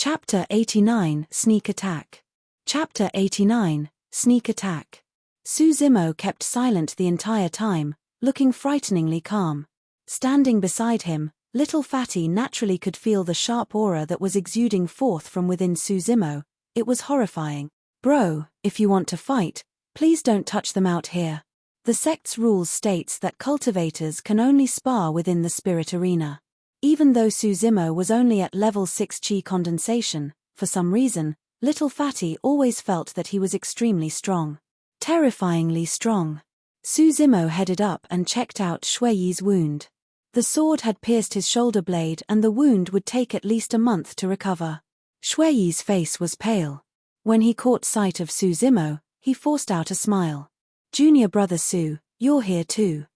Chapter 89 Sneak Attack. Chapter 89 Sneak Attack. Su Zimo kept silent the entire time, looking frighteningly calm. Standing beside him, little Fatty naturally could feel the sharp aura that was exuding forth from within Su Zimo. It was horrifying. Bro, if you want to fight, please don't touch them out here. The sect's rules states that cultivators can only spar within the spirit arena. Even though Su Zimo was only at level 6 chi condensation, for some reason, little Fatty always felt that he was extremely strong. Terrifyingly strong. Su Zimo headed up and checked out Shui Yi's wound. The sword had pierced his shoulder blade and the wound would take at least a month to recover. Shui Yi's face was pale. When he caught sight of Su Zimo, he forced out a smile. Junior brother Su, you're here too.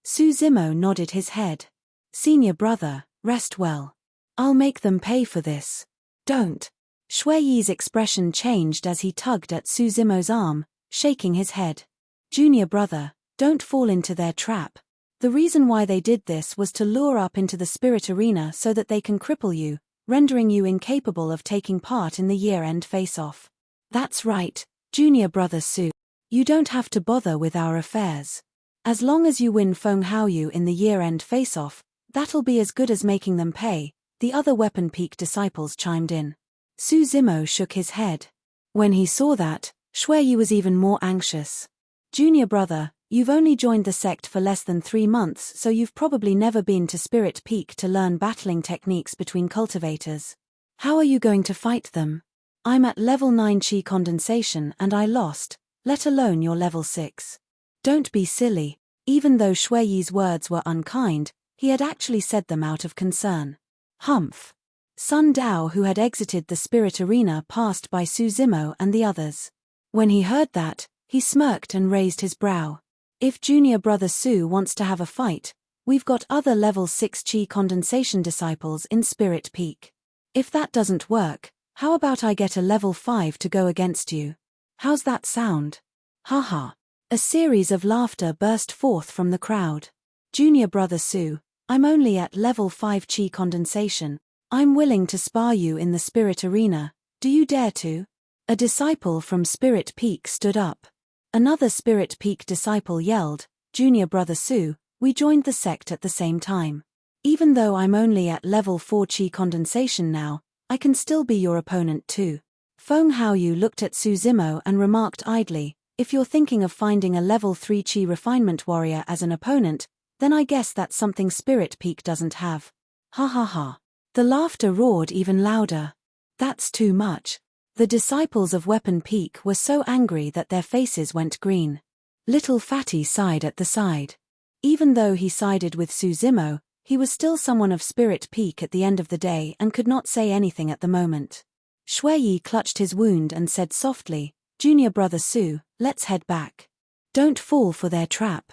Su Zimo nodded his head. Senior brother, rest well. I'll make them pay for this. Don't. Shui Yi's expression changed as he tugged at Su Zimo's arm, shaking his head. Junior brother, don't fall into their trap. The reason why they did this was to lure up into the spirit arena so that they can cripple you, rendering you incapable of taking part in the year-end face-off. That's right, junior brother Su. You don't have to bother with our affairs. As long as you win Feng Haoyu in the year-end face-off, that'll be as good as making them pay, the other Weapon Peak disciples chimed in. Su Zimo shook his head. When he saw that, Shui Yi was even more anxious. Junior brother, you've only joined the sect for less than 3 months, so you've probably never been to Spirit Peak to learn battling techniques between cultivators. How are you going to fight them? I'm at level 9 chi condensation and I lost, let alone your level 6. Don't be silly. Even though Shui Yi's words were unkind, he had actually said them out of concern. Humph. Sun Dao, who had exited the spirit arena, passed by Su Zimo and the others. When he heard that, he smirked and raised his brow. If junior brother Su wants to have a fight, we've got other level 6 chi condensation disciples in Spirit Peak. If that doesn't work, how about I get a level 5 to go against you? How's that sound? Haha. A series of laughter burst forth from the crowd. Junior brother Su, I'm only at level 5 chi condensation. I'm willing to spar you in the spirit arena, do you dare to? A disciple from Spirit Peak stood up. Another Spirit Peak disciple yelled, Junior brother Su, we joined the sect at the same time. Even though I'm only at level 4 chi condensation now, I can still be your opponent too. Feng Haoyu looked at Su Zimo and remarked idly, if you're thinking of finding a level 3 chi refinement warrior as an opponent, then I guess that's something Spirit Peak doesn't have. Ha ha ha. The laughter roared even louder. That's too much. The disciples of Weapon Peak were so angry that their faces went green. Little Fatty sighed at the side. Even though he sided with Su Zimo, he was still someone of Spirit Peak at the end of the day and could not say anything at the moment. Shui Yi clutched his wound and said softly, Junior brother Su, let's head back. Don't fall for their trap.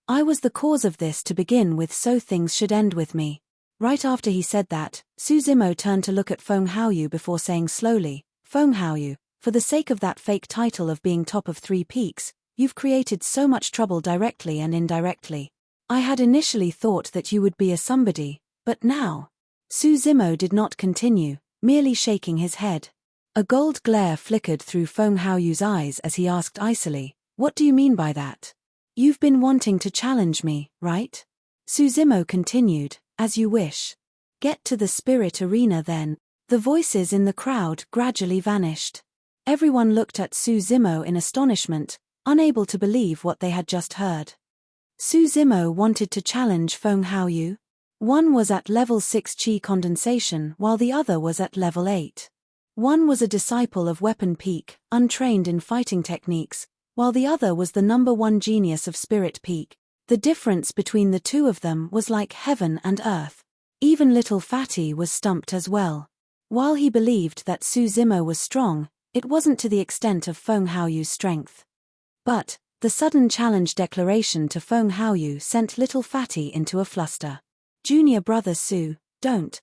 I was the cause of this to begin with, so things should end with me. Right after he said that, Su Zimo turned to look at Feng Haoyu before saying slowly, Feng Haoyu, for the sake of that fake title of being top of 3 peaks, you've created so much trouble directly and indirectly. I had initially thought that you would be a somebody, but now. Su Zimo did not continue, merely shaking his head. A gold glare flickered through Feng Haoyu's eyes as he asked icily, what do you mean by that? You've been wanting to challenge me, right? Su Zimo continued, as you wish. Get to the spirit arena then. The voices in the crowd gradually vanished. Everyone looked at Su Zimo in astonishment, unable to believe what they had just heard. Su Zimo wanted to challenge Feng Haoyu. One was at level 6 chi condensation while the other was at level 8. One was a disciple of Weapon Peak, untrained in fighting techniques, while the other was the #1 genius of Spirit Peak. The difference between the two of them was like heaven and earth. Even little Fatty was stumped as well. While he believed that Su Zimo was strong, it wasn't to the extent of Feng Haoyu's strength. But the sudden challenge declaration to Feng Haoyu sent little Fatty into a fluster. Junior brother Su, don't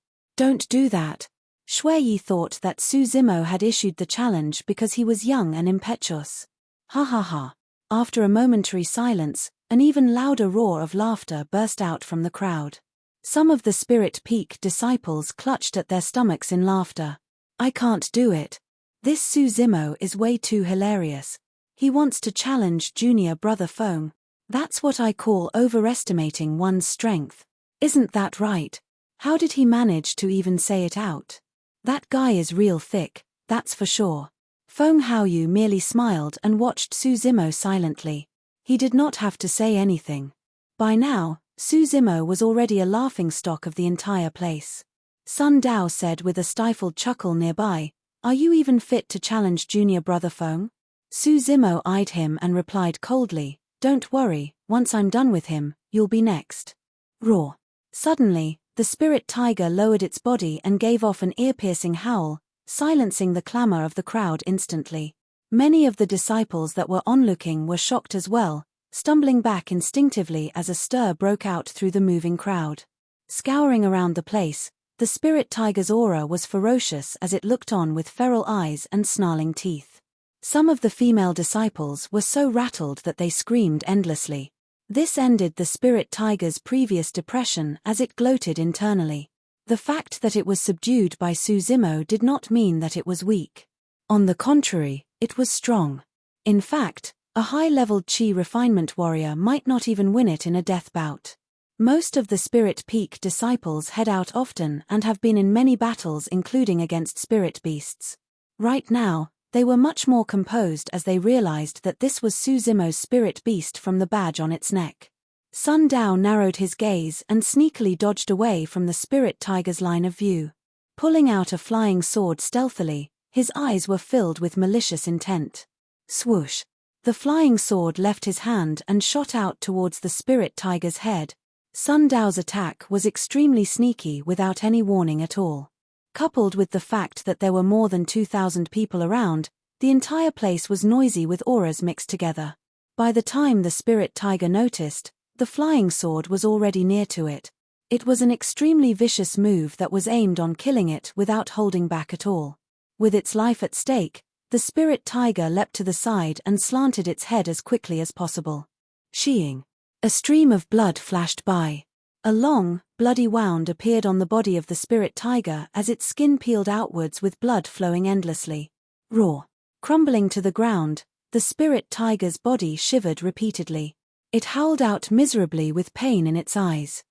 do that. Shui Yi thought that Su Zimo had issued the challenge because he was young and impetuous. Ha ha ha. After a momentary silence, an even louder roar of laughter burst out from the crowd. Some of the Spirit Peak disciples clutched at their stomachs in laughter. I can't do it. This Suzimo is way too hilarious. He wants to challenge junior brother Feng. That's what I call overestimating one's strength. Isn't that right? How did he manage to even say it out? That guy is real thick, that's for sure. Feng Haoyu merely smiled and watched Suzimo silently. He did not have to say anything. By now, Suzimo was already a laughingstock of the entire place. Sun Dao said with a stifled chuckle nearby, "Are you even fit to challenge junior brother Feng?" Suzimo eyed him and replied coldly, "Don't worry, once I'm done with him, you'll be next." Roar. Suddenly, the spirit tiger lowered its body and gave off an ear-piercing howl, silencing the clamor of the crowd instantly. Many of the disciples that were onlooking were shocked as well, stumbling back instinctively as a stir broke out through the moving crowd. Scouring around the place, the spirit tiger's aura was ferocious as it looked on with feral eyes and snarling teeth. Some of the female disciples were so rattled that they screamed endlessly. This ended the spirit tiger's previous depression as it gloated internally. The fact that it was subdued by Suzimo did not mean that it was weak. On the contrary, it was strong. In fact, a high-level Qi refinement warrior might not even win it in a death bout. Most of the Spirit Peak disciples head out often and have been in many battles including against spirit beasts. Right now, they were much more composed as they realized that this was Suzimo's spirit beast from the badge on its neck. Sun Dao narrowed his gaze and sneakily dodged away from the spirit tiger's line of view. Pulling out a flying sword stealthily, his eyes were filled with malicious intent. Swoosh! The flying sword left his hand and shot out towards the spirit tiger's head. Sun Dao's attack was extremely sneaky without any warning at all. Coupled with the fact that there were more than 2,000 people around, the entire place was noisy with auras mixed together. By the time the spirit tiger noticed, the flying sword was already near to it. It was an extremely vicious move that was aimed on killing it without holding back at all. With its life at stake, the spirit tiger leapt to the side and slanted its head as quickly as possible. Sheeing. A stream of blood flashed by. A long, bloody wound appeared on the body of the spirit tiger as its skin peeled outwards with blood flowing endlessly. Roar. Crumbling to the ground, the spirit tiger's body shivered repeatedly. It howled out miserably with pain in its eyes.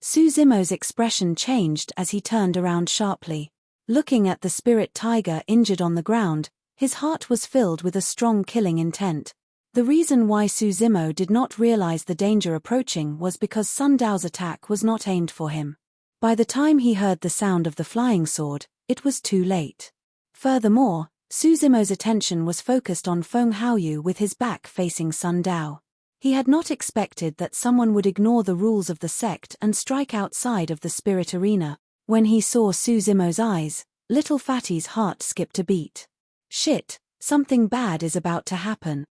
Suzimo's expression changed as he turned around sharply. Looking at the spirit tiger injured on the ground, his heart was filled with a strong killing intent. The reason why Suzimo did not realize the danger approaching was because Sun Dao's attack was not aimed for him. By the time he heard the sound of the flying sword, it was too late. Furthermore, Suzimo's attention was focused on Feng Haoyu with his back facing Sun Dao. He had not expected that someone would ignore the rules of the sect and strike outside of the spirit arena. When he saw Suzimo's eyes, little Fatty's heart skipped a beat. Shit, something bad is about to happen.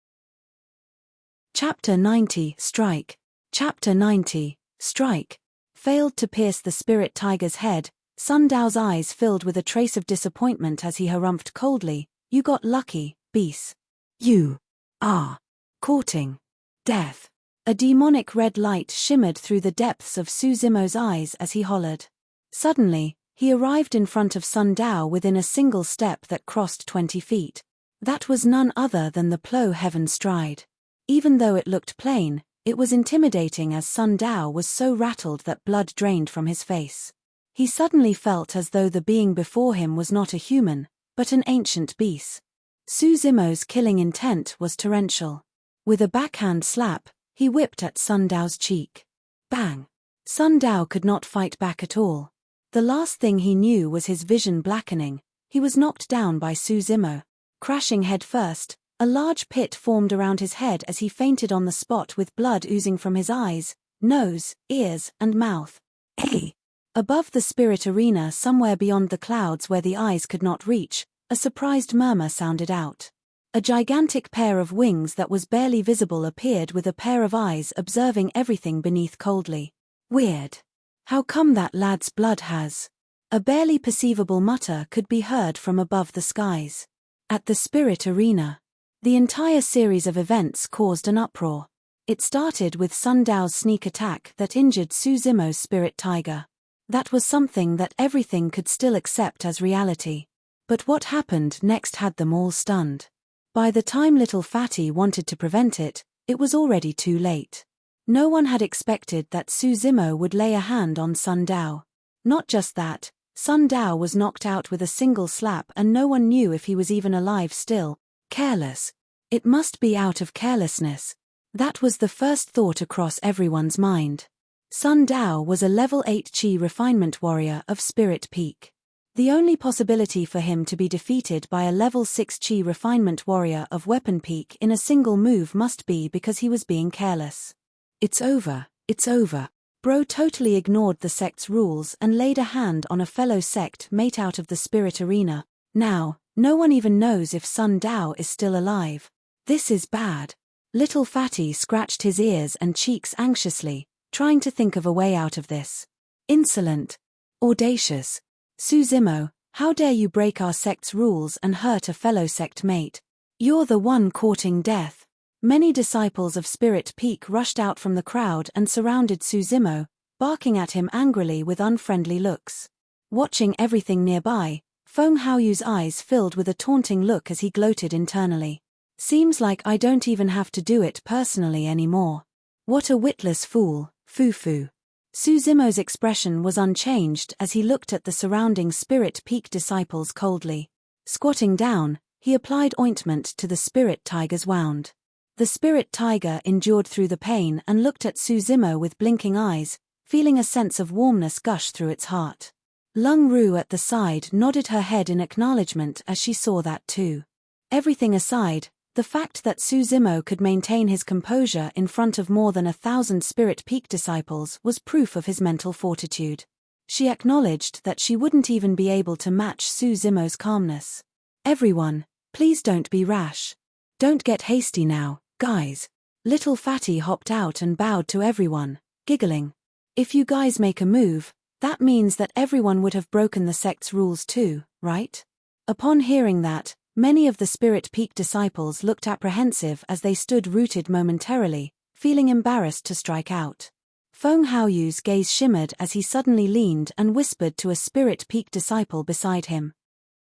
Chapter 90, Strike. Chapter 90, Strike. Failed to pierce the spirit tiger's head, Sun Dao's eyes filled with a trace of disappointment as he harumphed coldly, "You got lucky, beast. You are courting death." A demonic red light shimmered through the depths of Suzimo's eyes as he hollered. Suddenly, he arrived in front of Sun Dao within a single step that crossed 20 feet. That was none other than the Plo Heaven Stride. Even though it looked plain, it was intimidating as Sun Dao was so rattled that blood drained from his face. He suddenly felt as though the being before him was not a human, but an ancient beast. Suzimo's killing intent was torrential. With a backhand slap, he whipped at Sun Dao's cheek. Bang! Sun Dao could not fight back at all. The last thing he knew was his vision blackening. He was knocked down by Suzimo. Crashing headfirst, a large pit formed around his head as he fainted on the spot with blood oozing from his eyes, nose, ears, and mouth. Hey! Above the spirit arena somewhere beyond the clouds where the eyes could not reach, a surprised murmur sounded out. A gigantic pair of wings that was barely visible appeared with a pair of eyes observing everything beneath coldly. Weird. How come that lad's blood has? A barely perceivable mutter could be heard from above the skies. At the spirit arena, the entire series of events caused an uproar. It started with Sun Dao's sneak attack that injured Su Zimo's spirit tiger. That was something that everything could still accept as reality. But what happened next had them all stunned. By the time little Fatty wanted to prevent it, it was already too late. No one had expected that Su Zimo would lay a hand on Sun Dao. Not just that, Sun Dao was knocked out with a single slap and no one knew if he was even alive still. Careless. It must be out of carelessness. That was the first thought across everyone's mind. Sun Dao was a level 8 Qi refinement warrior of Spirit Peak. The only possibility for him to be defeated by a level 6 Qi refinement warrior of Weapon Peak in a single move must be because he was being careless. It's over, it's over. Bro totally ignored the sect's rules and laid a hand on a fellow sect mate out of the spirit arena. Now, no one even knows if Sun Dao is still alive. This is bad. Little Fatty scratched his ears and cheeks anxiously, trying to think of a way out of this. Insolent. Audacious. Su Zimo, how dare you break our sect's rules and hurt a fellow sect mate? You're the one courting death. Many disciples of Spirit Peak rushed out from the crowd and surrounded Su Zimo, barking at him angrily with unfriendly looks. Watching everything nearby, Feng Haoyu's eyes filled with a taunting look as he gloated internally. Seems like I don't even have to do it personally anymore. What a witless fool, foo-foo. Su Zimo's expression was unchanged as he looked at the surrounding Spirit Peak disciples coldly. Squatting down, he applied ointment to the spirit tiger's wound. The spirit tiger endured through the pain and looked at Su Zimo with blinking eyes, feeling a sense of warmness gush through its heart. Lung Ru at the side nodded her head in acknowledgement as she saw that too. Everything aside, the fact that Su Zimo could maintain his composure in front of more than 1,000 Spirit Peak disciples was proof of his mental fortitude. She acknowledged that she wouldn't even be able to match Su Zimo's calmness. Everyone, please don't be rash. Don't get hasty now, guys. Little Fatty hopped out and bowed to everyone, giggling. If you guys make a move, that means that everyone would have broken the sect's rules too, right? Upon hearing that, many of the Spirit Peak disciples looked apprehensive as they stood rooted momentarily, feeling embarrassed to strike out. Feng Haoyu's gaze shimmered as he suddenly leaned and whispered to a Spirit Peak disciple beside him.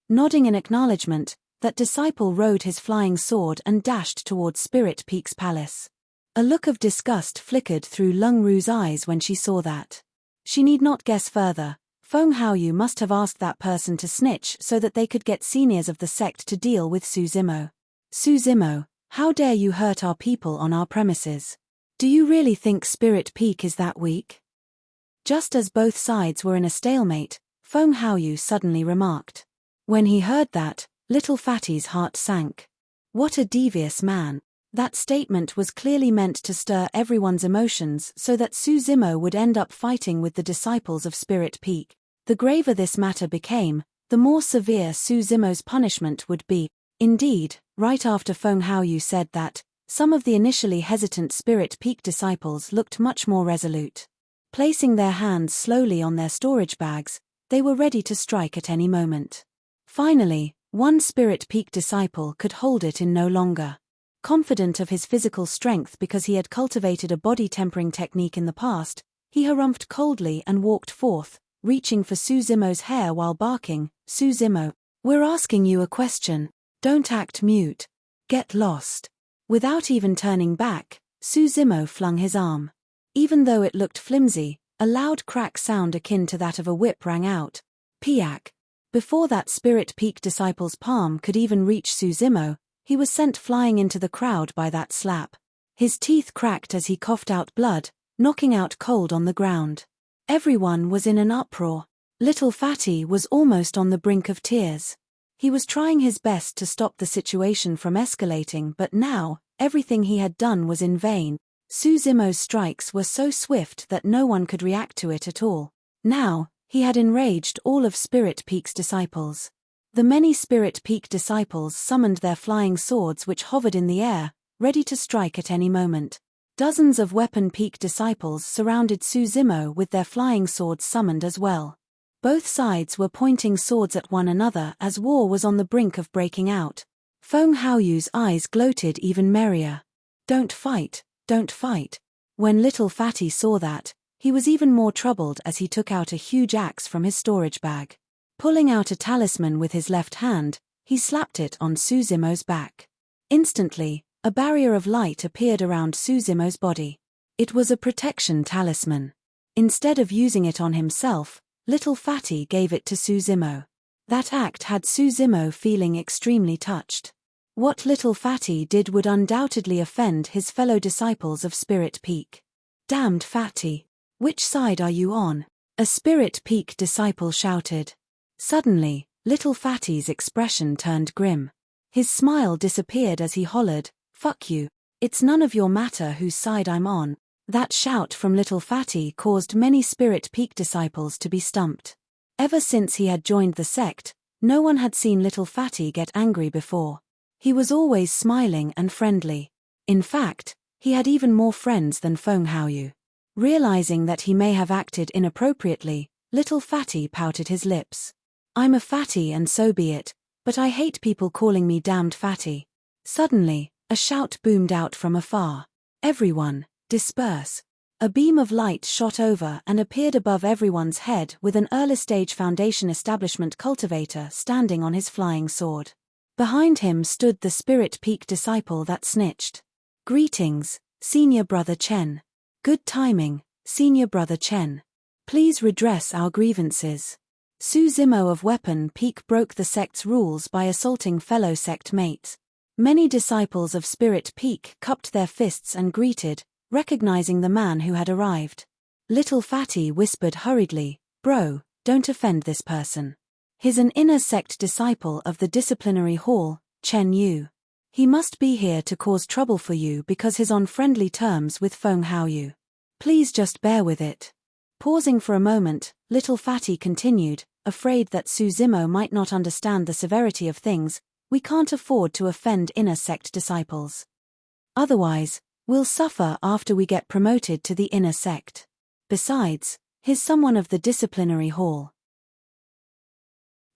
Nodding in acknowledgement, that disciple rode his flying sword and dashed towards Spirit Peak's palace. A look of disgust flickered through Lung Ru's eyes when she saw that. She need not guess further. Feng Haoyu must have asked that person to snitch so that they could get seniors of the sect to deal with Su Zimo. Su Zimo, how dare you hurt our people on our premises? Do you really think Spirit Peak is that weak? Just as both sides were in a stalemate, Feng Haoyu suddenly remarked. When he heard that, little Fatty's heart sank. What a devious man. That statement was clearly meant to stir everyone's emotions so that Su Zimo would end up fighting with the disciples of Spirit Peak. The graver this matter became, the more severe Su Zimo's punishment would be. Indeed, right after Feng Haoyu said that, some of the initially hesitant Spirit Peak disciples looked much more resolute. Placing their hands slowly on their storage bags, they were ready to strike at any moment. Finally, one Spirit Peak disciple could hold it in no longer. Confident of his physical strength because he had cultivated a body tempering technique in the past, he harumphed coldly and walked forth, reaching for Su Zimo's hair while barking, Su Zimo, we're asking you a question. Don't act mute. Get lost. Without even turning back, Su Zimo flung his arm. Even though it looked flimsy, a loud crack sound akin to that of a whip rang out. Piak. Before that Spirit Peak disciple's palm could even reach Su Zimo, he was sent flying into the crowd by that slap. His teeth cracked as he coughed out blood, knocking out cold on the ground. Everyone was in an uproar. Little Fatty was almost on the brink of tears. He was trying his best to stop the situation from escalating, but now, everything he had done was in vain. Su Zimo's strikes were so swift that no one could react to it at all. Now, he had enraged all of Spirit Peak's disciples. The many Spirit Peak disciples summoned their flying swords which hovered in the air, ready to strike at any moment. Dozens of Weapon Peak disciples surrounded Su Zimo with their flying swords summoned as well. Both sides were pointing swords at one another as war was on the brink of breaking out. Feng Haoyu's eyes gloated even merrier. Don't fight, don't fight. When little Fatty saw that, he was even more troubled as he took out a huge axe from his storage bag. Pulling out a talisman with his left hand, he slapped it on Susimo's back. Instantly, a barrier of light appeared around Susimo's body. It was a protection talisman. Instead of using it on himself, little Fatty gave it to Susimo. That act had Susimo feeling extremely touched. What little Fatty did would undoubtedly offend his fellow disciples of Spirit Peak. Damned Fatty! Which side are you on? A Spirit Peak disciple shouted. Suddenly, little Fatty's expression turned grim. His smile disappeared as he hollered, "Fuck you. It's none of your matter whose side I'm on." That shout from little Fatty caused many Spirit Peak disciples to be stumped. Ever since he had joined the sect, no one had seen little Fatty get angry before. He was always smiling and friendly. In fact, he had even more friends than Feng Haoyu. Realizing that he may have acted inappropriately, little Fatty pouted his lips. "I'm a fatty and so be it, but I hate people calling me damned fatty." Suddenly, a shout boomed out from afar. "Everyone, disperse." A beam of light shot over and appeared above everyone's head with an early-stage Foundation Establishment cultivator standing on his flying sword. Behind him stood the Spirit Peak disciple that snitched. "Greetings, Senior Brother Chen." "Good timing, Senior Brother Chen. Please redress our grievances." Susimo of Weapon Peak broke the sect's rules by assaulting fellow sect mates. Many disciples of Spirit Peak cupped their fists and greeted, recognizing the man who had arrived. Little Fatty whispered hurriedly, "Bro, don't offend this person. He's an inner sect disciple of the disciplinary hall, Chen Yu. He must be here to cause trouble for you because he's on friendly terms with Feng Haoyu. Please just bear with it." Pausing for a moment, little Fatty continued, afraid that Susimo might not understand the severity of things. "We can't afford to offend inner sect disciples. Otherwise, we'll suffer after we get promoted to the inner sect. Besides, he's someone of the disciplinary hall."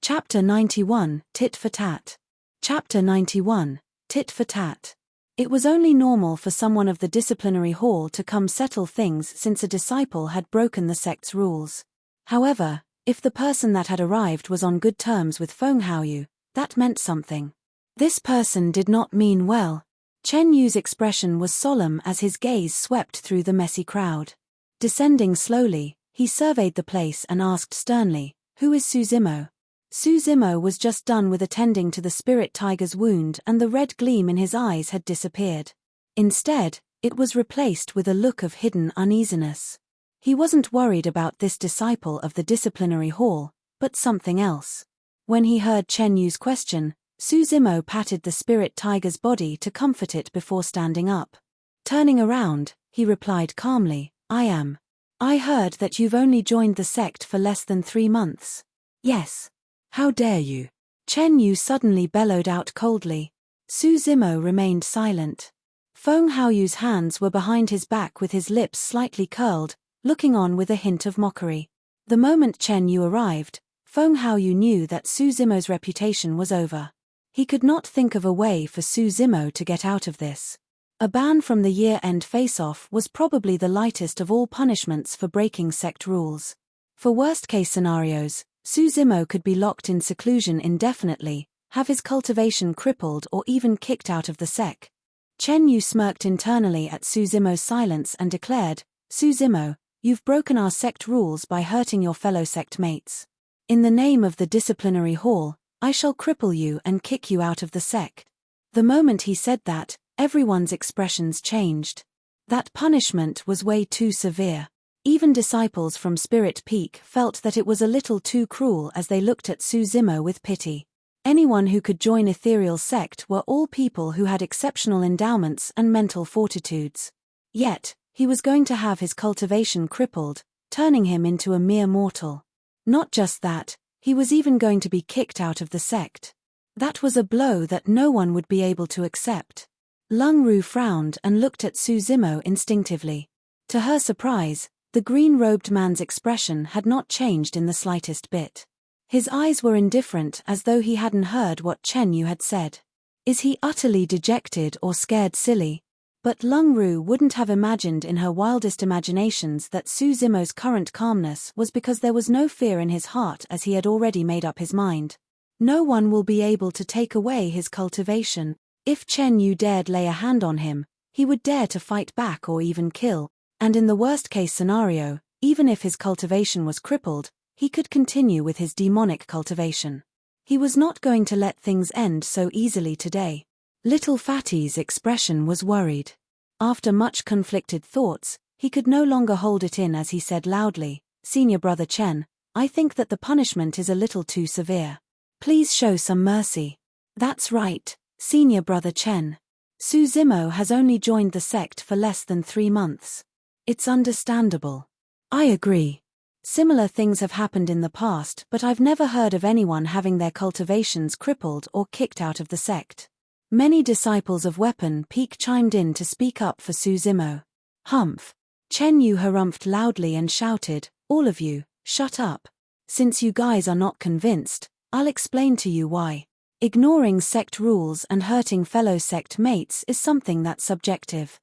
Chapter 91, Tit for Tat. Chapter 91, Tit for Tat. It was only normal for someone of the disciplinary hall to come settle things since a disciple had broken the sect's rules. However, if the person that had arrived was on good terms with Feng Haoyu, that meant something. This person did not mean well. Chen Yu's expression was solemn as his gaze swept through the messy crowd. Descending slowly, he surveyed the place and asked sternly, "Who is Susimo?" Susimo was just done with attending to the spirit tiger's wound and the red gleam in his eyes had disappeared. Instead, it was replaced with a look of hidden uneasiness. He wasn't worried about this disciple of the disciplinary hall, but something else. When he heard Chen Yu's question, Susimo patted the spirit tiger's body to comfort it before standing up. Turning around, he replied calmly, "I am. I heard that you've only joined the sect for less than 3 months. Yes. How dare you?" Chen Yu suddenly bellowed out coldly. Susimo remained silent. Feng Haoyu's hands were behind his back with his lips slightly curled, looking on with a hint of mockery. The moment Chen Yu arrived, Feng Haoyu knew that Susimo's reputation was over. He could not think of a way for Susimo to get out of this. A ban from the year-end face-off was probably the lightest of all punishments for breaking sect rules. For worst-case scenarios, Susimo could be locked in seclusion indefinitely, have his cultivation crippled or even kicked out of the sect. Chen Yu smirked internally at Susimo's silence and declared, "Susimo, you've broken our sect rules by hurting your fellow sect mates. In the name of the disciplinary hall, I shall cripple you and kick you out of the sect." The moment he said that, everyone's expressions changed. That punishment was way too severe. Even disciples from Spirit Peak felt that it was a little too cruel as they looked at Susimo with pity. Anyone who could join Ethereal Sect were all people who had exceptional endowments and mental fortitudes. Yet, he was going to have his cultivation crippled, turning him into a mere mortal. Not just that, he was even going to be kicked out of the sect. That was a blow that no one would be able to accept. Lung Ru frowned and looked at Susimo instinctively. To her surprise, the green-robed man's expression had not changed in the slightest bit. His eyes were indifferent as though he hadn't heard what Chen Yu had said. Is he utterly dejected or scared silly? But Lung Ru wouldn't have imagined in her wildest imaginations that Su Zimo's current calmness was because there was no fear in his heart, as he had already made up his mind. No one will be able to take away his cultivation. If Chen Yu dared lay a hand on him, he would dare to fight back or even kill, and in the worst-case scenario, even if his cultivation was crippled, he could continue with his demonic cultivation. He was not going to let things end so easily today. Little Fatty's expression was worried. After much conflicted thoughts, he could no longer hold it in as he said loudly, "Senior Brother Chen, I think that the punishment is a little too severe. Please show some mercy." "That's right, Senior Brother Chen. Su Zimo has only joined the sect for less than 3 months. It's understandable." "I agree. Similar things have happened in the past, but I've never heard of anyone having their cultivations crippled or kicked out of the sect." Many disciples of Weapon Peak chimed in to speak up for Su Zimo. "Humph." Chen Yu harumphed loudly and shouted, "All of you, shut up. Since you guys are not convinced, I'll explain to you why. Ignoring sect rules and hurting fellow sect mates is something that's subjective."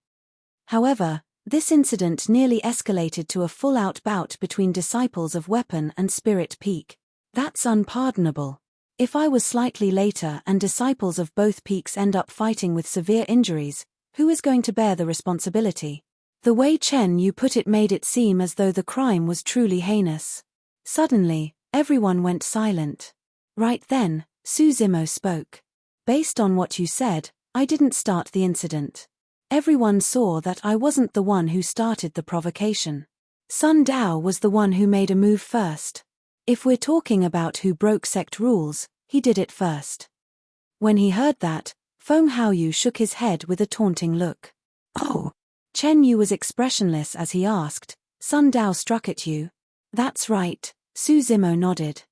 However, this incident nearly escalated to a full-out bout between disciples of Weapon and Spirit Peak. That's unpardonable. If I was slightly later and disciples of both peaks end up fighting with severe injuries, who is going to bear the responsibility? The way Chen Yu put it made it seem as though the crime was truly heinous. Suddenly, everyone went silent. Right then, Su Zimo spoke. "Based on what you said, I didn't start the incident. Everyone saw that I wasn't the one who started the provocation. Sun Dao was the one who made a move first. If we're talking about who broke sect rules, he did it first." When he heard that, Feng Haoyu shook his head with a taunting look. "Oh." Chen Yu was expressionless as he asked, "Sun Dao struck at you?" "That's right," Su Zimo nodded.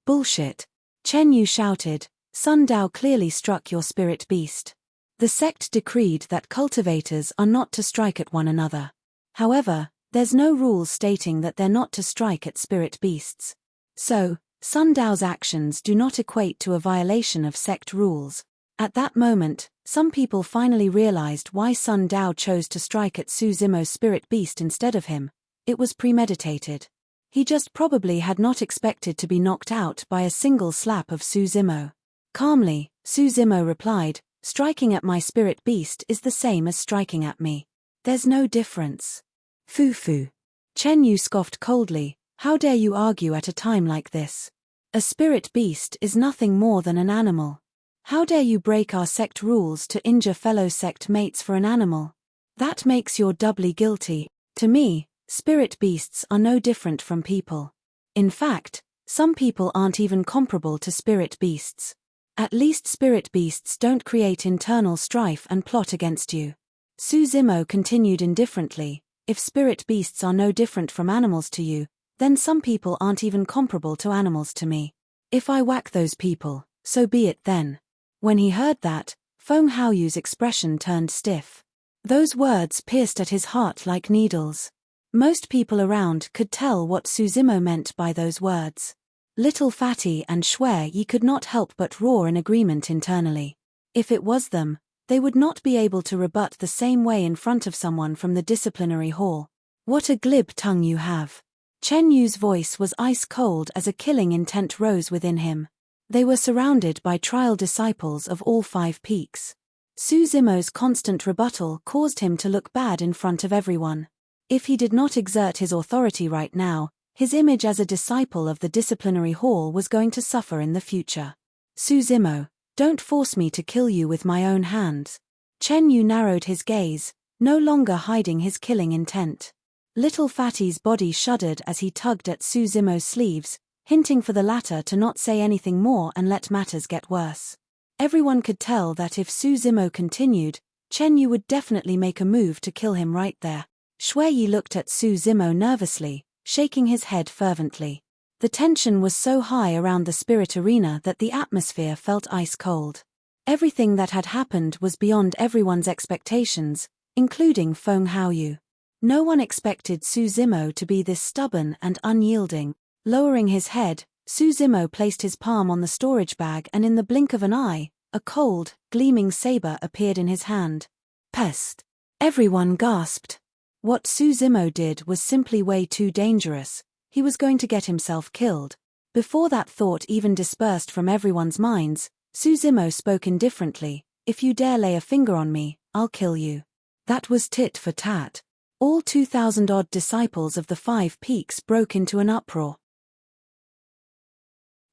"Bullshit." Chen Yu shouted, "Sun Dao clearly struck your spirit beast. The sect decreed that cultivators are not to strike at one another. However, there's no rules stating that they're not to strike at spirit beasts. So, Sun Dao's actions do not equate to a violation of sect rules." At that moment, some people finally realized why Sun Dao chose to strike at Su Zimo's spirit beast instead of him. It was premeditated. He just probably had not expected to be knocked out by a single slap of Su Zimo. Calmly, Su Zimo replied, "Striking at my spirit beast is the same as striking at me. There's no difference." "Foo-foo." Chen Yu scoffed coldly, "How dare you argue at a time like this? A spirit beast is nothing more than an animal. How dare you break our sect rules to injure fellow sect mates for an animal? That makes you doubly guilty. To me, spirit beasts are no different from people. In fact, some people aren't even comparable to spirit beasts. At least spirit beasts don't create internal strife and plot against you." Su Zimo continued indifferently, "If spirit beasts are no different from animals to you, then some people aren't even comparable to animals to me. If I whack those people, so be it then." When he heard that, Feng Haoyu's expression turned stiff. Those words pierced at his heart like needles. Most people around could tell what Su Zimo meant by those words. Little Fatty and Shui Yi could not help but roar in agreement internally. If it was them, they would not be able to rebut the same way in front of someone from the disciplinary hall. "What a glib tongue you have." Chen Yu's voice was ice cold as a killing intent rose within him. They were surrounded by trial disciples of all 5 peaks. Su Zimo's constant rebuttal caused him to look bad in front of everyone. If he did not exert his authority right now, his image as a disciple of the disciplinary hall was going to suffer in the future. "Su Zimo, don't force me to kill you with my own hands." Chen Yu narrowed his gaze, no longer hiding his killing intent. Little Fatty's body shuddered as he tugged at Su Zimo's sleeves, hinting for the latter to not say anything more and let matters get worse. Everyone could tell that if Su Zimo continued, Chen Yu would definitely make a move to kill him right there. Shui Yi looked at Su Zimo nervously, shaking his head fervently. The tension was so high around the spirit arena that the atmosphere felt ice cold. Everything that had happened was beyond everyone's expectations, including Feng Haoyu. No one expected Su Zimo to be this stubborn and unyielding. Lowering his head, Su Zimo placed his palm on the storage bag and in the blink of an eye, a cold, gleaming saber appeared in his hand. "Pest!" Everyone gasped. What Suzimo did was simply way too dangerous. He was going to get himself killed. Before that thought even dispersed from everyone's minds, Suzimo spoke indifferently, "If you dare lay a finger on me, I'll kill you." That was tit for tat. All 2,000-odd disciples of the 5 Peaks broke into an uproar.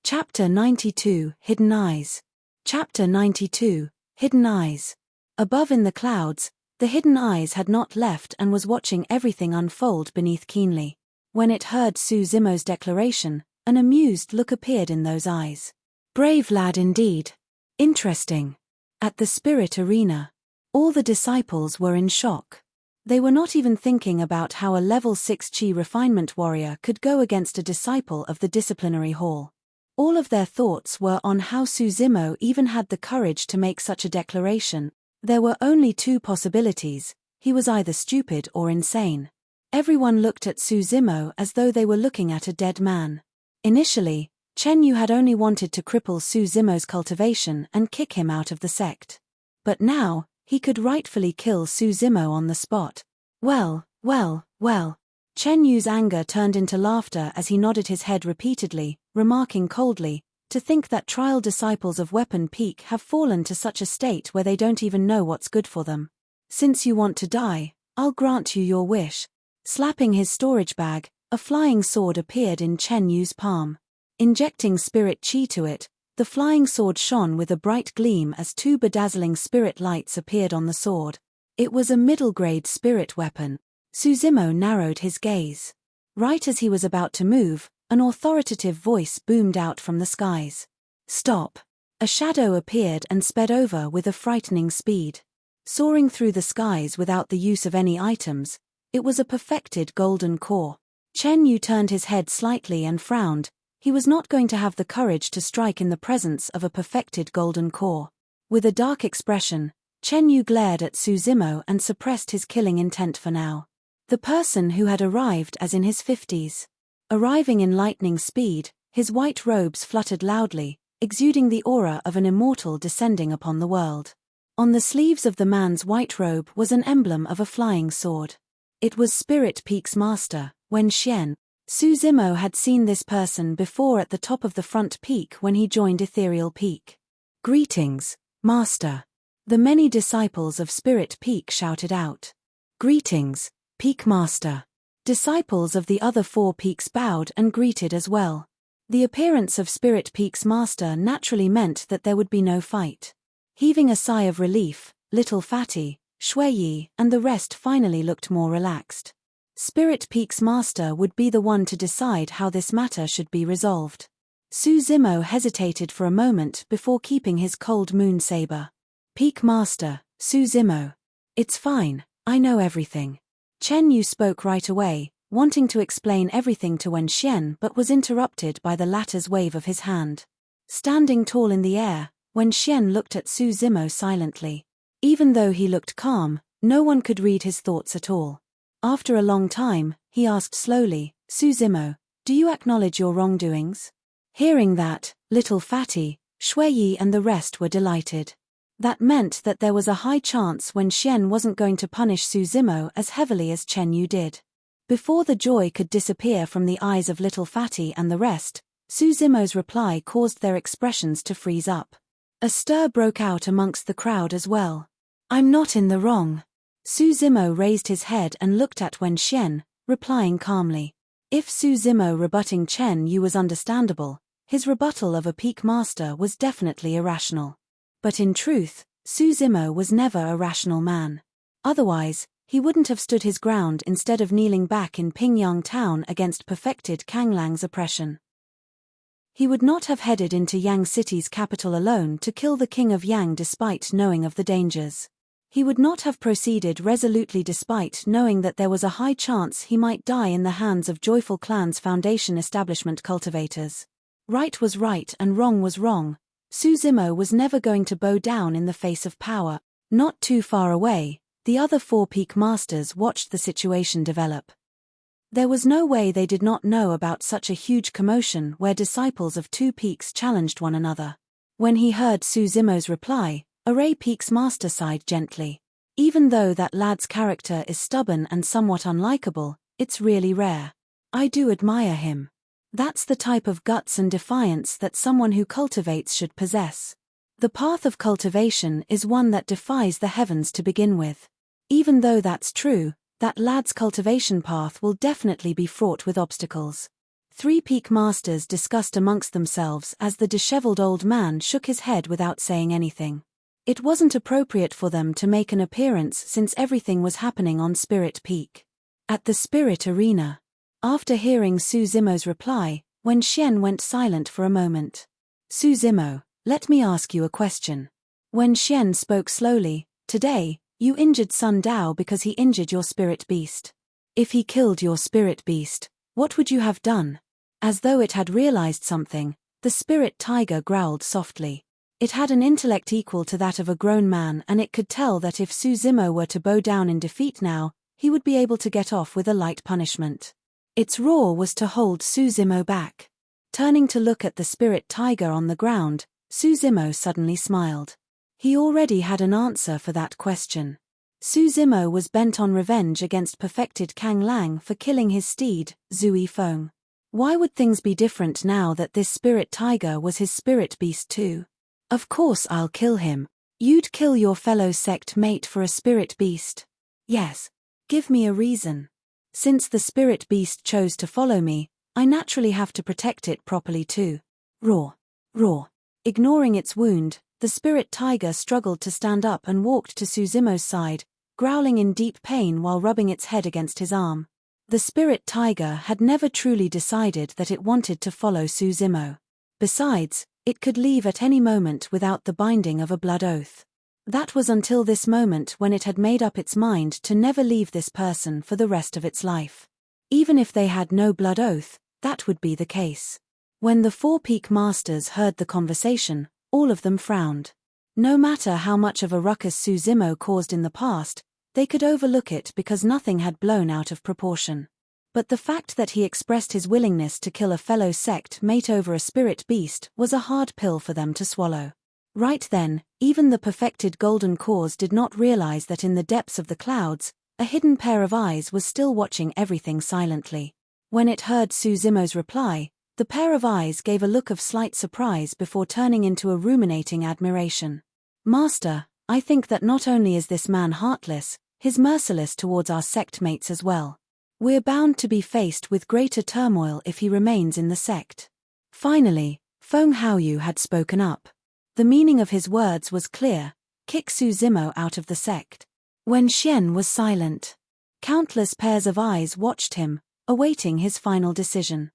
Chapter 92, Hidden Eyes. Chapter 92, Hidden Eyes. Above in the clouds, the Hidden Eyes had not left and was watching everything unfold beneath keenly. When it heard Suzimo's declaration, an amused look appeared in those eyes. Brave lad indeed. Interesting. At the spirit arena, all the disciples were in shock. They were not even thinking about how a level 6 chi refinement warrior could go against a disciple of the disciplinary hall. All of their thoughts were on how Suzimo even had the courage to make such a declaration. There were only 2 possibilities: he was either stupid or insane. Everyone looked at Suzimo as though they were looking at a dead man. Initially, Chen Yu had only wanted to cripple Suzimo's cultivation and kick him out of the sect. But now, he could rightfully kill Suzimo on the spot. Well. Chen Yu's anger turned into laughter as he nodded his head repeatedly, remarking coldly, "To think that trial disciples of Weapon Peak have fallen to such a state where they don't even know what's good for them. Since you want to die, I'll grant you your wish." Slapping his storage bag, a flying sword appeared in Chen Yu's palm. Injecting spirit chi to it, the flying sword shone with a bright gleam as 2 bedazzling spirit lights appeared on the sword. It was a middle-grade spirit weapon. Suzimo narrowed his gaze. Right as he was about to move, an authoritative voice boomed out from the skies. "Stop!" A shadow appeared and sped over with a frightening speed. Soaring through the skies without the use of any items, it was a perfected golden core. Chen Yu turned his head slightly and frowned. He was not going to have the courage to strike in the presence of a perfected golden core. With a dark expression, Chen Yu glared at Suzimo and suppressed his killing intent for now. The person who had arrived as in his 50s. Arriving in lightning speed, his white robes fluttered loudly, exuding the aura of an immortal descending upon the world. On the sleeves of the man's white robe was an emblem of a flying sword. It was Spirit Peak's master, Wen Xian. Suzimo had seen this person before at the top of the front peak when he joined Ethereal Peak. "Greetings, Master." The many disciples of Spirit Peak shouted out. "Greetings, Peak Master." Disciples of the other 4 peaks bowed and greeted as well. The appearance of Spirit Peak's master naturally meant that there would be no fight. Heaving a sigh of relief, Little Fatty, Shuiyi, and the rest finally looked more relaxed. Spirit Peak's master would be the one to decide how this matter should be resolved. Suzimo hesitated for a moment before keeping his cold moon saber. "Peak Master, Suzimo. It's fine, I know everything." Chen Yu spoke right away, wanting to explain everything to Wen Xian but was interrupted by the latter's wave of his hand. Standing tall in the air, Wen Xian looked at Suzimo silently. Even though he looked calm, no one could read his thoughts at all. After a long time, he asked slowly, "Suzimo, do you acknowledge your wrongdoings?" Hearing that, Little Fatty, Shuiyi and the rest were delighted. That meant that there was a high chance Wen Xian wasn't going to punish Suzimo as heavily as Chen Yu did. Before the joy could disappear from the eyes of Little Fatty and the rest, Suzimo's reply caused their expressions to freeze up. A stir broke out amongst the crowd as well. "I'm not in the wrong." Suzimo raised his head and looked at Wen Xian, replying calmly. If Suzimo rebutting Chen Yu was understandable, his rebuttal of a peak master was definitely irrational. But in truth, Suzimo was never a rational man. Otherwise, he wouldn't have stood his ground instead of kneeling back in Pingyang town against perfected Kanglang's oppression. He would not have headed into Yang City's capital alone to kill the king of Yang despite knowing of the dangers. He would not have proceeded resolutely despite knowing that there was a high chance he might die in the hands of Joyful Clan's Foundation establishment cultivators. Right was right and wrong was wrong. Suzimo was never going to bow down in the face of power. Not too far away, the other 4 peak masters watched the situation develop. There was no way they did not know about such a huge commotion where disciples of 2 peaks challenged one another. When he heard Suzimo's reply, Array Peak's master sighed gently. Even though that lad's character is stubborn and somewhat unlikable, it's really rare. I do admire him. That's the type of guts and defiance that someone who cultivates should possess. The path of cultivation is one that defies the heavens to begin with. Even though that's true, that lad's cultivation path will definitely be fraught with obstacles. Three peak masters discussed amongst themselves as the disheveled old man shook his head without saying anything. It wasn't appropriate for them to make an appearance since everything was happening on Spirit Peak. At the Spirit Arena. After hearing Su Zimo's reply, Wen Xian went silent for a moment. Su Zimo, let me ask you a question. Wen Xian spoke slowly. Today, you injured Sun Dao because he injured your spirit beast. If he killed your spirit beast, what would you have done? As though it had realized something, the spirit tiger growled softly. It had an intellect equal to that of a grown man, and it could tell that if Su Zimo were to bow down in defeat now, he would be able to get off with a light punishment. Its roar was to hold Su Zimo back. Turning to look at the spirit tiger on the ground, Su Zimo suddenly smiled. He already had an answer for that question. Su Zimo was bent on revenge against perfected Kang Lang for killing his steed, Zui Feng. Why would things be different now that this spirit tiger was his spirit beast too? Of course I'll kill him. You'd kill your fellow sect mate for a spirit beast? Yes. Give me a reason. Since the spirit beast chose to follow me, I naturally have to protect it properly too. Roar. Roar. Ignoring its wound, the spirit tiger struggled to stand up and walked to Su Zimo's side, growling in deep pain while rubbing its head against his arm. The spirit tiger had never truly decided that it wanted to follow Su Zimo. Besides, it could leave at any moment without the binding of a blood oath. That was until this moment when it had made up its mind to never leave this person for the rest of its life. Even if they had no blood oath, that would be the case. When the four peak masters heard the conversation, all of them frowned. No matter how much of a ruckus Su Zimo caused in the past, they could overlook it because nothing had blown out of proportion. But the fact that he expressed his willingness to kill a fellow sect mate over a spirit beast was a hard pill for them to swallow. Right then, even the perfected golden cause did not realize that in the depths of the clouds, a hidden pair of eyes was still watching everything silently. When it heard Su Zimo's reply, the pair of eyes gave a look of slight surprise before turning into a ruminating admiration. Master, I think that not only is this man heartless, he's merciless towards our sect mates as well. We're bound to be faced with greater turmoil if he remains in the sect. Finally, Feng Haoyu had spoken up. The meaning of his words was clear: kick Su Zimo out of the sect. Wen Xian was silent. Countless pairs of eyes watched him, awaiting his final decision.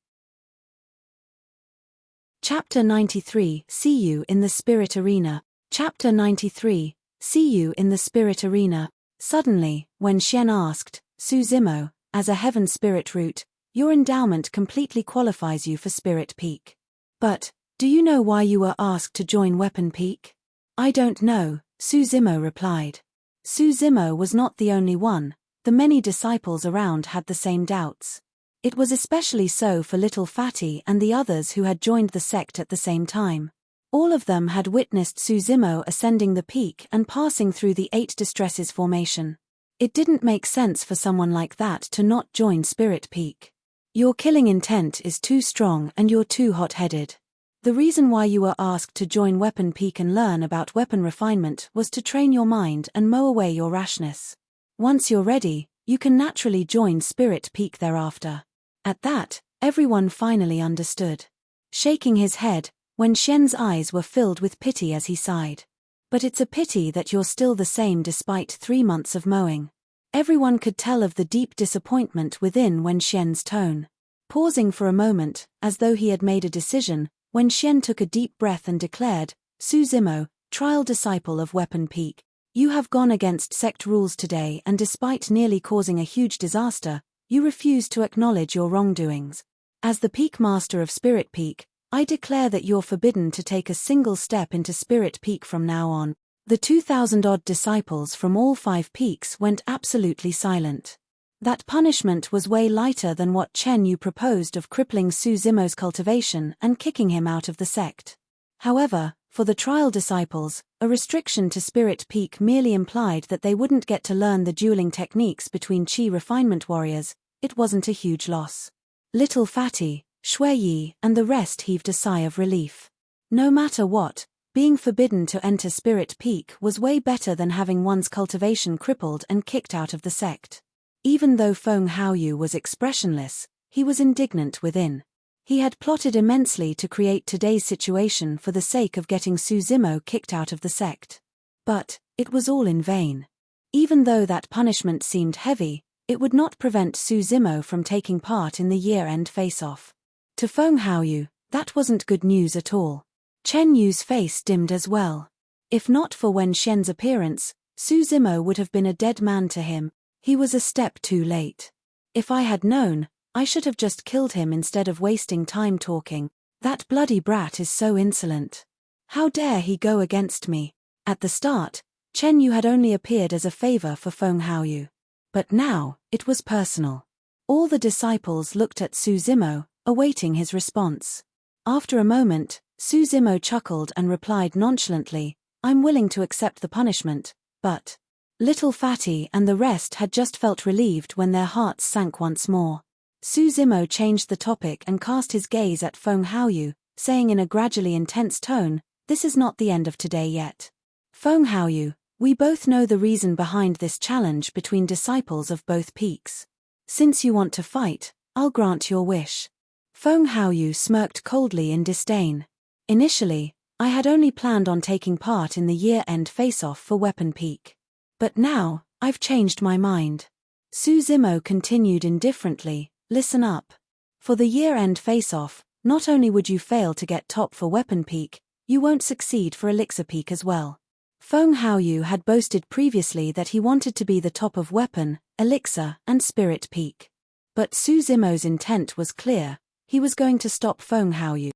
Chapter 93. See you in the Spirit Arena. Chapter 93. See you in the Spirit Arena. Suddenly, Wen Xian asked, Su Zimo, as a heaven spirit root, your endowment completely qualifies you for Spirit Peak. But, do you know why you were asked to join Weapon Peak? I don't know, Su Zimo replied. Su Zimo was not the only one. The many disciples around had the same doubts. It was especially so for Little Fatty and the others who had joined the sect at the same time. All of them had witnessed Su Zimo ascending the peak and passing through the 8 distresses formation. It didn't make sense for someone like that to not join Spirit Peak. Your killing intent is too strong and you're too hot-headed. The reason why you were asked to join Weapon Peak and learn about weapon refinement was to train your mind and mow away your rashness. Once you're ready, you can naturally join Spirit Peak thereafter. At that, everyone finally understood. Shaking his head, Wen Xian's eyes were filled with pity as he sighed. But it's a pity that you're still the same despite 3 months of mowing. Everyone could tell of the deep disappointment within Wen Xian's tone. Pausing for a moment, as though he had made a decision, Wen Xian took a deep breath and declared, Su Zimo, trial disciple of Weapon Peak, you have gone against sect rules today, and despite nearly causing a huge disaster, you refuse to acknowledge your wrongdoings. As the Peak Master of Spirit Peak, I declare that you're forbidden to take a single step into Spirit Peak from now on. The 2,000-odd disciples from all 5 peaks went absolutely silent. That punishment was way lighter than what Chen Yu proposed of crippling Su Zimo's cultivation and kicking him out of the sect. However, For the trial disciples, a restriction to Spirit Peak merely implied that they wouldn't get to learn the dueling techniques between Chi refinement warriors. It wasn't a huge loss. Little Fatty, Shui Yi, and the rest heaved a sigh of relief. No matter what, being forbidden to enter Spirit Peak was way better than having one's cultivation crippled and kicked out of the sect. Even though Feng Haoyu was expressionless, he was indignant within. He had plotted immensely to create today's situation for the sake of getting Su Zimo kicked out of the sect. But it was all in vain. Even though that punishment seemed heavy, it would not prevent Su Zimo from taking part in the year-end face-off. To Feng Haoyu, that wasn't good news at all. Chen Yu's face dimmed as well. If not for Wen Xian's appearance, Su Zimo would have been a dead man to him. He was a step too late. If I had known, I should have just killed him instead of wasting time talking. That bloody brat is so insolent. How dare he go against me? At the start, Chen Yu had only appeared as a favor for Feng Haoyu. But now, it was personal. All the disciples looked at Su Zimo, awaiting his response. After a moment, Su Zimo chuckled and replied nonchalantly, "I'm willing to accept the punishment, but..." Little Fatty and the rest had just felt relieved when their hearts sank once more. Su Zimo changed the topic and cast his gaze at Feng Haoyu, saying in a gradually intense tone, "This is not the end of today yet. Feng Haoyu, we both know the reason behind this challenge between disciples of both peaks. Since you want to fight, I'll grant your wish." Feng Haoyu smirked coldly in disdain. "Initially, I had only planned on taking part in the year-end face-off for Weapon Peak. But now, I've changed my mind." Su Zimo continued indifferently, "Listen up. For the year-end face-off, not only would you fail to get top for Weapon Peak, you won't succeed for Elixir Peak as well." Feng Haoyu had boasted previously that he wanted to be the top of Weapon, Elixir, and Spirit Peak. But Su Zimo's intent was clear. He was going to stop Feng Haoyu.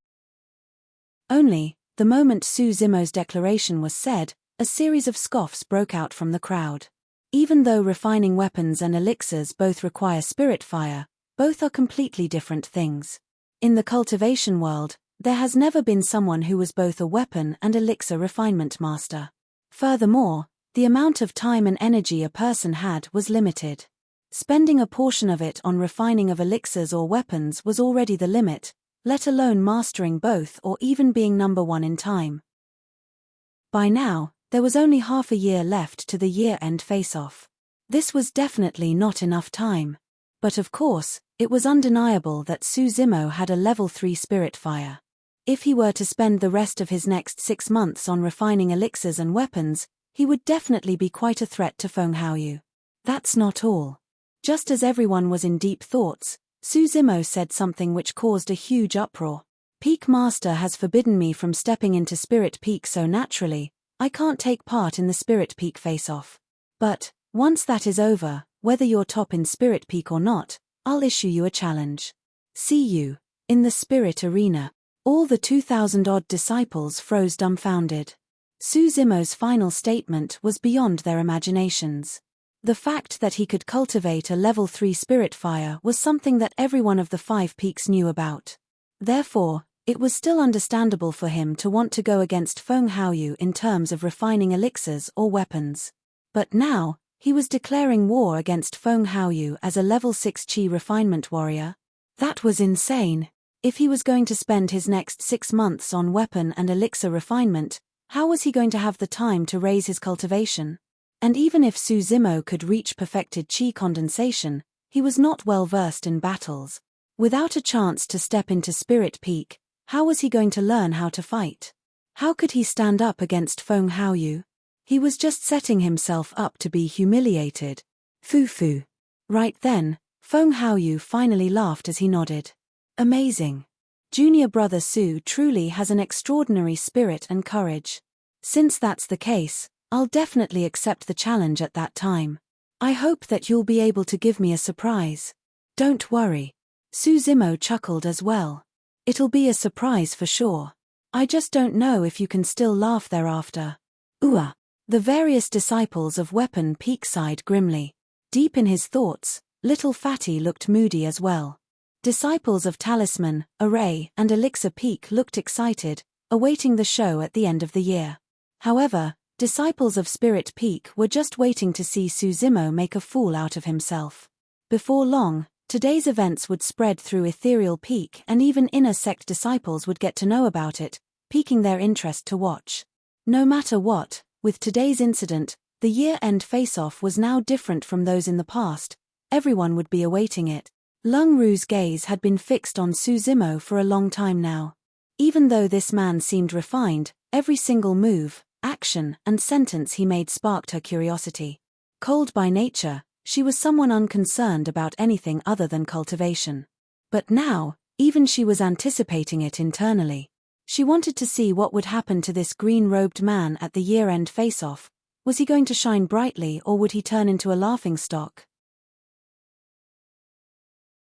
Only, the moment Su Zimo's declaration was said, a series of scoffs broke out from the crowd. Even though refining weapons and elixirs both require spirit fire, both are completely different things. In the cultivation world, there has never been someone who was both a weapon and elixir refinement master. Furthermore, the amount of time and energy a person had was limited. Spending a portion of it on refining of elixirs or weapons was already the limit, let alone mastering both or even being number one in time. By now, there was only half a year left to the year-end face-off. This was definitely not enough time. But of course, it was undeniable that Su Zimo had a level 3 spirit fire. If he were to spend the rest of his next 6 months on refining elixirs and weapons, he would definitely be quite a threat to Feng Haoyu. That's not all. Just as everyone was in deep thoughts, Su Zimo said something which caused a huge uproar. "Peak Master has forbidden me from stepping into Spirit Peak so naturally, I can't take part in the Spirit Peak face-off. But, once that is over, whether you're top in Spirit Peak or not, I'll issue you a challenge. See you in the Spirit Arena." All the 2,000-odd disciples froze dumbfounded. Su Zimo's final statement was beyond their imaginations. The fact that he could cultivate a level 3 spirit fire was something that every one of the 5 peaks knew about. Therefore, it was still understandable for him to want to go against Feng Haoyu in terms of refining elixirs or weapons. But now, he was declaring war against Feng Haoyu as a level 6 Chi refinement warrior. That was insane. If he was going to spend his next 6 months on weapon and elixir refinement, how was he going to have the time to raise his cultivation? And even if Su Zimo could reach perfected Chi condensation, he was not well versed in battles. Without a chance to step into Spirit Peak, how was he going to learn how to fight? How could he stand up against Feng Haoyu? He was just setting himself up to be humiliated. Foo. Right then, Feng Haoyu finally laughed as he nodded. "Amazing. Junior brother Su truly has an extraordinary spirit and courage. Since that's the case, I'll definitely accept the challenge at that time. I hope that you'll be able to give me a surprise." "Don't worry." Su Zimo chuckled as well. "It'll be a surprise for sure. I just don't know if you can still laugh thereafter." "Ooh." The various disciples of Weapon Peak sighed grimly. Deep in his thoughts, Little Fatty looked moody as well. Disciples of Talisman, Array, and Elixir Peak looked excited, awaiting the show at the end of the year. However, disciples of Spirit Peak were just waiting to see Suzimo make a fool out of himself. Before long, today's events would spread through Ethereal Peak and even inner sect disciples would get to know about it, piquing their interest to watch. No matter what, with today's incident, the year-end face-off was now different from those in the past. Everyone would be awaiting it. Lung Ru's gaze had been fixed on Suzimo for a long time now. Even though this man seemed refined, every single move, action, and sentence he made sparked her curiosity. Cold by nature, she was someone unconcerned about anything other than cultivation. But now, even she was anticipating it internally. She wanted to see what would happen to this green-robed man at the year-end face-off. Was he going to shine brightly or would he turn into a laughingstock?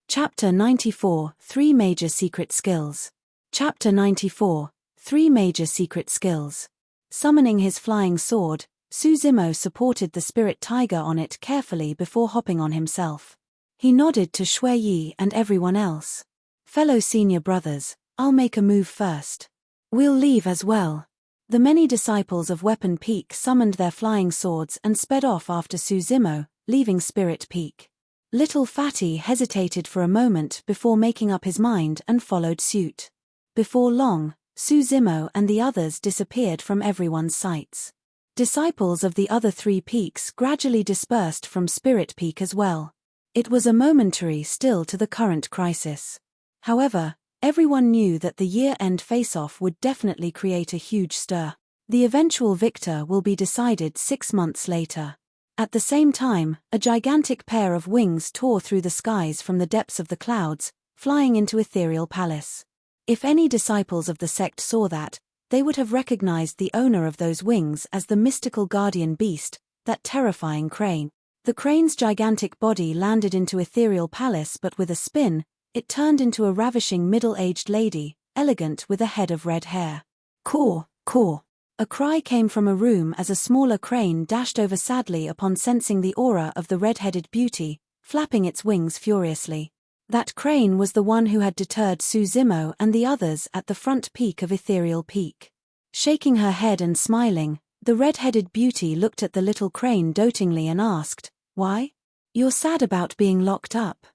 Chapter 94 – 3 Major Secret Skills. Chapter 94 – 3 Major Secret Skills. Summoning his flying sword, Suzimo supported the spirit tiger on it carefully before hopping on himself. He nodded to Shui Yi and everyone else. Fellow senior brothers, I'll make a move first. We'll leave as well. The many disciples of Weapon Peak summoned their flying swords and sped off after Suzimo, leaving Spirit Peak. Little Fatty hesitated for a moment before making up his mind and followed suit. Before long, Suzimo and the others disappeared from everyone's sights. Disciples of the other 3 peaks gradually dispersed from Spirit Peak as well. It was a momentary still to the current crisis. However, everyone knew that the year-end face-off would definitely create a huge stir. The eventual victor will be decided 6 months later. At the same time, a gigantic pair of wings tore through the skies from the depths of the clouds, flying into Ethereal Palace. If any disciples of the sect saw that, they would have recognized the owner of those wings as the mystical guardian beast, that terrifying crane. The crane's gigantic body landed into Ethereal Palace, but with a spin, it turned into a ravishing middle-aged lady, elegant with a head of red hair. Caw, caw. A cry came from a room as a smaller crane dashed over sadly upon sensing the aura of the red-headed beauty, flapping its wings furiously. That crane was the one who had deterred Suzimo and the others at the front peak of Ethereal Peak. Shaking her head and smiling, the red-headed beauty looked at the little crane dotingly and asked, "Why? You're sad about being locked up?"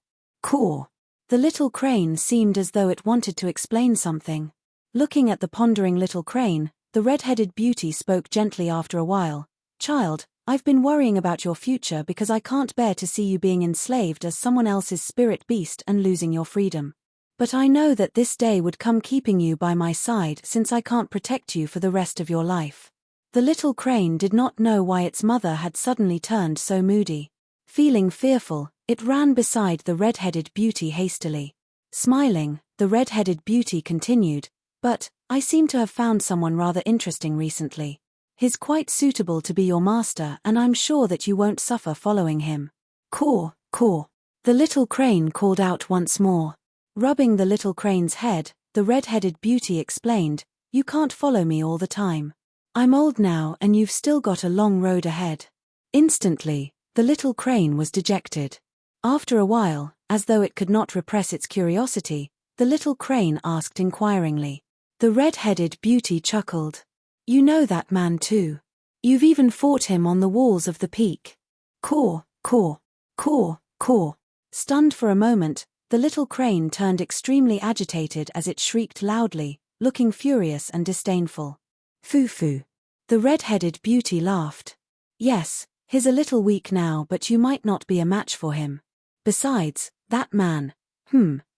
Caw. The little crane seemed as though it wanted to explain something. Looking at the pondering little crane, the red-headed beauty spoke gently after a while. "Child, I've been worrying about your future because I can't bear to see you being enslaved as someone else's spirit beast and losing your freedom. But I know that this day would come keeping you by my side since I can't protect you for the rest of your life." The little crane did not know why its mother had suddenly turned so moody. Feeling fearful, it ran beside the red-headed beauty hastily. Smiling, the red-headed beauty continued, "But I seem to have found someone rather interesting recently. He's quite suitable to be your master and I'm sure that you won't suffer following him." Caw, caw. The little crane called out once more. Rubbing the little crane's head, the red-headed beauty explained, "You can't follow me all the time. I'm old now and you've still got a long road ahead." Instantly, the little crane was dejected. After a while, as though it could not repress its curiosity, the little crane asked inquiringly. The red-headed beauty chuckled. "You know that man too. You've even fought him on the walls of the peak." Caw, caw, caw, caw. Stunned for a moment, the little crane turned extremely agitated as it shrieked loudly, looking furious and disdainful. "Foo-foo." The red-headed beauty laughed. "Yes, he's a little weak now, but you might not be a match for him. Besides, that man,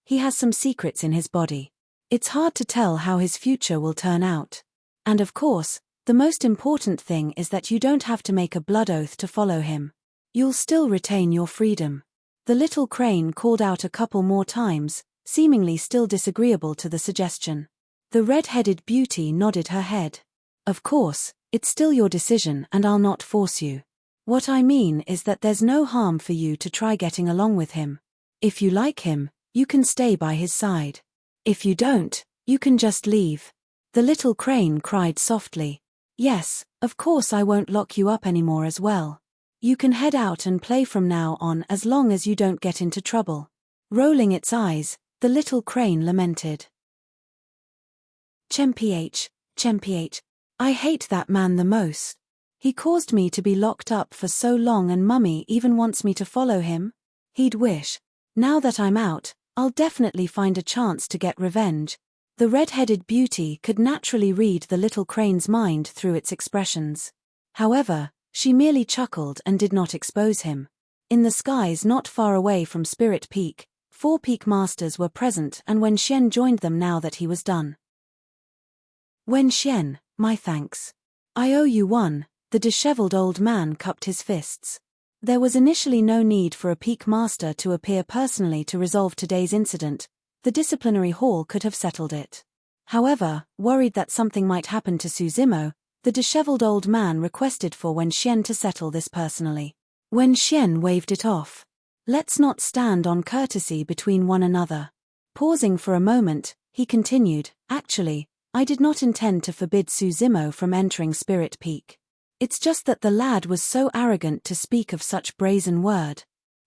he has some secrets in his body. It's hard to tell how his future will turn out. And of course, the most important thing is that you don't have to make a blood oath to follow him. You'll still retain your freedom." The little crane called out a couple more times, seemingly still disagreeable to the suggestion. The red-headed beauty nodded her head. "Of course, it's still your decision and I'll not force you. What I mean is that there's no harm for you to try getting along with him. If you like him, you can stay by his side. If you don't, you can just leave." The little crane cried softly. "Yes, of course I won't lock you up anymore as well. You can head out and play from now on as long as you don't get into trouble." Rolling its eyes, the little crane lamented. Chemph. I hate that man the most. He caused me to be locked up for so long and Mummy even wants me to follow him? He'd wish. Now that I'm out, I'll definitely find a chance to get revenge. The red-headed beauty could naturally read the little crane's mind through its expressions. However, she merely chuckled and did not expose him. In the skies not far away from Spirit Peak, 4 Peak Masters were present and Wen Xian joined them now that he was done. Wen Xian, my thanks. I owe you one, the disheveled old man cupped his fists. There was initially no need for a Peak Master to appear personally to resolve today's incident. The disciplinary hall could have settled it. However, worried that something might happen to Su Zimo, the disheveled old man requested for Wen Xian to settle this personally. Wen Xian waved it off. Let's not stand on courtesy between one another. Pausing for a moment, he continued, actually, I did not intend to forbid Su Zimo from entering Spirit Peak. It's just that the lad was so arrogant to speak of such brazen word.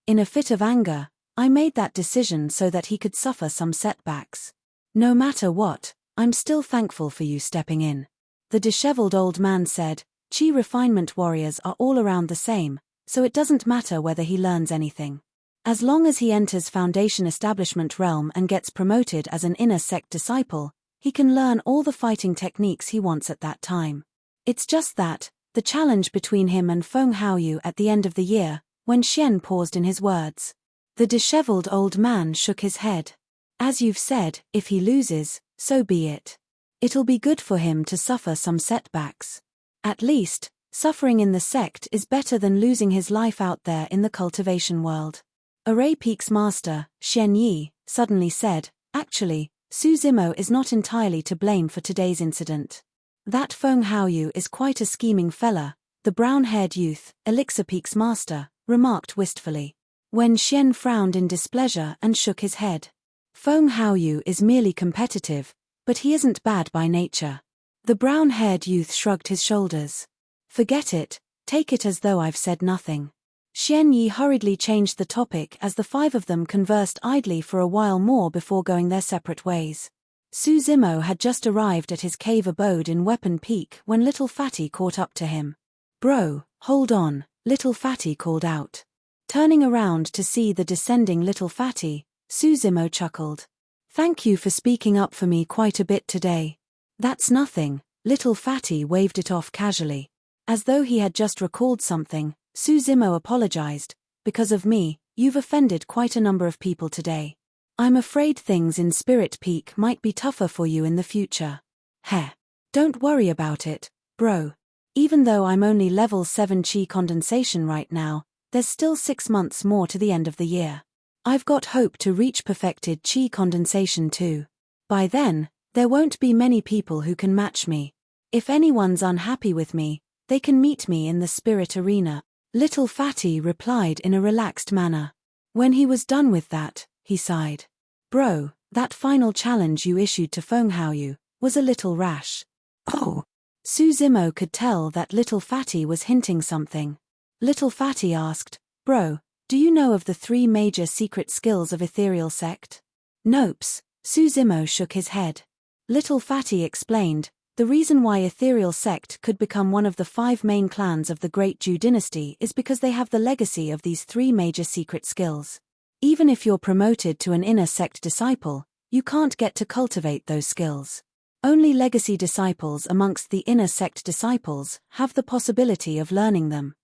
In a fit of anger, I made that decision so that he could suffer some setbacks. No matter what, I'm still thankful for you stepping in. The disheveled old man said, Qi refinement warriors are all around the same, so it doesn't matter whether he learns anything. As long as he enters Foundation Establishment realm and gets promoted as an inner sect disciple, he can learn all the fighting techniques he wants at that time. It's just that, the challenge between him and Feng Haoyu at the end of the year, when Xian paused in his words. The disheveled old man shook his head. As you've said, if he loses, so be it. It'll be good for him to suffer some setbacks. At least, suffering in the sect is better than losing his life out there in the cultivation world. Array Peak's master, Shen Yi, suddenly said, actually, Su Zimo is not entirely to blame for today's incident. That Feng Haoyu is quite a scheming fella, the brown-haired youth, Elixir Peak's master, remarked wistfully. Wen Xian frowned in displeasure and shook his head. Feng Haoyu is merely competitive, but he isn't bad by nature. The brown-haired youth shrugged his shoulders. Forget it, take it as though I've said nothing. Xian Yi hurriedly changed the topic as the 5 of them conversed idly for a while more before going their separate ways. Su Zimo had just arrived at his cave abode in Weapon Peak when Little Fatty caught up to him. Bro, hold on, Little Fatty called out. Turning around to see the descending Little Fatty, Su Zimo chuckled. Thank you for speaking up for me quite a bit today. That's nothing, Little Fatty waved it off casually. As though he had just recalled something, Su Zimo apologized. Because of me, you've offended quite a number of people today. I'm afraid things in Spirit Peak might be tougher for you in the future. Heh. Don't worry about it, bro. Even though I'm only level 7 Qi condensation right now, there's still 6 months more to the end of the year. I've got hope to reach perfected Qi condensation too. By then, there won't be many people who can match me. If anyone's unhappy with me, they can meet me in the spirit arena. Little Fatty replied in a relaxed manner. When he was done with that, he sighed. Bro, that final challenge you issued to Feng Haoyu was a little rash. Oh. Su Zimo could tell that Little Fatty was hinting something. Little Fatty asked, Bro, do you know of the 3 major secret skills of Ethereal Sect? Nopes, Su Zimo shook his head. Little Fatty explained, the reason why Ethereal Sect could become one of the 5 main clans of the Great Zhou dynasty is because they have the legacy of these 3 major secret skills. Even if you're promoted to an inner sect disciple, you can't get to cultivate those skills. Only legacy disciples amongst the inner sect disciples have the possibility of learning them.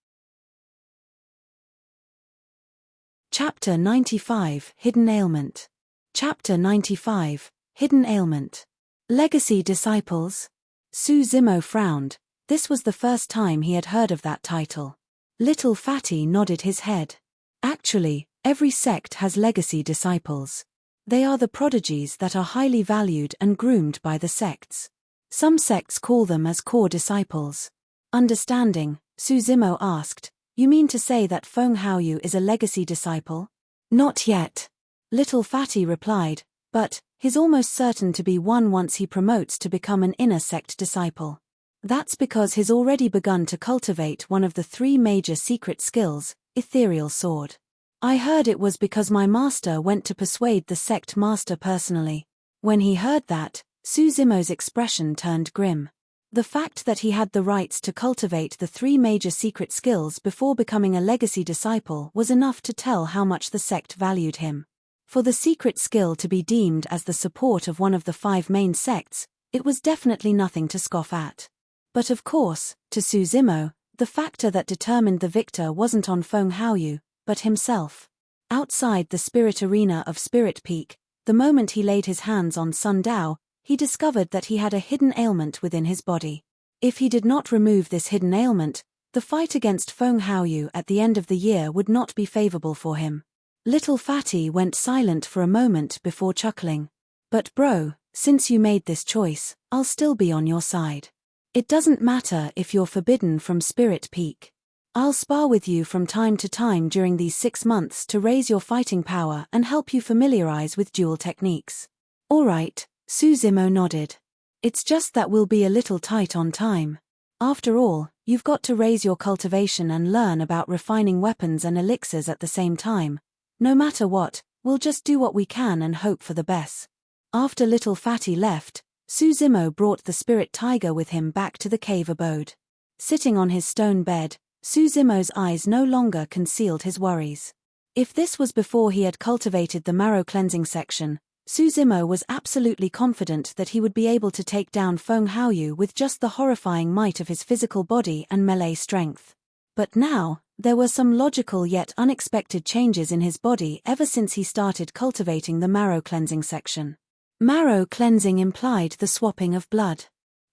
Chapter 95, Hidden Ailment. Chapter 95, Hidden Ailment. Legacy disciples? Su Zimo frowned. This was the first time he had heard of that title. Little Fatty nodded his head. Actually, every sect has legacy disciples. They are the prodigies that are highly valued and groomed by the sects. Some sects call them as core disciples. Understanding, Su Zimo asked, you mean to say that Feng Haoyu is a legacy disciple? Not yet. Little Fatty replied, but he's almost certain to be one once he promotes to become an inner sect disciple. That's because he's already begun to cultivate one of the 3 major secret skills, Ethereal Sword. I heard it was because my master went to persuade the sect master personally. When he heard that, Suzumo's expression turned grim. The fact that he had the rights to cultivate the 3 major secret skills before becoming a legacy disciple was enough to tell how much the sect valued him. For the secret skill to be deemed as the support of one of the 5 main sects, it was definitely nothing to scoff at. But of course, to Suzumo, the factor that determined the victor wasn't on Feng Haoyu, but himself. Outside the spirit arena of Spirit Peak, the moment he laid his hands on Sun Dao, he discovered that he had a hidden ailment within his body. If he did not remove this hidden ailment, the fight against Feng Haoyu at the end of the year would not be favorable for him. Little Fatty went silent for a moment before chuckling. But bro, since you made this choice, I'll still be on your side. It doesn't matter if you're forbidden from Spirit Peak. I'll spar with you from time to time during these 6 months to raise your fighting power and help you familiarize with dual techniques. Alright, Suzumo nodded. It's just that we'll be a little tight on time. After all, you've got to raise your cultivation and learn about refining weapons and elixirs at the same time. No matter what, we'll just do what we can and hope for the best. After Little Fatty left, Suzumo brought the spirit tiger with him back to the cave abode. Sitting on his stone bed, Suzumo's eyes no longer concealed his worries. If this was before he had cultivated the marrow cleansing section, Suzumo was absolutely confident that he would be able to take down Feng Haoyu with just the horrifying might of his physical body and melee strength. But now, there were some logical yet unexpected changes in his body ever since he started cultivating the marrow cleansing section. Marrow cleansing implied the swapping of blood.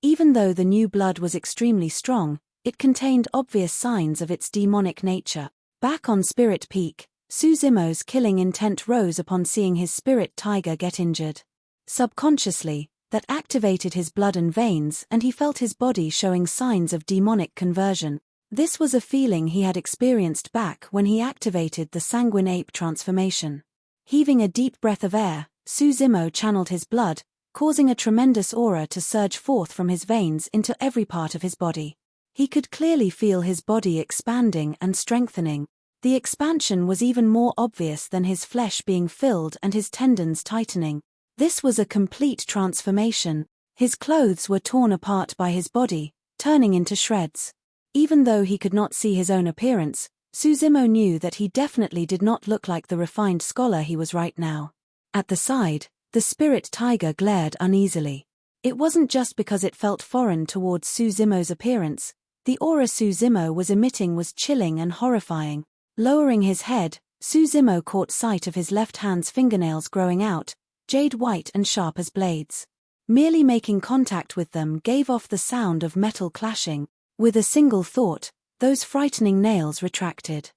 Even though the new blood was extremely strong, it contained obvious signs of its demonic nature. Back on Spirit Peak, Suzumo's killing intent rose upon seeing his spirit tiger get injured. Subconsciously, that activated his blood and veins and he felt his body showing signs of demonic conversion. This was a feeling he had experienced back when he activated the sanguine ape transformation. Heaving a deep breath of air, Suzumo channeled his blood, causing a tremendous aura to surge forth from his veins into every part of his body. He could clearly feel his body expanding and strengthening. The expansion was even more obvious than his flesh being filled and his tendons tightening. This was a complete transformation. His clothes were torn apart by his body, turning into shreds. Even though he could not see his own appearance, Suzumo knew that he definitely did not look like the refined scholar he was right now. At the side, the spirit tiger glared uneasily. It wasn't just because it felt foreign towards Suzumo's appearance. The aura Suzumo was emitting was chilling and horrifying. Lowering his head, Suzumo caught sight of his left hand's fingernails growing out, jade white and sharp as blades. Merely making contact with them gave off the sound of metal clashing. With a single thought, those frightening nails retracted.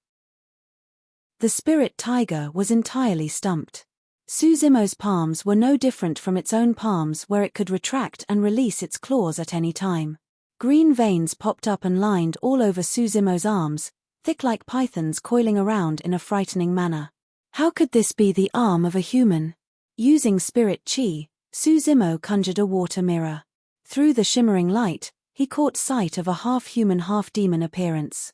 The spirit tiger was entirely stumped. Suzumo's palms were no different from its own palms where it could retract and release its claws at any time. Green veins popped up and lined all over Suzumo's arms, thick like pythons coiling around in a frightening manner. How could this be the arm of a human? Using spirit chi, Suzumo conjured a water mirror. Through the shimmering light, he caught sight of a half-human half-demon appearance.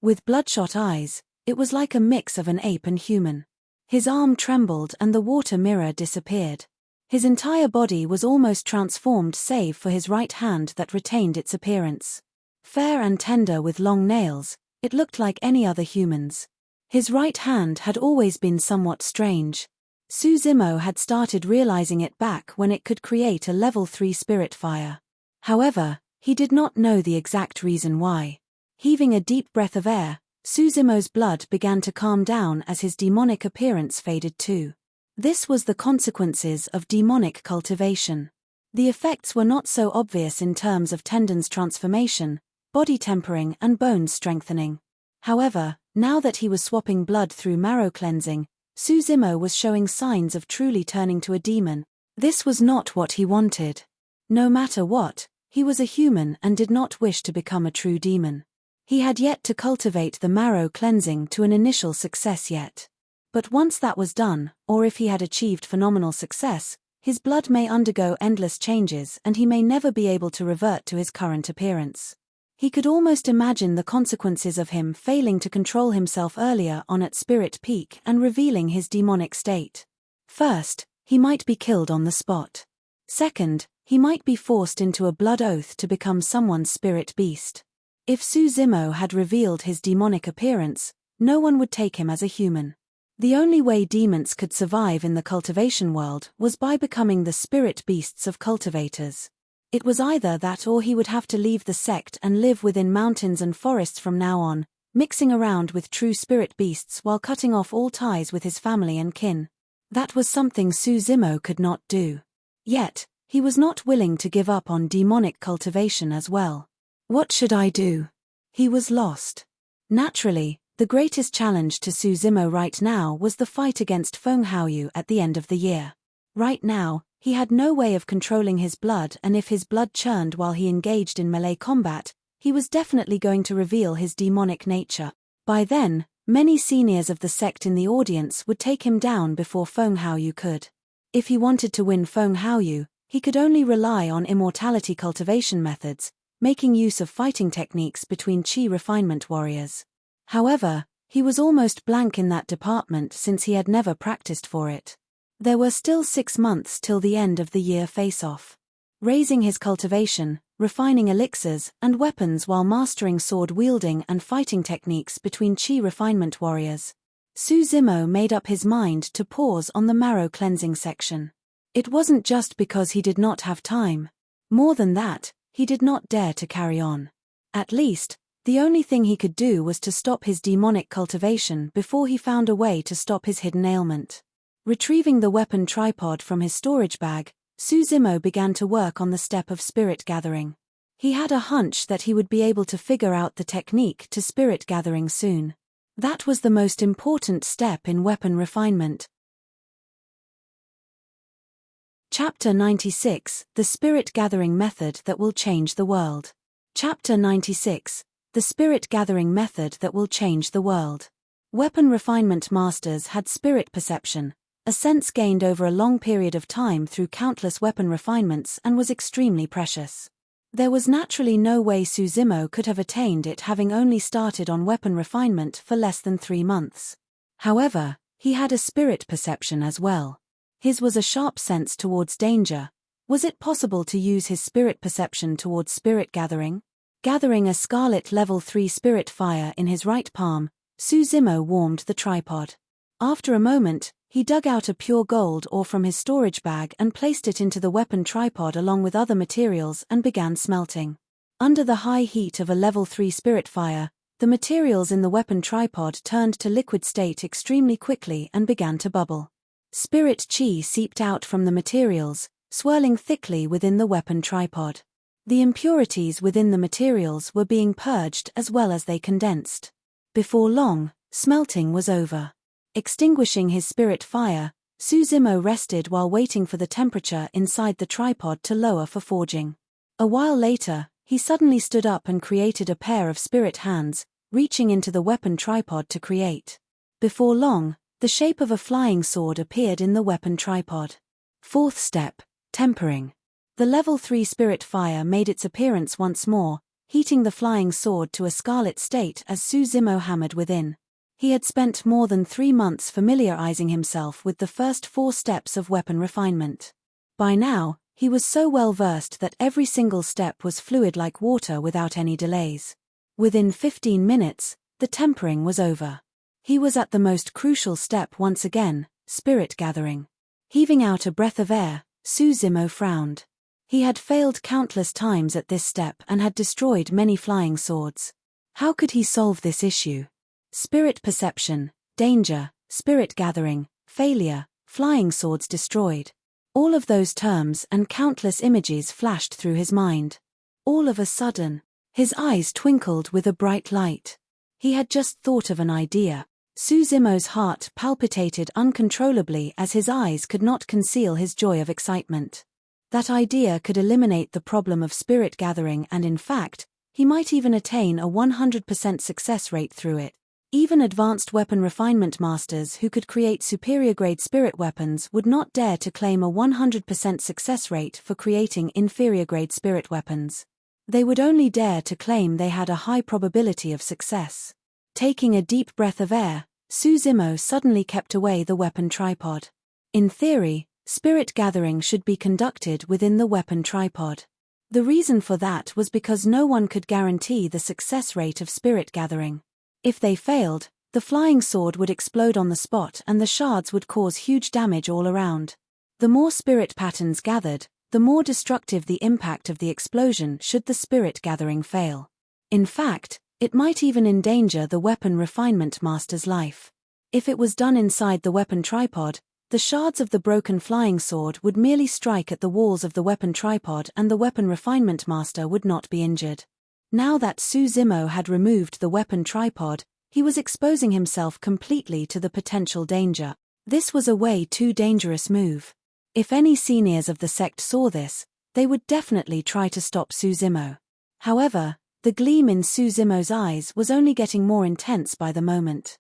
With bloodshot eyes, it was like a mix of an ape and human. His arm trembled and the water mirror disappeared. His entire body was almost transformed save for his right hand that retained its appearance. Fair and tender with long nails, it looked like any other human's. His right hand had always been somewhat strange. Suzumo had started realizing it back when it could create a level 3 spirit fire. However, he did not know the exact reason why. Heaving a deep breath of air, Suzumo's blood began to calm down as his demonic appearance faded too. This was the consequences of demonic cultivation. The effects were not so obvious in terms of tendons transformation, body tempering and bones strengthening. However, now that he was swapping blood through marrow cleansing, Suzumo was showing signs of truly turning to a demon. This was not what he wanted. No matter what, he was a human and did not wish to become a true demon. He had yet to cultivate the marrow cleansing to an initial success yet. But once that was done, or if he had achieved phenomenal success, his blood may undergo endless changes and he may never be able to revert to his current appearance. He could almost imagine the consequences of him failing to control himself earlier on at Spirit Peak and revealing his demonic state. First, he might be killed on the spot. Second, he might be forced into a blood oath to become someone's spirit beast. If Suzimo had revealed his demonic appearance, no one would take him as a human. The only way demons could survive in the cultivation world was by becoming the spirit beasts of cultivators. It was either that or he would have to leave the sect and live within mountains and forests from now on, mixing around with true spirit beasts while cutting off all ties with his family and kin. That was something Suzimo could not do. Yet, he was not willing to give up on demonic cultivation as well. What should I do? He was lost. Naturally, the greatest challenge to Suzimo right now was the fight against Feng Haoyu at the end of the year. Right now, he had no way of controlling his blood, and if his blood churned while he engaged in melee combat, he was definitely going to reveal his demonic nature. By then, many seniors of the sect in the audience would take him down before Feng Haoyu could. If he wanted to win Feng Haoyu, he could only rely on immortality cultivation methods, making use of fighting techniques between Qi refinement warriors. However, he was almost blank in that department since he had never practiced for it. There were still 6 months till the end of the year face-off. Raising his cultivation, refining elixirs and weapons while mastering sword-wielding and fighting techniques between Qi refinement warriors. Suzimo made up his mind to pause on the marrow cleansing section. It wasn't just because he did not have time. More than that, he did not dare to carry on. At least, the only thing he could do was to stop his demonic cultivation before he found a way to stop his hidden ailment. Retrieving the weapon tripod from his storage bag, Suzimo began to work on the step of spirit gathering. He had a hunch that he would be able to figure out the technique to spirit gathering soon. That was the most important step in weapon refinement. Chapter 96, The Spirit Gathering Method That Will Change the World. Chapter 96, The Spirit Gathering Method That Will Change the World. Weapon refinement masters had spirit perception, a sense gained over a long period of time through countless weapon refinements, and was extremely precious. There was naturally no way Suzimo could have attained it, having only started on weapon refinement for less than 3 months. However, he had a spirit perception as well. His was a sharp sense towards danger. Was it possible to use his spirit perception towards spirit gathering? Gathering a scarlet level 3 spirit fire in his right palm, Suzimo warmed the tripod. After a moment, he dug out a pure gold ore from his storage bag and placed it into the weapon tripod along with other materials and began smelting. Under the high heat of a level 3 spirit fire, the materials in the weapon tripod turned to liquid state extremely quickly and began to bubble. Spirit Qi seeped out from the materials, swirling thickly within the weapon tripod. The impurities within the materials were being purged as well as they condensed. Before long, smelting was over. Extinguishing his spirit fire, Suzimo rested while waiting for the temperature inside the tripod to lower for forging. A while later, he suddenly stood up and created a pair of spirit hands, reaching into the weapon tripod to create. Before long, the shape of a flying sword appeared in the weapon tripod. Fourth step, tempering. The level 3 spirit fire made its appearance once more, heating the flying sword to a scarlet state as Suzimo hammered within. He had spent more than 3 months familiarizing himself with the first 4 steps of weapon refinement. By now, he was so well versed that every single step was fluid like water without any delays. Within 15 minutes, the tempering was over. He was at the most crucial step once again, spirit gathering. Heaving out a breath of air, Suzimo frowned. He had failed countless times at this step and had destroyed many flying swords. How could he solve this issue? Spirit perception, danger, spirit gathering, failure, flying swords destroyed. All of those terms and countless images flashed through his mind. All of a sudden, his eyes twinkled with a bright light. He had just thought of an idea. Suzimo's heart palpitated uncontrollably as his eyes could not conceal his joy of excitement. That idea could eliminate the problem of spirit gathering, and in fact, he might even attain a 100% success rate through it. Even advanced weapon refinement masters who could create superior-grade spirit weapons would not dare to claim a 100% success rate for creating inferior-grade spirit weapons. They would only dare to claim they had a high probability of success. Taking a deep breath of air, Suzimo suddenly kept away the weapon tripod. In theory, spirit gathering should be conducted within the weapon tripod. The reason for that was because no one could guarantee the success rate of spirit gathering. If they failed, the flying sword would explode on the spot and the shards would cause huge damage all around. The more spirit patterns gathered, the more destructive the impact of the explosion should the spirit gathering fail. In fact, it might even endanger the weapon refinement master's life. If it was done inside the weapon tripod, the shards of the broken flying sword would merely strike at the walls of the weapon tripod and the weapon refinement master would not be injured. Now that Su Zimo had removed the weapon tripod, he was exposing himself completely to the potential danger. This was a way too dangerous move. If any seniors of the sect saw this, they would definitely try to stop Su Zimo. However, the gleam in Su Zimo's eyes was only getting more intense by the moment.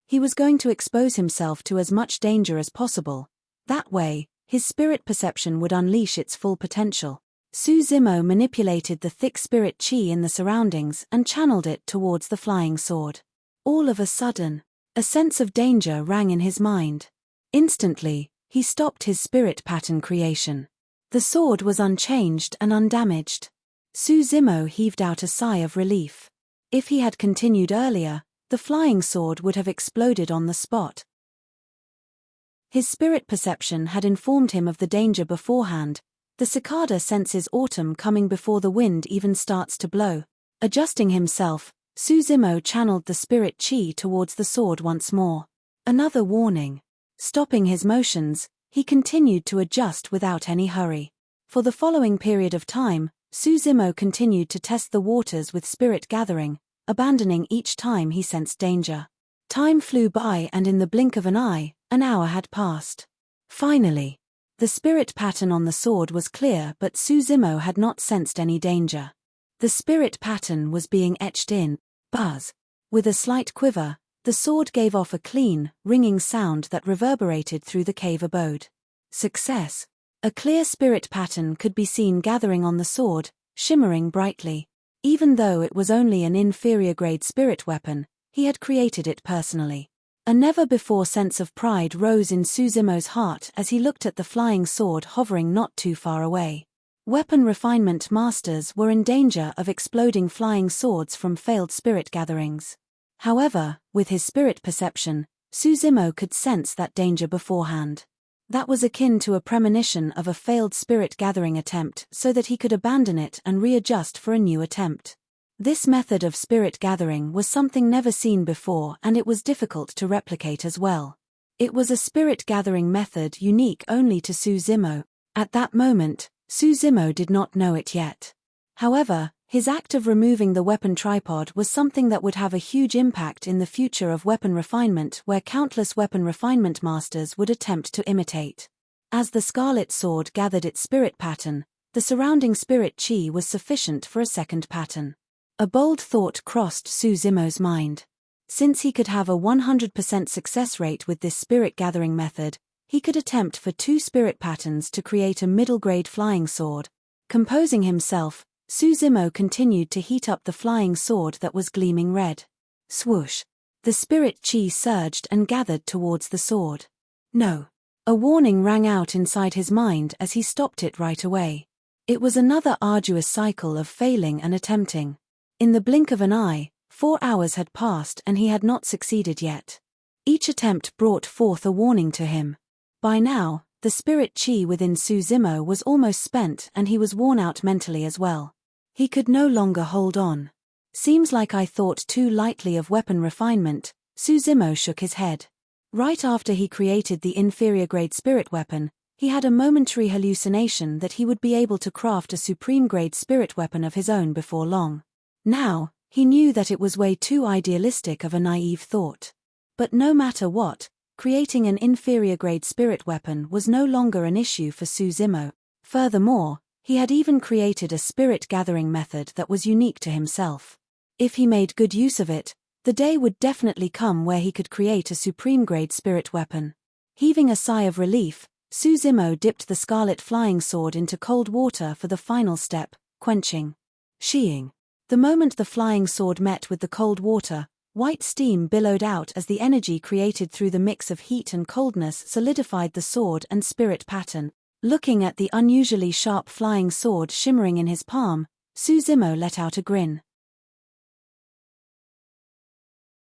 He was going to expose himself to as much danger as possible. That way, his spirit perception would unleash its full potential. Su Zimo manipulated the thick spirit chi in the surroundings and channeled it towards the flying sword. All of a sudden, a sense of danger rang in his mind. Instantly, he stopped his spirit pattern creation. The sword was unchanged and undamaged. Su Zimo heaved out a sigh of relief. If he had continued earlier, the flying sword would have exploded on the spot. His spirit perception had informed him of the danger beforehand. The cicada senses autumn coming before the wind even starts to blow. Adjusting himself, Su Zimo channeled the spirit chi towards the sword once more. Another warning. Stopping his motions, he continued to adjust without any hurry. For the following period of time, Su Zimo continued to test the waters with spirit gathering, abandoning each time he sensed danger. Time flew by and in the blink of an eye, an hour had passed. Finally, the spirit pattern on the sword was clear but Su Zimo had not sensed any danger. The spirit pattern was being etched in. Buzz. With a slight quiver, the sword gave off a clean, ringing sound that reverberated through the cave abode. Success. A clear spirit pattern could be seen gathering on the sword, shimmering brightly. Even though it was only an inferior-grade spirit weapon, he had created it personally. A never-before sense of pride rose in Su Zimo's heart as he looked at the flying sword hovering not too far away. Weapon refinement masters were in danger of exploding flying swords from failed spirit gatherings. However, with his spirit perception, Su Zimo could sense that danger beforehand. That was akin to a premonition of a failed spirit gathering attempt so that he could abandon it and readjust for a new attempt. This method of spirit gathering was something never seen before and it was difficult to replicate as well. It was a spirit gathering method unique only to Su Zimo. At that moment, Su Zimo did not know it yet. However, his act of removing the weapon tripod was something that would have a huge impact in the future of weapon refinement where countless weapon refinement masters would attempt to imitate. As the scarlet sword gathered its spirit pattern, the surrounding spirit chi was sufficient for a second pattern. A bold thought crossed Su Zimo's mind. Since he could have a 100% success rate with this spirit gathering method, he could attempt for 2 spirit patterns to create a middle-grade flying sword. Composing himself, Su Zimo continued to heat up the flying sword that was gleaming red. Swoosh! The spirit chi surged and gathered towards the sword. No! A warning rang out inside his mind as he stopped it right away. It was another arduous cycle of failing and attempting. In the blink of an eye, 4 hours had passed and he had not succeeded yet. Each attempt brought forth a warning to him. By now, the spirit chi within Su Zimo was almost spent and he was worn out mentally as well. He could no longer hold on. Seems like I thought too lightly of weapon refinement, Su Zimo shook his head. Right after he created the inferior-grade spirit weapon, he had a momentary hallucination that he would be able to craft a supreme-grade spirit weapon of his own before long. Now, he knew that it was way too idealistic of a naive thought. But no matter what, creating an inferior-grade spirit weapon was no longer an issue for Su Zimo. Furthermore, he had even created a spirit gathering method that was unique to himself. If he made good use of it, the day would definitely come where he could create a supreme-grade spirit weapon. Heaving a sigh of relief, Su Zimo dipped the scarlet flying sword into cold water for the final step, quenching. Sheeing. The moment the flying sword met with the cold water, White steam billowed out as the energy created through the mix of heat and coldness solidified the sword and spirit pattern. Looking at the unusually sharp flying sword shimmering in his palm, Suzumo let out a grin.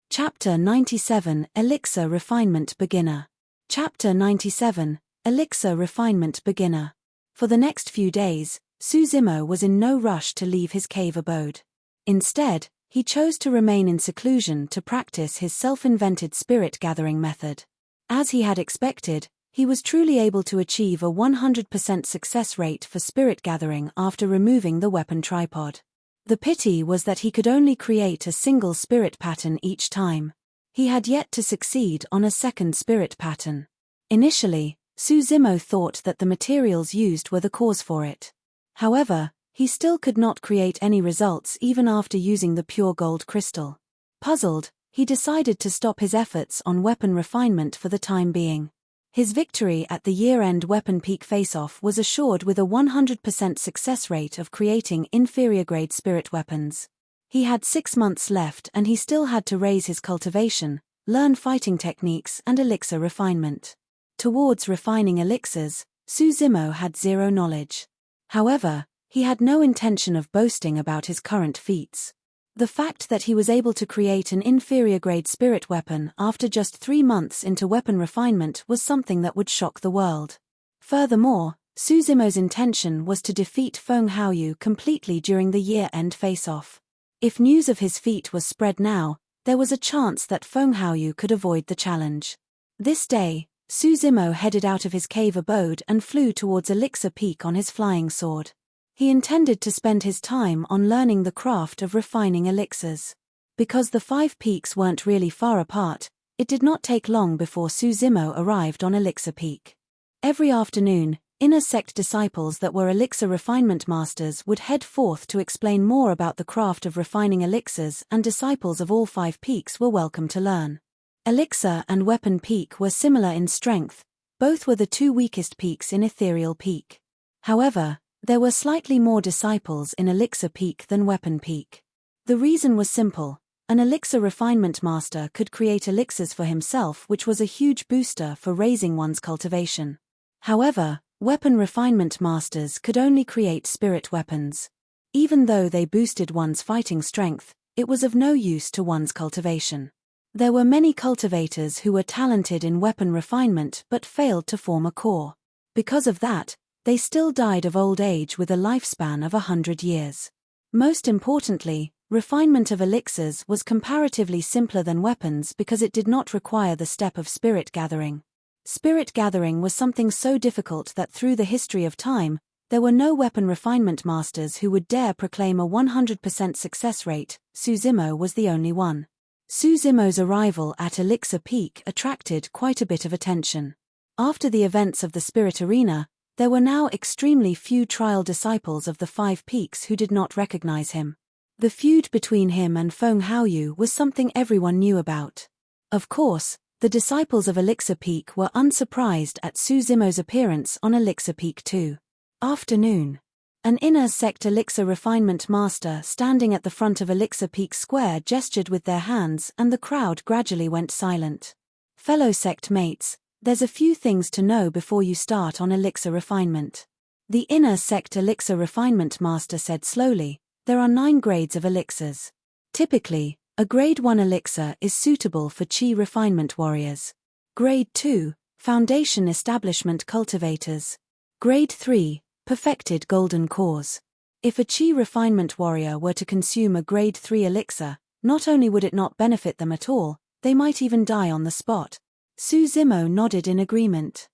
Chapter 97 Elixir Refinement Beginner. Chapter 97 Elixir Refinement Beginner. For the next few days, Suzumo was in no rush to leave his cave abode. Instead, he chose to remain in seclusion to practice his self-invented spirit-gathering method. As he had expected, he was truly able to achieve a 100% success rate for spirit gathering after removing the weapon tripod. The pity was that he could only create a single spirit pattern each time. He had yet to succeed on a second spirit pattern. Initially, Suzumo thought that the materials used were the cause for it. However, he still could not create any results even after using the pure gold crystal. Puzzled, he decided to stop his efforts on weapon refinement for the time being. His victory at the year-end weapon peak face-off was assured with a 100% success rate of creating inferior-grade spirit weapons. He had 6 months left and he still had to raise his cultivation, learn fighting techniques and elixir refinement. Towards refining elixirs, Suzumo had zero knowledge. However, he had no intention of boasting about his current feats. The fact that he was able to create an inferior-grade spirit weapon after just 3 months into weapon refinement was something that would shock the world. Furthermore, Suzumo's intention was to defeat Feng Haoyu completely during the year-end face-off. If news of his feat was spread now, there was a chance that Feng Haoyu could avoid the challenge. This day, Suzumo headed out of his cave abode and flew towards Elixir Peak on his flying sword. He intended to spend his time on learning the craft of refining elixirs. Because the 5 peaks weren't really far apart, it did not take long before Suzumo arrived on Elixir Peak. Every afternoon, inner sect disciples that were elixir refinement masters would head forth to explain more about the craft of refining elixirs, and disciples of all 5 peaks were welcome to learn. Elixir and Weapon Peak were similar in strength, both were the 2 weakest peaks in Ethereal Peak. However, there were slightly more disciples in Elixir Peak than Weapon Peak. The reason was simple: an elixir refinement master could create elixirs for himself, which was a huge booster for raising one's cultivation. However, weapon refinement masters could only create spirit weapons. Even though they boosted one's fighting strength, it was of no use to one's cultivation. There were many cultivators who were talented in weapon refinement but failed to form a core. Because of that, they still died of old age with a lifespan of 100 years. Most importantly, refinement of elixirs was comparatively simpler than weapons because it did not require the step of spirit gathering. Spirit gathering was something so difficult that through the history of time, there were no weapon refinement masters who would dare proclaim a 100% success rate. Suzumo was the only one. Suzumo's arrival at Elixir Peak attracted quite a bit of attention. After the events of the Spirit Arena, there were now extremely few trial disciples of the 5 peaks who did not recognize him. The feud between him and Feng Haoyu was something everyone knew about. Of course, the disciples of Elixir Peak were unsurprised at Suzumo's appearance on Elixir Peak too. Afternoon. An inner sect elixir refinement master standing at the front of Elixir Peak Square gestured with their hands and the crowd gradually went silent. Fellow sect mates, there's a few things to know before you start on elixir refinement. The inner sect elixir refinement master said slowly, there are 9 grades of elixirs. Typically, a grade 1 elixir is suitable for chi refinement warriors. Grade 2, foundation establishment cultivators. Grade 3, perfected golden cores. If a chi refinement warrior were to consume a grade 3 elixir, not only would it not benefit them at all, they might even die on the spot. Suzumo nodded in agreement.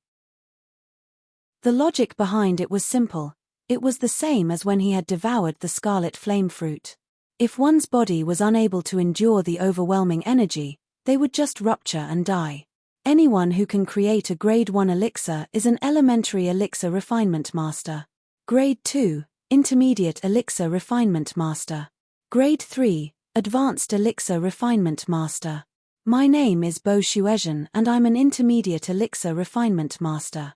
The logic behind it was simple. It was the same as when he had devoured the scarlet flame fruit. If one's body was unable to endure the overwhelming energy, they would just rupture and die. Anyone who can create a grade 1 elixir is an elementary elixir refinement master. Grade 2, intermediate elixir refinement master. Grade 3, advanced elixir refinement master. My name is Bo Shuezhen and I'm an intermediate elixir refinement master.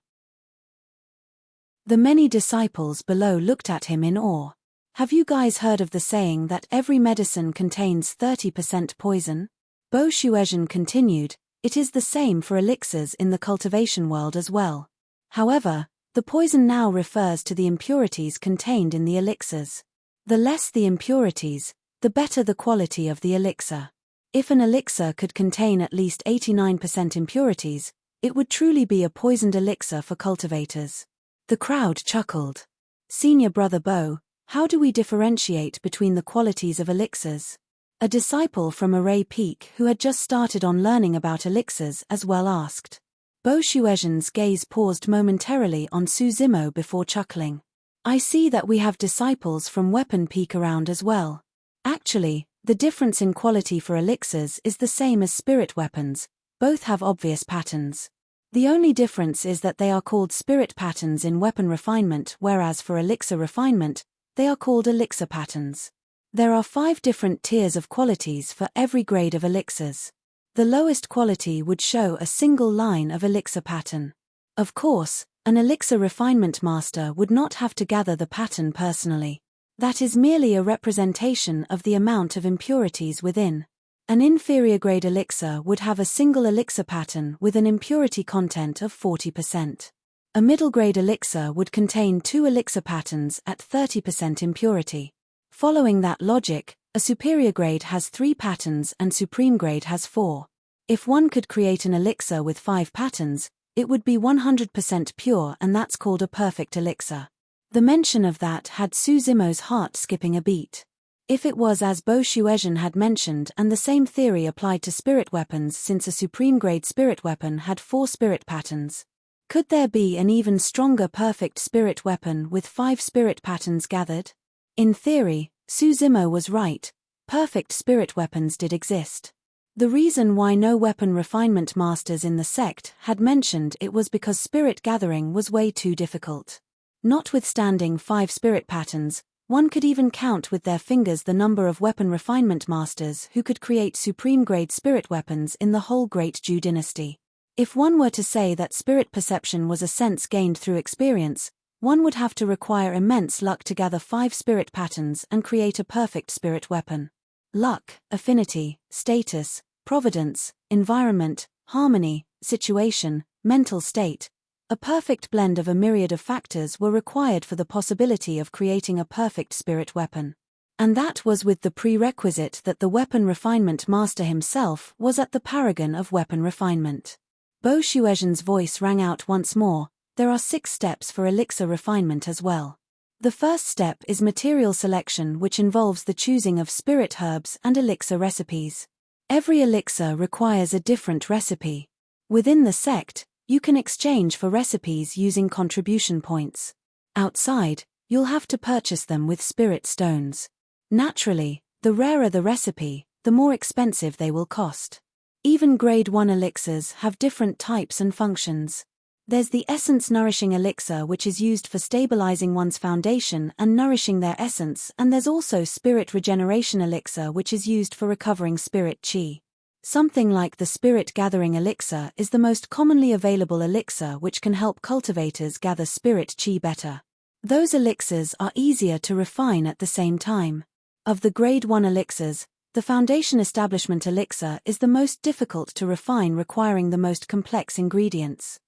The many disciples below looked at him in awe. Have you guys heard of the saying that every medicine contains 30% poison? Bo Shuezhen continued, "It is the same for elixirs in the cultivation world as well. However, the poison now refers to the impurities contained in the elixirs. The less the impurities, the better the quality of the elixir. If an elixir could contain at least 89% impurities, it would truly be a poisoned elixir for cultivators." The crowd chuckled. "Senior Brother Bo, how do we differentiate between the qualities of elixirs?" A disciple from Array Peak who had just started on learning about elixirs as well asked. Bo Shuezhen's gaze paused momentarily on Su Zimo before chuckling. "I see that we have disciples from Weapon Peak around as well. Actually, the difference in quality for elixirs is the same as spirit weapons, both have obvious patterns. The only difference is that they are called spirit patterns in weapon refinement, whereas for elixir refinement, they are called elixir patterns. There are 5 different tiers of qualities for every grade of elixirs. The lowest quality would show a single line of elixir pattern. Of course, an elixir refinement master would not have to gather the pattern personally. That is merely a representation of the amount of impurities within. An inferior grade elixir would have a single elixir pattern with an impurity content of 40%. A middle grade elixir would contain 2 elixir patterns at 30% impurity. Following that logic, a superior grade has 3 patterns and supreme grade has 4. If one could create an elixir with 5 patterns, it would be 100% pure, and that's called a perfect elixir. The mention of that had Su Zimo's heart skipping a beat. If it was as Bo Shuezhen had mentioned and the same theory applied to spirit weapons, since a supreme grade spirit weapon had 4 spirit patterns, could there be an even stronger perfect spirit weapon with 5 spirit patterns gathered? In theory, Su Zimo was right, perfect spirit weapons did exist. The reason why no weapon refinement masters in the sect had mentioned it was because spirit gathering was way too difficult. Notwithstanding 5 spirit patterns, one could even count with their fingers the number of weapon refinement masters who could create supreme-grade spirit weapons in the whole Great Ju dynasty. If one were to say that spirit perception was a sense gained through experience, one would have to require immense luck to gather 5 spirit patterns and create a perfect spirit weapon. Luck, affinity, status, providence, environment, harmony, situation, mental state, a perfect blend of a myriad of factors were required for the possibility of creating a perfect spirit weapon. And that was with the prerequisite that the weapon refinement master himself was at the paragon of weapon refinement. Bo Shuezhen's voice rang out once more. There are 6 steps for elixir refinement as well. The first step is material selection, which involves the choosing of spirit herbs and elixir recipes. Every elixir requires a different recipe. Within the sect, you can exchange for recipes using contribution points. Outside, you'll have to purchase them with spirit stones. Naturally, the rarer the recipe, the more expensive they will cost. Even grade 1 elixirs have different types and functions. There's the essence nourishing elixir, which is used for stabilizing one's foundation and nourishing their essence, and there's also spirit regeneration elixir, which is used for recovering spirit chi. Something like the spirit gathering elixir is the most commonly available elixir, which can help cultivators gather spirit chi better. Those elixirs are easier to refine at the same time. Of the grade 1 elixirs, the foundation establishment elixir is the most difficult to refine, requiring the most complex ingredients.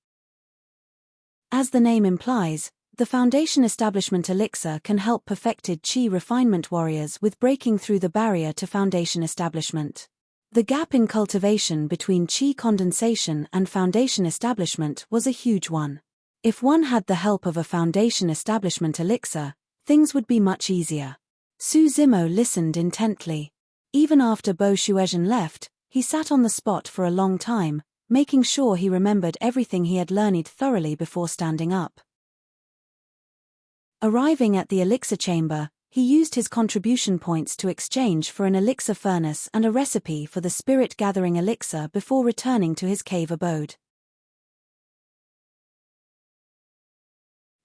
As the name implies, the foundation establishment elixir can help perfected chi refinement warriors with breaking through the barrier to foundation establishment. The gap in cultivation between chi condensation and foundation establishment was a huge one. If one had the help of a foundation establishment elixir, things would be much easier. Su Zimo listened intently. Even after Bo Shuezhen left, he sat on the spot for a long time, making sure he remembered everything he had learned thoroughly before standing up. Arriving at the elixir chamber, he used his contribution points to exchange for an elixir furnace and a recipe for the spirit-gathering elixir before returning to his cave abode.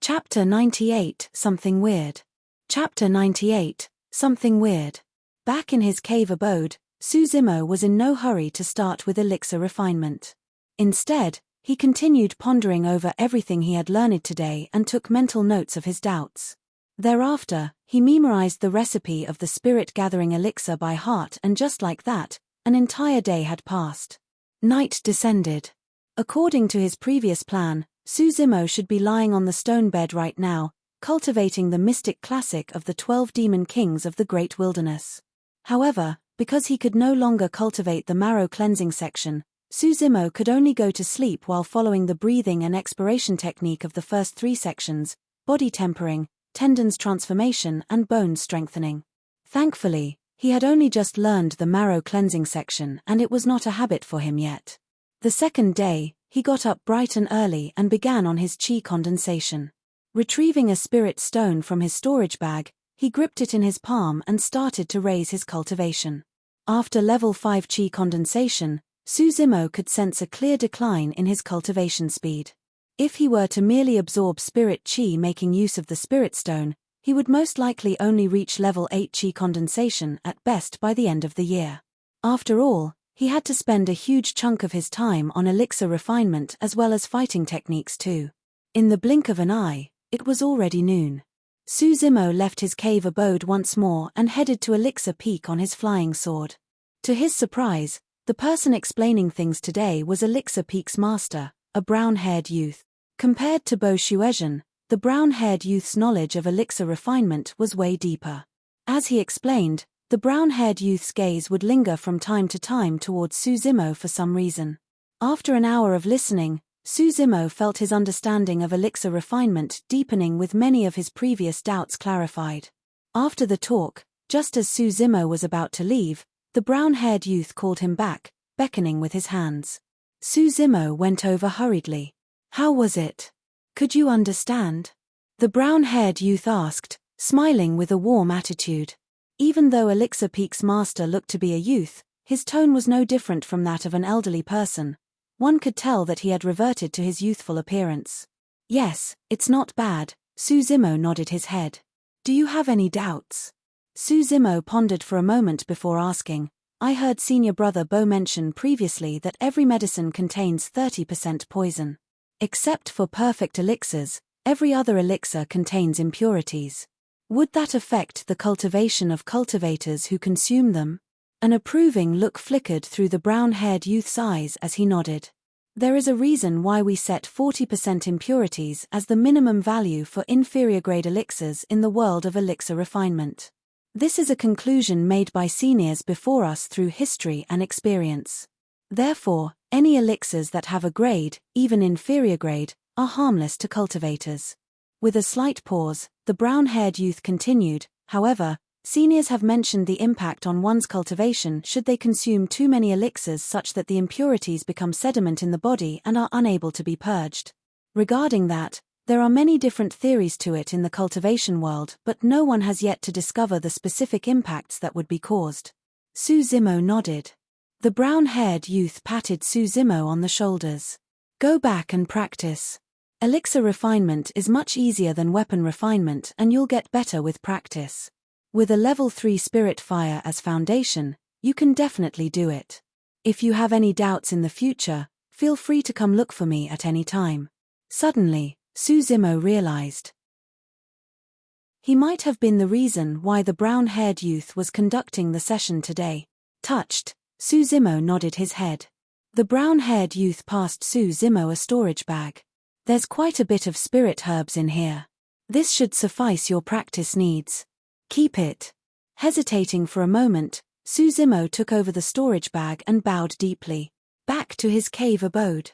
Chapter 98, Something Weird. Chapter 98, Something Weird. Back in his cave abode, Su Zimo was in no hurry to start with elixir refinement. Instead, he continued pondering over everything he had learned today and took mental notes of his doubts. Thereafter, he memorized the recipe of the spirit-gathering elixir by heart, and just like that, An entire day had passed. Night descended. According to his previous plan, Suzimo should be lying on the stone bed right now, cultivating the mystic classic of the 12 demon kings of the great wilderness. However, because he could no longer cultivate the marrow cleansing section, Suzimo could only go to sleep while following the breathing and expiration technique of the first 3 sections: body tempering, tendons transformation and bones strengthening. Thankfully, he had only just learned the marrow cleansing section and it was not a habit for him yet. The second day, he got up bright and early and began on his chi condensation. Retrieving a spirit stone from his storage bag, he gripped it in his palm and started to raise his cultivation. After level 5 chi condensation, Suzimo could sense a clear decline in his cultivation speed. If he were to merely absorb spirit chi making use of the spirit stone, he would most likely only reach level 8 chi condensation at best by the end of the year. After all, he had to spend a huge chunk of his time on elixir refinement as well as fighting techniques too. In the blink of an eye, it was already noon. Suzimo left his cave abode once more and headed to Elixir Peak on his flying sword. To his surprise, the person explaining things today was Elixir Peak's master, a brown-haired youth. Compared to Bo Shuezhen, the brown-haired youth's knowledge of elixir refinement was way deeper. As he explained, the brown-haired youth's gaze would linger from time to time towards Suzimo for some reason. After an hour of listening, Suzimo felt his understanding of elixir refinement deepening with many of his previous doubts clarified. After the talk, just as Suzimo was about to leave, the brown-haired youth called him back, beckoning with his hands. Suzimo went over hurriedly. "How was it? Could you understand?" The brown-haired youth asked, smiling with a warm attitude. Even though Elixir Peak's master looked to be a youth, his tone was no different from that of an elderly person. One could tell that he had reverted to his youthful appearance. "Yes, it's not bad," Suzimo nodded his head. "Do you have any doubts?" Suzimo pondered for a moment before asking, "I heard senior brother Bo mention previously that every medicine contains 30% poison. Except for perfect elixirs, every other elixir contains impurities. Would that affect the cultivation of cultivators who consume them?" An approving look flickered through the brown-haired youth's eyes as he nodded. "There is a reason why we set 40% impurities as the minimum value for inferior-grade elixirs in the world of elixir refinement. This is a conclusion made by seniors before us through history and experience. Therefore, any elixirs that have a grade, even inferior grade, are harmless to cultivators." With a slight pause, the brown-haired youth continued, "However, seniors have mentioned the impact on one's cultivation should they consume too many elixirs such that the impurities become sediment in the body and are unable to be purged. Regarding that, there are many different theories to it in the cultivation world, but no one has yet to discover the specific impacts that would be caused." Suzimo nodded. The brown-haired youth patted Suzimo on the shoulders. "Go back and practice. Elixir refinement is much easier than weapon refinement and you'll get better with practice. With a level 3 spirit fire as foundation, you can definitely do it. If you have any doubts in the future, feel free to come look for me at any time." Suddenly, Suzimo realized. He might have been the reason why the brown-haired youth was conducting the session today. Touched, Suzimo nodded his head. The brown-haired youth passed Suzimo a storage bag. "There's quite a bit of spirit herbs in here. This should suffice your practice needs. Keep it." Hesitating for a moment, Suzimo took over the storage bag and bowed deeply. Back to his cave abode.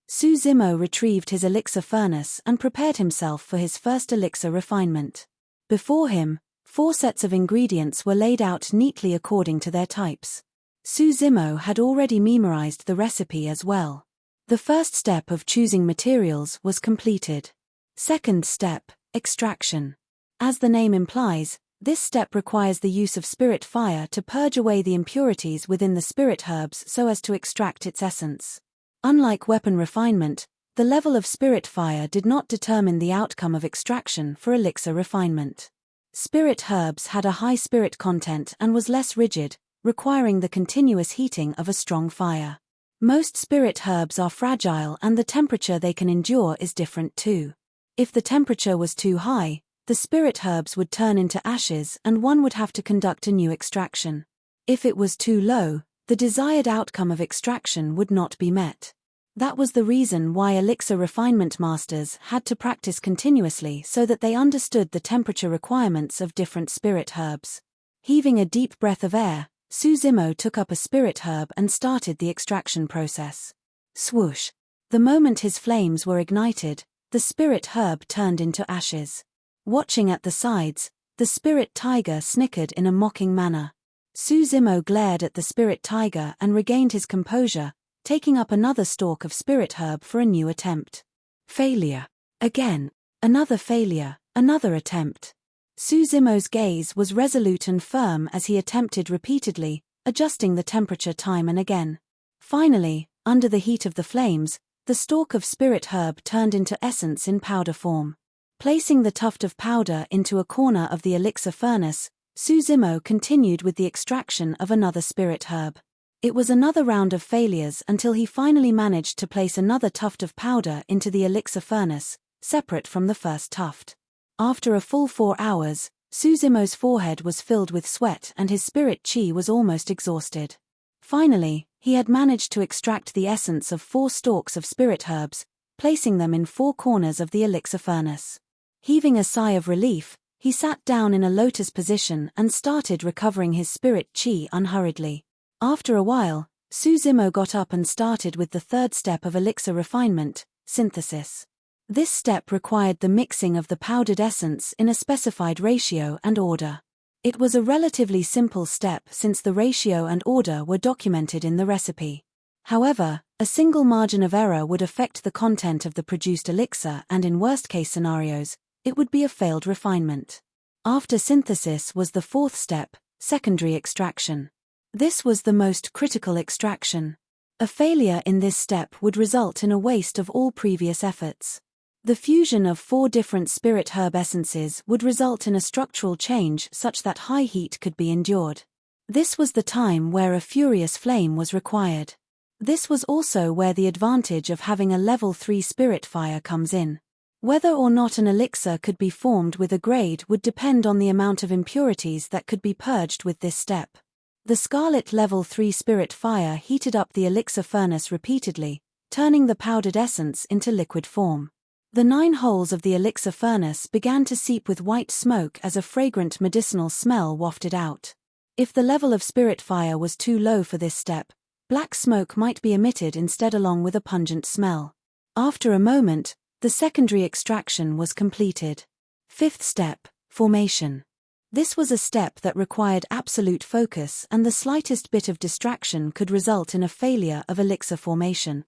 Suzimo retrieved his elixir furnace and prepared himself for his first elixir refinement. Before him, 4 sets of ingredients were laid out neatly according to their types. Suzimo had already memorized the recipe as well. The first step of choosing materials was completed. Second step, extraction. As the name implies, this step requires the use of spirit fire to purge away the impurities within the spirit herbs so as to extract its essence. Unlike weapon refinement, the level of spirit fire did not determine the outcome of extraction for elixir refinement. Spirit herbs had a high spirit content and was less rigid, requiring the continuous heating of a strong fire. Most spirit herbs are fragile and the temperature they can endure is different too. If the temperature was too high, the spirit herbs would turn into ashes and one would have to conduct a new extraction. If it was too low, the desired outcome of extraction would not be met. That was the reason why elixir refinement masters had to practice continuously so that they understood the temperature requirements of different spirit herbs. Heaving a deep breath of air, Suzimo took up a spirit herb and started the extraction process. Swoosh! The moment his flames were ignited, the spirit herb turned into ashes. Watching at the sides, the spirit tiger snickered in a mocking manner. Suzimo glared at the spirit tiger and regained his composure, taking up another stalk of spirit herb for a new attempt. Failure. Again. Another failure, another attempt. Suzimo's gaze was resolute and firm as he attempted repeatedly, adjusting the temperature time and again. Finally, under the heat of the flames, the stalk of spirit herb turned into essence in powder form. Placing the tuft of powder into a corner of the elixir furnace, Suzimo continued with the extraction of another spirit herb. It was another round of failures until he finally managed to place another tuft of powder into the elixir furnace, separate from the first tuft. After a full 4 hours, Suzimo's forehead was filled with sweat and his spirit chi was almost exhausted. Finally, he had managed to extract the essence of 4 stalks of spirit herbs, placing them in 4 corners of the elixir furnace. Heaving a sigh of relief, he sat down in a lotus position and started recovering his spirit chi unhurriedly. After a while, Suzimo got up and started with the third step of elixir refinement, synthesis. This step required the mixing of the powdered essence in a specified ratio and order. It was a relatively simple step since the ratio and order were documented in the recipe. However, a single margin of error would affect the content of the produced elixir and in worst-case scenarios, it would be a failed refinement. After synthesis was the 4th step, secondary extraction. This was the most critical extraction. A failure in this step would result in a waste of all previous efforts. The fusion of 4 different spirit herb essences would result in a structural change such that high heat could be endured. This was the time where a furious flame was required. This was also where the advantage of having a level 3 spirit fire comes in. Whether or not an elixir could be formed with a grade would depend on the amount of impurities that could be purged with this step. The scarlet level 3 spirit fire heated up the elixir furnace repeatedly, turning the powdered essence into liquid form. The 9 holes of the elixir furnace began to seep with white smoke as a fragrant medicinal smell wafted out. If the level of spirit fire was too low for this step, black smoke might be emitted instead along with a pungent smell. After a moment, the secondary extraction was completed. 5th step, formation. This was a step that required absolute focus and the slightest bit of distraction could result in a failure of elixir formation.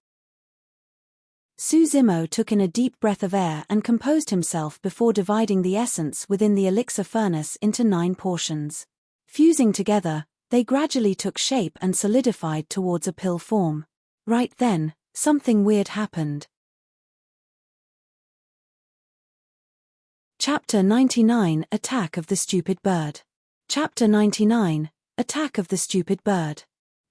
Suzimo took in a deep breath of air and composed himself before dividing the essence within the elixir furnace into 9 portions. Fusing together, they gradually took shape and solidified towards a pill form. Right then, something weird happened. Chapter 99 Attack of the Stupid Bird. Chapter 99 Attack of the Stupid Bird.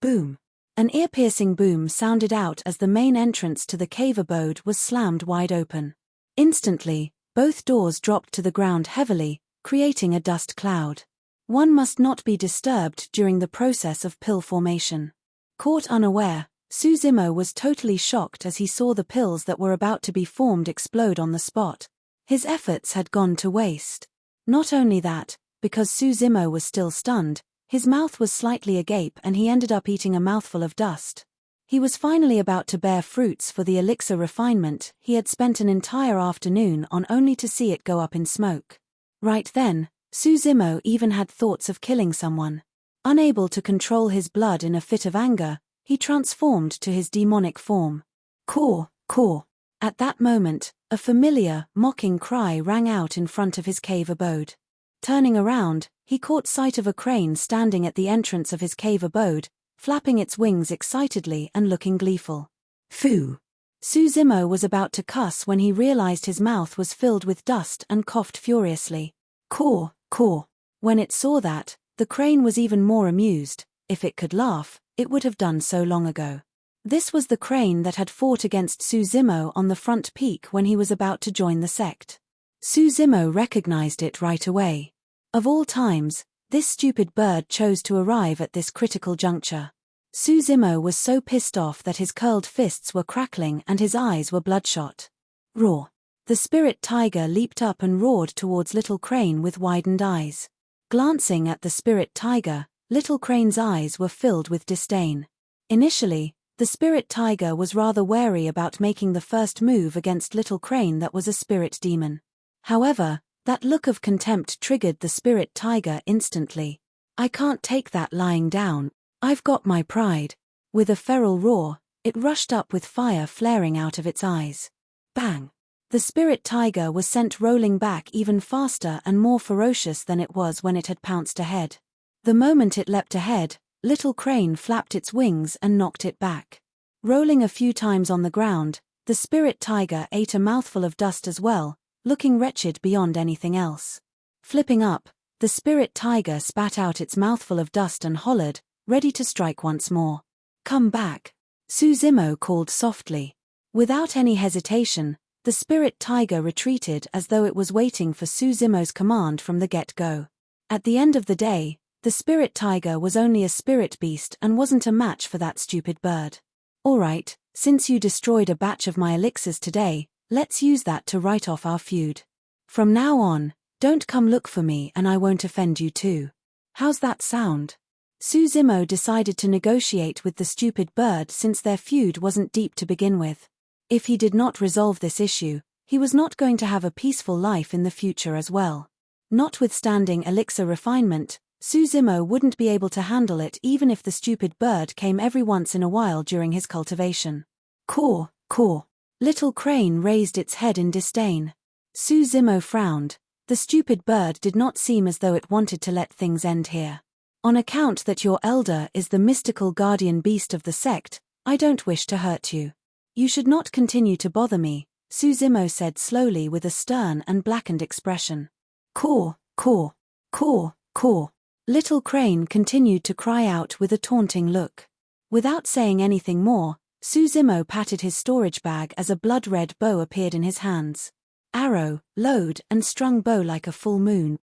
Boom. An ear-piercing boom sounded out as the main entrance to the cave abode was slammed wide open. Instantly, both doors dropped to the ground heavily, creating a dust cloud. One must not be disturbed during the process of pill formation. Caught unaware, Suzimo was totally shocked as he saw the pills that were about to be formed explode on the spot. His efforts had gone to waste. Not only that, because Suzimo was still stunned, his mouth was slightly agape and he ended up eating a mouthful of dust. He was finally about to bear fruits for the elixir refinement he had spent an entire afternoon on only to see it go up in smoke. Right then, Suzimo even had thoughts of killing someone. Unable to control his blood in a fit of anger, he transformed to his demonic form. Caw, caw. At that moment, a familiar, mocking cry rang out in front of his cave abode. Turning around, he caught sight of a crane standing at the entrance of his cave abode, flapping its wings excitedly and looking gleeful. Phoo! Suzimo was about to cuss when he realized his mouth was filled with dust and coughed furiously. Caw, caw. When it saw that, the crane was even more amused. If it could laugh, it would have done so long ago. This was the crane that had fought against Suzimo on the front peak when he was about to join the sect. Suzimo recognized it right away. Of all times, This stupid bird chose to arrive at this critical juncture. Suzimo was so pissed off that his curled fists were crackling and his eyes were bloodshot. Roar! The spirit tiger leaped up and roared towards Little Crane with widened eyes. Glancing at the spirit tiger, Little Crane's eyes were filled with disdain. Initially, the spirit tiger was rather wary about making the first move against Little Crane that was a spirit demon. However, that look of contempt triggered the spirit tiger instantly. "I can't take that lying down. I've got my pride." With a feral roar, it rushed up with fire flaring out of its eyes. Bang! The spirit tiger was sent rolling back even faster and more ferocious than it was when it had pounced ahead. The moment it leapt ahead, Little Crane flapped its wings and knocked it back. Rolling a few times on the ground, the spirit tiger ate a mouthful of dust as well, looking wretched beyond anything else. Flipping up, the spirit tiger spat out its mouthful of dust and hollered, ready to strike once more. "Come back," Suzimo called softly. Without any hesitation, the spirit tiger retreated as though it was waiting for Suzimo's command from the get-go. At the end of the day, the spirit tiger was only a spirit beast and wasn't a match for that stupid bird. "Alright, since you destroyed a batch of my elixirs today, let's use that to write off our feud. From now on, don't come look for me and I won't offend you too. How's that sound?" Suzimo decided to negotiate with the stupid bird since their feud wasn't deep to begin with. If he did not resolve this issue, he was not going to have a peaceful life in the future as well. Notwithstanding elixir refinement, Suzimo wouldn't be able to handle it even if the stupid bird came every once in a while during his cultivation. "Caw, caw." Little Crane raised its head in disdain. Suzimo frowned. The stupid bird did not seem as though it wanted to let things end here. "On account that your elder is the mystical guardian beast of the sect, I don't wish to hurt you. You should not continue to bother me," Suzimo said slowly with a stern and blackened expression. "Caw, caw, caw, caw." Little Crane continued to cry out with a taunting look. Without saying anything more, Suzimo patted his storage bag as a blood-red bow appeared in his hands. Arrow, load, and strung bow like a full moon.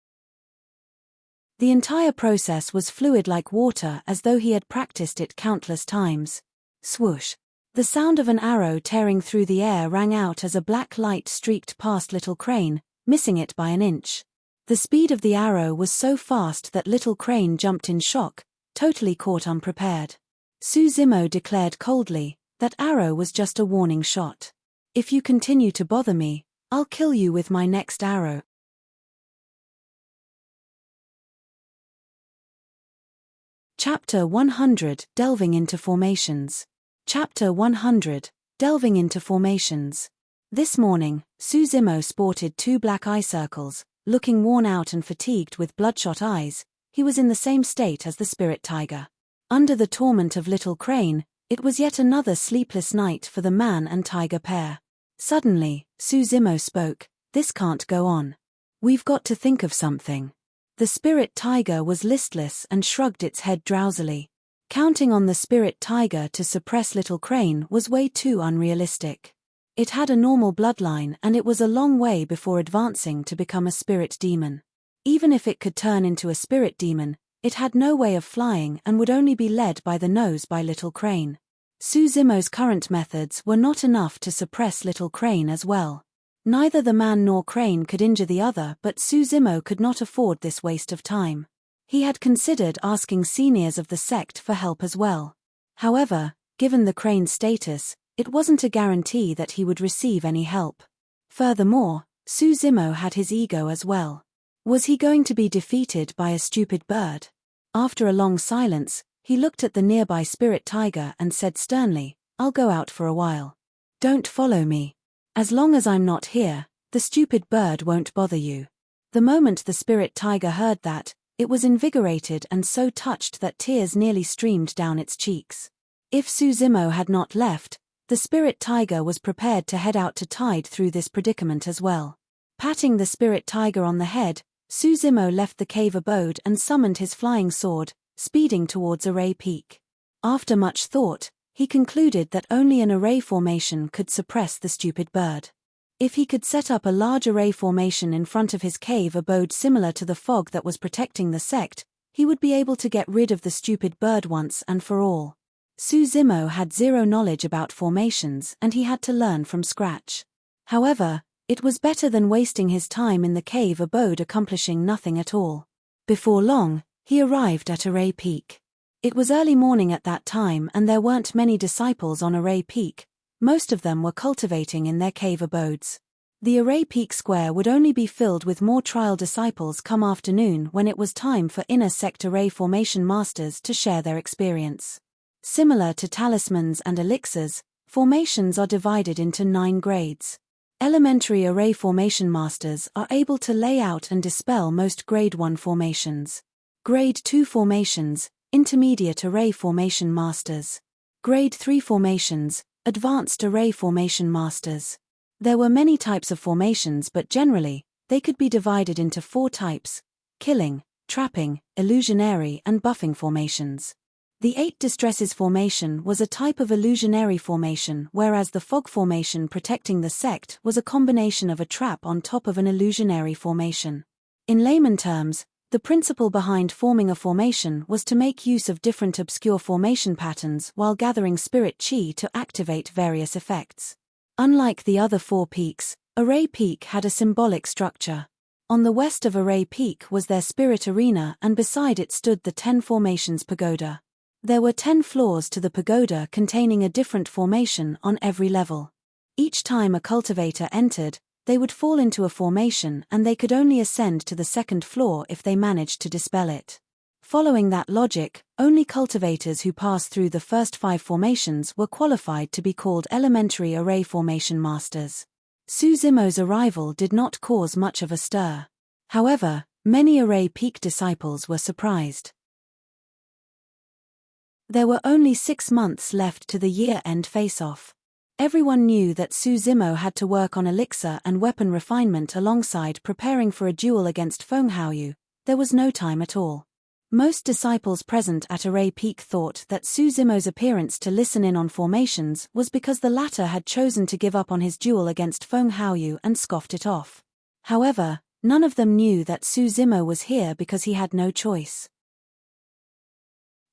The entire process was fluid like water as though he had practiced it countless times. Swoosh! The sound of an arrow tearing through the air rang out as a black light streaked past Little Crane, missing it by an inch. The speed of the arrow was so fast that Little Crane jumped in shock, totally caught unprepared. Suzimo declared coldly, "That arrow was just a warning shot. If you continue to bother me, I'll kill you with my next arrow." Chapter 100 Delving into Formations. Chapter 100 Delving into Formations. This morning, Suzimo sported 2 black eye circles. Looking worn out and fatigued with bloodshot eyes, he was in the same state as the spirit tiger. Under the torment of Little Crane, it was yet another sleepless night for the man and tiger pair. Suddenly, Suzimo spoke, "This can't go on. We've got to think of something." The spirit tiger was listless and shrugged its head drowsily. Counting on the spirit tiger to suppress Little Crane was way too unrealistic. It had a normal bloodline and it was a long way before advancing to become a spirit demon. Even if it could turn into a spirit demon, it had no way of flying and would only be led by the nose by Little Crane. Suzimo's current methods were not enough to suppress Little Crane as well. Neither the man nor Crane could injure the other, but Suzimo could not afford this waste of time. He had considered asking seniors of the sect for help as well. However, given the Crane's status, it wasn't a guarantee that he would receive any help. Furthermore, Suzimo had his ego as well. Was he going to be defeated by a stupid bird? After a long silence, he looked at the nearby spirit tiger and said sternly, "I'll go out for a while. Don't follow me. As long as I'm not here, the stupid bird won't bother you." The moment the spirit tiger heard that, it was invigorated and so touched that tears nearly streamed down its cheeks. If Suzimo had not left, the spirit tiger was prepared to head out to tide through this predicament as well. Patting the spirit tiger on the head, Suzimo left the cave abode and summoned his flying sword, speeding towards Array Peak. After much thought, he concluded that only an array formation could suppress the stupid bird. If he could set up a large array formation in front of his cave abode similar to the fog that was protecting the sect, He would be able to get rid of the stupid bird once and for all. Suzimo had zero knowledge about formations and he had to learn from scratch. However, it was better than wasting his time in the cave abode accomplishing nothing at all. Before long, he arrived at Array Peak. It was early morning at that time and there weren't many disciples on Array Peak. Most of them were cultivating in their cave abodes. The Array Peak Square would only be filled with more trial disciples come afternoon when it was time for inner sect array formation masters to share their experience. Similar to talismans and elixirs, formations are divided into 9 grades. Elementary array formation masters are able to lay out and dispel most Grade 1 formations. Grade 2 formations, intermediate array formation masters. Grade 3 formations, advanced array formation masters. There were many types of formations but generally, they could be divided into 4 types: killing, trapping, illusionary and buffing formations. The 8 Distresses formation was a type of illusionary formation whereas the fog formation protecting the sect was a combination of a trap on top of an illusionary formation. In layman terms, the principle behind forming a formation was to make use of different obscure formation patterns while gathering spirit chi to activate various effects. Unlike the other 4 peaks, Array Peak had a symbolic structure. On the west of Array Peak was their spirit arena and beside it stood the 10 Formations Pagoda. There were 10 floors to the pagoda containing a different formation on every level. Each time a cultivator entered, they would fall into a formation and they could only ascend to the 2nd floor if they managed to dispel it. Following that logic, only cultivators who passed through the first 5 formations were qualified to be called elementary array formation masters. Suzimo's arrival did not cause much of a stir. However, many Array Peak disciples were surprised. There were only 6 months left to the year-end face-off. Everyone knew that Suzimo had to work on elixir and weapon refinement alongside preparing for a duel against Feng Haoyu. There was no time at all. Most disciples present at Array Peak thought that Suzimo's appearance to listen in on formations was because the latter had chosen to give up on his duel against Feng Haoyu and scoffed it off. However, none of them knew that Suzimo was here because he had no choice.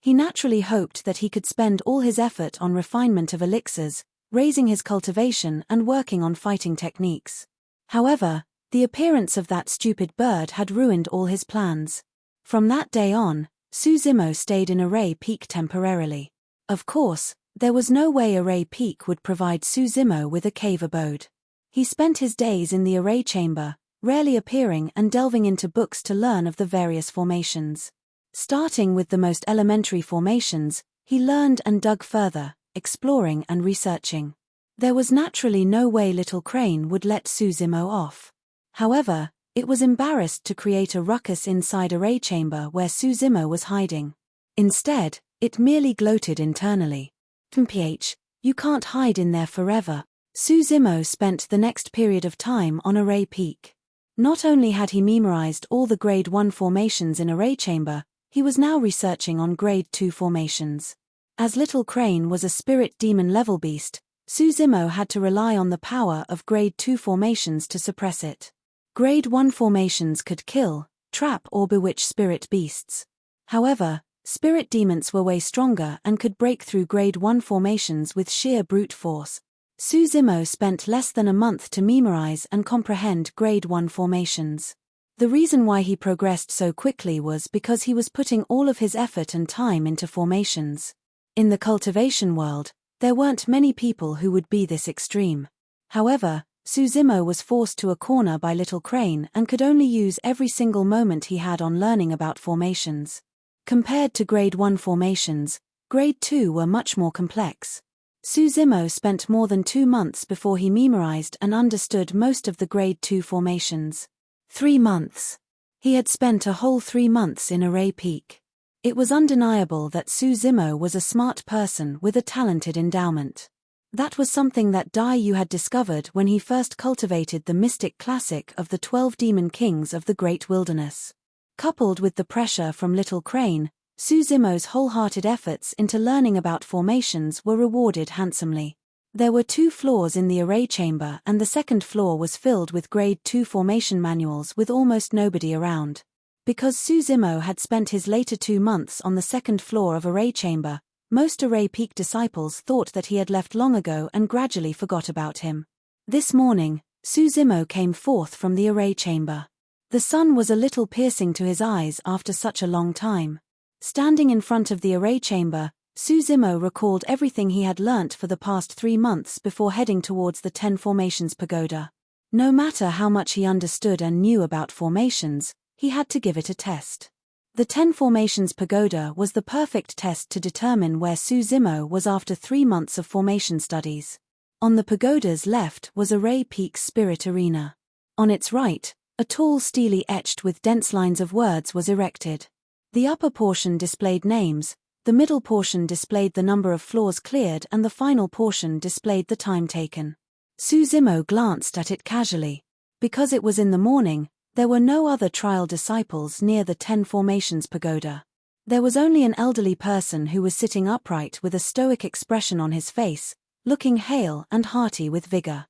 He naturally hoped that he could spend all his effort on refinement of elixirs, raising his cultivation and working on fighting techniques. However, the appearance of that stupid bird had ruined all his plans. From that day on, Suzimo stayed in Array Peak temporarily. Of course, there was no way Array Peak would provide Suzimo with a cave abode. He spent his days in the array chamber, rarely appearing and delving into books to learn of the various formations. Starting with the most elementary formations, he learned and dug further, exploring and researching. There was naturally no way Little Crane would let Suzimo off. However, it was embarrassed to create a ruckus inside Array Chamber where Suzimo was hiding. Instead, it merely gloated internally. "PH, you can't hide in there forever." Suzimo spent the next period of time on Array Peak. Not only had he memorized all the Grade 1 formations in Array Chamber, he was now researching on Grade 2 formations. As Little Crane was a spirit demon level beast, Suzimo had to rely on the power of Grade 2 formations to suppress it. Grade 1 formations could kill, trap or bewitch spirit beasts. However, spirit demons were way stronger and could break through Grade 1 formations with sheer brute force. Suzimo spent less than a month to memorize and comprehend Grade 1 formations. The reason why he progressed so quickly was because he was putting all of his effort and time into formations. In the cultivation world, there weren't many people who would be this extreme. However, Suzimo was forced to a corner by Little Crane and could only use every single moment he had on learning about formations. Compared to Grade 1 formations, Grade 2 were much more complex. Suzimo spent more than 2 months before he memorized and understood most of the Grade 2 formations. 3 months. He had spent a whole 3 months in Array Peak. It was undeniable that Suzimo was a smart person with a talented endowment. That was something that Dai Yu had discovered when he first cultivated the mystic classic of the 12 demon kings of the Great Wilderness. Coupled with the pressure from Little Crane, Suzimo's wholehearted efforts into learning about formations were rewarded handsomely. There were 2 floors in the array chamber and the 2nd floor was filled with Grade 2 formation manuals with almost nobody around. Because Suzimo had spent his later 2 months on the second floor of Array Chamber, most Array Peak disciples thought that he had left long ago and gradually forgot about him. This morning, Suzimo came forth from the Array Chamber. The sun was a little piercing to his eyes after such a long time. Standing in front of the Array Chamber, Suzimo recalled everything he had learnt for the past 3 months before heading towards the 10 Formations Pagoda. No matter how much he understood and knew about formations, he had to give it a test. The 10 Formations Pagoda was the perfect test to determine where Suzimo was after 3 months of formation studies. On the pagoda's left was Array Peak's Spirit Arena. On its right, a tall stele etched with dense lines of words was erected. The upper portion displayed names, the middle portion displayed the number of floors cleared and the final portion displayed the time taken. Suzimo glanced at it casually. Because it was in the morning, there were no other trial disciples near the 10 Formations Pagoda. There was only an elderly person who was sitting upright with a stoic expression on his face, looking hale and hearty with vigor.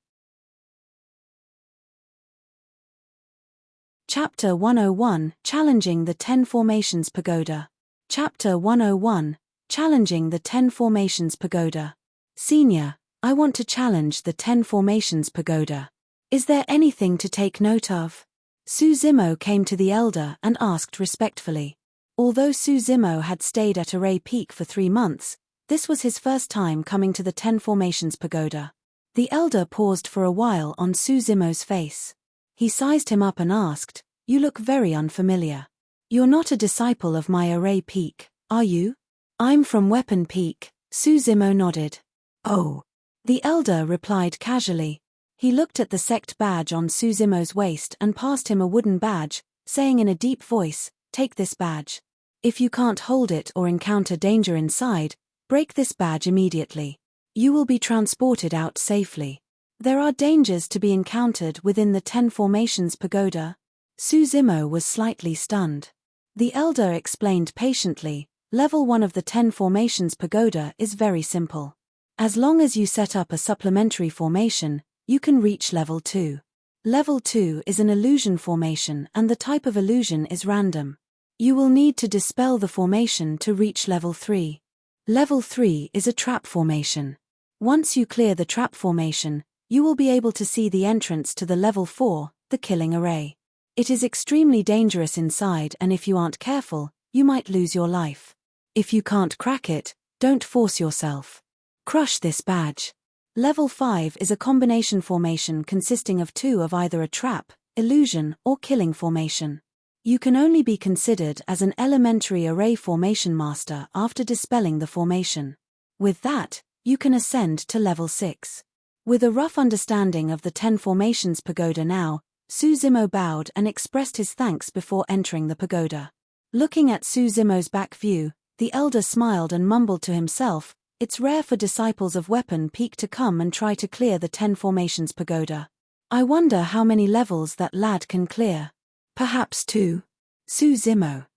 Chapter 101, Challenging the 10 Formations Pagoda. Chapter 101, Challenging the 10 Formations Pagoda. Senior, I want to challenge the 10 Formations Pagoda. Is there anything to take note of? Suzimo came to the elder and asked respectfully. Although Suzimo had stayed at Array Peak for 3 months, this was his first time coming to the 10 Formations Pagoda. The elder paused for a while on Suzimo's face. He sized him up and asked, "You look very unfamiliar. You're not a disciple of my Array Peak, are you?" "I'm from Weapon Peak," Suzimo nodded. "Oh." The elder replied casually. He looked at the sect badge on Suzimo's waist and passed him a wooden badge, saying in a deep voice, "Take this badge. If you can't hold it or encounter danger inside, break this badge immediately. You will be transported out safely. There are dangers to be encountered within the 10 Formations Pagoda." Suzimo was slightly stunned. The elder explained patiently, Level 1 of the 10 Formations Pagoda is very simple. As long as you set up a supplementary formation, you can reach Level 2. Level 2 is an illusion formation and the type of illusion is random. You will need to dispel the formation to reach Level 3. Level 3 is a trap formation. Once you clear the trap formation, you will be able to see the entrance to the Level 4, the Killing Array. It is extremely dangerous inside and if you aren't careful, you might lose your life. If you can't crack it, don't force yourself. Crush this badge. Level 5 is a combination formation consisting of 2 of either a trap, illusion, or killing formation. You can only be considered as an elementary array formation master after dispelling the formation. With that, you can ascend to Level 6. With a rough understanding of the 10 Formations Pagoda now, Suzimo bowed and expressed his thanks before entering the pagoda. Looking at Suzimo's back view, the elder smiled and mumbled to himself, "It's rare for disciples of Weapon Peak to come and try to clear the 10 Formations Pagoda. I wonder how many levels that lad can clear. Perhaps 2. Suzimo.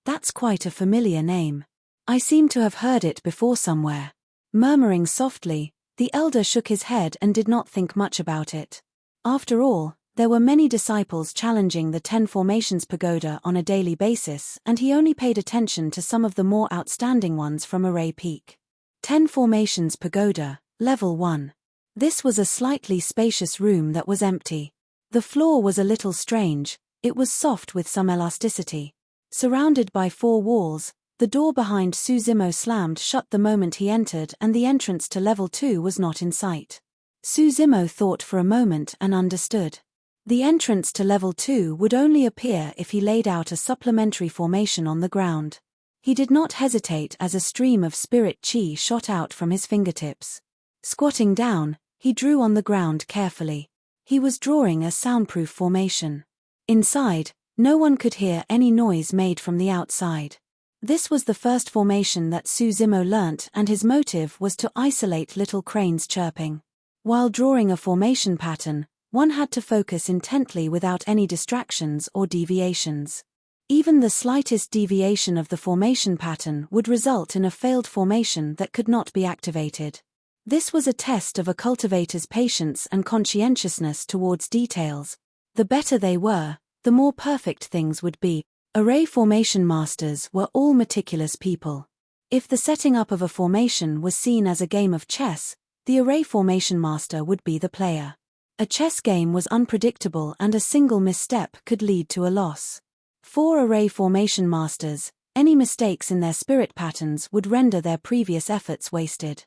That's quite a familiar name. I seem to have heard it before somewhere." Murmuring softly, the elder shook his head and did not think much about it. After all, there were many disciples challenging the 10 Formations Pagoda on a daily basis and he only paid attention to some of the more outstanding ones from Array Peak. 10 Formations Pagoda, Level 1. This was a slightly spacious room that was empty. The floor was a little strange, it was soft with some elasticity. Surrounded by 4 walls, the door behind Suzimo slammed shut the moment he entered and the entrance to Level 2 was not in sight. Suzimo thought for a moment and understood. The entrance to Level 2 would only appear if he laid out a supplementary formation on the ground. He did not hesitate as a stream of spirit chi shot out from his fingertips. Squatting down, he drew on the ground carefully. He was drawing a soundproof formation. Inside, no one could hear any noise made from the outside. This was the first formation that Suzimo learnt and his motive was to isolate little cranes chirping. While drawing a formation pattern, one had to focus intently without any distractions or deviations. Even the slightest deviation of the formation pattern would result in a failed formation that could not be activated. This was a test of a cultivator's patience and conscientiousness towards details. The better they were, the more perfect things would be. Array formation masters were all meticulous people. If the setting up of a formation was seen as a game of chess, the array formation master would be the player. A chess game was unpredictable and a single misstep could lead to a loss. For array formation masters, any mistakes in their spirit patterns would render their previous efforts wasted.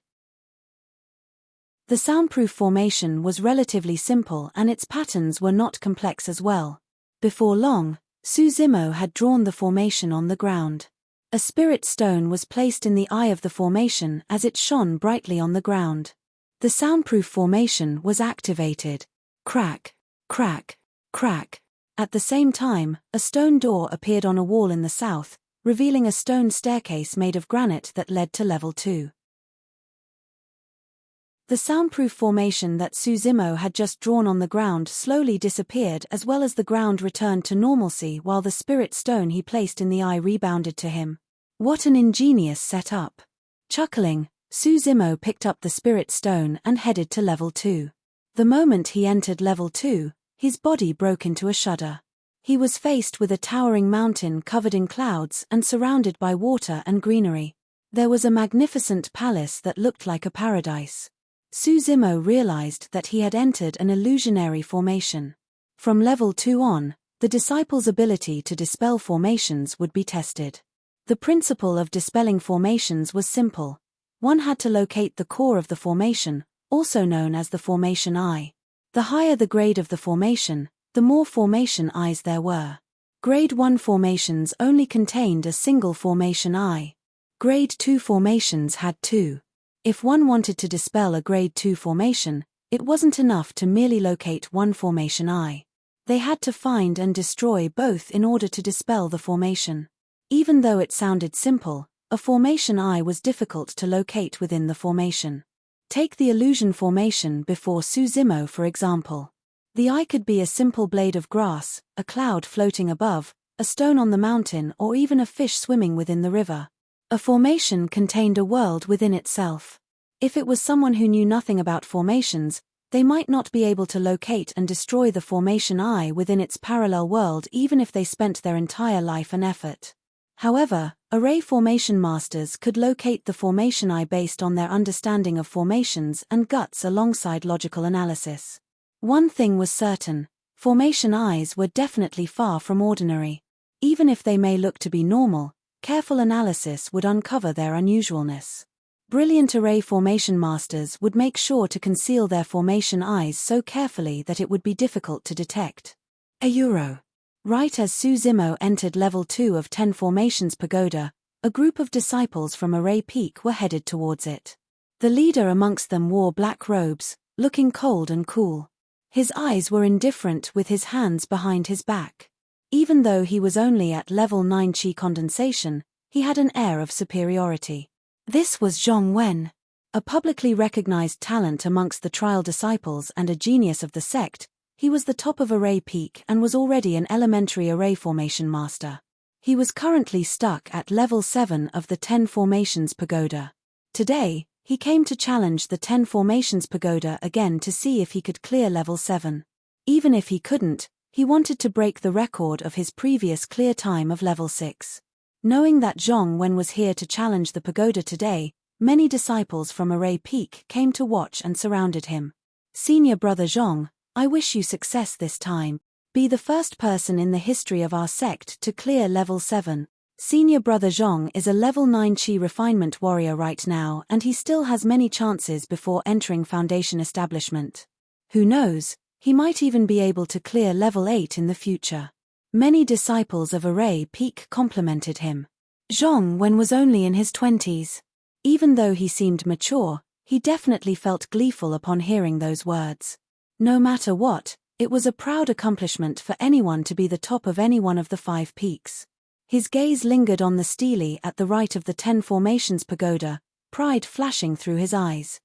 The soundproof formation was relatively simple and its patterns were not complex as well. Before long, Suzimo had drawn the formation on the ground. A spirit stone was placed in the eye of the formation as it shone brightly on the ground. The soundproof formation was activated. Crack, crack, crack. At the same time, a stone door appeared on a wall in the south, revealing a stone staircase made of granite that led to level 2. The soundproof formation that Suzimo had just drawn on the ground slowly disappeared as well as the ground returned to normalcy while the spirit stone he placed in the eye rebounded to him. What an ingenious setup! Chuckling, Suzimo picked up the spirit stone and headed to level 2. The moment he entered level 2, his body broke into a shudder. He was faced with a towering mountain covered in clouds and surrounded by water and greenery. There was a magnificent palace that looked like a paradise. Suzimo realized that he had entered an illusionary formation. From level 2 on, the disciple's ability to dispel formations would be tested. The principle of dispelling formations was simple. One had to locate the core of the formation, also known as the formation eye. The higher the grade of the formation, the more formation eyes there were. Grade 1 formations only contained a single formation eye. Grade 2 formations had 2. If one wanted to dispel a grade 2 formation, it wasn't enough to merely locate one formation eye. They had to find and destroy both in order to dispel the formation. Even though it sounded simple, a formation eye was difficult to locate within the formation. Take the illusion formation before Suzimo for example. The eye could be a simple blade of grass, a cloud floating above, a stone on the mountain or even a fish swimming within the river. A formation contained a world within itself. If it was someone who knew nothing about formations, they might not be able to locate and destroy the formation eye within its parallel world even if they spent their entire life and effort. However, array formation masters could locate the formation eye based on their understanding of formations and guts alongside logical analysis. One thing was certain, formation eyes were definitely far from ordinary. Even if they may look to be normal, careful analysis would uncover their unusualness. Brilliant array formation masters would make sure to conceal their formation eyes so carefully that it would be difficult to detect. Euro. Right as Suzimo entered level 2 of 10 Formations Pagoda, a group of disciples from Array Peak were headed towards it. The leader amongst them wore black robes, looking cold and cool. His eyes were indifferent with his hands behind his back. Even though he was only at level 9 Qi condensation, he had an air of superiority. This was Zhong Wen, a publicly recognized talent amongst the trial disciples and a genius of the sect. He was the top of Array Peak and was already an elementary array formation master. He was currently stuck at level 7 of the 10 Formations Pagoda. Today, he came to challenge the 10 Formations Pagoda again to see if he could clear level 7. Even if he couldn't, he wanted to break the record of his previous clear time of level 6. Knowing that Zhong Wen was here to challenge the pagoda today, many disciples from Array Peak came to watch and surrounded him. Senior Brother Zhong, I wish you success this time. Be the first person in the history of our sect to clear level 7. Senior Brother Zhong is a level 9 Qi refinement warrior right now and he still has many chances before entering Foundation establishment. Who knows, he might even be able to clear level 8 in the future. Many disciples of Array Peak complimented him. Zhong Wen was only in his 20s. Even though he seemed mature, he definitely felt gleeful upon hearing those words. No matter what, it was a proud accomplishment for anyone to be the top of any one of the 5 peaks. His gaze lingered on the stele at the right of the 10 Formations Pagoda, pride flashing through his eyes.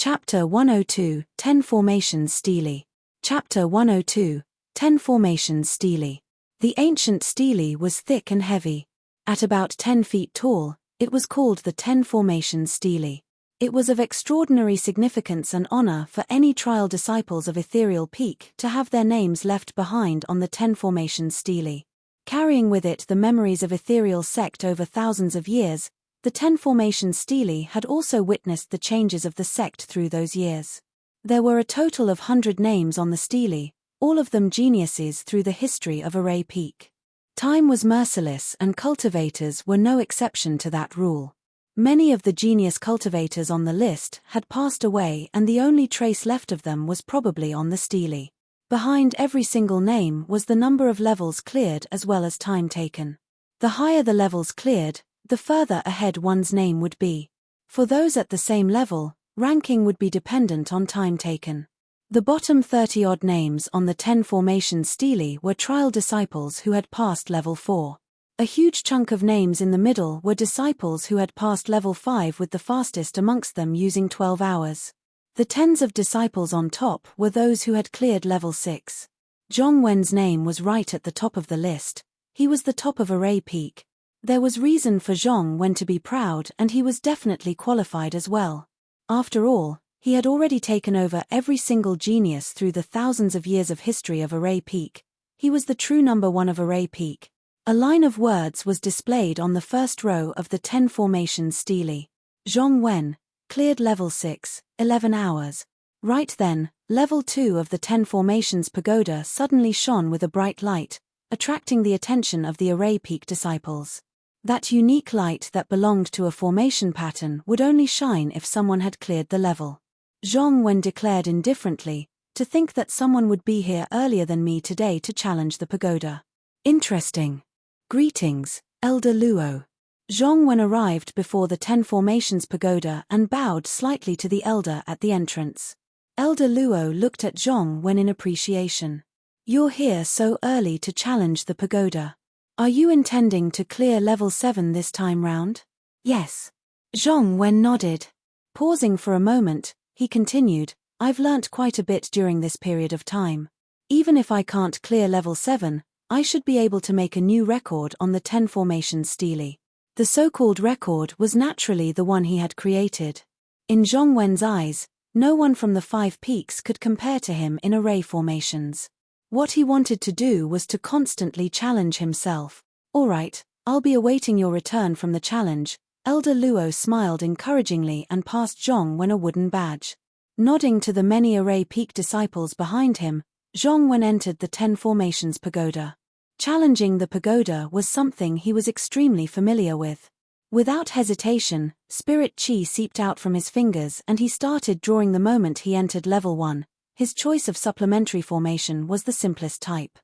Chapter 102, 10 Formations Stele. Chapter 102, 10 Formations Stele. The ancient stele was thick and heavy. At about 10 feet tall, it was called the 10 Formations Stele. It was of extraordinary significance and honor for any trial disciples of Ethereal Peak to have their names left behind on the 10 formations stele. Carrying with it the memories of Ethereal sect over thousands of years, the 10 formations stele had also witnessed the changes of the sect through those years. There were a total of 100 names on the stele, all of them geniuses through the history of Array Peak. Time was merciless and cultivators were no exception to that rule. Many of the genius cultivators on the list had passed away and the only trace left of them was probably on the stele. Behind every single name was the number of levels cleared as well as time taken. The higher the levels cleared, the further ahead one's name would be. For those at the same level, ranking would be dependent on time taken. The bottom 30-odd names on the 10 formations stele were trial disciples who had passed level 4. A huge chunk of names in the middle were disciples who had passed level 5 with the fastest amongst them using 12 hours. The tens of disciples on top were those who had cleared level 6. Zhong Wen's name was right at the top of the list. He was the top of Array Peak. There was reason for Zhong Wen to be proud and he was definitely qualified as well. After all, he had already taken over every single genius through the thousands of years of history of Array Peak. He was the true number 1 of Array Peak. A line of words was displayed on the first row of the 10 formations stele. Zhong Wen cleared level 6, 11 hours. Right then, level 2 of the 10 formations pagoda suddenly shone with a bright light, attracting the attention of the Array Peak disciples. That unique light that belonged to a formation pattern would only shine if someone had cleared the level. Zhong Wen declared indifferently, to think that someone would be here earlier than me today to challenge the pagoda. Interesting. Greetings, Elder Luo. Zhong Wen arrived before the 10 formations pagoda and bowed slightly to the elder at the entrance. Elder Luo looked at Zhong Wen in appreciation. You're here so early to challenge the pagoda. Are you intending to clear level 7 this time round? Yes. Zhong Wen nodded. Pausing for a moment, he continued, I've learnt quite a bit during this period of time. Even if I can't clear level 7, I should be able to make a new record on the 10 formations stele. The so-called record was naturally the one he had created. In Zhong Wen's eyes, no one from the 5 peaks could compare to him in array formations. What he wanted to do was to constantly challenge himself. All right, I'll be awaiting your return from the challenge. Elder Luo smiled encouragingly and passed Zhong Wen a wooden badge. Nodding to the many Array Peak disciples behind him, Zhong Wen entered the 10 formations pagoda. Challenging the pagoda was something he was extremely familiar with. Without hesitation, spirit chi seeped out from his fingers and he started drawing the moment he entered level 1. His choice of supplementary formation was the simplest type.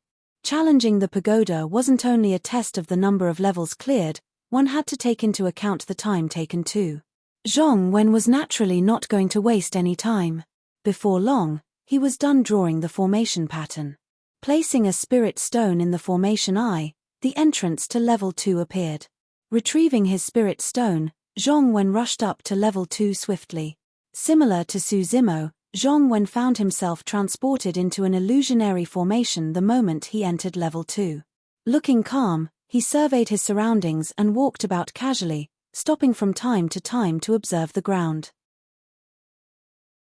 Challenging the pagoda wasn't only a test of the number of levels cleared, one had to take into account the time taken too. Zhong Wen was naturally not going to waste any time. Before long, he was done drawing the formation pattern. Placing a spirit stone in the formation eye, the entrance to level 2 appeared. Retrieving his spirit stone, Zhong Wen rushed up to level 2 swiftly. Similar to Su Zimo, Zhong Wen found himself transported into an illusionary formation the moment he entered level 2. Looking calm, he surveyed his surroundings and walked about casually, stopping from time to observe the ground.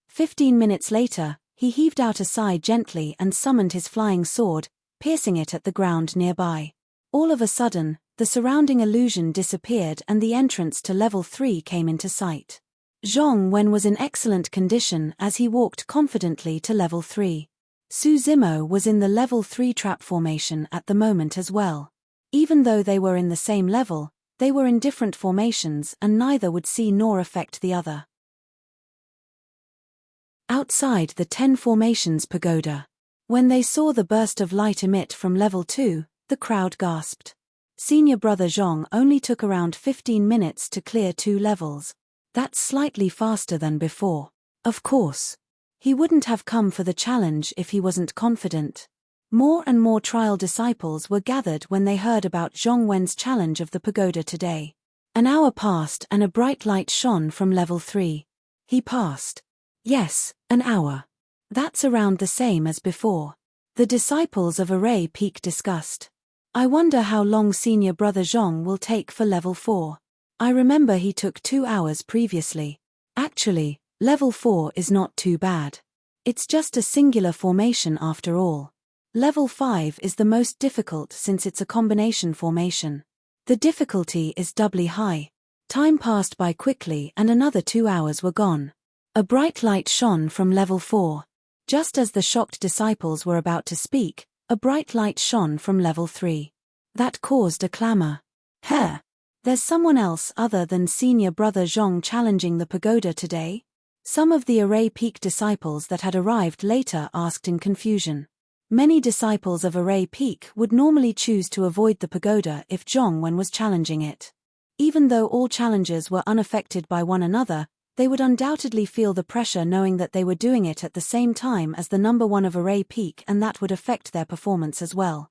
15 minutes later, he heaved out a sigh gently and summoned his flying sword, piercing it at the ground nearby. All of a sudden, the surrounding illusion disappeared and the entrance to level 3 came into sight. Zhong Wen was in excellent condition as he walked confidently to level 3. Su Zimo was in the level 3 trap formation at the moment as well. Even though they were in the same level, they were in different formations and neither would see nor affect the other. Outside the 10 formations pagoda. When they saw the burst of light emit from level 2, the crowd gasped. Senior brother Zhong only took around 15 minutes to clear 2 levels. That's slightly faster than before. Of course. He wouldn't have come for the challenge if he wasn't confident. More and more trial disciples were gathered when they heard about Zhong Wen's challenge of the pagoda today. An hour passed and a bright light shone from level 3. He passed. Yes, an hour. That's around the same as before. The disciples of Array Peak discussed. I wonder how long senior brother Zhong will take for level 4. I remember he took 2 hours previously. Actually, level 4 is not too bad. It's just a singular formation after all. Level 5 is the most difficult since it's a combination formation. The difficulty is doubly high. Time passed by quickly and another 2 hours were gone. A bright light shone from level 4. Just as the shocked disciples were about to speak, a bright light shone from level 3. That caused a clamor. Huh! There's someone else other than senior brother Zhong challenging the pagoda today? Some of the Array Peak disciples that had arrived later asked in confusion. Many disciples of Array Peak would normally choose to avoid the pagoda if Zhongwen was challenging it. Even though all challengers were unaffected by one another, they would undoubtedly feel the pressure knowing that they were doing it at the same time as the number one of Array Peak, and that would affect their performance as well.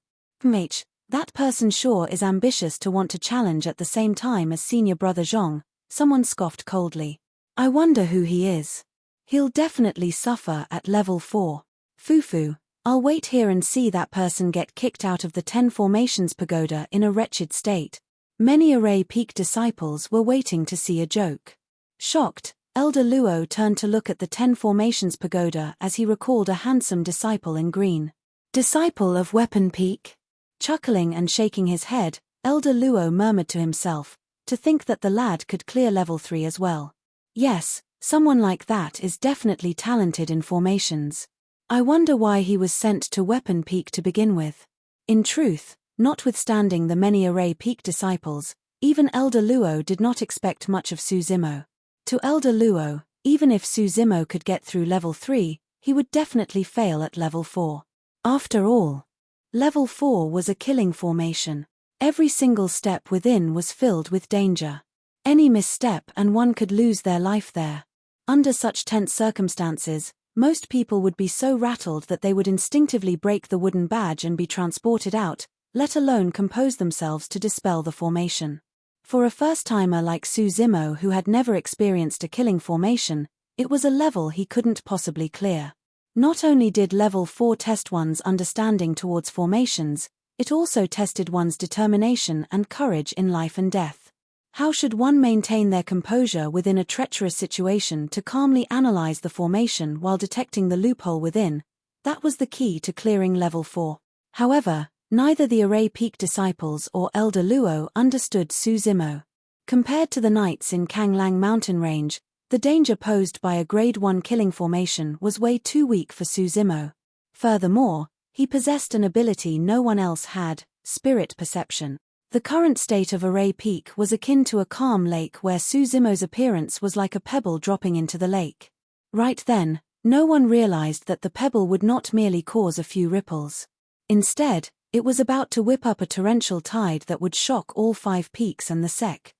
That person sure is ambitious to want to challenge at the same time as senior brother Zhong, someone scoffed coldly. I wonder who he is. He'll definitely suffer at level 4. Fufu, I'll wait here and see that person get kicked out of the 10 formations pagoda in a wretched state. Many Array Peak disciples were waiting to see a joke. Shocked, Elder Luo turned to look at the 10 formations pagoda as he recalled a handsome disciple in green. Disciple of Weapon Peak? Chuckling and shaking his head, Elder Luo murmured to himself, to think that the lad could clear level 3 as well. Yes, someone like that is definitely talented in formations. I wonder why he was sent to Weapon Peak to begin with. In truth, notwithstanding the many Array Peak disciples, even Elder Luo did not expect much of Su Zimo. To Elder Luo, even if Su Zimo could get through level 3, he would definitely fail at level 4. After all, level 4 was a killing formation. Every single step within was filled with danger. Any misstep and one could lose their life there. Under such tense circumstances, most people would be so rattled that they would instinctively break the wooden badge and be transported out, let alone compose themselves to dispel the formation. For a first-timer like Su Zimo who had never experienced a killing formation, it was a level he couldn't possibly clear. Not only did level 4 test one's understanding towards formations, it also tested one's determination and courage in life and death. How should one maintain their composure within a treacherous situation to calmly analyze the formation while detecting the loophole within? That was the key to clearing level 4. However, neither the Array Peak disciples or Elder Luo understood Su Zimo. Compared to the knights in Kanglang mountain range, the danger posed by a grade 1 killing formation was way too weak for Su Zimo. Furthermore, he possessed an ability no one else had, spirit perception. The current state of Array Peak was akin to a calm lake where Su Zimo's appearance was like a pebble dropping into the lake. Right then, no one realized that the pebble would not merely cause a few ripples. Instead, it was about to whip up a torrential tide that would shock all 5 peaks and the sec.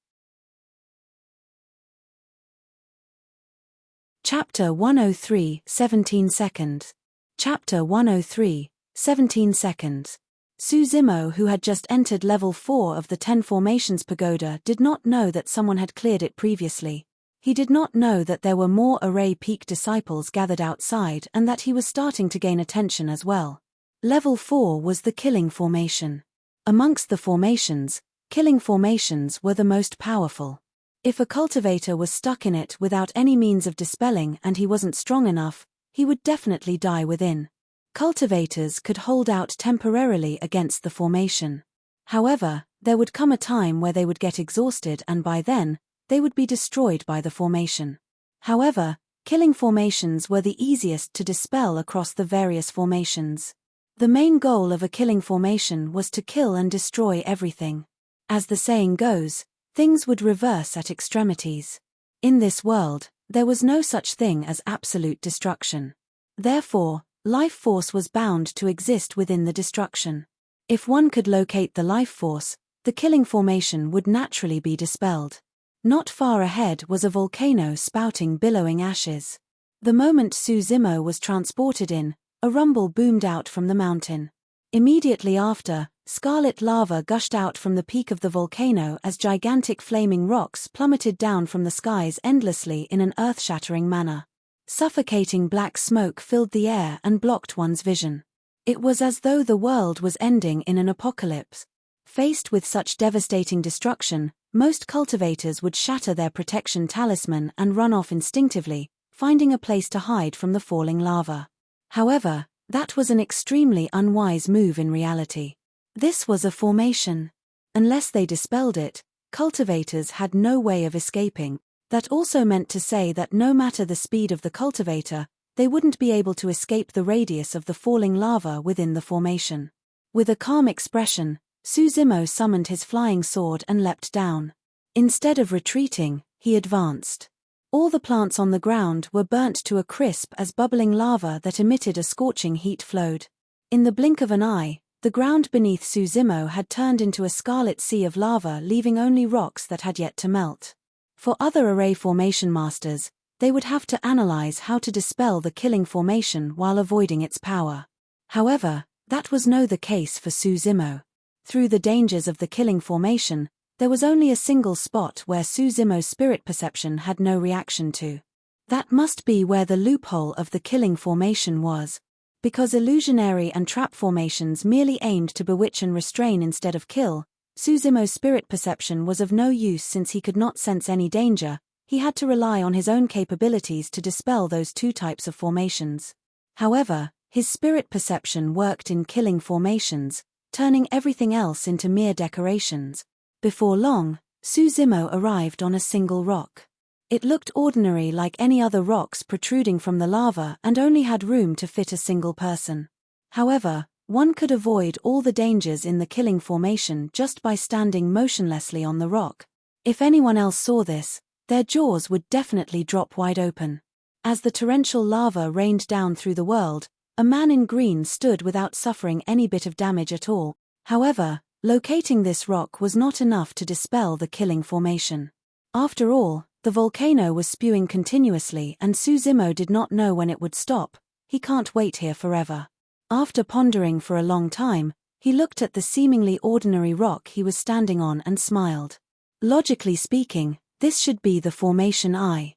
Chapter 103, 17 seconds. Chapter 103, 17 seconds. Su Zimo, who had just entered level 4 of the 10 formations pagoda, did not know that someone had cleared it previously. He did not know that there were more Array Peak disciples gathered outside and that he was starting to gain attention as well. Level 4 was the killing formation. Amongst the formations, killing formations were the most powerful. If a cultivator was stuck in it without any means of dispelling and he wasn't strong enough, he would definitely die within. Cultivators could hold out temporarily against the formation. However, there would come a time where they would get exhausted and by then, they would be destroyed by the formation. However, killing formations were the easiest to dispel across the various formations. The main goal of a killing formation was to kill and destroy everything. As the saying goes, things would reverse at extremities. In this world, there was no such thing as absolute destruction. Therefore, life force was bound to exist within the destruction. If one could locate the life force, the killing formation would naturally be dispelled. Not far ahead was a volcano spouting billowing ashes. The moment Su Zimo was transported in, a rumble boomed out from the mountain. Immediately after, scarlet lava gushed out from the peak of the volcano as gigantic flaming rocks plummeted down from the skies endlessly in an earth-shattering manner. Suffocating black smoke filled the air and blocked one's vision. It was as though the world was ending in an apocalypse. Faced with such devastating destruction, most cultivators would shatter their protection talisman and run off instinctively, finding a place to hide from the falling lava. However, that was an extremely unwise move in reality. This was a formation. Unless they dispelled it, cultivators had no way of escaping. That also meant to say that no matter the speed of the cultivator, they wouldn't be able to escape the radius of the falling lava within the formation. With a calm expression, Suzimo summoned his flying sword and leapt down. Instead of retreating, he advanced. All the plants on the ground were burnt to a crisp as bubbling lava that emitted a scorching heat flowed. In the blink of an eye, the ground beneath Suzimo had turned into a scarlet sea of lava, leaving only rocks that had yet to melt. For other array formation masters, they would have to analyze how to dispel the killing formation while avoiding its power. However, that was no the case for Suzimo. Through the dangers of the killing formation, there was only a single spot where Suzimo's spirit perception had no reaction to. That must be where the loophole of the killing formation was. Because illusionary and trap formations merely aimed to bewitch and restrain instead of kill, Suzimo's spirit perception was of no use since he could not sense any danger. He had to rely on his own capabilities to dispel those two types of formations. However, his spirit perception worked in killing formations, turning everything else into mere decorations. Before long, Suzimo arrived on a single rock. It looked ordinary like any other rocks protruding from the lava and only had room to fit a single person. However, one could avoid all the dangers in the killing formation just by standing motionlessly on the rock. If anyone else saw this, their jaws would definitely drop wide open. As the torrential lava rained down through the world, a man in green stood without suffering any bit of damage at all. However, locating this rock was not enough to dispel the killing formation. After all, the volcano was spewing continuously and Suzimo did not know when it would stop. He can't wait here forever. After pondering for a long time, he looked at the seemingly ordinary rock he was standing on and smiled. Logically speaking, this should be the formation I.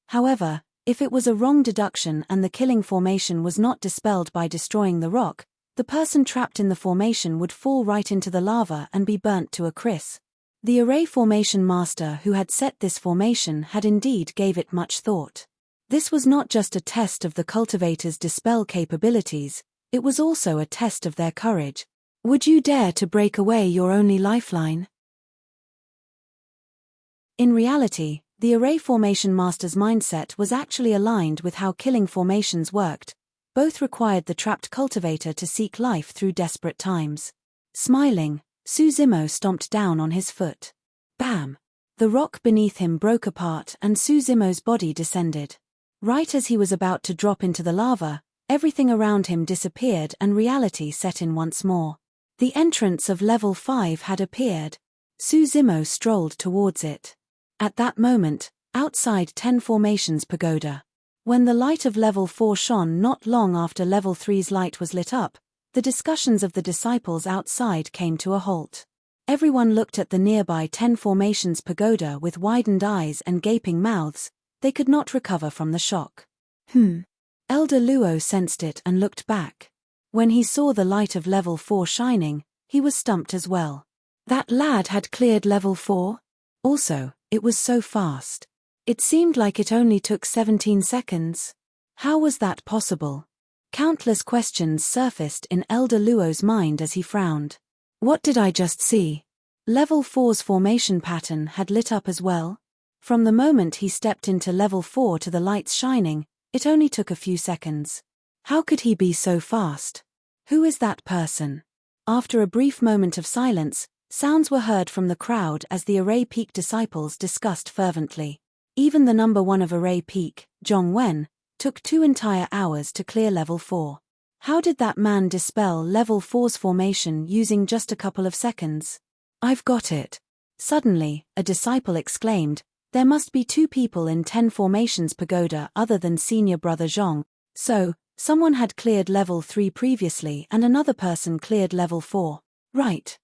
However, if it was a wrong deduction and the killing formation was not dispelled by destroying the rock, the person trapped in the formation would fall right into the lava and be burnt to a crisp. The array formation master who had set this formation had indeed gave it much thought. This was not just a test of the cultivator's dispel capabilities, it was also a test of their courage. Would you dare to break away your only lifeline? In reality, the array formation master's mindset was actually aligned with how killing formations worked. Both required the trapped cultivator to seek life through desperate times. Smiling, Suzimo stomped down on his foot. Bam! The rock beneath him broke apart and Suzimo's body descended. Right as he was about to drop into the lava, everything around him disappeared and reality set in once more. The entrance of level 5 had appeared. Suzimo strolled towards it. At that moment, outside 10 Formations Pagoda. When the light of level 4 shone not long after level 3's light was lit up, the discussions of the disciples outside came to a halt. Everyone looked at the nearby 10 Formations Pagoda with widened eyes and gaping mouths. They could not recover from the shock. Elder Luo sensed it and looked back. When he saw the light of level 4 shining, he was stumped as well. That lad had cleared level 4? Also, it was so fast. It seemed like it only took 17 seconds. How was that possible? Countless questions surfaced in Elder Luo's mind as he frowned. What did I just see? Level 4's formation pattern had lit up as well. From the moment he stepped into level 4 to the lights shining, it only took a few seconds. How could he be so fast? Who is that person? After a brief moment of silence, sounds were heard from the crowd as the Array Peak disciples discussed fervently. Even the number 1 of Array Peak, Zhong Wen, took 2 entire hours to clear level 4. How did that man dispel level 4's formation using just a couple of seconds? I've got it. Suddenly, a disciple exclaimed, there must be 2 people in 10 Formations Pagoda other than senior brother Zhong. So, someone had cleared level 3 previously and another person cleared level 4. Right.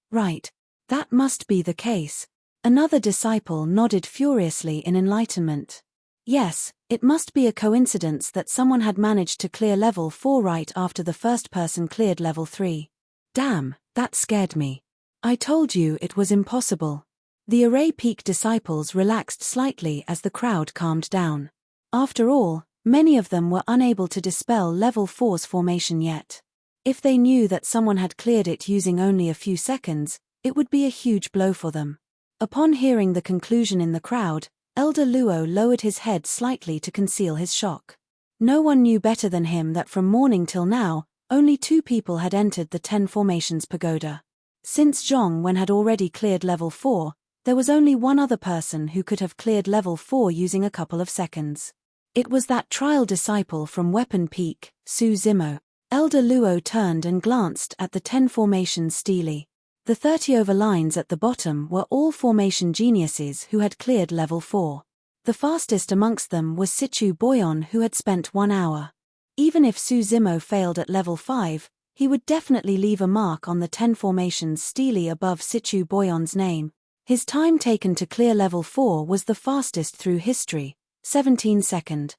That must be the case. Another disciple nodded furiously in enlightenment. Yes, it must be a coincidence that someone had managed to clear level 4 right after the first person cleared level 3. Damn, that scared me. I told you it was impossible. The Array Peak disciples relaxed slightly as the crowd calmed down. After all, many of them were unable to dispel level 4's formation yet. If they knew that someone had cleared it using only a few seconds, it would be a huge blow for them. Upon hearing the conclusion in the crowd, Elder Luo lowered his head slightly to conceal his shock. No one knew better than him that from morning till now, only 2 people had entered the 10 Formations Pagoda. Since Zhong Wen had already cleared level 4, there was only one other person who could have cleared level 4 using a couple of seconds. It was that trial disciple from Weapon Peak, Su Zimo. Elder Luo turned and glanced at the 10 Formations Steely. The 30 over lines at the bottom were all formation geniuses who had cleared level 4. The fastest amongst them was Sichu Boyon, who had spent 1 hour. Even if Su Zimo failed at level 5, he would definitely leave a mark on the 10 Formations Steely above Sichu Boyon's name. His time taken to clear level 4 was the fastest through history, 17 seconds.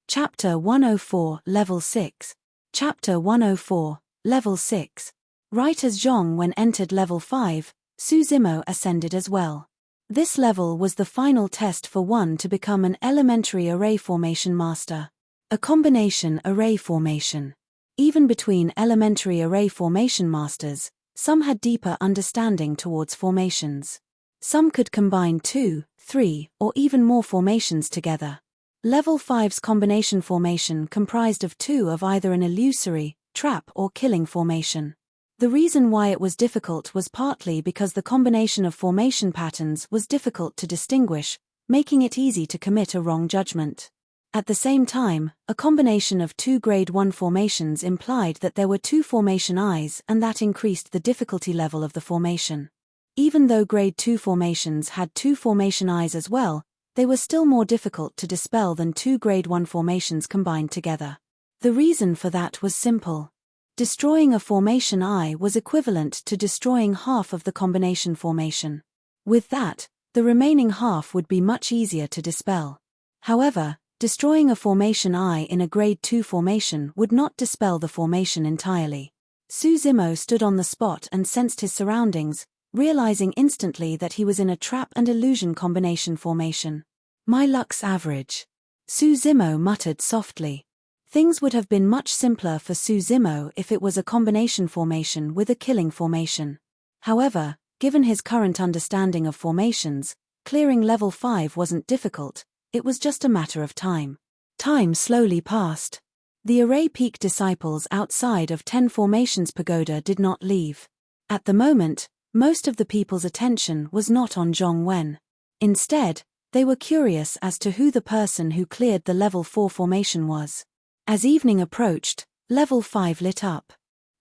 Chapter 104, Level 6. Chapter 104, Level 6. Right as Zhong Wen entered Level 5, Su Zimo ascended as well. This level was the final test for one to become an elementary array formation master. A combination array formation. Even between elementary array formation masters, some had deeper understanding towards formations. Some could combine 2, 3, or even more formations together. Level 5's combination formation comprised of 2 of either an illusory, trap or killing formation. The reason why it was difficult was partly because the combination of formation patterns was difficult to distinguish, making it easy to commit a wrong judgment. At the same time, a combination of 2 grade 1 formations implied that there were 2 formation eyes, and that increased the difficulty level of the formation. Even though grade 2 formations had 2 formation eyes as well, they were still more difficult to dispel than 2 grade 1 formations combined together. The reason for that was simple. Destroying a formation eye was equivalent to destroying half of the combination formation. With that, the remaining half would be much easier to dispel. However, destroying a formation eye in a grade 2 formation would not dispel the formation entirely. Su Zimo stood on the spot and sensed his surroundings, realizing instantly that he was in a trap and illusion combination formation. My luck's average. Su Zimo muttered softly. Things would have been much simpler for Su Zimo if it was a combination formation with a killing formation. However, given his current understanding of formations, clearing level 5 wasn't difficult, it was just a matter of time. Time slowly passed. The Array Peak disciples outside of 10 Formations Pagoda did not leave. At the moment, most of the people's attention was not on Zhong Wen. Instead, they were curious as to who the person who cleared the level 4 formation was. As evening approached, level 5 lit up.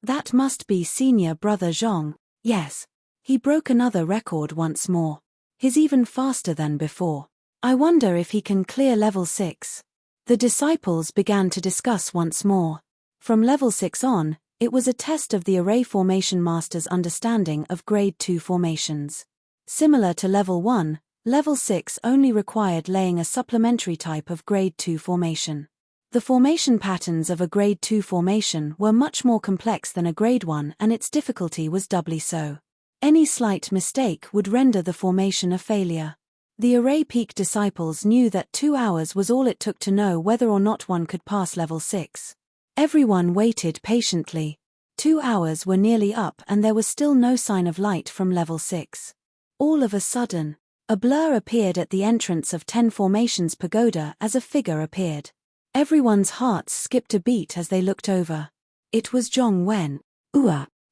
That must be senior brother Zhong. Yes. He broke another record once more. He's even faster than before. I wonder if he can clear level 6. The disciples began to discuss once more. From level 6 on, it was a test of the Array Formation Master's understanding of grade 2 formations. Similar to level 1, level 6 only required laying a supplementary type of grade 2 formation. The formation patterns of a grade 2 formation were much more complex than a grade 1, and its difficulty was doubly so. Any slight mistake would render the formation a failure. The Array Peak disciples knew that 2 hours was all it took to know whether or not one could pass level 6. Everyone waited patiently. 2 hours were nearly up and there was still no sign of light from level 6. All of a sudden, a blur appeared at the entrance of 10 Formations Pagoda as a figure appeared. Everyone's hearts skipped a beat as they looked over. It was Zhong Wen.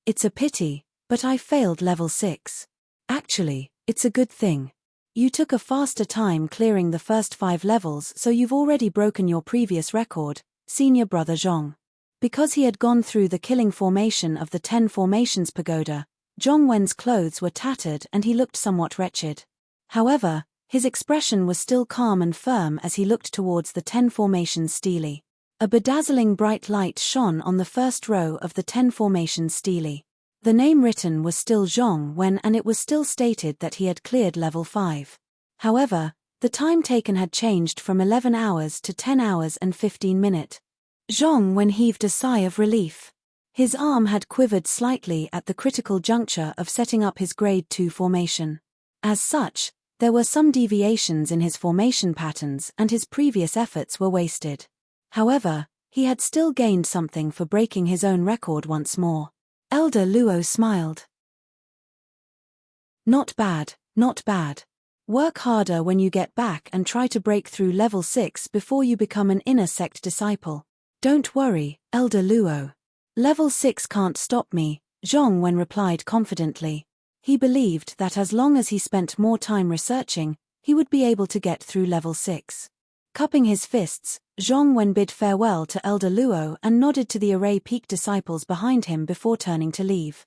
It's a pity, but I failed level 6. Actually, it's a good thing. You took a faster time clearing the first 5 levels, so you've already broken your previous record, senior brother Zhong. Because he had gone through the killing formation of the 10 Formations Pagoda, Zhong Wen's clothes were tattered and he looked somewhat wretched. However, his expression was still calm and firm as he looked towards the 10 Formations Steely. A bedazzling bright light shone on the first row of the 10 Formations Steely. The name written was still Zhong Wen and it was still stated that he had cleared level 5. However, the time taken had changed from 11 hours to 10 hours and 15 minutes. Zhong Wen heaved a sigh of relief. His arm had quivered slightly at the critical juncture of setting up his grade 2 formation. As such, there were some deviations in his formation patterns and his previous efforts were wasted. However, he had still gained something for breaking his own record once more. Elder Luo smiled. Not bad, not bad. Work harder when you get back and try to break through level 6 before you become an inner sect disciple. Don't worry, Elder Luo. Level 6 can't stop me, Zhong Wen replied confidently. He believed that as long as he spent more time researching, he would be able to get through level 6. Cupping his fists, Zhong Wen bid farewell to Elder Luo and nodded to the array peak disciples behind him before turning to leave.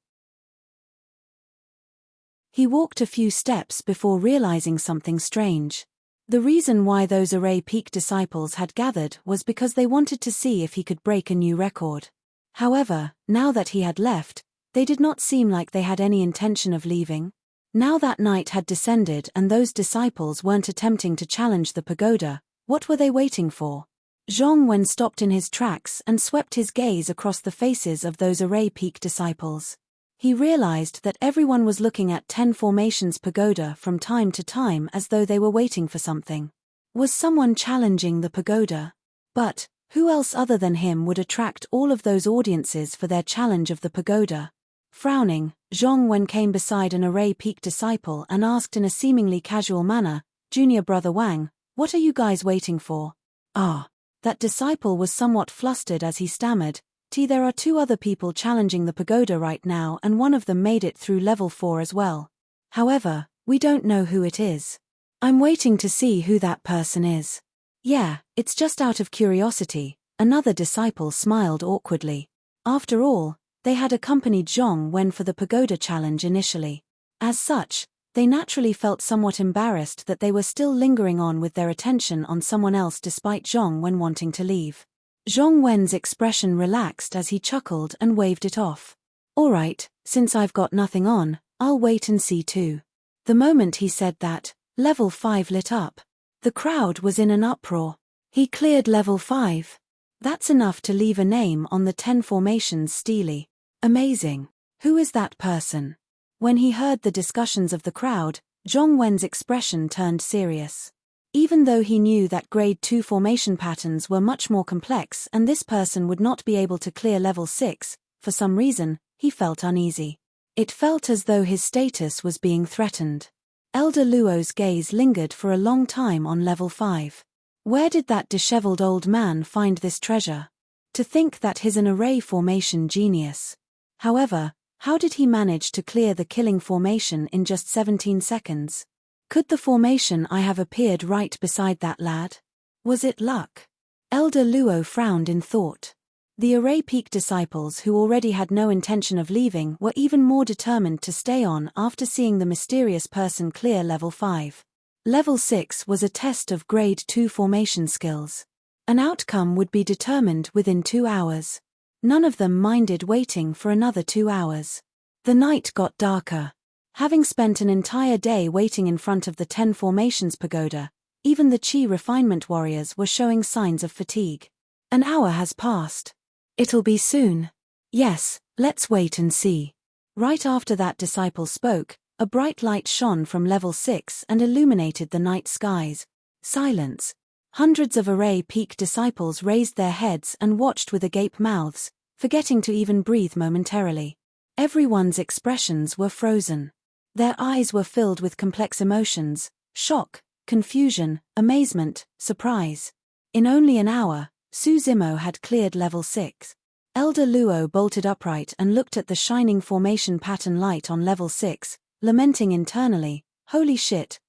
He walked a few steps before realizing something strange. The reason why those array peak disciples had gathered was because they wanted to see if he could break a new record. However, now that he had left, they did not seem like they had any intention of leaving. Now that night had descended and those disciples weren't attempting to challenge the pagoda, what were they waiting for? Zhong Wen stopped in his tracks and swept his gaze across the faces of those array peak disciples. He realized that everyone was looking at 10 Formations pagoda from time to time as though they were waiting for something. Was someone challenging the pagoda? But who else other than him would attract all of those audiences for their challenge of the pagoda? Frowning, Zhong Wen came beside an array peak disciple and asked in a seemingly casual manner, "Junior brother Wang, what are you guys waiting for?" That disciple was somewhat flustered as he stammered, "There are 2 other people challenging the pagoda right now and one of them made it through level 4 as well. However, we don't know who it is. I'm waiting to see who that person is." "Yeah, it's just out of curiosity," another disciple smiled awkwardly. After all, they had accompanied Zhong Wen for the pagoda challenge initially. As such, they naturally felt somewhat embarrassed that they were still lingering on with their attention on someone else despite Zhong Wen wanting to leave. Zhong Wen's expression relaxed as he chuckled and waved it off. "Alright, since I've got nothing on, I'll wait and see too." The moment he said that, level 5 lit up. The crowd was in an uproar. He cleared level 5. That's enough to leave a name on the 10 Formations steely. Amazing. Who is that person? When he heard the discussions of the crowd, Zhong Wen's expression turned serious. Even though he knew that grade 2 formation patterns were much more complex and this person would not be able to clear level 6, for some reason, he felt uneasy. It felt as though his status was being threatened. Elder Luo's gaze lingered for a long time on level 5. Where did that disheveled old man find this treasure? To think that he's an array formation genius. However, how did he manage to clear the killing formation in just 17 seconds? Could the formation I have appeared right beside that lad? Was it luck? Elder Luo frowned in thought. The array peak disciples who already had no intention of leaving were even more determined to stay on after seeing the mysterious person clear level 5. Level 6 was a test of grade 2 formation skills. An outcome would be determined within 2 hours. None of them minded waiting for another 2 hours. The night got darker. Having spent an entire day waiting in front of the 10 Formations pagoda, even the Qi refinement warriors were showing signs of fatigue. An hour has passed. It'll be soon. Yes, let's wait and see. Right after that disciple spoke, a bright light shone from level 6 and illuminated the night skies. Silence. Hundreds of array peak disciples raised their heads and watched with agape mouths, forgetting to even breathe momentarily. Everyone's expressions were frozen. Their eyes were filled with complex emotions: shock, confusion, amazement, surprise. In only an hour, Su Zimo had cleared level 6. Elder Luo bolted upright and looked at the shining formation pattern light on level 6, lamenting internally, holy shit,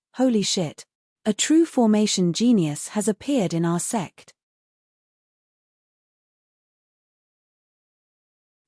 a true formation genius has appeared in our sect."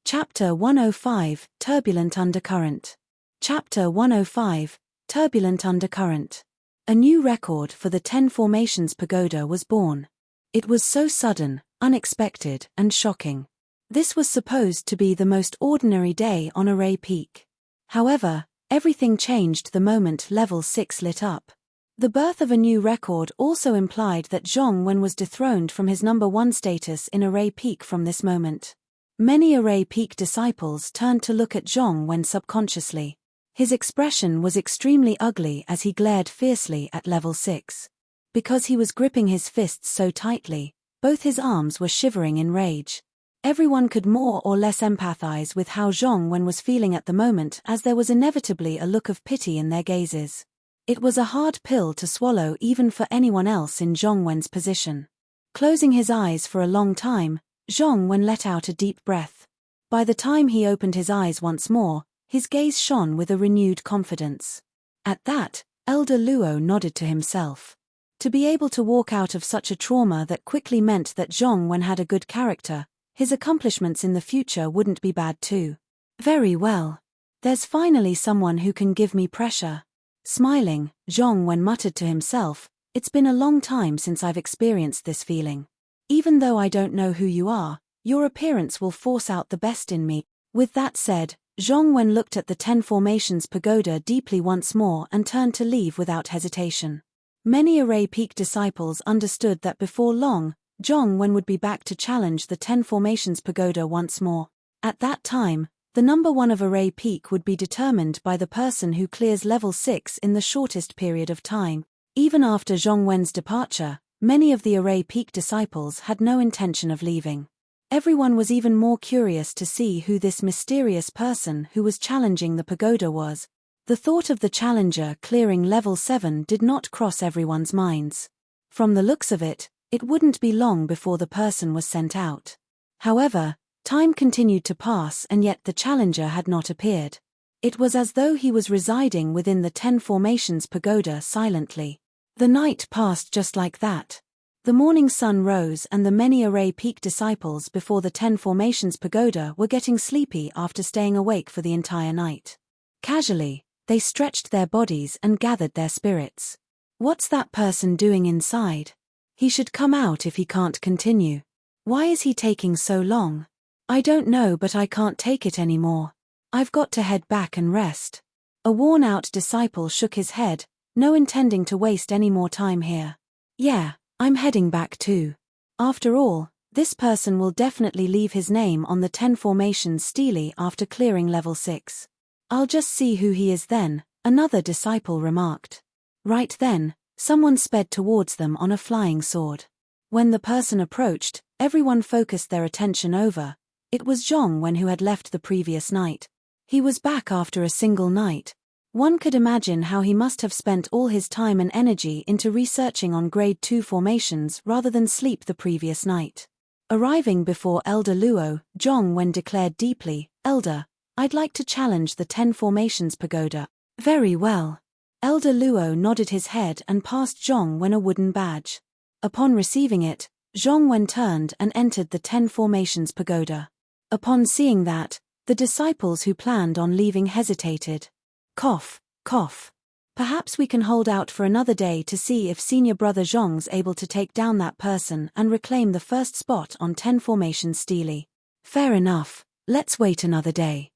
Chapter 105, Turbulent Undercurrent. Chapter 105, Turbulent Undercurrent. A new record for the 10 Formations pagoda was born. It was so sudden, unexpected, and shocking. This was supposed to be the most ordinary day on Array Peak. However, everything changed the moment level 6 lit up. The birth of a new record also implied that Zhong Wen was dethroned from his number 1 status in Array Peak from this moment. Many Array Peak disciples turned to look at Zhong Wen subconsciously. His expression was extremely ugly as he glared fiercely at level 6. Because he was gripping his fists so tightly, both his arms were shivering in rage. Everyone could more or less empathize with how Zhong Wen was feeling at the moment, as there was inevitably a look of pity in their gazes. It was a hard pill to swallow even for anyone else in Zhong Wen's position. Closing his eyes for a long time, Zhong Wen let out a deep breath. By the time he opened his eyes once more, his gaze shone with a renewed confidence. At that, Elder Luo nodded to himself. To be able to walk out of such a trauma that quickly meant that Zhong Wen had a good character, his accomplishments in the future wouldn't be bad too. Very well. There's finally someone who can give me pressure. Smiling, Zhong Wen muttered to himself, "It's been a long time since I've experienced this feeling. Even though I don't know who you are, your appearance will force out the best in me." With that said, Zhong Wen looked at the 10 Formations Pagoda deeply once more and turned to leave without hesitation. Many Array Peak disciples understood that before long, Zhong Wen would be back to challenge the 10 Formations Pagoda once more. At that time, the number 1 of Array Peak would be determined by the person who clears level 6 in the shortest period of time. Even after Zhong Wen's departure, many of the Array Peak disciples had no intention of leaving. Everyone was even more curious to see who this mysterious person who was challenging the pagoda was. The thought of the challenger clearing level 7 did not cross everyone's minds. From the looks of it, it wouldn't be long before the person was sent out. However, time continued to pass and yet the challenger had not appeared. It was as though he was residing within the 10 Formations Pagoda silently. The night passed just like that. The morning sun rose and the many Array Peak disciples before the 10 Formations Pagoda were getting sleepy after staying awake for the entire night. Casually, they stretched their bodies and gathered their spirits. What's that person doing inside? He should come out if he can't continue. Why is he taking so long? I don't know, but I can't take it anymore. I've got to head back and rest. A worn-out disciple shook his head, no intending to waste any more time here. Yeah, I'm heading back too. After all, this person will definitely leave his name on the 10 Formations Stele after clearing level 6. I'll just see who he is then, another disciple remarked. Right then, someone sped towards them on a flying sword. When the person approached, everyone focused their attention over. It was Zhong Wen who had left the previous night. He was back after a single night. One could imagine how he must have spent all his time and energy into researching on Grade 2 formations rather than sleep the previous night. Arriving before Elder Luo, Zhong Wen declared deeply, "Elder, I'd like to challenge the 10 Formations Pagoda." Very well. Elder Luo nodded his head and passed Zhong Wen a wooden badge. Upon receiving it, Zhong Wen turned and entered the 10 Formations Pagoda. Upon seeing that, the disciples who planned on leaving hesitated. Cough, cough. Perhaps we can hold out for another day to see if senior brother Zhong's able to take down that person and reclaim the first spot on 10 Formations Stele. Fair enough, let's wait another day.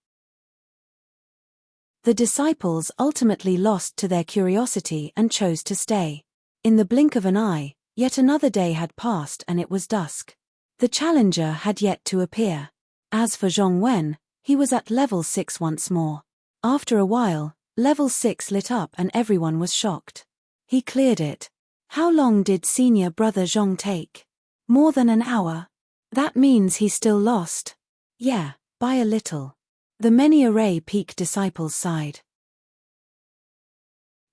The disciples ultimately lost to their curiosity and chose to stay. In the blink of an eye, yet another day had passed and it was dusk. The challenger had yet to appear. As for Zhong Wen, he was at level 6 once more. After a while, level 6 lit up and everyone was shocked. He cleared it. How long did senior brother Zhong take? More than an hour. That means he still lost. Yeah, by a little. The many Array Peak disciples sighed.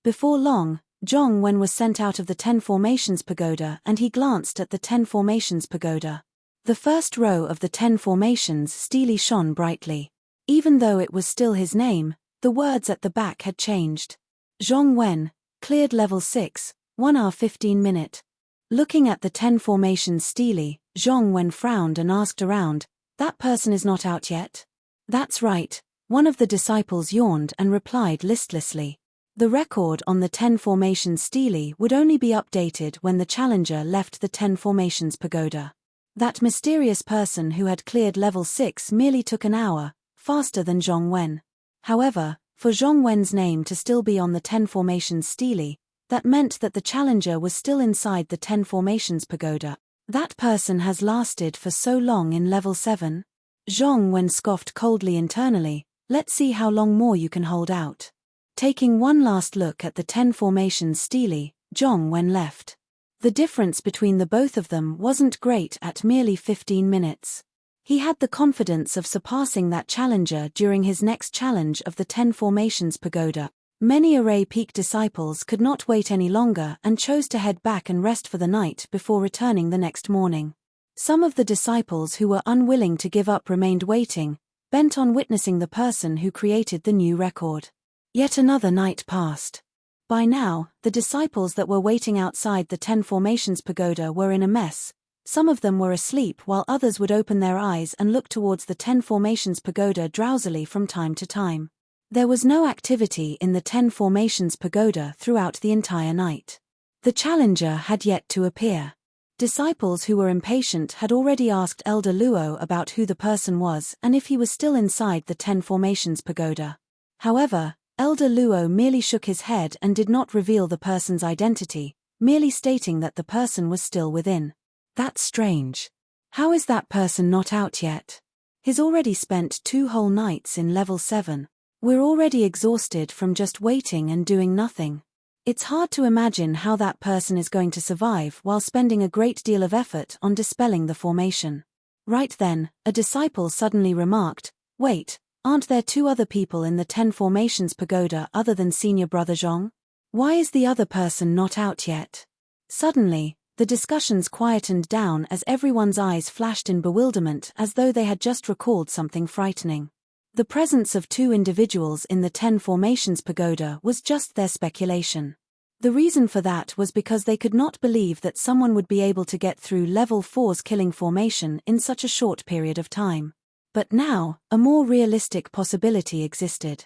Before long, Zhong Wen was sent out of the 10 Formations Pagoda and he glanced at the 10 Formations Pagoda. The first row of the 10 Formations Stele shone brightly. Even though it was still his name, the words at the back had changed. Zhong Wen, cleared level 6, 1 hour 15 minute. Looking at the 10 Formations Stele, Zhong Wen frowned and asked around, "That person is not out yet?" "That's right," one of the disciples yawned and replied listlessly. The record on the 10 Formations Stele would only be updated when the challenger left the 10 Formations Pagoda. That mysterious person who had cleared level 6 merely took an hour, faster than Zhong Wen. However, for Zhong Wen's name to still be on the 10 Formations Stele, that meant that the challenger was still inside the 10 Formations Pagoda. That person has lasted for so long in level 7? Zhong Wen scoffed coldly internally, let's see how long more you can hold out. Taking one last look at the 10 formations steely, Zhong Wen left. The difference between the both of them wasn't great at merely 15 minutes. He had the confidence of surpassing that challenger during his next challenge of the 10 formations pagoda. Many Array Peak disciples could not wait any longer and chose to head back and rest for the night before returning the next morning. Some of the disciples who were unwilling to give up remained waiting, bent on witnessing the person who created the new record. Yet another night passed. By now, the disciples that were waiting outside the 10 formations pagoda were in a mess. Some of them were asleep while others would open their eyes and look towards the 10 formations pagoda drowsily from time to time. There was no activity in the 10 formations pagoda throughout the entire night. The challenger had yet to appear. Disciples who were impatient had already asked Elder Luo about who the person was and if he was still inside the 10 formations pagoda. However, Elder Luo merely shook his head and did not reveal the person's identity, merely stating that the person was still within. That's strange. How is that person not out yet? He's already spent 2 whole nights in level 7. We're already exhausted from just waiting and doing nothing. It's hard to imagine how that person is going to survive while spending a great deal of effort on dispelling the formation. Right then, a disciple suddenly remarked, wait, aren't there 2 other people in the 10 formations pagoda other than Senior Brother Zhong? Why is the other person not out yet? Suddenly, the discussions quietened down as everyone's eyes flashed in bewilderment as though they had just recalled something frightening. The presence of 2 individuals in the 10 formations pagoda was just their speculation. The reason for that was because they could not believe that someone would be able to get through level 4's killing formation in such a short period of time. But now, a more realistic possibility existed.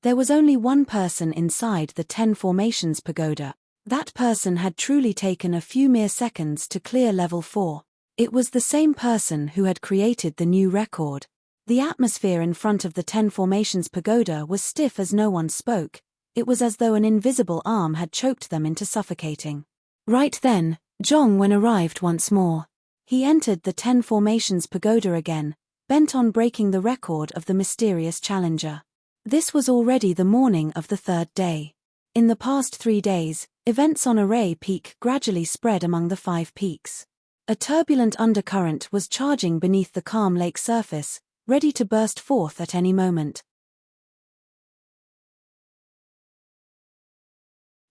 There was only one person inside the 10 formations pagoda. That person had truly taken a few mere seconds to clear level 4. It was the same person who had created the new record. The atmosphere in front of the 10 formations pagoda was stiff as no one spoke. It was as though an invisible arm had choked them into suffocating. Right then, Zhong Wen arrived once more. He entered the 10 formations pagoda again, bent on breaking the record of the mysterious challenger. This was already the morning of the 3rd day. In the past 3 days, events on Array Peak gradually spread among the 5 peaks. A turbulent undercurrent was charging beneath the calm lake surface, ready to burst forth at any moment.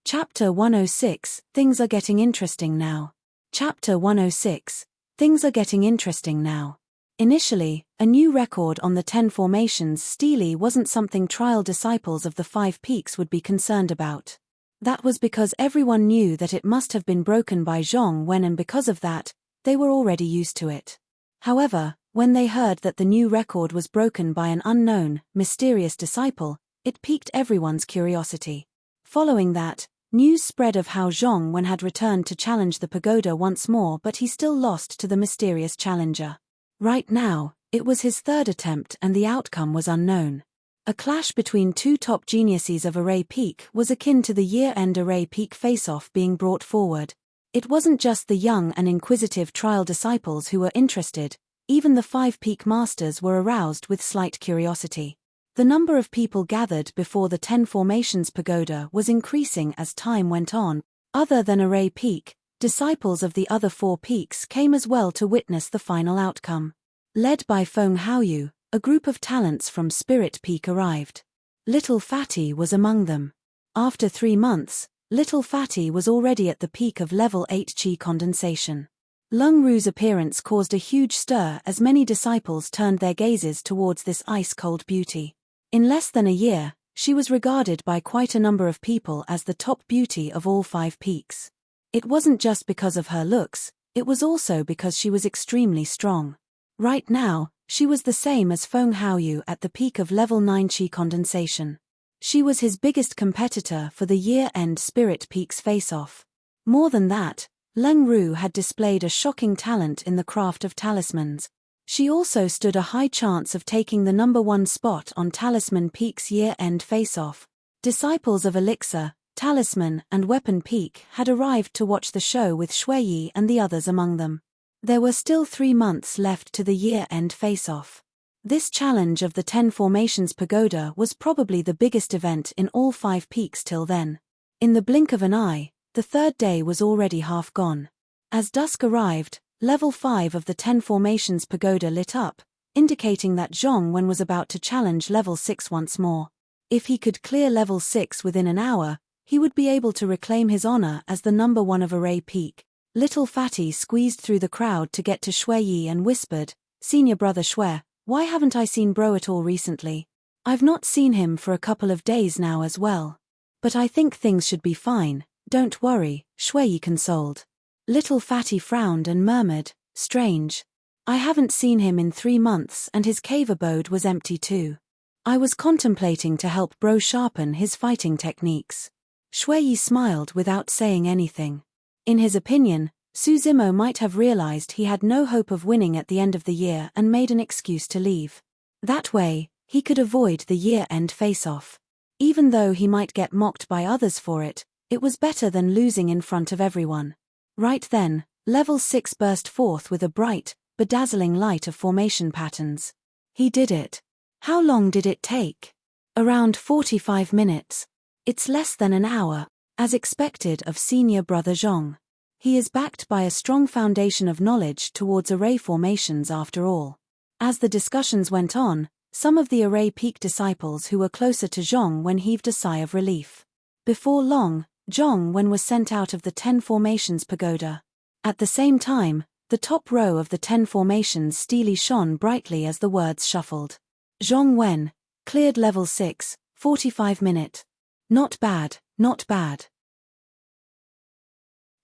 Chapter 106, Things are getting interesting now. Chapter 106, Things are getting interesting now. Initially, a new record on the 10 formations steely wasn't something trial disciples of the 5 peaks would be concerned about. That was because everyone knew that it must have been broken by Zhong Wen, and because of that, they were already used to it. However, when they heard that the new record was broken by an unknown, mysterious disciple, it piqued everyone's curiosity. Following that, news spread of how Zhong Wen had returned to challenge the pagoda once more, but he still lost to the mysterious challenger. Right now, it was his 3rd attempt and the outcome was unknown. A clash between 2 top geniuses of Array Peak was akin to the year-end Array Peak face-off being brought forward. It wasn't just the young and inquisitive trial disciples who were interested. Even the 5 peak masters were aroused with slight curiosity. The number of people gathered before the 10 formations pagoda was increasing as time went on. Other than Array Peak, disciples of the other 4 peaks came as well to witness the final outcome. Led by Feng Haoyu, a group of talents from Spirit Peak arrived. Little Fatty was among them. After 3 months, Little Fatty was already at the peak of level 8 chi condensation. Lung Ru's appearance caused a huge stir as many disciples turned their gazes towards this ice-cold beauty. In less than a year, she was regarded by quite a number of people as the top beauty of all 5 peaks. It wasn't just because of her looks, it was also because she was extremely strong. Right now, she was the same as Feng Haoyu at the peak of level 9 chi condensation. She was his biggest competitor for the year-end Spirit Peaks face-off. More than that, Lung Ru had displayed a shocking talent in the craft of talismans. She also stood a high chance of taking the number 1 spot on Talisman Peak's year-end face-off. Disciples of Elixir, Talisman, and Weapon Peak had arrived to watch the show with Shuiyi and the others among them. There were still 3 months left to the year-end face-off. This challenge of the 10 Formations Pagoda was probably the biggest event in all 5 peaks till then. In the blink of an eye, the third day was already half gone. As dusk arrived, level 5 of the 10 Formations Pagoda lit up, indicating that Zhong Wen was about to challenge level 6 once more. If he could clear level 6 within an hour, he would be able to reclaim his honor as the number 1 of Array Peak. Little Fatty squeezed through the crowd to get to Shui Yi and whispered, "Senior brother Shui, why haven't I seen bro at all recently? I've not seen him for a couple of days now as well. But I think things should be fine, don't worry," Shui Yi consoled. Little Fatty frowned and murmured, "Strange. I haven't seen him in 3 months and his cave abode was empty too. I was contemplating to help bro sharpen his fighting techniques." Shui Yi smiled without saying anything. In his opinion, Su Zimo might have realized he had no hope of winning at the end of the year and made an excuse to leave. That way, he could avoid the year-end face-off. Even though he might get mocked by others for it, it was better than losing in front of everyone. Right then, level 6 burst forth with a bright, bedazzling light of formation patterns. He did it. How long did it take? Around 45 minutes. It's less than an hour, as expected of senior brother Zhong. He is backed by a strong foundation of knowledge towards array formations after all. As the discussions went on, some of the Array Peak disciples who were closer to Zhong Wen heaved a sigh of relief. Before long, Zhong Wen was sent out of the 10 Formations Pagoda. At the same time, the top row of the 10 Formations stele shone brightly as the words shuffled. Zhong Wen, cleared level 6, 45 minute. Not bad, not bad.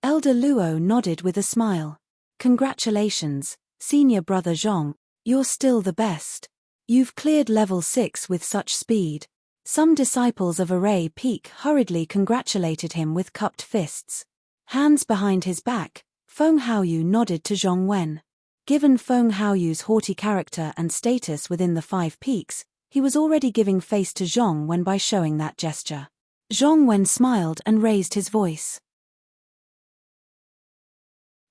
Elder Luo nodded with a smile. Congratulations, senior brother Zhong, you're still the best. You've cleared level 6 with such speed. Some disciples of Array Peak hurriedly congratulated him with cupped fists. Hands behind his back, Feng Haoyu nodded to Zhong Wen. Given Feng Haoyu's haughty character and status within the 5 peaks, he was already giving face to Zhong Wen by showing that gesture. Zhong Wen smiled and raised his voice.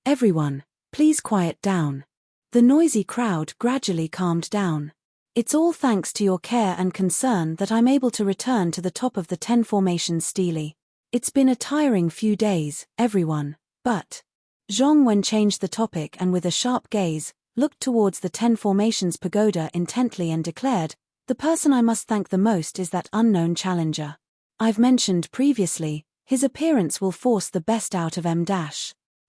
"Everyone, please quiet down." The noisy crowd gradually calmed down. "It's all thanks to your care and concern that I'm able to return to the top of the 10 Formations stele. It's been a tiring few days, everyone, but..." Zhong Wen changed the topic and with a sharp gaze, looked towards the 10 Formations Pagoda intently and declared, "The person I must thank the most is that unknown challenger. I've mentioned previously, his appearance will force the best out of M-."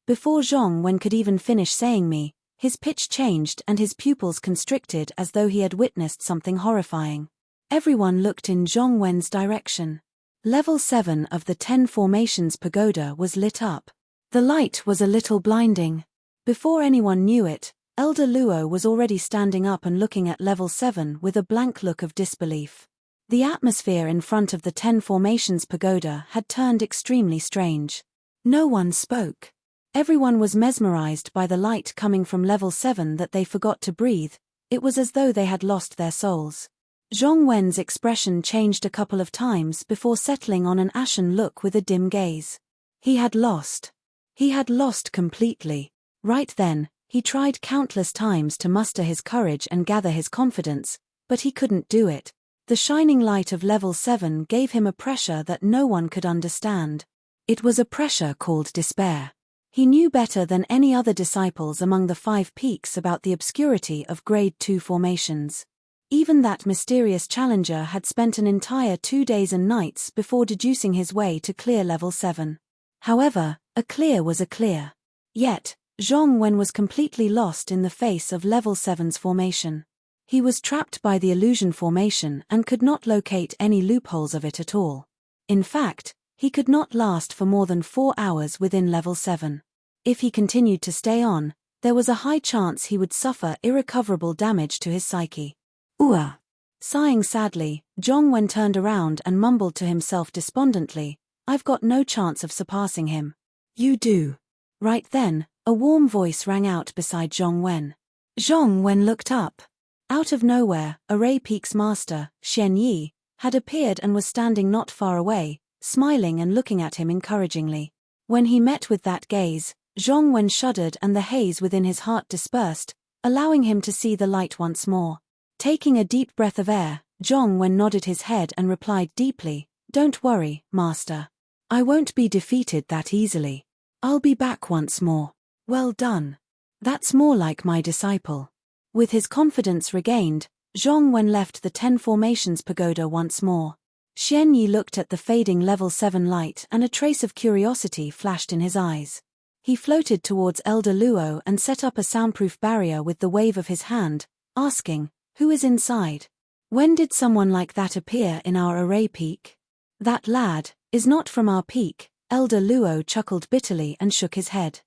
Before Zhong Wen could even finish saying me, his pitch changed and his pupils constricted as though he had witnessed something horrifying. Everyone looked in Zhong Wen's direction. Level 7 of the 10 Formations Pagoda was lit up. The light was a little blinding. Before anyone knew it, Elder Luo was already standing up and looking at level 7 with a blank look of disbelief. The atmosphere in front of the 10 Formations Pagoda had turned extremely strange. No one spoke. Everyone was mesmerized by the light coming from level 7 that they forgot to breathe. It was as though they had lost their souls. Zhong Wen's expression changed a couple of times before settling on an ashen look with a dim gaze. He had lost. He had lost completely. Right then, he tried countless times to muster his courage and gather his confidence, but he couldn't do it. The shining light of level 7 gave him a pressure that no one could understand. It was a pressure called despair. He knew better than any other disciples among the 5 peaks about the obscurity of Grade 2 formations. Even that mysterious challenger had spent an entire 2 days and nights before deducing his way to clear level 7. However, a clear was a clear. Yet, Zhong Wen was completely lost in the face of level 7's formation. He was trapped by the illusion formation and could not locate any loopholes of it at all. In fact, he could not last for more than 4 hours within level 7. If he continued to stay on, there was a high chance he would suffer irrecoverable damage to his psyche. Ooh. Sighing sadly, Zhong Wen turned around and mumbled to himself despondently, "I've got no chance of surpassing him." "You do." Right then, a warm voice rang out beside Zhong Wen. Zhong Wen looked up. Out of nowhere, Array Peak's master, Shen Yi, had appeared and was standing not far away, smiling and looking at him encouragingly. When he met with that gaze, Zhong Wen shuddered and the haze within his heart dispersed, allowing him to see the light once more. Taking a deep breath of air, Zhongwen nodded his head and replied deeply, "Don't worry, master. I won't be defeated that easily. I'll be back once more." "Well done. That's more like my disciple." With his confidence regained, Zhongwen left the 10 Formations Pagoda once more. Xianyi looked at the fading level 7 light and a trace of curiosity flashed in his eyes. He floated towards Elder Luo and set up a soundproof barrier with the wave of his hand, asking, "Who is inside? When did someone like that appear in our array peak?" "That lad is not from our peak," Elder Luo chuckled bitterly and shook his head.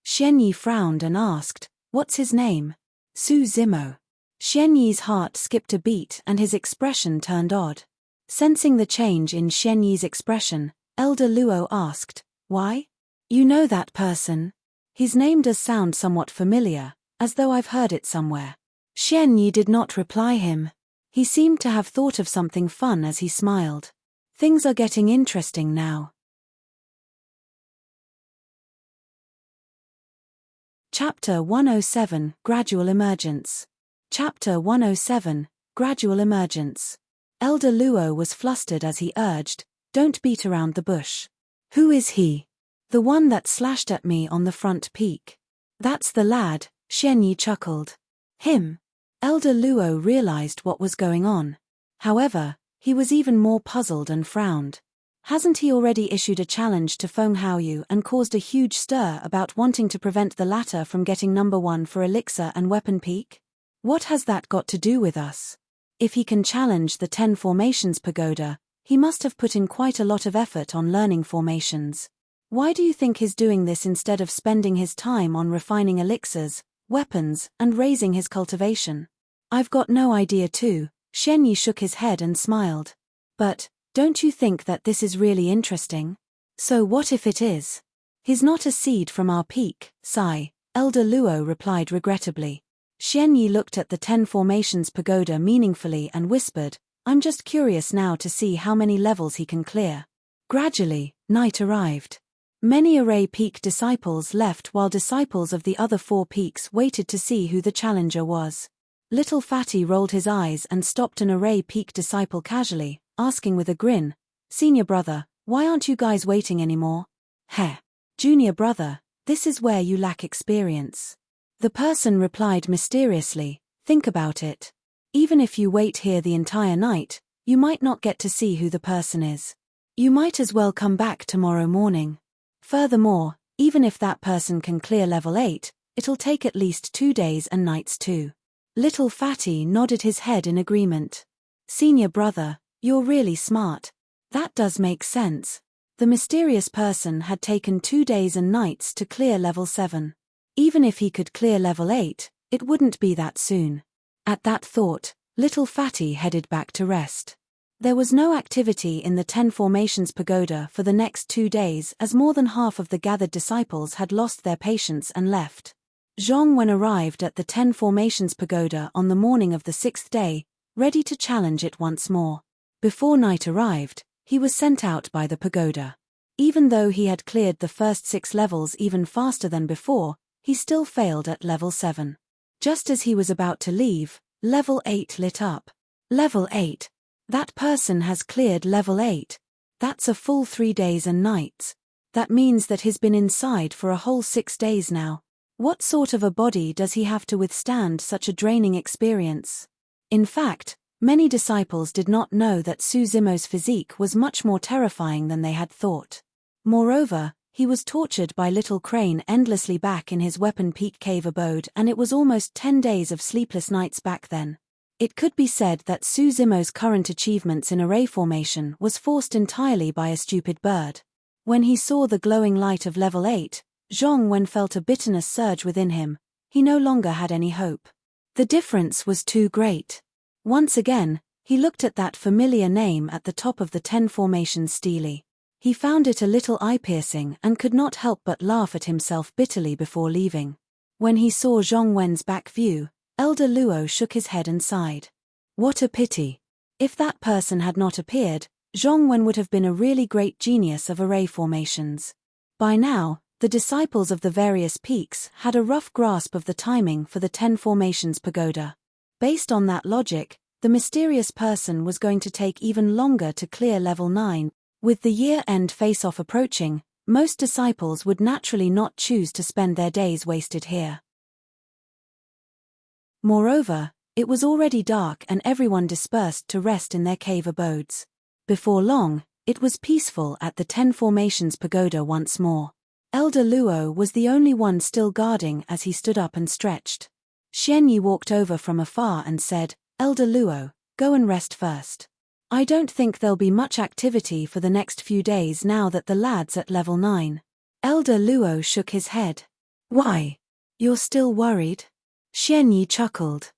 Xianyi frowned and asked, "What's his name?" "Su Zimo." Xianyi's heart skipped a beat and his expression turned odd. Sensing the change in Xianyi's expression, Elder Luo asked, "Why? You know that person? His name does sound somewhat familiar, as though I've heard it somewhere." Xianyi did not reply him. He seemed to have thought of something fun as he smiled. Things are getting interesting now. Chapter 107, Gradual Emergence. Chapter 107, Gradual Emergence. Elder Luo was flustered as he urged, "Don't beat around the bush." "Who is he?" "The one that slashed at me on the front peak." "That's the lad," Xianyi chuckled. "Him?" Elder Luo realized what was going on. However, he was even more puzzled and frowned. Hasn't he already issued a challenge to Feng Haoyu and caused a huge stir about wanting to prevent the latter from getting number 1 for elixir and weapon peak? What has that got to do with us? If he can challenge the 10 Formations Pagoda, he must have put in quite a lot of effort on learning formations. Why do you think he's doing this instead of spending his time on refining elixirs, weapons, and raising his cultivation? I've got no idea too. Xianyi shook his head and smiled. But, don't you think that this is really interesting? So what if it is? He's not a seed from our peak, sigh, Elder Luo replied regrettably. Xianyi looked at the 10 Formations Pagoda meaningfully and whispered, "I'm just curious now to see how many levels he can clear." Gradually, night arrived. Many array peak disciples left while disciples of the other 4 peaks waited to see who the challenger was. Little Fatty rolled his eyes and stopped an array peak disciple casually, asking with a grin, "Senior brother, why aren't you guys waiting anymore?" "Heh. Junior brother, this is where you lack experience." The person replied mysteriously, "Think about it. Even if you wait here the entire night, you might not get to see who the person is. You might as well come back tomorrow morning. Furthermore, even if that person can clear level 8, it'll take at least 2 days and nights too." Little Fatty nodded his head in agreement. "Senior brother, you're really smart. That does make sense." The mysterious person had taken 2 days and nights to clear level 7. Even if he could clear level 8, it wouldn't be that soon. At that thought, Little Fatty headed back to rest. There was no activity in the 10 Formations Pagoda for the next 2 days as more than half of the gathered disciples had lost their patience and left. Zhongwen arrived at the 10 Formations Pagoda on the morning of the 6th day, ready to challenge it once more. Before night arrived, he was sent out by the pagoda. Even though he had cleared the first 6 levels even faster than before, he still failed at level 7. Just as he was about to leave, level 8 lit up. Level 8. That person has cleared level 8. That's a full 3 days and nights. That means that he's been inside for a whole 6 days now. What sort of a body does he have to withstand such a draining experience? In fact, many disciples did not know that Su Zimo's physique was much more terrifying than they had thought. Moreover, he was tortured by Little Crane endlessly back in his Weapon Peak cave abode, and it was almost 10 days of sleepless nights back then. It could be said that Su Zimo's current achievements in array formation was forced entirely by a stupid bird. When he saw the glowing light of level 8, Zhongwen felt a bitterness surge within him. He no longer had any hope. The difference was too great. Once again, he looked at that familiar name at the top of the 10 Formations stele. He found it a little eye-piercing and could not help but laugh at himself bitterly before leaving. When he saw Zhongwen's back view, Elder Luo shook his head and sighed. What a pity. If that person had not appeared, Zhongwen would have been a really great genius of array formations. By now, the disciples of the various peaks had a rough grasp of the timing for the 10 Formations Pagoda. Based on that logic, the mysterious person was going to take even longer to clear level 9. With the year-end face-off approaching, most disciples would naturally not choose to spend their days wasted here. Moreover, it was already dark and everyone dispersed to rest in their cave abodes. Before long, it was peaceful at the 10 Formations Pagoda once more. Elder Luo was the only one still guarding as he stood up and stretched. Xianyi walked over from afar and said, "Elder Luo, go and rest first. I don't think there'll be much activity for the next few days now that the lad's at level 9. Elder Luo shook his head. "Why? You're still worried?" Xianyi chuckled.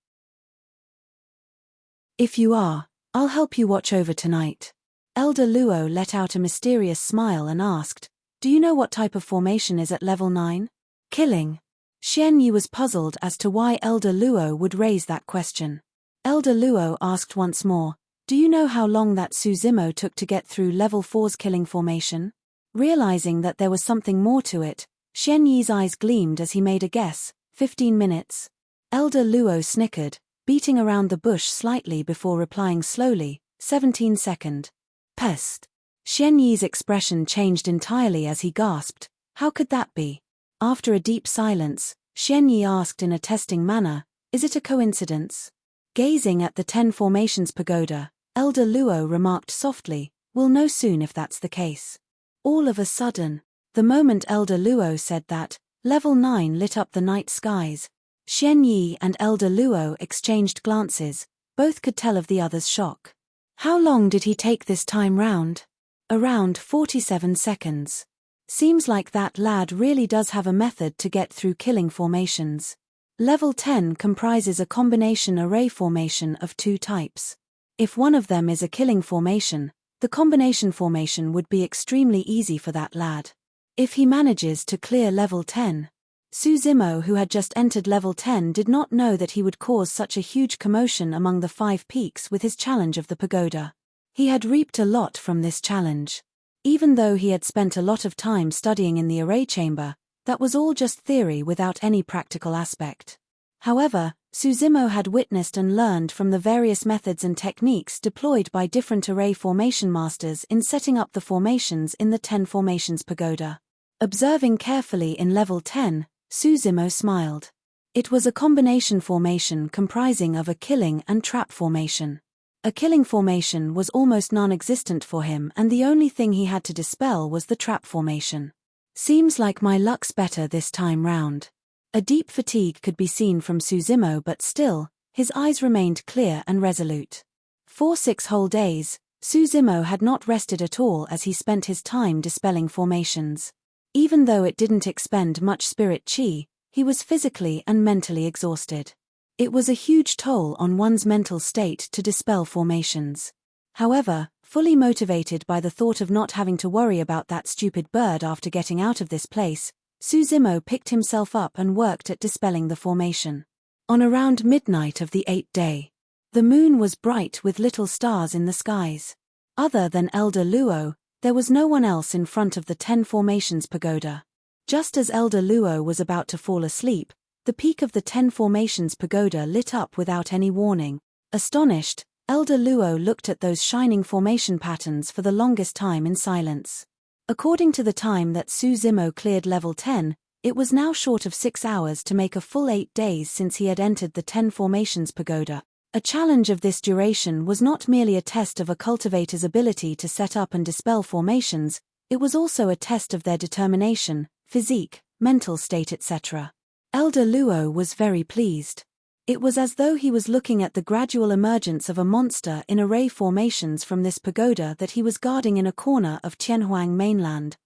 "If you are, I'll help you watch over tonight." Elder Luo let out a mysterious smile and asked, "Do you know what type of formation is at level 9? Killing." Xianyi was puzzled as to why Elder Luo would raise that question. Elder Luo asked once more, "Do you know how long that Suzimo took to get through level 4's killing formation?" Realizing that there was something more to it, Xianyi's eyes gleamed as he made a guess, 15 minutes. Elder Luo snickered, beating around the bush slightly before replying slowly, 17 seconds. Pest. Xianyi's expression changed entirely as he gasped, "How could that be?" After a deep silence, Xianyi asked in a testing manner, "Is it a coincidence?" Gazing at the 10 Formations Pagoda, Elder Luo remarked softly, "We'll know soon if that's the case." All of a sudden, the moment Elder Luo said that, level 9 lit up the night skies. Xianyi and Elder Luo exchanged glances, both could tell of the other's shock. How long did he take this time round? Around 47 seconds. Seems like that lad really does have a method to get through killing formations. Level 10 comprises a combination array formation of 2 types. If one of them is a killing formation, the combination formation would be extremely easy for that lad. If he manages to clear level 10. Suzimo, who had just entered level 10, did not know that he would cause such a huge commotion among the 5 peaks with his challenge of the pagoda. He had reaped a lot from this challenge. Even though he had spent a lot of time studying in the array chamber, that was all just theory without any practical aspect. However, Suzimo had witnessed and learned from the various methods and techniques deployed by different array formation masters in setting up the formations in the 10 Formations Pagoda. Observing carefully in level 10, Suzimo smiled. It was a combination formation comprising of a killing and trap formation. A killing formation was almost non-existent for him, and the only thing he had to dispel was the trap formation. "Seems like my luck's better this time round." A deep fatigue could be seen from Suzimo, but still, his eyes remained clear and resolute. For 6 whole days, Suzimo had not rested at all as he spent his time dispelling formations. Even though it didn't expend much spirit chi, he was physically and mentally exhausted. It was a huge toll on one's mental state to dispel formations. However, fully motivated by the thought of not having to worry about that stupid bird after getting out of this place, Suzimo picked himself up and worked at dispelling the formation. On around midnight of the 8th day, the moon was bright with little stars in the skies. Other than Elder Luo, there was no one else in front of the 10 Formations Pagoda. Just as Elder Luo was about to fall asleep, the peak of the 10 Formations Pagoda lit up without any warning. Astonished, Elder Luo looked at those shining formation patterns for the longest time in silence. According to the time that Suzimo cleared level 10, it was now short of 6 hours to make a full 8 days since he had entered the 10 Formations Pagoda. A challenge of this duration was not merely a test of a cultivator's ability to set up and dispel formations, it was also a test of their determination, physique, mental state, etc. Elder Luo was very pleased. It was as though he was looking at the gradual emergence of a monster in array formations from this pagoda that he was guarding in a corner of Tianhuang mainland.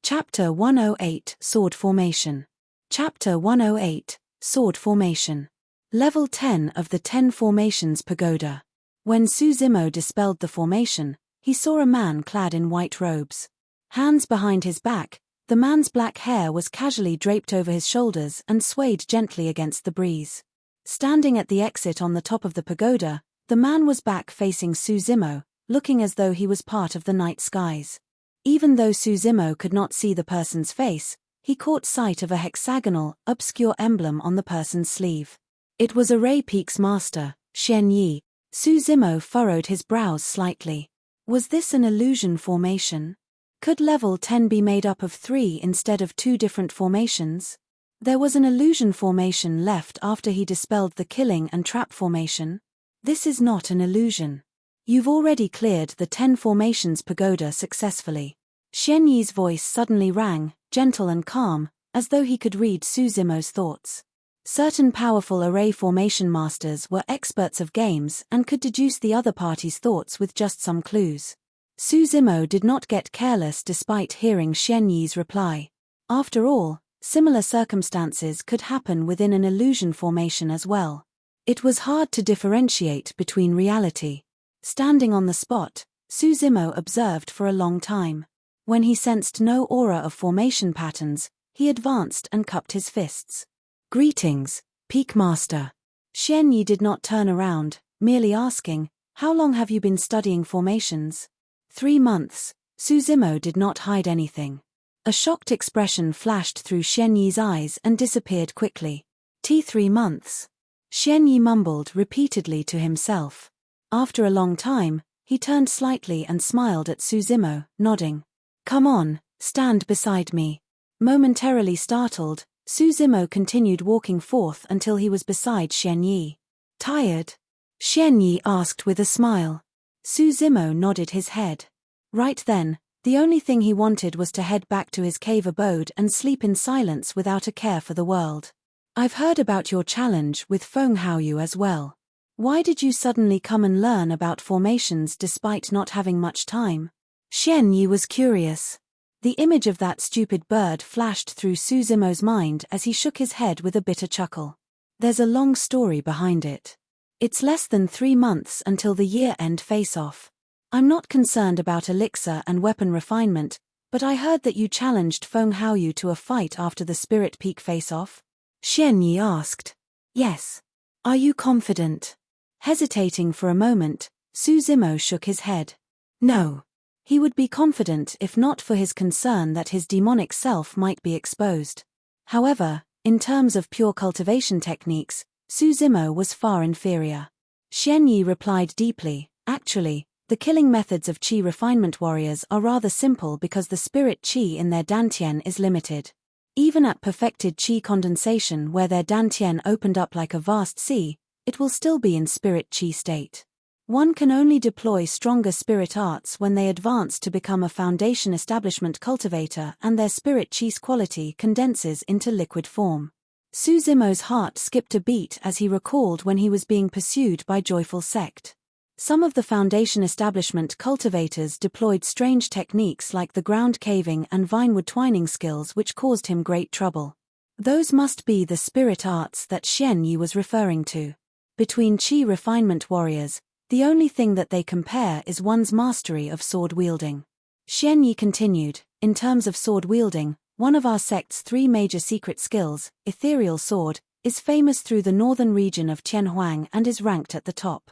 Chapter 108 Sword Formation. Chapter 108 Sword Formation. Level 10 of the 10 Formations Pagoda. When Suzimo dispelled the formation, he saw a man clad in white robes. Hands behind his back, the man's black hair was casually draped over his shoulders and swayed gently against the breeze. Standing at the exit on the top of the pagoda, the man was back facing Suzimo, looking as though he was part of the night skies. Even though Suzimo could not see the person's face, he caught sight of a hexagonal, obscure emblem on the person's sleeve. It was Array Peak's master, Xian Yi. Su Zimo furrowed his brows slightly. Was this an illusion formation? Could level 10 be made up of 3 instead of 2 different formations? There was an illusion formation left after he dispelled the killing and trap formation. This is not an illusion. You've already cleared the 10 formations pagoda successfully. Xian Yi's voice suddenly rang, gentle and calm, as though he could read Su Zimo's thoughts. Certain powerful array formation masters were experts of games and could deduce the other party's thoughts with just some clues. Su Zimo did not get careless despite hearing Xian Yi's reply. After all, similar circumstances could happen within an illusion formation as well. It was hard to differentiate between reality. Standing on the spot, Su Zimo observed for a long time. When he sensed no aura of formation patterns, he advanced and cupped his fists. Greetings, Peak Master. Xian Yi did not turn around, merely asking, "How long have you been studying formations?" 3 months. Su Zimo did not hide anything. A shocked expression flashed through Xian Yi's eyes and disappeared quickly. 3 months. Xian Yi mumbled repeatedly to himself. After a long time, he turned slightly and smiled at Su Zimo, nodding. "Come on, stand beside me." Momentarily startled, Su Zimo continued walking forth until he was beside Xian Yi. "Tired?" Xian Yi asked with a smile. Su Zimo nodded his head. Right then, the only thing he wanted was to head back to his cave abode and sleep in silence without a care for the world. "I've heard about your challenge with Feng Haoyu as well. Why did you suddenly come and learn about formations despite not having much time?" Xian Yi was curious. The image of that stupid bird flashed through Su Zimo's mind as he shook his head with a bitter chuckle. There's a long story behind it. It's less than 3 months until the year-end face-off. I'm not concerned about elixir and weapon refinement, but I heard that you challenged Feng Haoyu to a fight after the Spirit Peak face-off? Xian Yi asked. Yes. Are you confident? Hesitating for a moment, Su Zimo shook his head. No. He would be confident if not for his concern that his demonic self might be exposed. However, in terms of pure cultivation techniques, Su Zimo was far inferior. Xian Yi replied deeply, actually, the killing methods of qi refinement warriors are rather simple because the spirit qi in their dantian is limited. Even at perfected qi condensation where their dantian opened up like a vast sea, it will still be in spirit qi state. One can only deploy stronger spirit arts when they advance to become a foundation establishment cultivator and their spirit chi's quality condenses into liquid form. Su Zimo's heart skipped a beat as he recalled when he was being pursued by Joyful Sect. Some of the foundation establishment cultivators deployed strange techniques like the ground caving and vinewood twining skills which caused him great trouble. Those must be the spirit arts that Xian Yi was referring to. Between qi refinement warriors, the only thing that they compare is one's mastery of sword wielding. Xian Yi continued, in terms of sword wielding, one of our sect's 3 major secret skills, Ethereal Sword, is famous through the northern region of Tianhuang and is ranked at the top.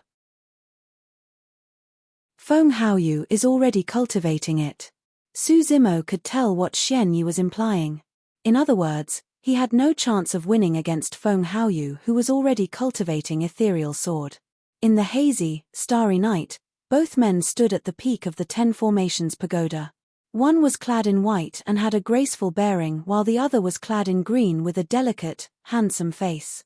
Feng Haoyu is already cultivating it. Su Zimo could tell what Xian Yi was implying. In other words, he had no chance of winning against Feng Haoyu who was already cultivating Ethereal Sword. In the hazy, starry night, both men stood at the peak of the 10 Formations Pagoda. One was clad in white and had a graceful bearing while the other was clad in green with a delicate, handsome face.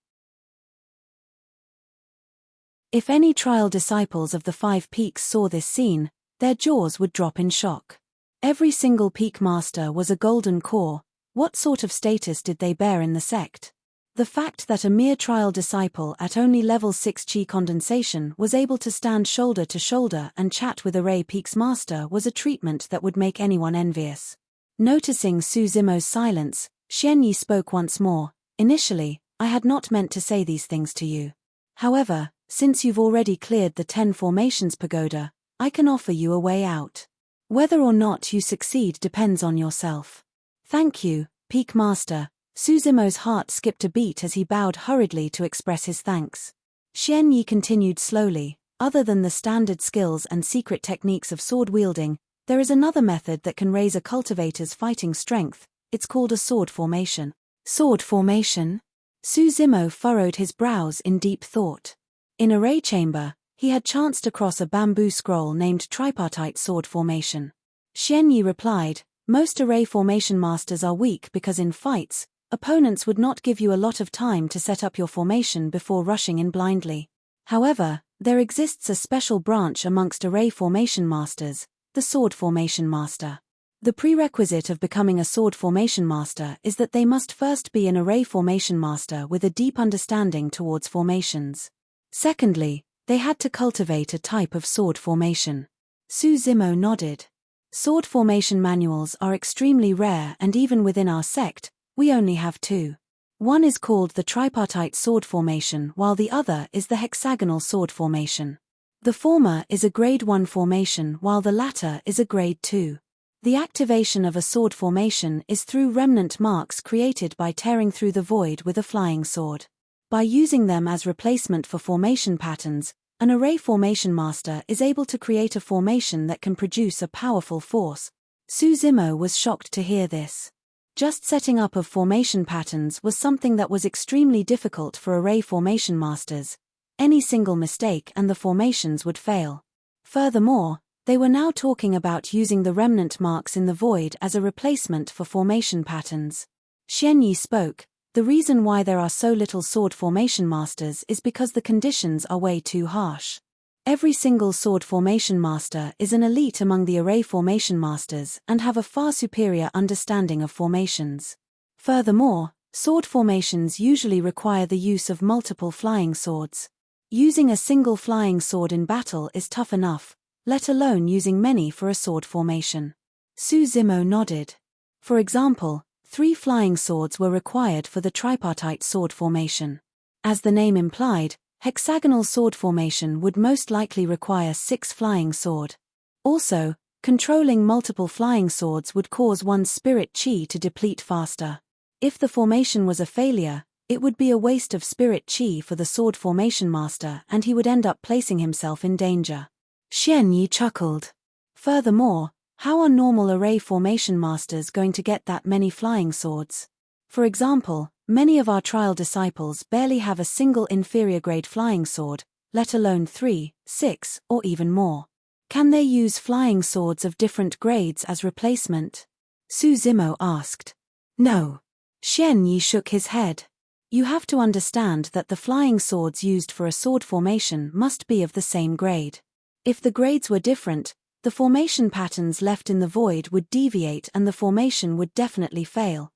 If any trial disciples of the 5 peaks saw this scene, their jaws would drop in shock. Every single peak master was a golden core. What sort of status did they bear in the sect? The fact that a mere trial disciple at only level 6 qi condensation was able to stand shoulder to shoulder and chat with Array Peak's master was a treatment that would make anyone envious. Noticing Su Zimo's silence, Xian Yi spoke once more. Initially, I had not meant to say these things to you. However, since you've already cleared the 10 Formations Pagoda, I can offer you a way out. Whether or not you succeed depends on yourself. Thank you, Peak Master. Su Zimo's heart skipped a beat as he bowed hurriedly to express his thanks. Xian Yi continued slowly, other than the standard skills and secret techniques of sword wielding, there is another method that can raise a cultivator's fighting strength, It's called a sword formation. Sword formation? Suzimo furrowed his brows in deep thought. In array chamber, he had chanced across a bamboo scroll named tripartite sword formation. Xianyi replied, most array formation masters are weak because in fights, opponents would not give you a lot of time to set up your formation before rushing in blindly. However, there exists a special branch amongst array formation masters, the sword formation master. The prerequisite of becoming a sword formation master is that they must first be an array formation master with a deep understanding towards formations. Secondly, they had to cultivate a type of sword formation. Suzimo nodded. Sword formation manuals are extremely rare, and even within our sect, we only have two. One is called the tripartite sword formation while the other is the hexagonal sword formation. The former is a grade 1 formation while the latter is a grade 2. The activation of a sword formation is through remnant marks created by tearing through the void with a flying sword. By using them as replacement for formation patterns, an array formation master is able to create a formation that can produce a powerful force. Suzimo was shocked to hear this. Just setting up of formation patterns was something that was extremely difficult for array formation masters. Any single mistake and the formations would fail. Furthermore, they were now talking about using the remnant marks in the void as a replacement for formation patterns. Xianyi spoke. The reason why there are so little sword formation masters is because the conditions are way too harsh. Every single sword formation master is an elite among the array formation masters and have a far superior understanding of formations. Furthermore, sword formations usually require the use of multiple flying swords. Using a single flying sword in battle is tough enough, let alone using many for a sword formation. Suzimo nodded. For example, 3 flying swords were required for the tripartite sword formation. As the name implied, hexagonal sword formation would most likely require 6 flying sword. Also, controlling multiple flying swords would cause one's spirit chi to deplete faster. If the formation was a failure, it would be a waste of spirit chi for the sword formation master and he would end up placing himself in danger. Xianyi chuckled. Furthermore, how are normal array formation masters going to get that many flying swords? For example, many of our trial disciples barely have a single inferior grade flying sword, let alone 3, 6, or even more. Can they use flying swords of different grades as replacement? Suzimo asked. No. Xianyi shook his head. You have to understand that the flying swords used for a sword formation must be of the same grade. If the grades were different, the formation patterns left in the void would deviate and the formation would definitely fail.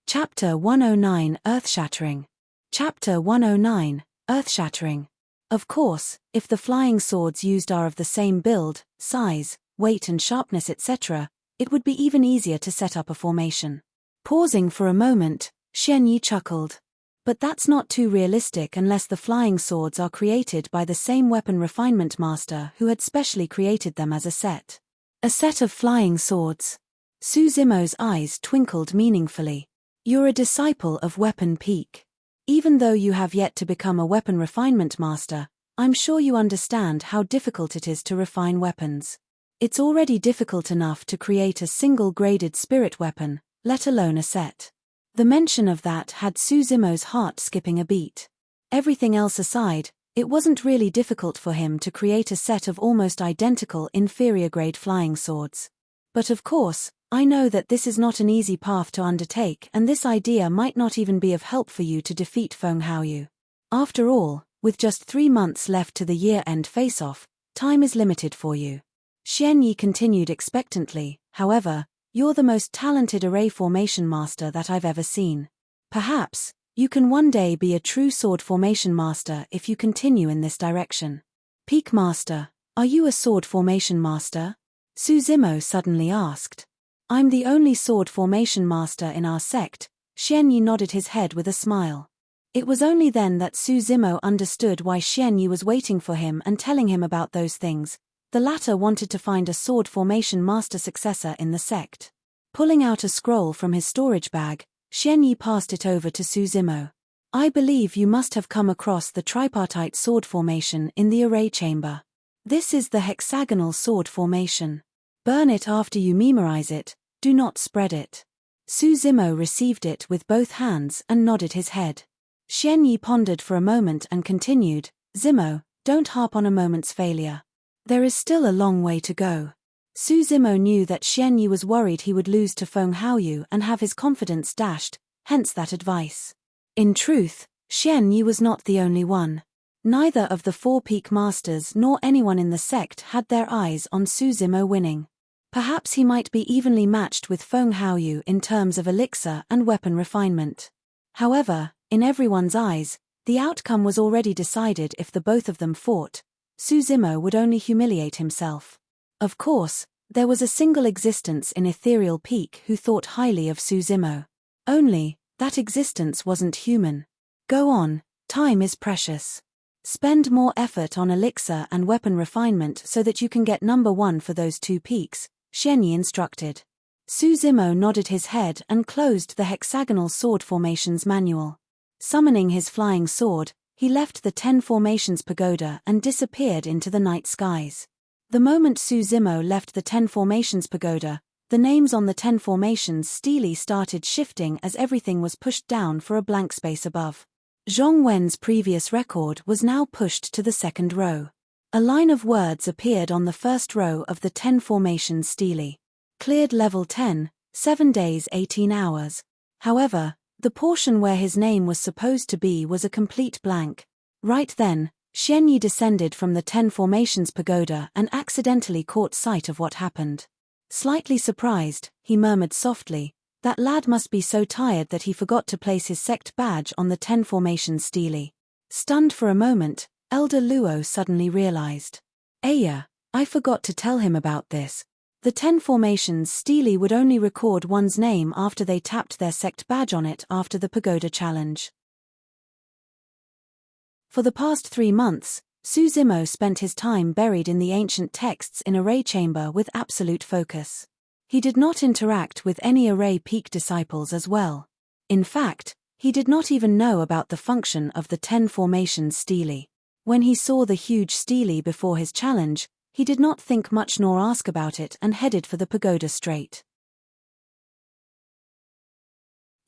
Chapter 109 Earth-Shattering. Chapter 109 Earth-Shattering. Of course, if the flying swords used are of the same build, size, weight and sharpness etc., it would be even easier to set up a formation. Pausing for a moment, Xianyi chuckled. But that's not too realistic unless the flying swords are created by the same weapon refinement master who had specially created them as a set. A set of flying swords. Suzimo's eyes twinkled meaningfully. You're a disciple of Weapon Peak. Even though you have yet to become a weapon refinement master, I'm sure you understand how difficult it is to refine weapons. It's already difficult enough to create a single graded spirit weapon, let alone a set. The mention of that had Suzimo's heart skipping a beat. Everything else aside, it wasn't really difficult for him to create a set of almost identical inferior grade flying swords. But of course, I know that this is not an easy path to undertake and this idea might not even be of help for you to defeat Feng Haoyu. After all, with just 3 months left to the year-end face-off, time is limited for you. Xianyi continued expectantly, however, you're the most talented array formation master that I've ever seen. Perhaps, you can one day be a true sword formation master if you continue in this direction. Peak Master, are you a sword formation master? Suzimo suddenly asked. I'm the only sword formation master in our sect. Xianyi nodded his head with a smile. It was only then that Suzimo understood why Xianyi was waiting for him and telling him about those things. The latter wanted to find a sword formation master successor in the sect. Pulling out a scroll from his storage bag, Xianyi passed it over to Suzimo. I believe you must have come across the tripartite sword formation in the array chamber. This is the hexagonal sword formation. Burn it after you memorize it, do not spread it. Su Zimo received it with both hands and nodded his head. Xian Yi pondered for a moment and continued, Zimo, don't harp on a moment's failure. There is still a long way to go. Su Zimo knew that Xian Yi was worried he would lose to Feng Haoyu and have his confidence dashed, hence that advice. In truth, Xian Yi was not the only one. Neither of the 4 peak masters nor anyone in the sect had their eyes on Su Zimo winning. Perhaps he might be evenly matched with Feng Haoyu in terms of elixir and weapon refinement. However, in everyone's eyes, the outcome was already decided. If the both of them fought, Su Zimo would only humiliate himself. Of course, there was a single existence in Ethereal Peak who thought highly of Su Zimo. Only, that existence wasn't human. Go on, time is precious. Spend more effort on elixir and weapon refinement so that you can get number 1 for those 2 peaks, Xian Yi instructed. Su Zimo nodded his head and closed the hexagonal sword formations manual. Summoning his flying sword, he left the 10 formations pagoda and disappeared into the night skies. The moment Su Zimo left the 10 formations pagoda, the names on the 10 formations stele started shifting as everything was pushed down for a blank space above. Zhong Wen's previous record was now pushed to the second row. A line of words appeared on the first row of the 10 formations stele. Cleared level 10, 7 days 18 hours. However, the portion where his name was supposed to be was a complete blank. Right then, Xian Yi descended from the 10 formations pagoda and accidentally caught sight of what happened. Slightly surprised, he murmured softly, that lad must be so tired that he forgot to place his sect badge on the 10 formations stele. Stunned for a moment, Elder Luo suddenly realized. Aya, I forgot to tell him about this. The 10 formations stele would only record one's name after they tapped their sect badge on it after the pagoda challenge. For the past 3 months, Su Zimo spent his time buried in the ancient texts in Array Chamber with absolute focus. He did not interact with any Array Peak disciples as well. In fact, he did not even know about the function of the 10 formations stele. When he saw the huge stele before his challenge, he did not think much nor ask about it and headed for the pagoda straight.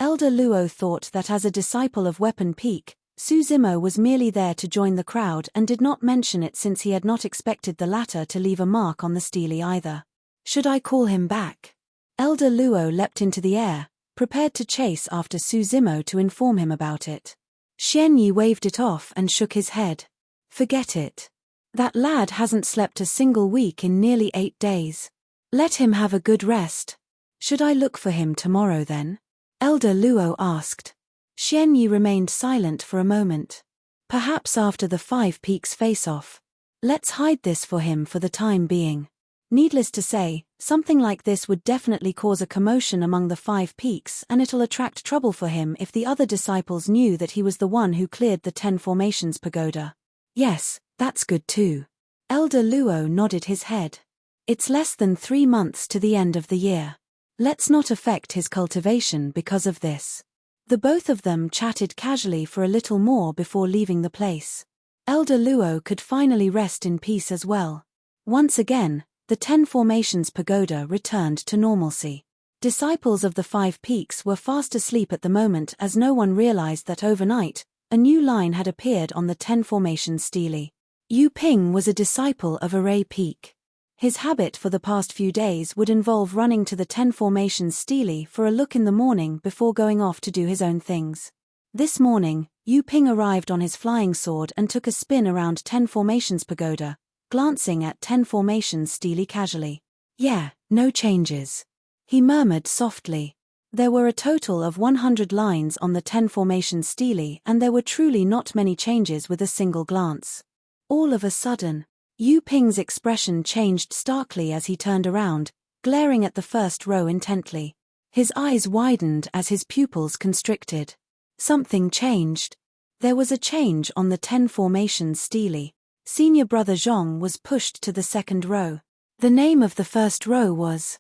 Elder Luo thought that as a disciple of Weapon Peak, Su Zimo was merely there to join the crowd and did not mention it since he had not expected the latter to leave a mark on the stele either. Should I call him back? Elder Luo leapt into the air, prepared to chase after Su Zimo to inform him about it. Xian Yi waved it off and shook his head. Forget it. That lad hasn't slept a single week in nearly 8 days. Let him have a good rest. Should I look for him tomorrow then? Elder Luo asked. Xian Yi remained silent for a moment. Perhaps after the 5 peaks face-off. Let's hide this for him for the time being. Needless to say, something like this would definitely cause a commotion among the 5 peaks and it'll attract trouble for him if the other disciples knew that he was the one who cleared the 10 formations pagoda. Yes, that's good too. Elder Luo nodded his head. It's less than 3 months to the end of the year. Let's not affect his cultivation because of this. The both of them chatted casually for a little more before leaving the place. Elder Luo could finally rest in peace as well. Once again, the 10 formations pagoda returned to normalcy. Disciples of the 5 peaks were fast asleep at the moment as no one realized that overnight, a new line had appeared on the 10 formations stele. Yu Ping was a disciple of Array Peak. His habit for the past few days would involve running to the 10 formations stele for a look in the morning before going off to do his own things. This morning, Yu Ping arrived on his flying sword and took a spin around 10 formations pagoda, glancing at 10 formations stele casually. Yeah, no changes. He murmured softly. There were a total of 100 lines on the 10 formations stele and there were truly not many changes with a single glance. All of a sudden, Yu Ping's expression changed starkly as he turned around, glaring at the first row intently. His eyes widened as his pupils constricted. Something changed. There was a change on the 10 formations stele. Senior brother Zhong was pushed to the second row. The name of the first row was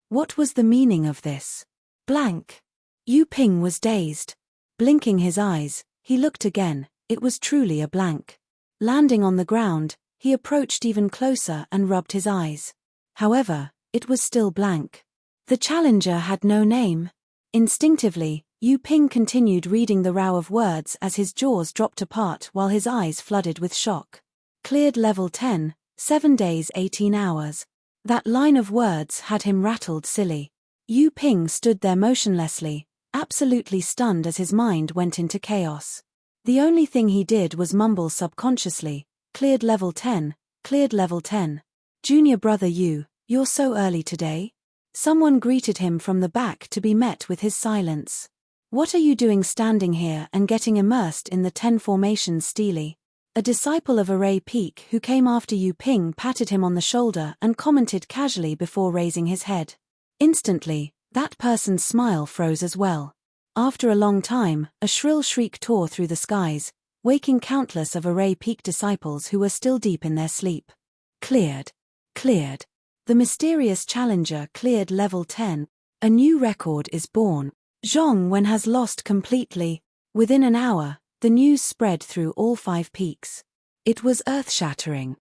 What was the meaning of this? Blank. Yu Ping was dazed. Blinking his eyes, he looked again. It was truly a blank. Landing on the ground, he approached even closer and rubbed his eyes. However, it was still blank. The challenger had no name. Instinctively, Yu Ping continued reading the row of words as his jaws dropped apart while his eyes flooded with shock. Cleared level 10, 7 days 18 hours. That line of words had him rattled silly. Yu Ping stood there motionlessly, absolutely stunned as his mind went into chaos. The only thing he did was mumble subconsciously, cleared level 10, cleared level 10. Junior brother Yu, you're so early today? Someone greeted him from the back to be met with his silence. What are you doing standing here and getting immersed in the 10 formations steely? A disciple of Array Peak who came after Yu Ping patted him on the shoulder and commented casually before raising his head. Instantly, that person's smile froze as well. After a long time, a shrill shriek tore through the skies, waking countless of Array Peak disciples who were still deep in their sleep. Cleared. Cleared. The mysterious challenger cleared level 10. A new record is born. Zhongwen has lost completely. Within an hour, the news spread through all 5 peaks. It was earth-shattering.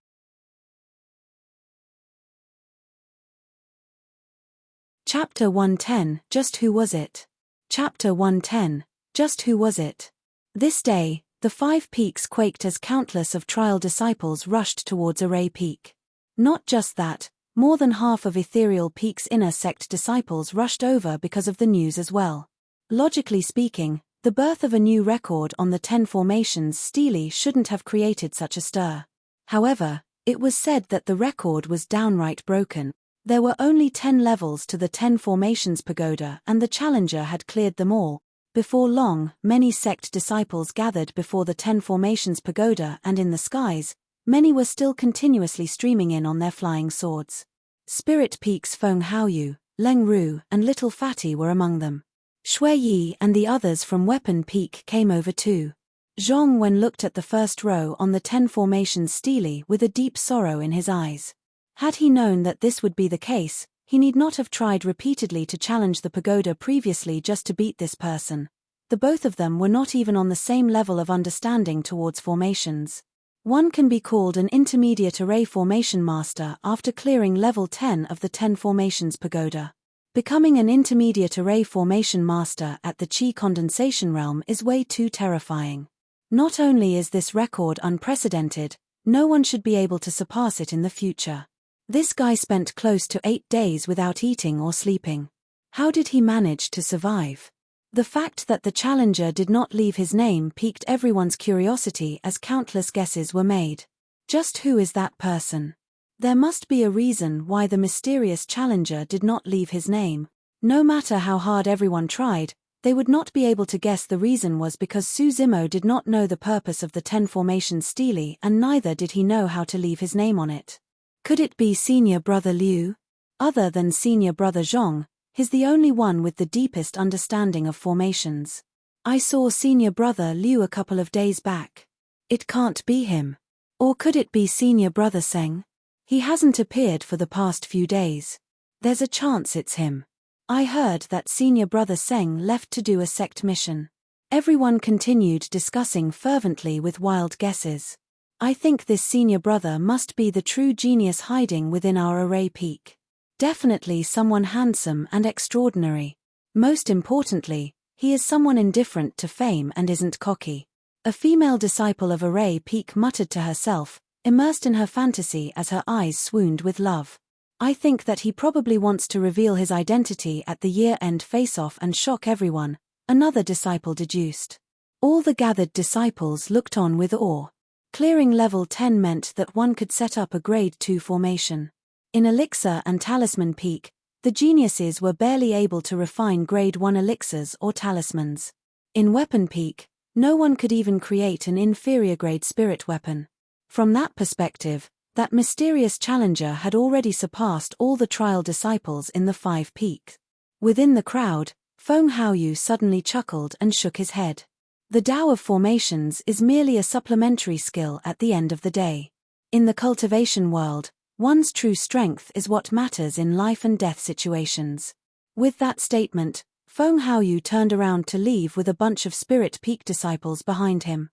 Chapter 110, Just Who Was It? Chapter 110, Just Who Was It? This day, the 5 peaks quaked as countless of trial disciples rushed towards Array Peak. Not just that, more than half of Ethereal Peak's inner sect disciples rushed over because of the news as well. Logically speaking, the birth of a new record on the 10 formations steely shouldn't have created such a stir. However, it was said that the record was downright broken. There were only 10 levels to the 10 formations pagoda and the challenger had cleared them all. Before long, many sect disciples gathered before the 10 formations pagoda and in the skies, many were still continuously streaming in on their flying swords. Spirit Peak's Feng Haoyu, Leng Ru, and Little Fatty were among them. Shui Yi and the others from Weapon Peak came over too. Zhongwen looked at the first row on the 10 formations steely with a deep sorrow in his eyes. Had he known that this would be the case, he need not have tried repeatedly to challenge the pagoda previously just to beat this person. The both of them were not even on the same level of understanding towards formations. One can be called an intermediate array formation master after clearing level 10 of the 10 formations pagoda. Becoming an intermediate array formation master at the Qi condensation realm is way too terrifying. Not only is this record unprecedented, no one should be able to surpass it in the future. This guy spent close to 8 days without eating or sleeping. How did he manage to survive? The fact that the challenger did not leave his name piqued everyone's curiosity as countless guesses were made. Just who is that person? There must be a reason why the mysterious challenger did not leave his name. No matter how hard everyone tried, they would not be able to guess the reason was because Su Zimo did not know the purpose of the 10 formations steely and neither did he know how to leave his name on it. Could it be senior brother Liu? Other than senior brother Zhong, he's the only one with the deepest understanding of formations. I saw senior brother Liu a couple of days back. It can't be him. Or could it be senior brother Seng? He hasn't appeared for the past few days. There's a chance it's him. I heard that senior brother Seng left to do a sect mission. Everyone continued discussing fervently with wild guesses. I think this senior brother must be the true genius hiding within our Array Peak. Definitely someone handsome and extraordinary. Most importantly, he is someone indifferent to fame and isn't cocky. A female disciple of Array Peak muttered to herself, immersed in her fantasy as her eyes swooned with love. I think that he probably wants to reveal his identity at the year-end face-off and shock everyone, another disciple deduced. All the gathered disciples looked on with awe. Clearing level 10 meant that one could set up a grade 2 formation. In Elixir and Talisman Peak, the geniuses were barely able to refine grade 1 elixirs or talismans. In Weapon Peak, no one could even create an inferior grade spirit weapon. From that perspective, that mysterious challenger had already surpassed all the trial disciples in the 5 peaks. Within the crowd, Feng Haoyu suddenly chuckled and shook his head. The Tao of formations is merely a supplementary skill at the end of the day. In the cultivation world, one's true strength is what matters in life and death situations. With that statement, Feng Haoyu turned around to leave with a bunch of Spirit Peak disciples behind him.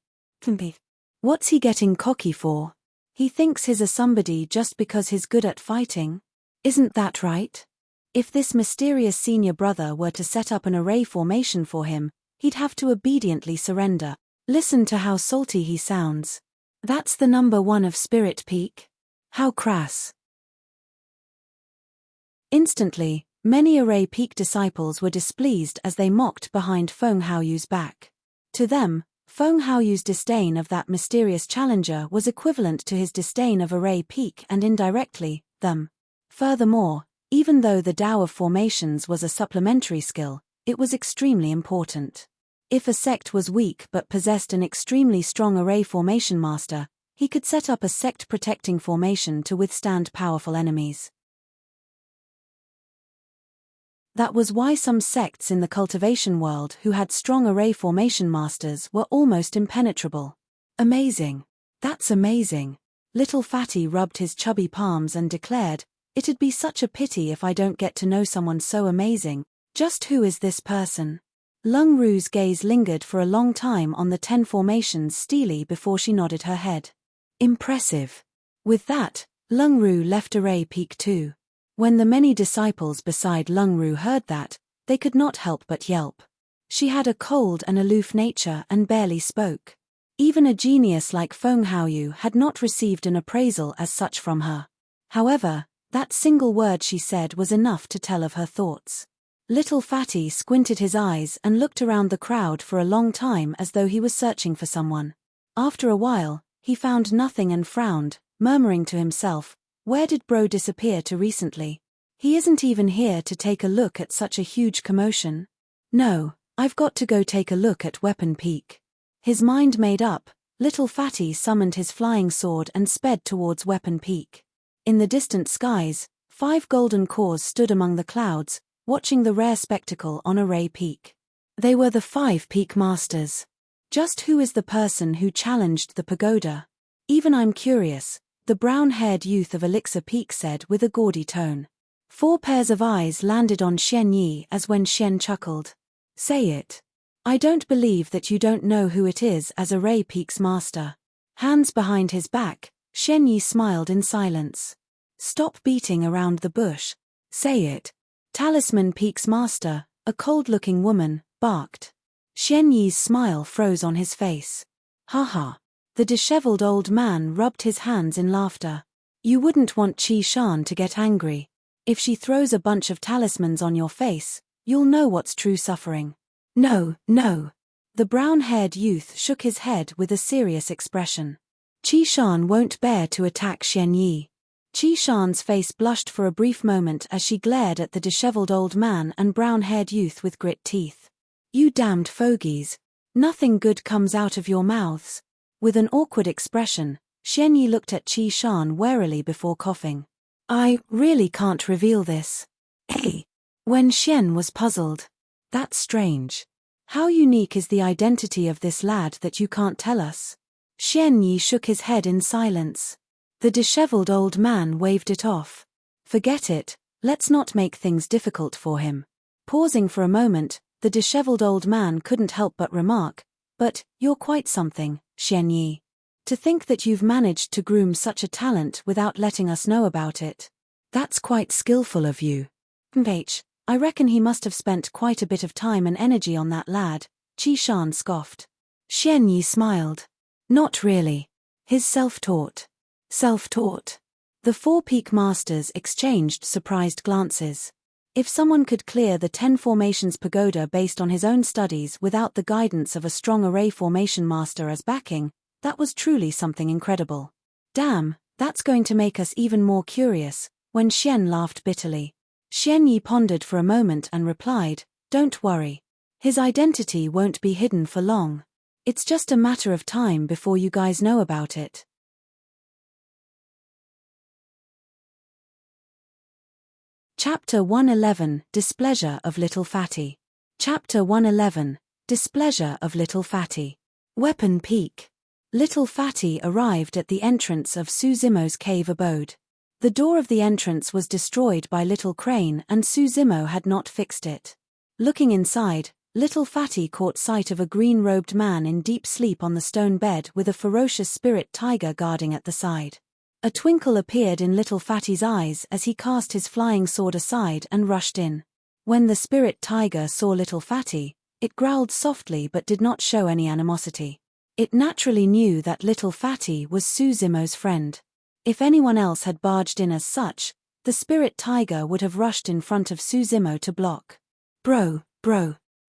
What's he getting cocky for? He thinks he's a somebody just because he's good at fighting? Isn't that right? If this mysterious senior brother were to set up an array formation for him, he'd have to obediently surrender. Listen to how salty he sounds. That's the number 1 of Spirit Peak? How crass. Instantly, many Array Peak disciples were displeased as they mocked behind Feng Haoyu's back. To them, Feng Haoyu's disdain of that mysterious challenger was equivalent to his disdain of Array Peak and indirectly, them. Furthermore, even though the Tao of Formations was a supplementary skill, it was extremely important. If a sect was weak but possessed an extremely strong array formation master, he could set up a sect-protecting formation to withstand powerful enemies. That was why some sects in the cultivation world who had strong array formation masters were almost impenetrable. Amazing. That's amazing. Little Fatty rubbed his chubby palms and declared, "It'd be such a pity if I don't get to know someone so amazing. Just who is this person?" Lung Ru's gaze lingered for a long time on the 10 formations steely before she nodded her head. Impressive. With that, Lung Ru left Array Peak too. When the many disciples beside Lung Ru heard that, they could not help but yelp. She had a cold and aloof nature and barely spoke. Even a genius like Feng Haoyu had not received an appraisal as such from her. However, that single word she said was enough to tell of her thoughts. Little Fatty squinted his eyes and looked around the crowd for a long time as though he was searching for someone. After a while, he found nothing and frowned, murmuring to himself, "Where did bro disappear to recently? He isn't even here to take a look at such a huge commotion. No, I've got to go take a look at Weapon Peak." His mind made up, Little Fatty summoned his flying sword and sped towards Weapon Peak. In the distant skies, 5 golden cores stood among the clouds, watching the rare spectacle on Array Peak. They were the 5 Peak Masters. Just who is the person who challenged the pagoda? Even I'm curious, the brown-haired youth of Elixir Peak said with a gaudy tone. 4 pairs of eyes landed on Xian Yi as when Xian chuckled. Say it. I don't believe that you don't know who it is as Array Peak's master. Hands behind his back, Xian Yi smiled in silence. Stop beating around the bush. Say it. Talisman Peak's master, a cold-looking woman, barked. Xian Yi's smile froze on his face. Ha ha. The disheveled old man rubbed his hands in laughter. You wouldn't want Qi Shan to get angry. If she throws a bunch of talismans on your face, you'll know what's true suffering. No, no. The brown-haired youth shook his head with a serious expression. Qi Shan won't bear to attack Xian Yi. Qi Shan's face blushed for a brief moment as she glared at the disheveled old man and brown-haired youth with grit teeth. You damned fogies. Nothing good comes out of your mouths. With an awkward expression, Xian Yi looked at Qi Shan warily before coughing. I really can't reveal this. Hey. When Xian was puzzled. That's strange. How unique is the identity of this lad that you can't tell us? Xian Yi shook his head in silence. The disheveled old man waved it off. Forget it, let's not make things difficult for him. Pausing for a moment, the disheveled old man couldn't help but remark, but, you're quite something, Xian Yi. To think that you've managed to groom such a talent without letting us know about it. That's quite skillful of you. I reckon he must have spent quite a bit of time and energy on that lad, Qi Shan scoffed. Xian Yi smiled. Not really. He's self-taught. Self-taught. The 4 Peak Masters exchanged surprised glances. If someone could clear the 10 Formations Pagoda based on his own studies without the guidance of a strong array formation master as backing, that was truly something incredible. Damn, that's going to make us even more curious, when Xian laughed bitterly. Xian Yi pondered for a moment and replied, Don't worry. His identity won't be hidden for long. It's just a matter of time before you guys know about it. Chapter 111, Displeasure of Little Fatty. Chapter 111, Displeasure of Little Fatty. Weapon Peak. Little Fatty arrived at the entrance of Su Zimo's cave abode. The door of the entrance was destroyed by Little Crane and Su Zimo had not fixed it. Looking inside, Little Fatty caught sight of a green-robed man in deep sleep on the stone bed with a ferocious spirit tiger guarding at the side. A twinkle appeared in Little Fatty's eyes as he cast his flying sword aside and rushed in. When the spirit tiger saw Little Fatty, it growled softly but did not show any animosity. It naturally knew that Little Fatty was Suzumo's friend. If anyone else had barged in as such, the spirit tiger would have rushed in front of Suzumo to block. Bro,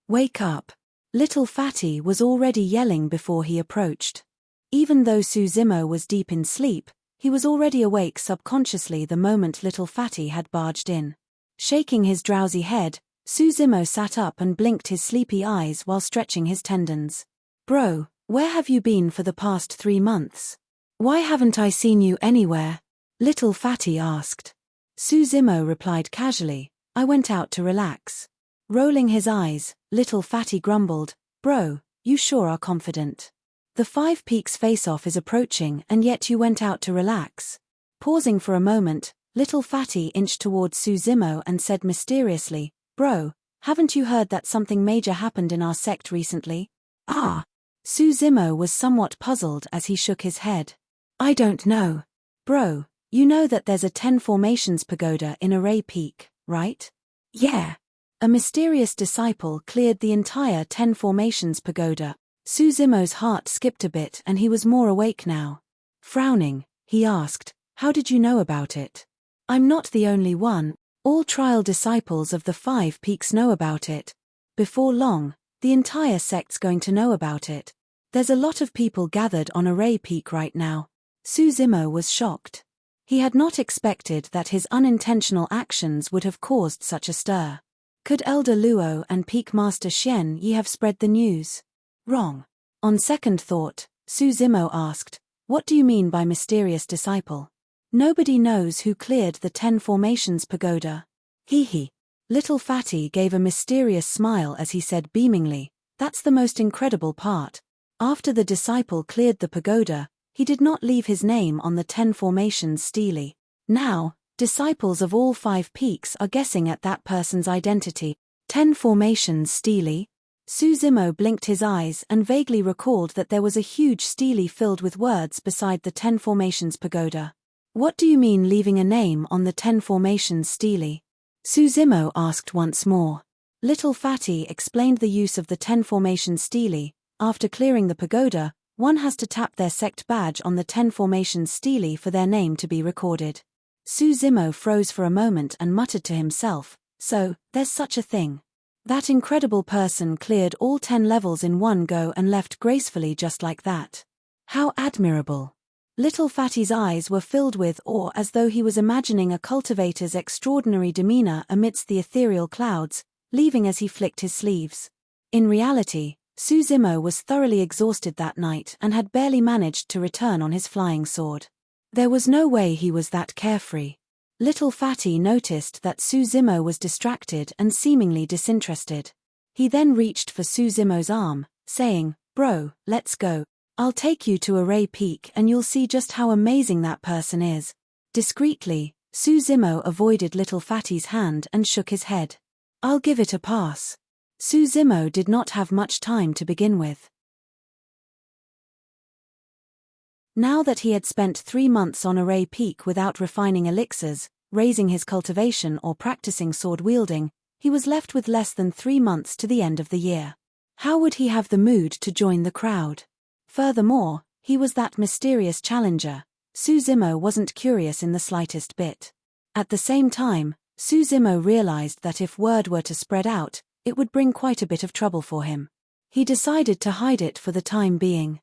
wake up. Little Fatty was already yelling before he approached. Even though Suzumo was deep in sleep, he was already awake subconsciously the moment Little Fatty had barged in. Shaking his drowsy head, Suzumo sat up and blinked his sleepy eyes while stretching his tendons. Bro, where have you been for the past 3 months? Why haven't I seen you anywhere? Little Fatty asked. Suzumo replied casually, I went out to relax. Rolling his eyes, Little Fatty grumbled, Bro, you sure are confident. The 5 Peaks face-off is approaching and yet you went out to relax. Pausing for a moment, Little Fatty inched towards Suzumo and said mysteriously, Bro, haven't you heard that something major happened in our sect recently? Ah. Suzumo was somewhat puzzled as he shook his head. I don't know. Bro, you know that there's a 10 formations pagoda in Array Peak, right? Yeah. A mysterious disciple cleared the entire 10 formations pagoda. Suzumo's heart skipped a bit and he was more awake now. Frowning, he asked, How did you know about it? I'm not the only one. All trial disciples of the 5 Peaks know about it. Before long, the entire sect's going to know about it. There's a lot of people gathered on Array Peak right now. Suzumo was shocked. He had not expected that his unintentional actions would have caused such a stir. Could Elder Luo and Peak Master Xian Yi have spread the news? Wrong. On second thought, Suzumo asked, What do you mean by mysterious disciple? Nobody knows who cleared the 10 formations pagoda. Hee. Little Fatty gave a mysterious smile as he said beamingly, That's the most incredible part. After the disciple cleared the pagoda, he did not leave his name on the 10 formations stele. Now, disciples of all 5 peaks are guessing at that person's identity. 10 formations stele? Suzumo blinked his eyes and vaguely recalled that there was a huge stele filled with words beside the 10 formations pagoda. What do you mean leaving a name on the 10 formations stele? Suzumo asked once more. Little Fatty explained the use of the 10 formations stele. After clearing the pagoda, one has to tap their sect badge on the 10 formations stele for their name to be recorded. Suzumo froze for a moment and muttered to himself, So, there's such a thing. That incredible person cleared all 10 levels in one go and left gracefully just like that. How admirable. Little Fatty's eyes were filled with awe as though he was imagining a cultivator's extraordinary demeanor amidst the ethereal clouds, leaving as he flicked his sleeves. In reality, Suzumo was thoroughly exhausted that night and had barely managed to return on his flying sword. There was no way he was that carefree. Little Fatty noticed that Suzumo was distracted and seemingly disinterested. He then reached for Suzumo's arm, saying, Bro, let's go. I'll take you to Array Peak and you'll see just how amazing that person is. Discreetly, Suzumo avoided Little Fatty's hand and shook his head. I'll give it a pass. Suzumo did not have much time to begin with. Now that he had spent 3 months on Array Peak without refining elixirs, raising his cultivation or practicing sword wielding, he was left with less than 3 months to the end of the year. How would he have the mood to join the crowd? Furthermore, he was that mysterious challenger. Suzumo wasn't curious in the slightest bit. At the same time, Suzumo realized that if word were to spread out, it would bring quite a bit of trouble for him. He decided to hide it for the time being.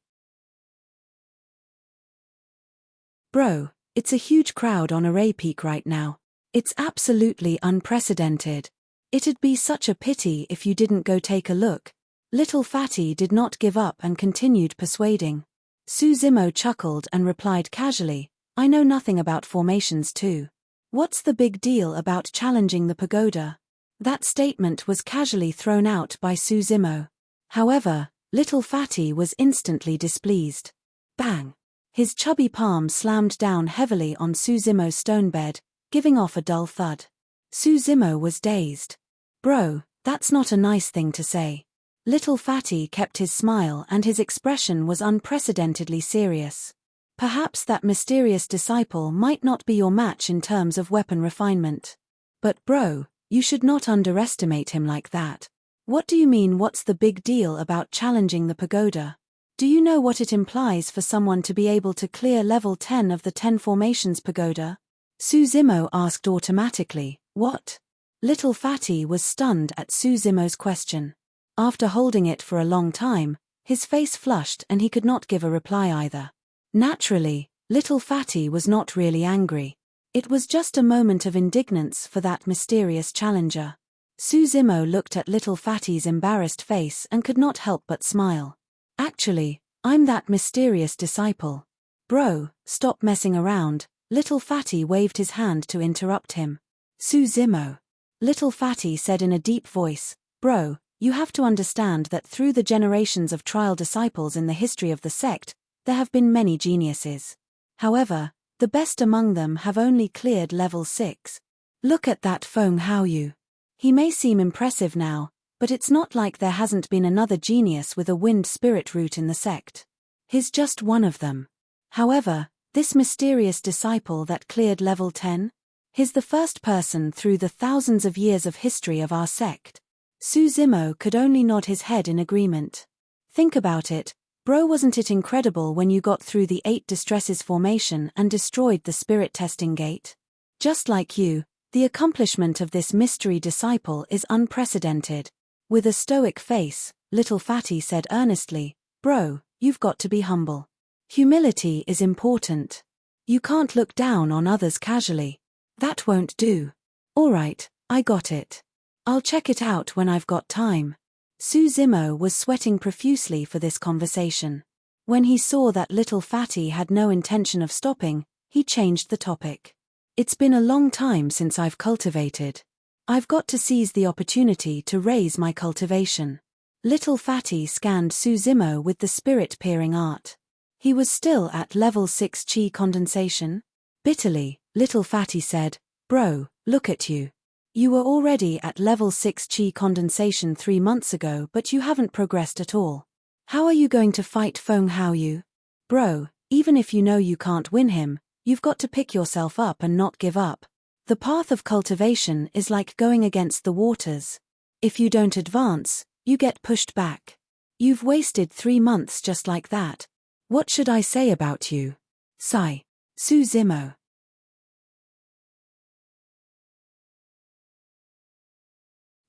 Bro, it's a huge crowd on Array Peak right now. It's absolutely unprecedented. It'd be such a pity if you didn't go take a look. Little Fatty did not give up and continued persuading. Suzumo chuckled and replied casually, I know nothing about formations too. What's the big deal about challenging the pagoda? That statement was casually thrown out by Suzumo. However, Little Fatty was instantly displeased. Bang! His chubby palm slammed down heavily on Suzumo's stone bed, giving off a dull thud. Suzumo was dazed. Bro, that's not a nice thing to say. Little Fatty kept his smile and his expression was unprecedentedly serious. Perhaps that mysterious disciple might not be your match in terms of weapon refinement. But bro, you should not underestimate him like that. What do you mean, what's the big deal about challenging the pagoda? Do you know what it implies for someone to be able to clear level 10 of the 10 formations pagoda? Suzimo asked automatically. What? Little Fatty was stunned at Suzimo's question. After holding it for a long time, his face flushed and he could not give a reply either. Naturally, Little Fatty was not really angry. It was just a moment of indignance for that mysterious challenger. Suzimo looked at Little Fatty's embarrassed face and could not help but smile. Actually, I'm that mysterious disciple. Bro, stop messing around. Little Fatty waved his hand to interrupt him. Suzimo. Little Fatty said in a deep voice, Bro, you have to understand that through the generations of trial disciples in the history of the sect, there have been many geniuses. However, the best among them have only cleared level 6. Look at that Feng Haoyu. He may seem impressive now, but it's not like there hasn't been another genius with a wind spirit root in the sect. He's just one of them. However, this mysterious disciple that cleared level 10? He's the first person through the thousands of years of history of our sect. Suzimo could only nod his head in agreement. Think about it, bro, wasn't it incredible when you got through the 8 distresses formation and destroyed the spirit testing gate? Just like you, the accomplishment of this mystery disciple is unprecedented. With a stoic face, Little Fatty said earnestly, Bro, you've got to be humble. Humility is important. You can't look down on others casually. That won't do. Alright, I got it. I'll check it out when I've got time. Suzimo was sweating profusely for this conversation. When he saw that Little Fatty had no intention of stopping, he changed the topic. It's been a long time since I've cultivated. I've got to seize the opportunity to raise my cultivation. Little Fatty scanned Suzimo with the spirit-peering art. He was still at level 6 chi condensation. Bitterly, Little Fatty said, Bro, look at you. You were already at level 6 chi condensation 3 months ago, but you haven't progressed at all. How are you going to fight Feng Haoyu? Bro, even if you know you can't win him, you've got to pick yourself up and not give up. The path of cultivation is like going against the waters. If you don't advance, you get pushed back. You've wasted 3 months just like that. What should I say about you? Sigh. Suzimo.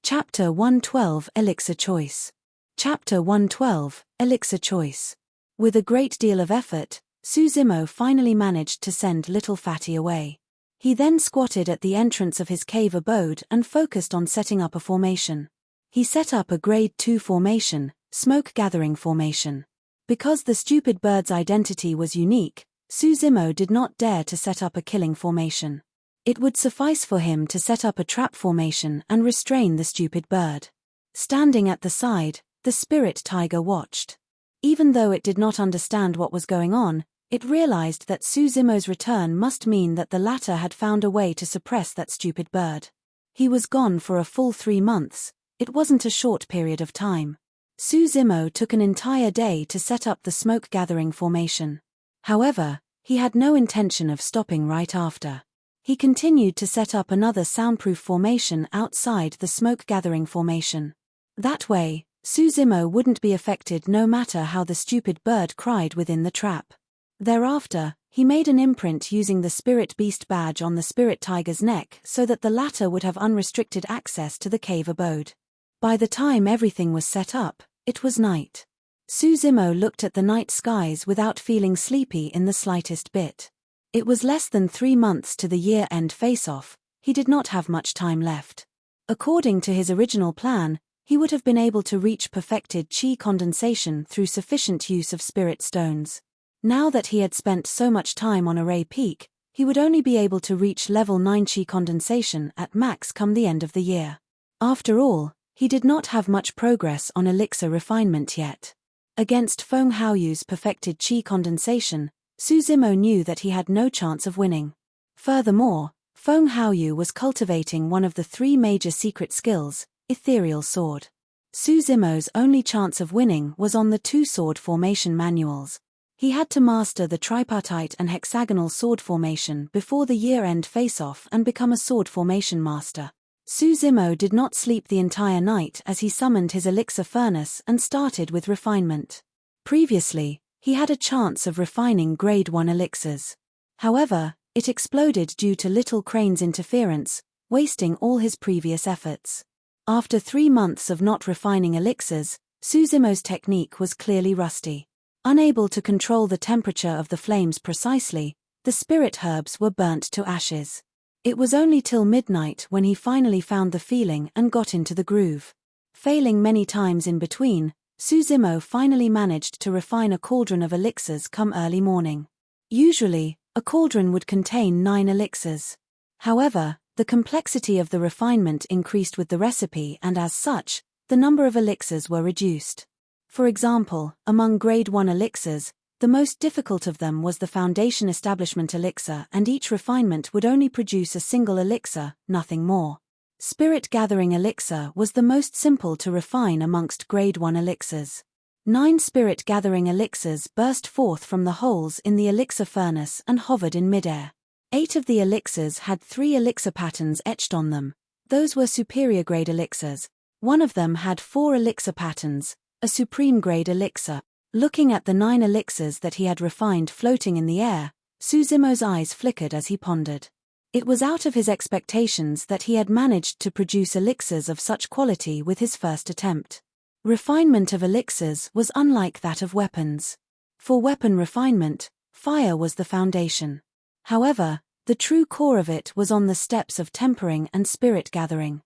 Chapter 112 Elixir Choice. Chapter 112 Elixir Choice. With a great deal of effort, Suzimo finally managed to send Little Fatty away. He then squatted at the entrance of his cave abode and focused on setting up a formation. He set up a grade 2 formation, smoke gathering formation. Because the stupid bird's identity was unique, Suzimo did not dare to set up a killing formation. It would suffice for him to set up a trap formation and restrain the stupid bird. Standing at the side, the spirit tiger watched. Even though it did not understand what was going on, it realized that Suzimo's return must mean that the latter had found a way to suppress that stupid bird. He was gone for a full 3 months. It wasn't a short period of time. Suzimo took an entire day to set up the smoke gathering formation. However, he had no intention of stopping right after. He continued to set up another soundproof formation outside the smoke gathering formation. That way, Suzimo wouldn't be affected no matter how the stupid bird cried within the trap. Thereafter, he made an imprint using the Spirit Beast badge on the Spirit Tiger's neck so that the latter would have unrestricted access to the cave abode. By the time everything was set up, it was night. Suzimo looked at the night skies without feeling sleepy in the slightest bit. It was less than 3 months to the year-end face-off. He did not have much time left. According to his original plan, he would have been able to reach perfected chi condensation through sufficient use of spirit stones. Now that he had spent so much time on Array Peak, he would only be able to reach level 9 chi condensation at max come the end of the year. After all, he did not have much progress on elixir refinement yet. Against Feng Haoyu's perfected chi condensation, Suzimo knew that he had no chance of winning. Furthermore, Feng Haoyu was cultivating one of the 3 major secret skills, Ethereal Sword. Suzimo's only chance of winning was on the 2 sword formation manuals. He had to master the tripartite and hexagonal sword formation before the year-end face-off and become a sword formation master. Suzimo did not sleep the entire night as he summoned his elixir furnace and started with refinement. Previously, he had a chance of refining grade 1 elixirs. However, it exploded due to Little Crane's interference, wasting all his previous efforts. After 3 months of not refining elixirs, Suzimo's technique was clearly rusty. Unable to control the temperature of the flames precisely, the spirit herbs were burnt to ashes. It was only till midnight when he finally found the feeling and got into the groove. Failing many times in between, Suzimo finally managed to refine a cauldron of elixirs come early morning. Usually, a cauldron would contain 9 elixirs. However, the complexity of the refinement increased with the recipe and as such, the number of elixirs were reduced. For example, among grade 1 elixirs, the most difficult of them was the foundation establishment elixir, and each refinement would only produce a single elixir, nothing more. Spirit gathering elixir was the most simple to refine amongst grade 1 elixirs. 9 spirit gathering elixirs burst forth from the holes in the elixir furnace and hovered in midair. 8 of the elixirs had 3 elixir patterns etched on them. Those were superior grade elixirs. 1 of them had 4 elixir patterns, a supreme grade elixir. Looking at the 9 elixirs that he had refined floating in the air, Suzimo's eyes flickered as he pondered. It was out of his expectations that he had managed to produce elixirs of such quality with his first attempt. Refinement of elixirs was unlike that of weapons. For weapon refinement, fire was the foundation. However, the true core of it was on the steps of tempering and spirit gathering.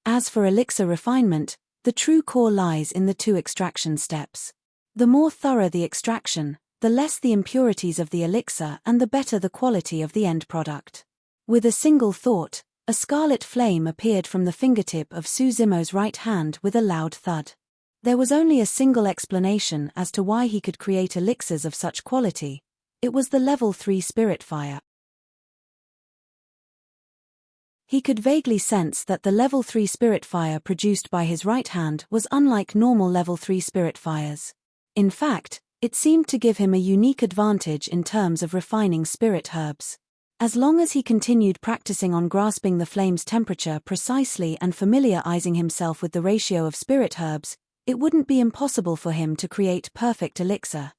As for elixir refinement, the true core lies in the 2 extraction steps. The more thorough the extraction, the less the impurities of the elixir and the better the quality of the end product. With a single thought, a scarlet flame appeared from the fingertip of Suzimo's right hand with a loud thud. There was only a single explanation as to why he could create elixirs of such quality. It was the level 3 spirit fire. He could vaguely sense that the level 3 spirit fire produced by his right hand was unlike normal level 3 spirit fires. In fact, it seemed to give him a unique advantage in terms of refining spirit herbs. As long as he continued practicing on grasping the flame's temperature precisely and familiarizing himself with the ratio of spirit herbs, it wouldn't be impossible for him to create perfect elixir.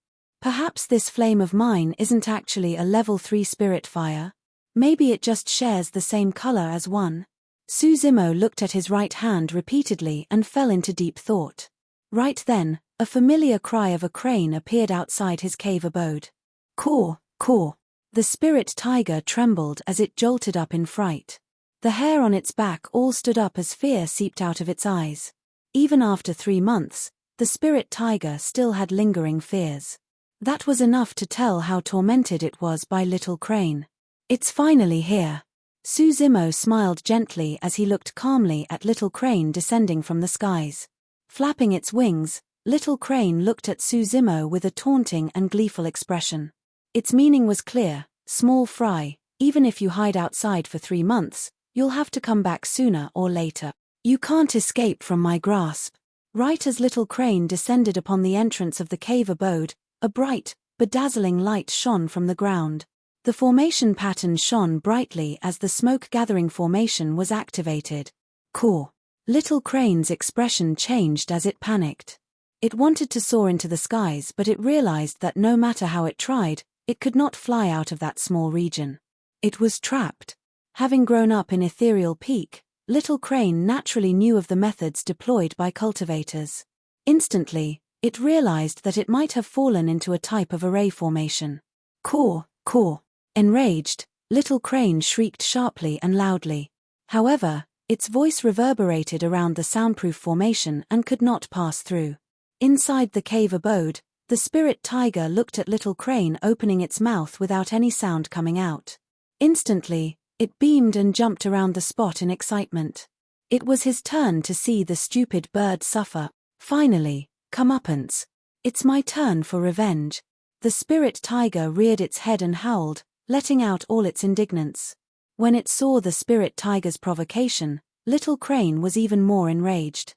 Perhaps this flame of mine isn't actually a level 3 spirit fire? Maybe it just shares the same color as one. Suzimo looked at his right hand repeatedly and fell into deep thought. Right then, a familiar cry of a crane appeared outside his cave abode. Caw, caw. The spirit tiger trembled as it jolted up in fright. The hair on its back all stood up as fear seeped out of its eyes. Even after 3 months, the spirit tiger still had lingering fears. That was enough to tell how tormented it was by Little Crane. It's finally here. Suzimo smiled gently as he looked calmly at Little Crane descending from the skies. Flapping its wings, Little Crane looked at Suzimo with a taunting and gleeful expression. Its meaning was clear: small fry, even if you hide outside for 3 months, you'll have to come back sooner or later. You can't escape from my grasp. Right as Little Crane descended upon the entrance of the cave abode, a bright, bedazzling light shone from the ground. The formation pattern shone brightly as the smoke-gathering formation was activated. Caw. Little Crane's expression changed as it panicked. It wanted to soar into the skies, but it realized that no matter how it tried, it could not fly out of that small region. It was trapped. Having grown up in Ethereal Peak, Little Crane naturally knew of the methods deployed by cultivators. Instantly, it realized that it might have fallen into a type of array formation. Caw, caw. Enraged, Little Crane shrieked sharply and loudly. However, its voice reverberated around the soundproof formation and could not pass through. Inside the cave abode, the spirit tiger looked at Little Crane opening its mouth without any sound coming out. Instantly, it beamed and jumped around the spot in excitement. It was his turn to see the stupid bird suffer. Finally, comeuppance. It's my turn for revenge. The spirit tiger reared its head and howled, letting out all its indignance. When it saw the spirit tiger's provocation, Little Crane was even more enraged.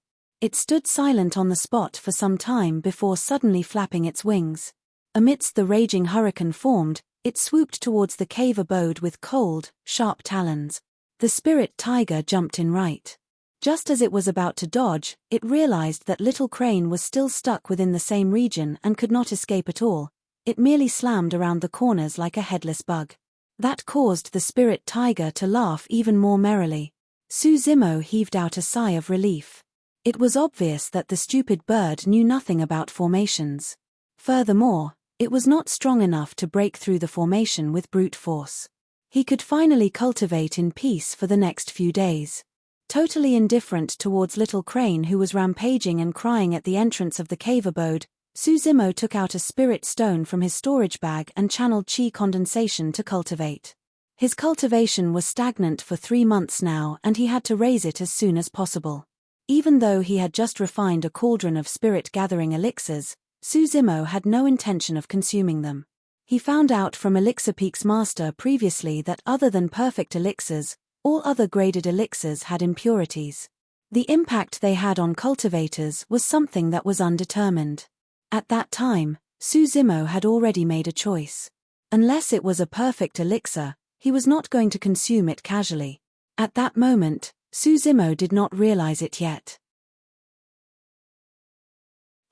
It stood silent on the spot for some time before suddenly flapping its wings. Amidst the raging hurricane formed, it swooped towards the cave abode with cold, sharp talons. The spirit tiger jumped in right. Just as it was about to dodge, it realized that Little Crane was still stuck within the same region and could not escape at all. It merely slammed around the corners like a headless bug. That caused the spirit tiger to laugh even more merrily. Suzimo heaved out a sigh of relief. It was obvious that the stupid bird knew nothing about formations. Furthermore, it was not strong enough to break through the formation with brute force. He could finally cultivate in peace for the next few days. Totally indifferent towards Little Crane, who was rampaging and crying at the entrance of the cave abode, Suzimo took out a spirit stone from his storage bag and channeled chi condensation to cultivate. His cultivation was stagnant for 3 months now, and he had to raise it as soon as possible. Even though he had just refined a cauldron of spirit-gathering elixirs, Suzimo had no intention of consuming them. He found out from Elixir Peak's master previously that other than perfect elixirs, all other graded elixirs had impurities. The impact they had on cultivators was something that was undetermined. At that time, Suzimo had already made a choice. Unless it was a perfect elixir, he was not going to consume it casually. At that moment, Suzimo did not realize it yet.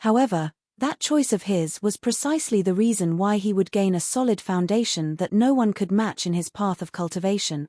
However, that choice of his was precisely the reason why he would gain a solid foundation that no one could match in his path of cultivation.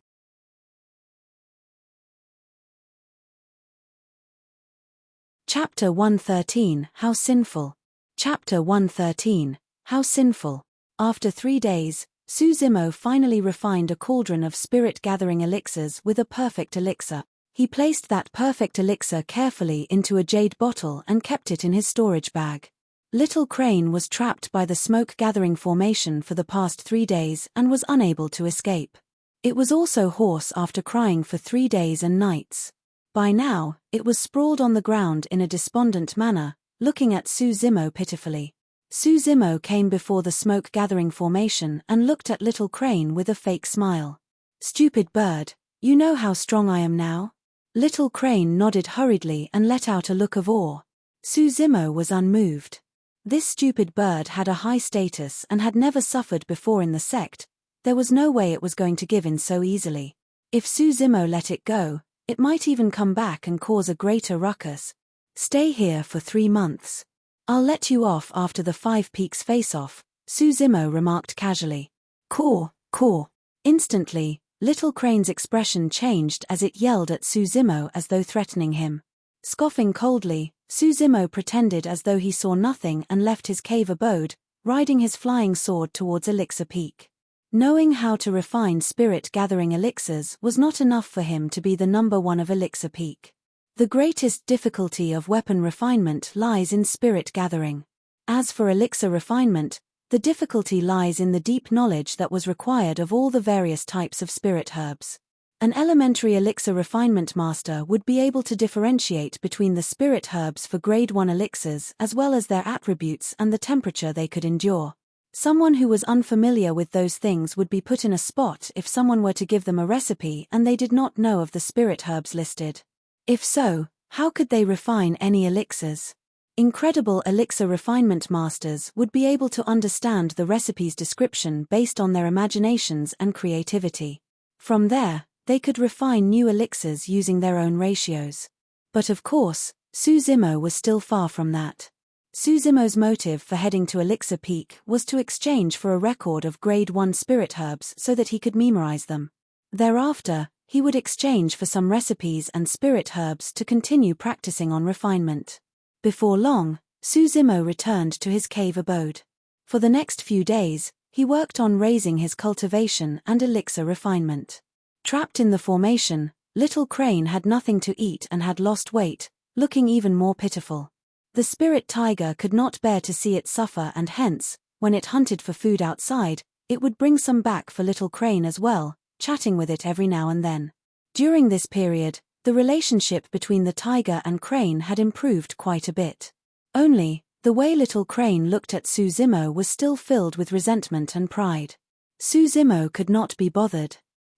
Chapter 113 How Sinful. Chapter 113 How Sinful. After 3 days, Suzimo finally refined a cauldron of spirit-gathering elixirs with a perfect elixir. He placed that perfect elixir carefully into a jade bottle and kept it in his storage bag. Little Crane was trapped by the smoke-gathering formation for the past 3 days and was unable to escape. It was also hoarse after crying for 3 days and nights. By now, it was sprawled on the ground in a despondent manner, looking at Suzimo pitifully. Suzimo came before the smoke-gathering formation and looked at Little Crane with a fake smile. "Stupid bird, you know how strong I am now?" Little Crane nodded hurriedly and let out a look of awe. Suzimo was unmoved. This stupid bird had a high status and had never suffered before in the sect. There was no way it was going to give in so easily. If Suzimo let it go, it might even come back and cause a greater ruckus. "Stay here for 3 months. I'll let you off after the 5 Peaks face-off," Suzimo remarked casually. "Caw, caw." Instantly, Little Crane's expression changed as it yelled at Suzimo as though threatening him. Scoffing coldly, Suzimo pretended as though he saw nothing and left his cave abode, riding his flying sword towards Elixir Peak. Knowing how to refine spirit-gathering elixirs was not enough for him to be the number 1 of Elixir Peak. The greatest difficulty of weapon refinement lies in spirit gathering. As for elixir refinement, the difficulty lies in the deep knowledge that was required of all the various types of spirit herbs. An elementary elixir refinement master would be able to differentiate between the spirit herbs for grade 1 elixirs as well as their attributes and the temperature they could endure. Someone who was unfamiliar with those things would be put in a spot if someone were to give them a recipe and they did not know of the spirit herbs listed. If so, how could they refine any elixirs? Incredible elixir refinement masters would be able to understand the recipe's description based on their imaginations and creativity. From there, they could refine new elixirs using their own ratios. But of course, Suzimo was still far from that. Suzimo's motive for heading to Elixir Peak was to exchange for a record of grade 1 spirit herbs so that he could memorize them. Thereafter, he would exchange for some recipes and spirit herbs to continue practicing on refinement. Before long, Suzimo returned to his cave abode. For the next few days, he worked on raising his cultivation and elixir refinement. Trapped in the formation, Little Crane had nothing to eat and had lost weight, looking even more pitiful. The spirit tiger could not bear to see it suffer, and hence, when it hunted for food outside, it would bring some back for Little Crane as well, chatting with it every now and then. During this period, the relationship between the tiger and Crane had improved quite a bit. Only, the way Little Crane looked at Suzimo was still filled with resentment and pride. Suzimo could not be bothered.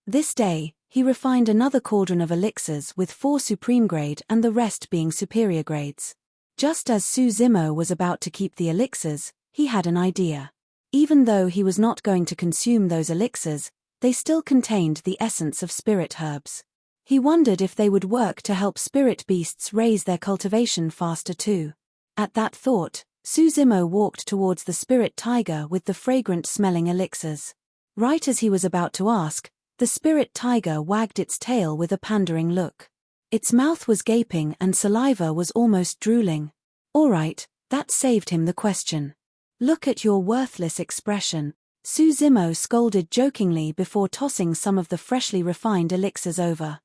This day, He refined another cauldron of elixirs with 4 supreme grade and the rest being superior grades. Just as Su Zimo was about to keep the elixirs, he had an idea. Even though he was not going to consume those elixirs, they still contained the essence of spirit herbs. He wondered if they would work to help spirit beasts raise their cultivation faster too. At that thought, Su Zimo walked towards the spirit tiger with the fragrant-smelling elixirs. Right as he was about to ask, the spirit tiger wagged its tail with a pandering look. Its mouth was gaping and saliva was almost drooling. All right, that saved him the question. Look at your worthless expression, Su Zimo scolded jokingly before tossing some of the freshly refined elixirs over.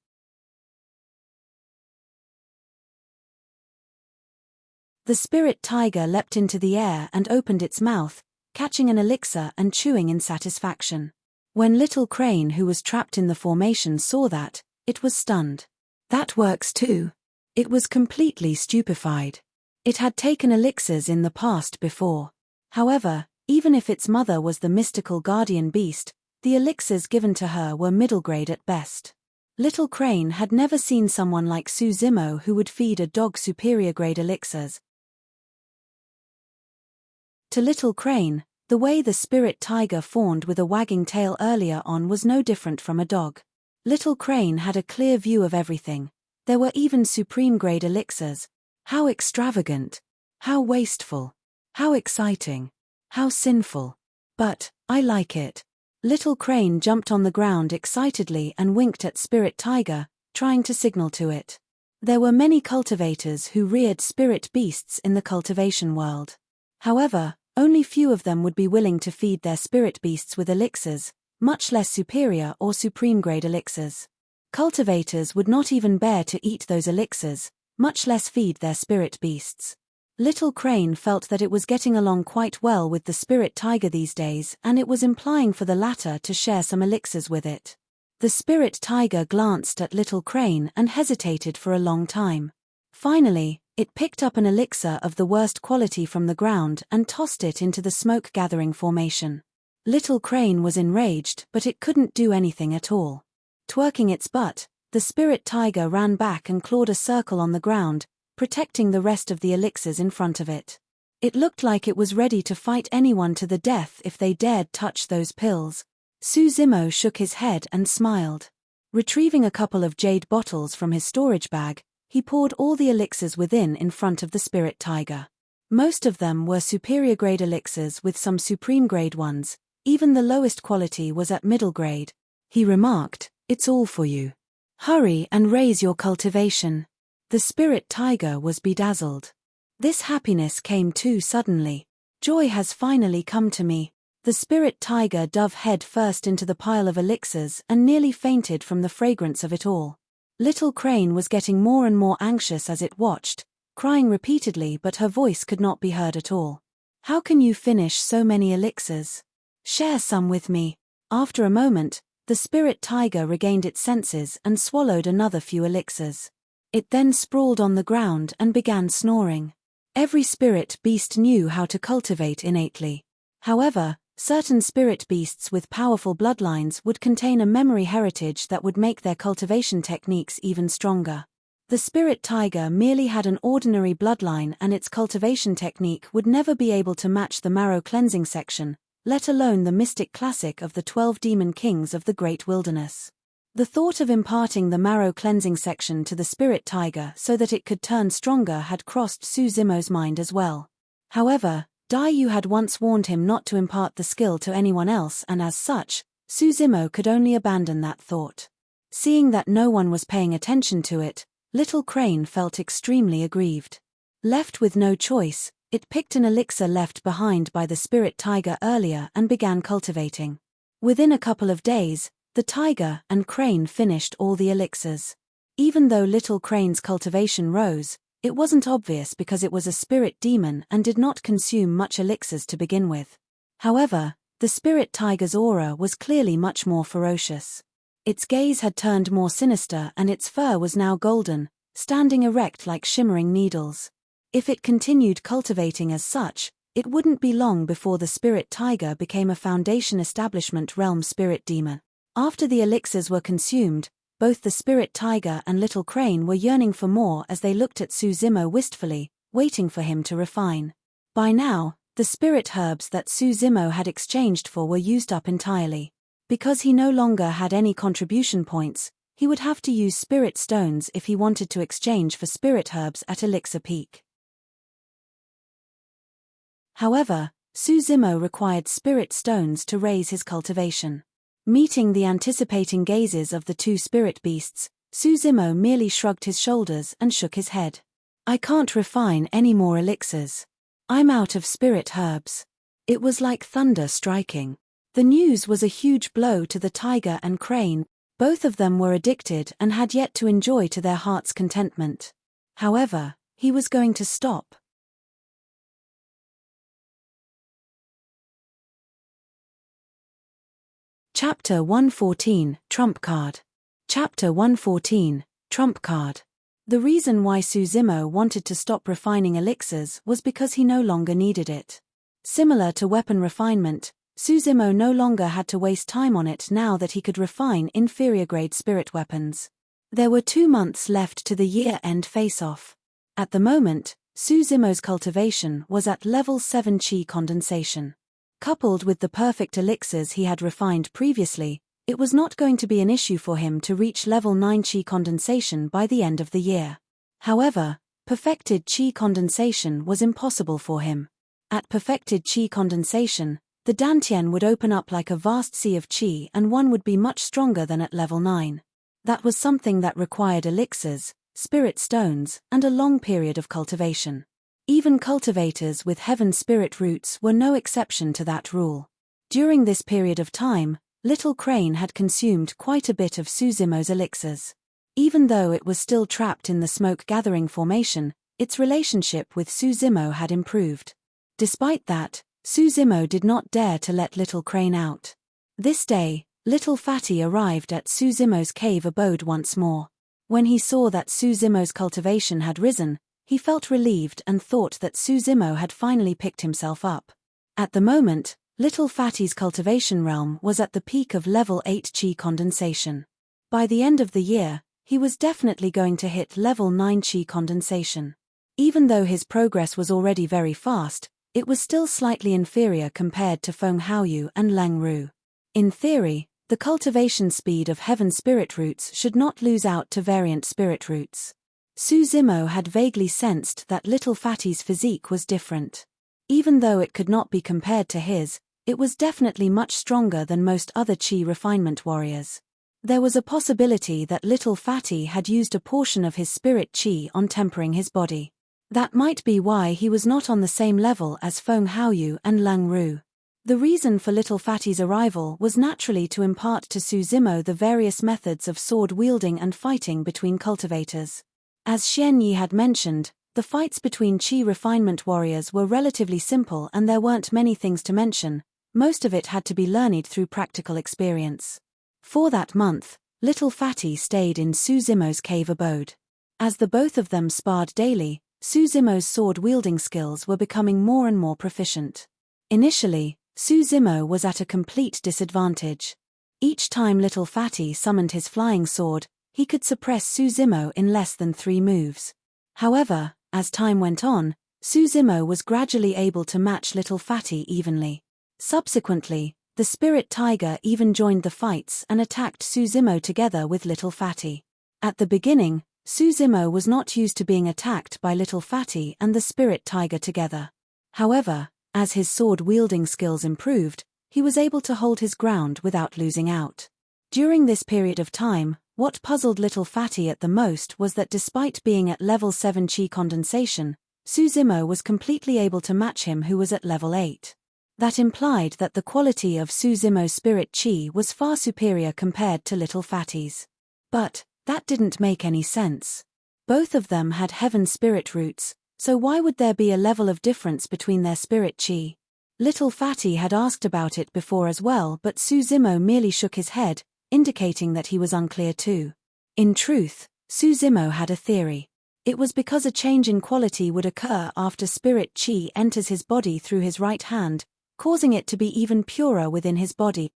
The spirit tiger leapt into the air and opened its mouth, catching an elixir and chewing in satisfaction. When Little Crane, who was trapped in the formation, saw that, it was stunned. That works too. It was completely stupefied. It had taken elixirs in the past before. However, even if its mother was the mystical guardian beast, the elixirs given to her were middle grade at best. Little Crane had never seen someone like Su Zimo who would feed a dog superior grade elixirs. To Little Crane, the way the spirit tiger fawned with a wagging tail earlier on was no different from a dog. Little Crane had a clear view of everything. There were even supreme grade elixirs. How extravagant! How wasteful! How exciting! How sinful! But, I like it. Little Crane jumped on the ground excitedly and winked at Spirit Tiger, trying to signal to it. There were many cultivators who reared spirit beasts in the cultivation world. However, only few of them would be willing to feed their spirit beasts with elixirs, much less superior or supreme grade elixirs. Cultivators would not even bear to eat those elixirs, much less feed their spirit beasts. Little Crane felt that it was getting along quite well with the spirit tiger these days, and it was implying for the latter to share some elixirs with it. The spirit tiger glanced at Little Crane and hesitated for a long time. Finally, it picked up an elixir of the worst quality from the ground and tossed it into the smoke-gathering formation. Little Crane was enraged, but it couldn't do anything at all. Twerking its butt, the spirit tiger ran back and clawed a circle on the ground, protecting the rest of the elixirs in front of it. It looked like it was ready to fight anyone to the death if they dared touch those pills. Su Zimo shook his head and smiled. Retrieving a couple of jade bottles from his storage bag, he poured all the elixirs within in front of the spirit tiger. Most of them were superior grade elixirs with some supreme grade ones. Even the lowest quality was at middle grade. He remarked, "It's all for you. Hurry and raise your cultivation." The spirit tiger was bedazzled. This happiness came too suddenly. Joy has finally come to me. The spirit tiger dove head first into the pile of elixirs and nearly fainted from the fragrance of it all. Little Crane was getting more and more anxious as it watched, crying repeatedly, but her voice could not be heard at all. "How can you finish so many elixirs? Share some with me." After a moment, the spirit tiger regained its senses and swallowed another few elixirs. It then sprawled on the ground and began snoring. Every spirit beast knew how to cultivate innately. However, certain spirit beasts with powerful bloodlines would contain a memory heritage that would make their cultivation techniques even stronger. The spirit tiger merely had an ordinary bloodline, and its cultivation technique would never be able to match the marrow cleansing section, let alone the mystic classic of the 12 demon kings of the great wilderness. The thought of imparting the marrow cleansing section to the spirit tiger so that it could turn stronger had crossed Su Zimo's mind as well. However, Dai Yu had once warned him not to impart the skill to anyone else, and as such, Su Zimo could only abandon that thought. Seeing that no one was paying attention to it, Little Crane felt extremely aggrieved. Left with no choice, it picked an elixir left behind by the spirit tiger earlier and began cultivating. Within a couple of days, the tiger and Crane finished all the elixirs. Even though Little Crane's cultivation rose, it wasn't obvious because it was a spirit demon and did not consume much elixirs to begin with. However, the spirit tiger's aura was clearly much more ferocious. Its gaze had turned more sinister and its fur was now golden, standing erect like shimmering needles. If it continued cultivating as such, it wouldn't be long before the spirit tiger became a Foundation Establishment realm spirit demon. After the elixirs were consumed, both the spirit tiger and little crane were yearning for more as they looked at Suzumo wistfully, waiting for him to refine. By now, the spirit herbs that Suzumo had exchanged for were used up entirely. Because he no longer had any contribution points, he would have to use spirit stones if he wanted to exchange for spirit herbs at elixir peak. However, Suzumo required spirit stones to raise his cultivation. Meeting the anticipating gazes of the two spirit beasts, Suzumo merely shrugged his shoulders and shook his head. I can't refine any more elixirs. I'm out of spirit herbs. It was like thunder striking. The news was a huge blow to the tiger and crane. Both of them were addicted and had yet to enjoy to their heart's contentment. However, he was going to stop. Chapter 114, Trump Card. Chapter 114, Trump Card. The reason why Suzumo wanted to stop refining elixirs was because he no longer needed it. Similar to weapon refinement, Suzumo no longer had to waste time on it now that he could refine inferior-grade spirit weapons. There were 2 months left to the year-end face-off. At the moment, Suzumo's cultivation was at level 7 chi condensation. Coupled with the perfect elixirs he had refined previously, it was not going to be an issue for him to reach level 9 chi condensation by the end of the year. However, perfected chi condensation was impossible for him. At perfected chi condensation, the dantian would open up like a vast sea of chi and one would be much stronger than at level 9. That was something that required elixirs, spirit stones, and a long period of cultivation. Even cultivators with heaven spirit roots were no exception to that rule. During this period of time, Little Crane had consumed quite a bit of Suzumo's elixirs. Even though it was still trapped in the smoke-gathering formation, its relationship with Suzumo had improved. Despite that, Suzumo did not dare to let Little Crane out. This day, Little Fatty arrived at Suzumo's cave abode once more. When he saw that Suzumo's cultivation had risen, he felt relieved and thought that Suzumo had finally picked himself up. At the moment, Little Fatty's cultivation realm was at the peak of level 8 chi condensation. By the end of the year, he was definitely going to hit level 9 chi condensation. Even though his progress was already very fast, it was still slightly inferior compared to Feng Haoyu and Lang Ru. In theory, the cultivation speed of heaven spirit roots should not lose out to variant spirit roots. Suzumo had vaguely sensed that Little Fatty's physique was different. Even though it could not be compared to his, it was definitely much stronger than most other chi refinement warriors. There was a possibility that Little Fatty had used a portion of his spirit chi on tempering his body. That might be why he was not on the same level as Feng Haoyu and Lang Ru. The reason for Little Fatty's arrival was naturally to impart to Suzumo the various methods of sword-wielding and fighting between cultivators. As Xian Yi had mentioned, the fights between chi refinement warriors were relatively simple and there weren't many things to mention. Most of it had to be learned through practical experience. For that month, Little Fatty stayed in Suzumo's cave abode. As the both of them sparred daily, Suzumo's sword-wielding skills were becoming more and more proficient. Initially, Suzumo was at a complete disadvantage. Each time Little Fatty summoned his flying sword, he could suppress Suzumo in less than 3 moves. However, as time went on, Suzumo was gradually able to match Little Fatty evenly. Subsequently, the spirit tiger even joined the fights and attacked Suzumo together with Little Fatty. At the beginning, Suzumo was not used to being attacked by Little Fatty and the spirit tiger together. However, as his sword-wielding skills improved, he was able to hold his ground without losing out. During this period of time, what puzzled Little Fatty at the most was that despite being at level 7 chi condensation, Suzumo was completely able to match him who was at level 8. That implied that the quality of Suzumo's spirit chi was far superior compared to Little Fatty's. But that didn't make any sense. Both of them had heaven spirit roots, so why would there be a level of difference between their spirit chi? Little Fatty had asked about it before as well, but Suzumo merely shook his head, indicating that he was unclear too. In truth, Suzumo had a theory. It was because a change in quality would occur after spirit chi enters his body through his right hand, causing it to be even purer within his body.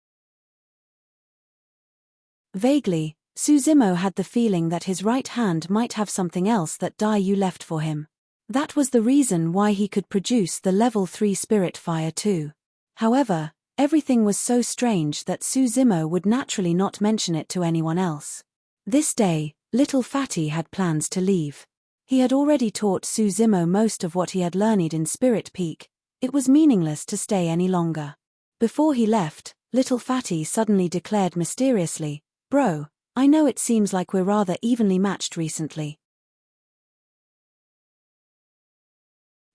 Vaguely, Suzimo had the feeling that his right hand might have something else that Dai Yu left for him. That was the reason why he could produce the level 3 spirit fire too. However, everything was so strange that Suzimo would naturally not mention it to anyone else. This day, little Fatty had plans to leave. He had already taught Suzimo most of what he had learned in Spirit Peak. It was meaningless to stay any longer. Before he left, little Fatty suddenly declared mysteriously, "Bro, I know it seems like we're rather evenly matched recently.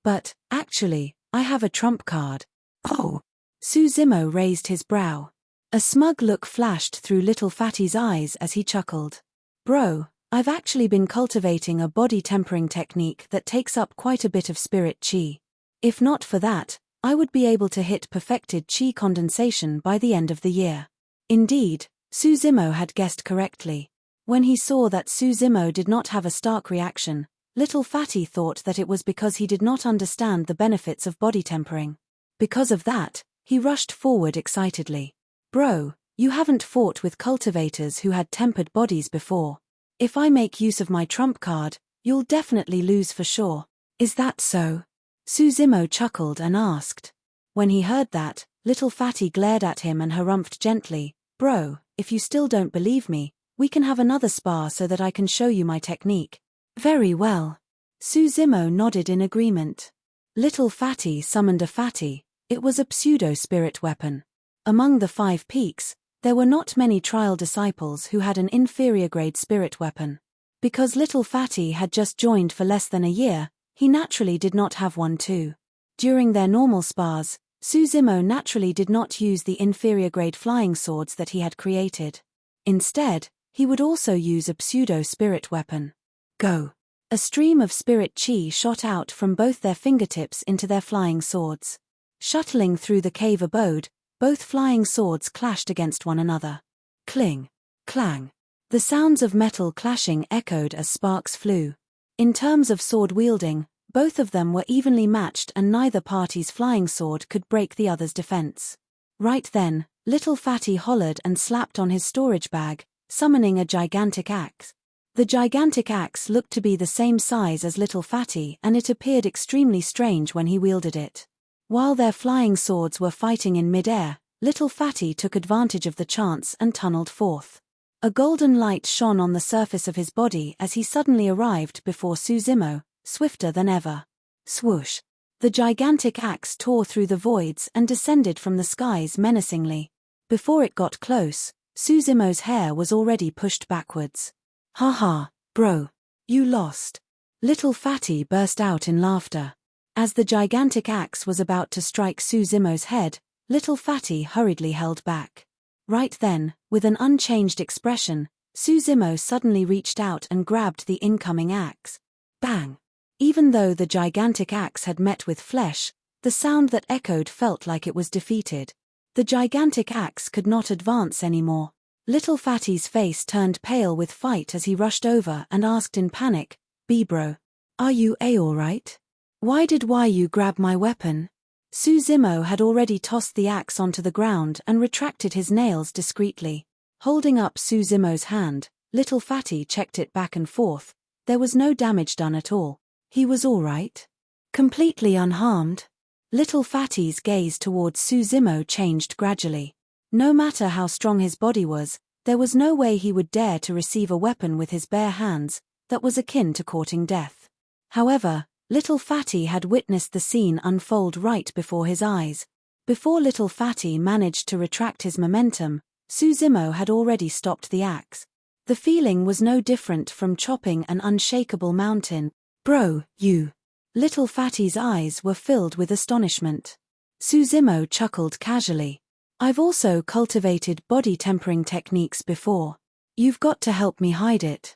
But, actually, I have a trump card." "Oh." Suzimo raised his brow. A smug look flashed through little Fatty's eyes as he chuckled. "Bro, I've actually been cultivating a body tempering technique that takes up quite a bit of spirit chi. If not for that, I would be able to hit perfected chi condensation by the end of the year." Indeed, Suzimo had guessed correctly. When he saw that Suzimo did not have a stark reaction, little Fatty thought that it was because he did not understand the benefits of body tempering. Because of that, he rushed forward excitedly. "Bro, you haven't fought with cultivators who had tempered bodies before. If I make use of my trump card, you'll definitely lose for sure. Is that so?" Suzimo chuckled and asked. When he heard that, little Fatty glared at him and harumphed gently, "Bro, if you still don't believe me, we can have another spar so that I can show you my technique." "Very well." Suzimo nodded in agreement. Little Fatty summoned a fatty. It was a pseudo-spirit weapon. Among the 5 peaks, there were not many trial disciples who had an inferior-grade spirit weapon. Because little Fatty had just joined for less than a year, he naturally did not have one too. During their normal spars, Suzimo naturally did not use the inferior-grade flying swords that he had created. Instead, he would also use a pseudo-spirit weapon. Go! A stream of spirit chi shot out from both their fingertips into their flying swords. Shuttling through the cave abode, both flying swords clashed against one another. Cling! Clang! The sounds of metal clashing echoed as sparks flew. In terms of sword wielding, both of them were evenly matched and neither party's flying sword could break the other's defense. Right then, little Fatty hollered and slapped on his storage bag, summoning a gigantic axe. The gigantic axe looked to be the same size as little Fatty and it appeared extremely strange when he wielded it. While their flying swords were fighting in midair, little Fatty took advantage of the chance and tunneled forth. A golden light shone on the surface of his body as he suddenly arrived before Suzimo, swifter than ever. Swoosh! The gigantic axe tore through the voids and descended from the skies menacingly. Before it got close, Suzimo's hair was already pushed backwards. "Ha ha, bro. You lost." Little Fatty burst out in laughter. As the gigantic axe was about to strike Suzimo's head, little Fatty hurriedly held back. Right then, with an unchanged expression, Suzimo suddenly reached out and grabbed the incoming axe. Bang! Even though the gigantic axe had met with flesh, the sound that echoed felt like it was defeated. The gigantic axe could not advance anymore. Little Fatty's face turned pale with fright as he rushed over and asked in panic, "B-bro, are you alright? Why did you grab my weapon?" Suzimo had already tossed the axe onto the ground and retracted his nails discreetly. Holding up Suzimo's hand, little Fatty checked it back and forth. There was no damage done at all. He was alright. Completely unharmed. Little Fatty's gaze towards Suzimo changed gradually. No matter how strong his body was, there was no way he would dare to receive a weapon with his bare hands that was akin to courting death. However, little Fatty had witnessed the scene unfold right before his eyes. Before little Fatty managed to retract his momentum, Suzimo had already stopped the axe. The feeling was no different from chopping an unshakable mountain. "Bro, you." Little Fatty's eyes were filled with astonishment. Suzimo chuckled casually. "I've also cultivated body tempering techniques before. You've got to help me hide it."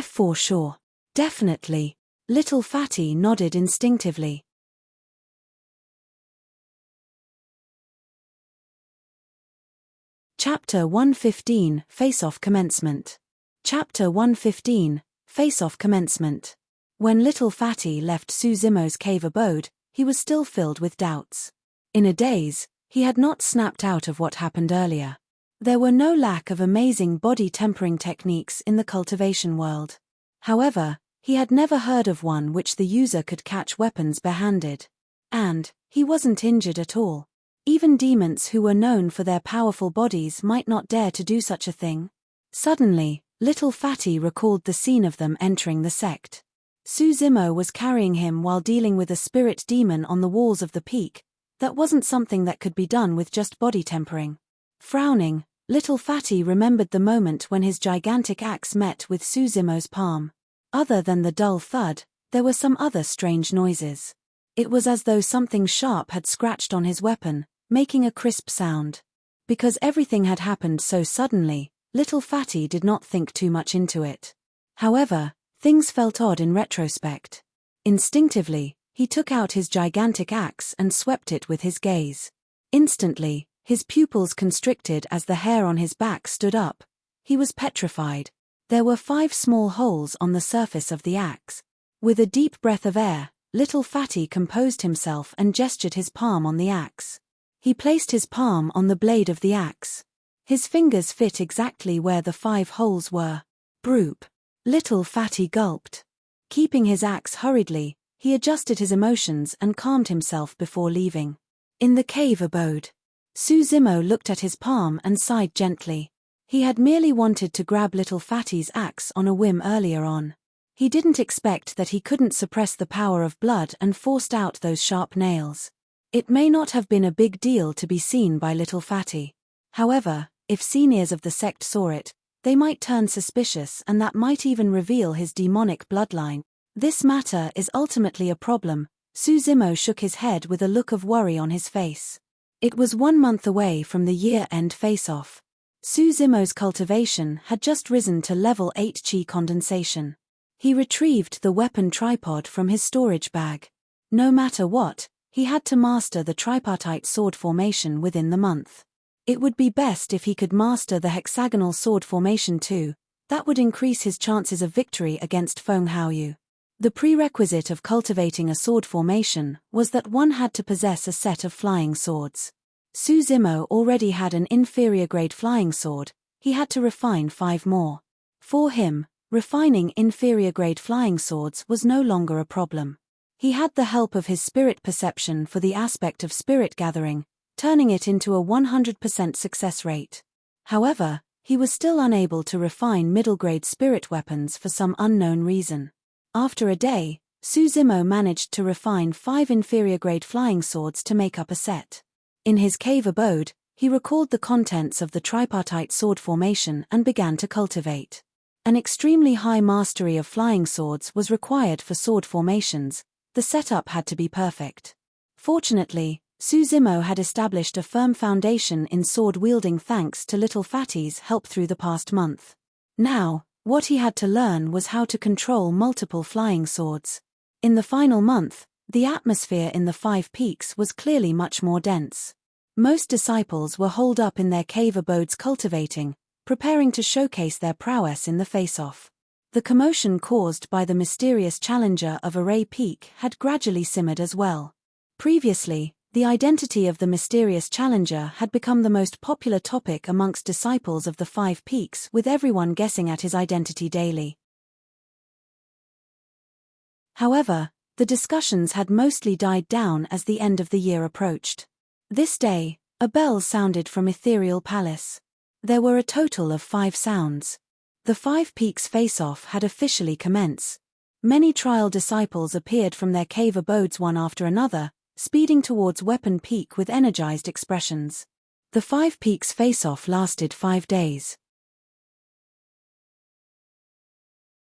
For sure. Definitely. Little Fatty nodded instinctively. Chapter 115, Face-Off Commencement. Chapter 115, Face-Off Commencement. When little Fatty left Suzimo's cave abode, he was still filled with doubts. In a daze, he had not snapped out of what happened earlier. There were no lack of amazing body tempering techniques in the cultivation world. However, he had never heard of one which the user could catch weapons barehanded. And he wasn't injured at all. Even demons who were known for their powerful bodies might not dare to do such a thing. Suddenly, little Fatty recalled the scene of them entering the sect. Suzimo was carrying him while dealing with a spirit demon on the walls of the peak. That wasn't something that could be done with just body tempering. Frowning, little Fatty remembered the moment when his gigantic axe met with Suzimo's palm. Other than the dull thud, there were some other strange noises. It was as though something sharp had scratched on his weapon, making a crisp sound. Because everything had happened so suddenly, little Fatty did not think too much into it. However, things felt odd in retrospect. Instinctively, he took out his gigantic axe and swept it with his gaze. Instantly, his pupils constricted as the hair on his back stood up. He was petrified. There were 5 small holes on the surface of the axe. With a deep breath of air, little Fatty composed himself and gestured his palm on the axe. He placed his palm on the blade of the axe. His fingers fit exactly where the 5 holes were. Broop. Little Fatty gulped. Keeping his axe hurriedly, he adjusted his emotions and calmed himself before leaving. In the cave abode, Suzimo looked at his palm and sighed gently. He had merely wanted to grab little Fatty's axe on a whim earlier on. He didn't expect that he couldn't suppress the power of blood and forced out those sharp nails. It may not have been a big deal to be seen by little Fatty. However, if seniors of the sect saw it, they might turn suspicious and that might even reveal his demonic bloodline. This matter is ultimately a problem. Suzimo shook his head with a look of worry on his face. It was 1 month away from the year-end face-off. Suzimo's cultivation had just risen to level 8 chi condensation. He retrieved the weapon tripod from his storage bag. No matter what, he had to master the tripartite sword formation within the month. It would be best if he could master the hexagonal sword formation too. That would increase his chances of victory against Feng Haoyu. The prerequisite of cultivating a sword formation was that one had to possess a set of flying swords. Suzimo already had an inferior grade flying sword. He had to refine 5 more. For him, refining inferior grade flying swords was no longer a problem. He had the help of his spirit perception for the aspect of spirit gathering, turning it into a 100% success rate. However, he was still unable to refine middle-grade spirit weapons for some unknown reason. After a day, Suzimo managed to refine 5 inferior-grade flying swords to make up a set. In his cave abode, he recalled the contents of the tripartite sword formation and began to cultivate. An extremely high mastery of flying swords was required for sword formations. The setup had to be perfect. Fortunately, Suzimo had established a firm foundation in sword-wielding thanks to little Fatty's help through the past month. Now, what he had to learn was how to control multiple flying swords. In the final month, the atmosphere in the 5 peaks was clearly much more dense. Most disciples were holed up in their cave abodes cultivating, preparing to showcase their prowess in the face-off. The commotion caused by the mysterious challenger of Array Peak had gradually simmered as well. Previously, the identity of the mysterious challenger had become the most popular topic amongst disciples of the 5 peaks, with everyone guessing at his identity daily. However, the discussions had mostly died down as the end of the year approached. This day, a bell sounded from Ethereal Palace. There were a total of 5 sounds. The 5 peaks face-off had officially commenced. Many trial disciples appeared from their cave abodes one after another, speeding towards Weapon Peak with energized expressions. The 5 peaks face-off lasted 5 days.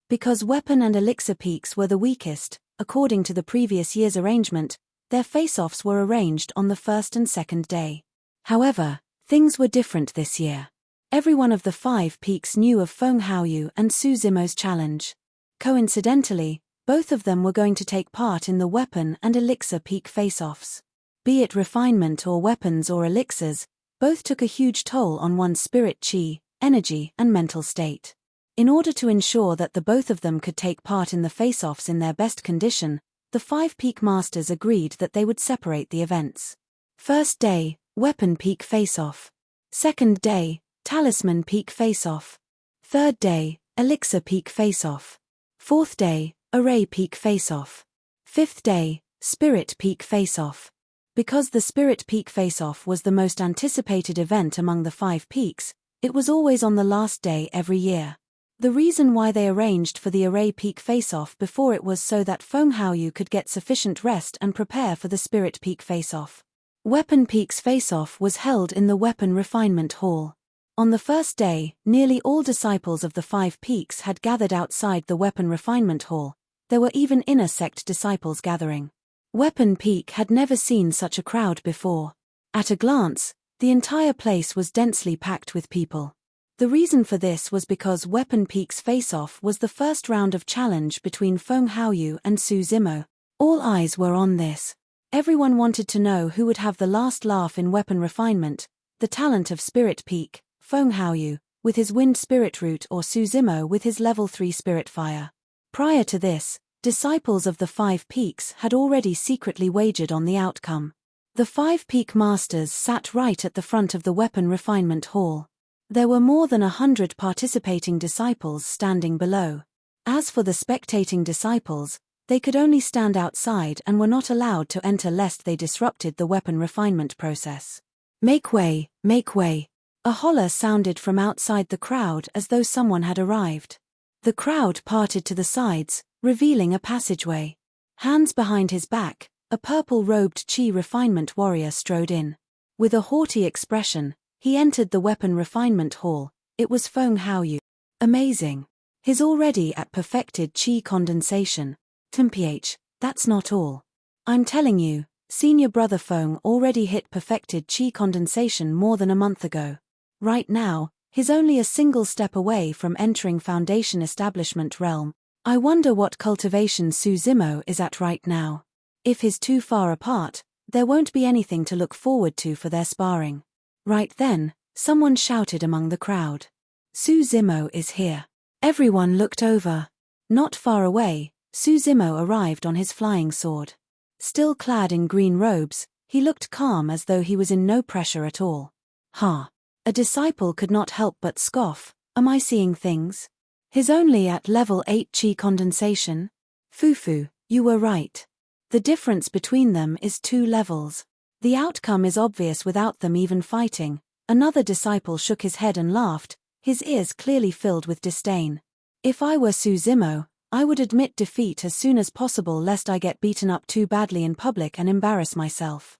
Because Weapon and Elixir peaks were the weakest, according to the previous year's arrangement, their face-offs were arranged on the first and second day. However, things were different this year. Every one of the 5 peaks knew of Feng Haoyu and Suzimo's challenge. Coincidentally, both of them were going to take part in the Weapon and Elixir peak face-offs. Be it refinement or weapons or elixirs, both took a huge toll on one's spirit chi, energy and mental state. In order to ensure that the both of them could take part in the face-offs in their best condition, the 5 peak masters agreed that they would separate the events. First day, Weapon peak face-off. Second day, Talisman Peak Face-Off. 3rd day, Elixir Peak Face-Off. 4th day, Array Peak Face-Off. 5th day, Spirit Peak Face-Off. Because the Spirit Peak Face-Off was the most anticipated event among the 5 peaks, it was always on the last day every year. The reason why they arranged for the Array Peak Face-Off before it was so that Feng Haoyu could get sufficient rest and prepare for the Spirit Peak Face-Off. Weapon Peak's Face-Off was held in the Weapon Refinement Hall. On the first day, nearly all disciples of the 5 peaks had gathered outside the Weapon Refinement Hall. There were even inner sect disciples gathering. Weapon Peak had never seen such a crowd before. At a glance, the entire place was densely packed with people. The reason for this was because Weapon Peak's face-off was the first round of challenge between Feng Haoyu and Su Zimo. All eyes were on this. Everyone wanted to know who would have the last laugh in weapon refinement, the talent of Spirit Peak, Feng Haoyu, with his Wind Spirit Root, or Su Zimo with his level 3 Spirit Fire. Prior to this, disciples of the 5 peaks had already secretly wagered on the outcome. The 5 peak masters sat right at the front of the Weapon Refinement Hall. There were more than 100 participating disciples standing below. As for the spectating disciples, they could only stand outside and were not allowed to enter lest they disrupted the weapon refinement process. Make way, make way. A holler sounded from outside the crowd as though someone had arrived. The crowd parted to the sides, revealing a passageway. Hands behind his back, a purple-robed Qi refinement warrior strode in. With a haughty expression, he entered the Weapon Refinement Hall. It was Feng Haoyu. Amazing. His already at perfected Qi condensation. Temph, that's not all. I'm telling you, senior brother Feng already hit perfected Qi condensation more than a month ago. Right now, he's only a single step away from entering Foundation Establishment realm. I wonder what cultivation Su Zimo is at right now. If he's too far apart, there won't be anything to look forward to for their sparring. Right then, someone shouted among the crowd. Su Zimo is here. Everyone looked over. Not far away, Su Zimo arrived on his flying sword. Still clad in green robes, he looked calm as though he was in no pressure at all. Ha! A disciple could not help but scoff. Am I seeing things? He's only at level 8 Qi condensation? Fufu, you were right. The difference between them is 2 levels. The outcome is obvious without them even fighting. Another disciple shook his head and laughed, his ears clearly filled with disdain. If I were Su Zimo, I would admit defeat as soon as possible lest I get beaten up too badly in public and embarrass myself.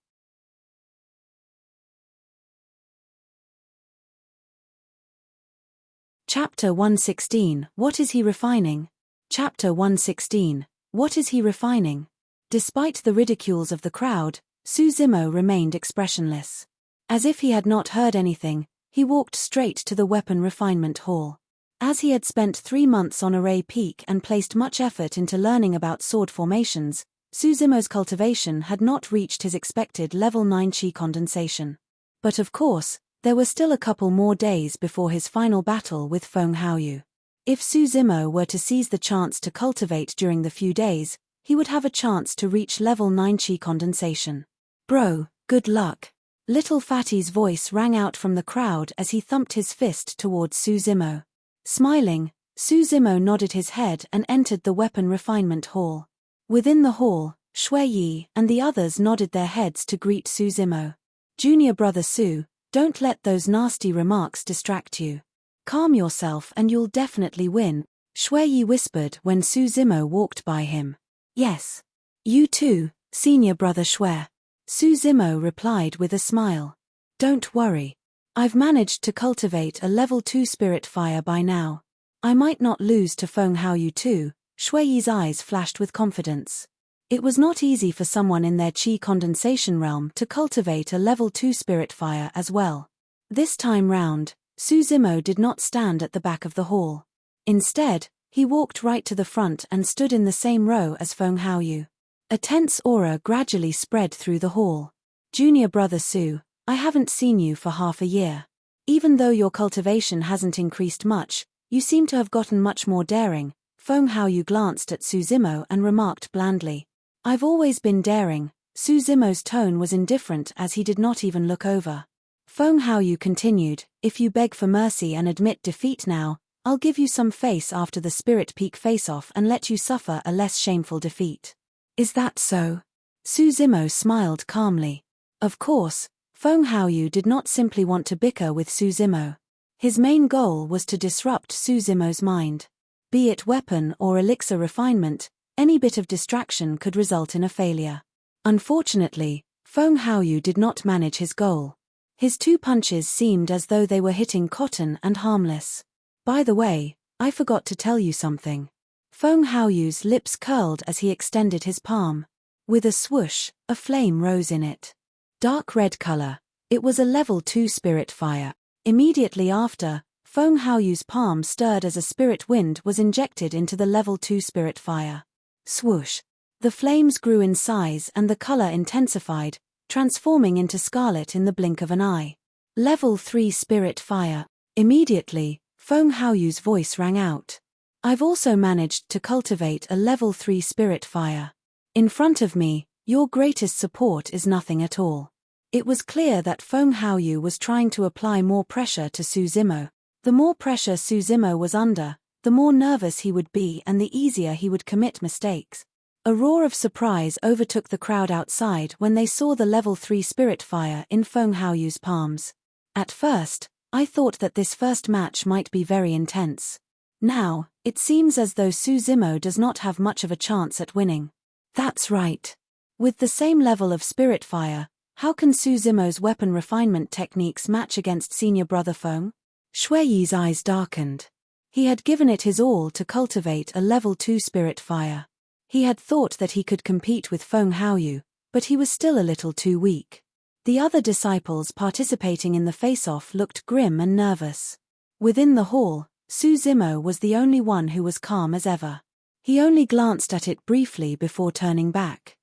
Chapter 116, What is he refining? Chapter 116, What is he refining? Despite the ridicules of the crowd, Su Zimo remained expressionless. As if he had not heard anything, he walked straight to the Weapon Refinement Hall. As he had spent 3 months on Array Peak and placed much effort into learning about sword formations, Su Zimo's cultivation had not reached his expected level 9 Qi condensation. But of course, there were still a couple more days before his final battle with Feng Haoyu. If Su Zimo were to seize the chance to cultivate during the few days, he would have a chance to reach level 9 Qi condensation. Bro, good luck. Little Fatty's voice rang out from the crowd as he thumped his fist towards Su Zimo. Smiling, Su Zimo nodded his head and entered the Weapon Refinement Hall. Within the hall, Shui Yi and the others nodded their heads to greet Su Zimo. Junior brother Su, don't let those nasty remarks distract you. Calm yourself and you'll definitely win, Shui Yi whispered when Su Zimo walked by him. Yes. You too, senior brother Shui. Su Zimo replied with a smile. Don't worry. I've managed to cultivate a level 2 spirit fire by now. I might not lose to Feng Haoyu too. Shui Yi's eyes flashed with confidence. It was not easy for someone in their Qi condensation realm to cultivate a level 2 spirit fire as well. This time round, Su Zimo did not stand at the back of the hall. Instead, he walked right to the front and stood in the same row as Feng Haoyu. A tense aura gradually spread through the hall. Junior brother Su, I haven't seen you for half a year. Even though your cultivation hasn't increased much, you seem to have gotten much more daring. Feng Haoyu glanced at Su Zimo and remarked blandly. I've always been daring. Su Zimo's tone was indifferent as he did not even look over. Feng Haoyu continued, if you beg for mercy and admit defeat now, I'll give you some face after the Spirit Peak face-off and let you suffer a less shameful defeat. Is that so? Su Zimo smiled calmly. Of course, Feng Haoyu did not simply want to bicker with Su Zimo. His main goal was to disrupt Su Zimo's mind. Be it weapon or elixir refinement, any bit of distraction could result in a failure. Unfortunately, Feng Haoyu did not manage his goal. His 2 punches seemed as though they were hitting cotton and harmless. By the way, I forgot to tell you something. Feng Haoyu's lips curled as he extended his palm. With a swoosh, a flame rose in it. Dark red color. It was a level 2 spirit fire. Immediately after, Feng Haoyu's palm stirred as a spirit wind was injected into the level 2 spirit fire. Swoosh. The flames grew in size and the color intensified, transforming into scarlet in the blink of an eye. Level 3 spirit fire. Immediately, Feng Haoyu's voice rang out. I've also managed to cultivate a level 3 spirit fire. In front of me, your greatest support is nothing at all. It was clear that Feng Haoyu was trying to apply more pressure to Su Zimo. The more pressure Su Zimo was under, the more nervous he would be and the easier he would commit mistakes. A roar of surprise overtook the crowd outside when they saw the level 3 spirit fire in Feng Haoyu's palms. At first, I thought that this first match might be very intense. Now, it seems as though Su Zimo does not have much of a chance at winning. That's right. With the same level of spirit fire, how can Su Zimo's weapon refinement techniques match against senior brother Feng? Shuiyi's eyes darkened. He had given it his all to cultivate a level 2 spirit fire. He had thought that he could compete with Feng Haoyu, but he was still a little too weak. The other disciples participating in the face-off looked grim and nervous. Within the hall, Su Zimo was the only one who was calm as ever. He only glanced at it briefly before turning back.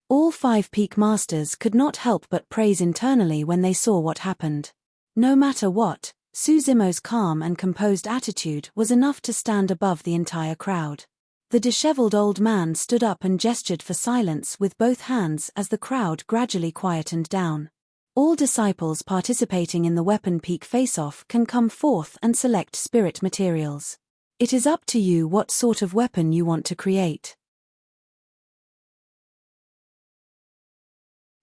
All 5 peak masters could not help but praise internally when they saw what happened. No matter what, Su Zimo's calm and composed attitude was enough to stand above the entire crowd. The disheveled old man stood up and gestured for silence with both hands as the crowd gradually quietened down. All disciples participating in the weapon peak face-off can come forth and select spirit materials. It is up to you what sort of weapon you want to create.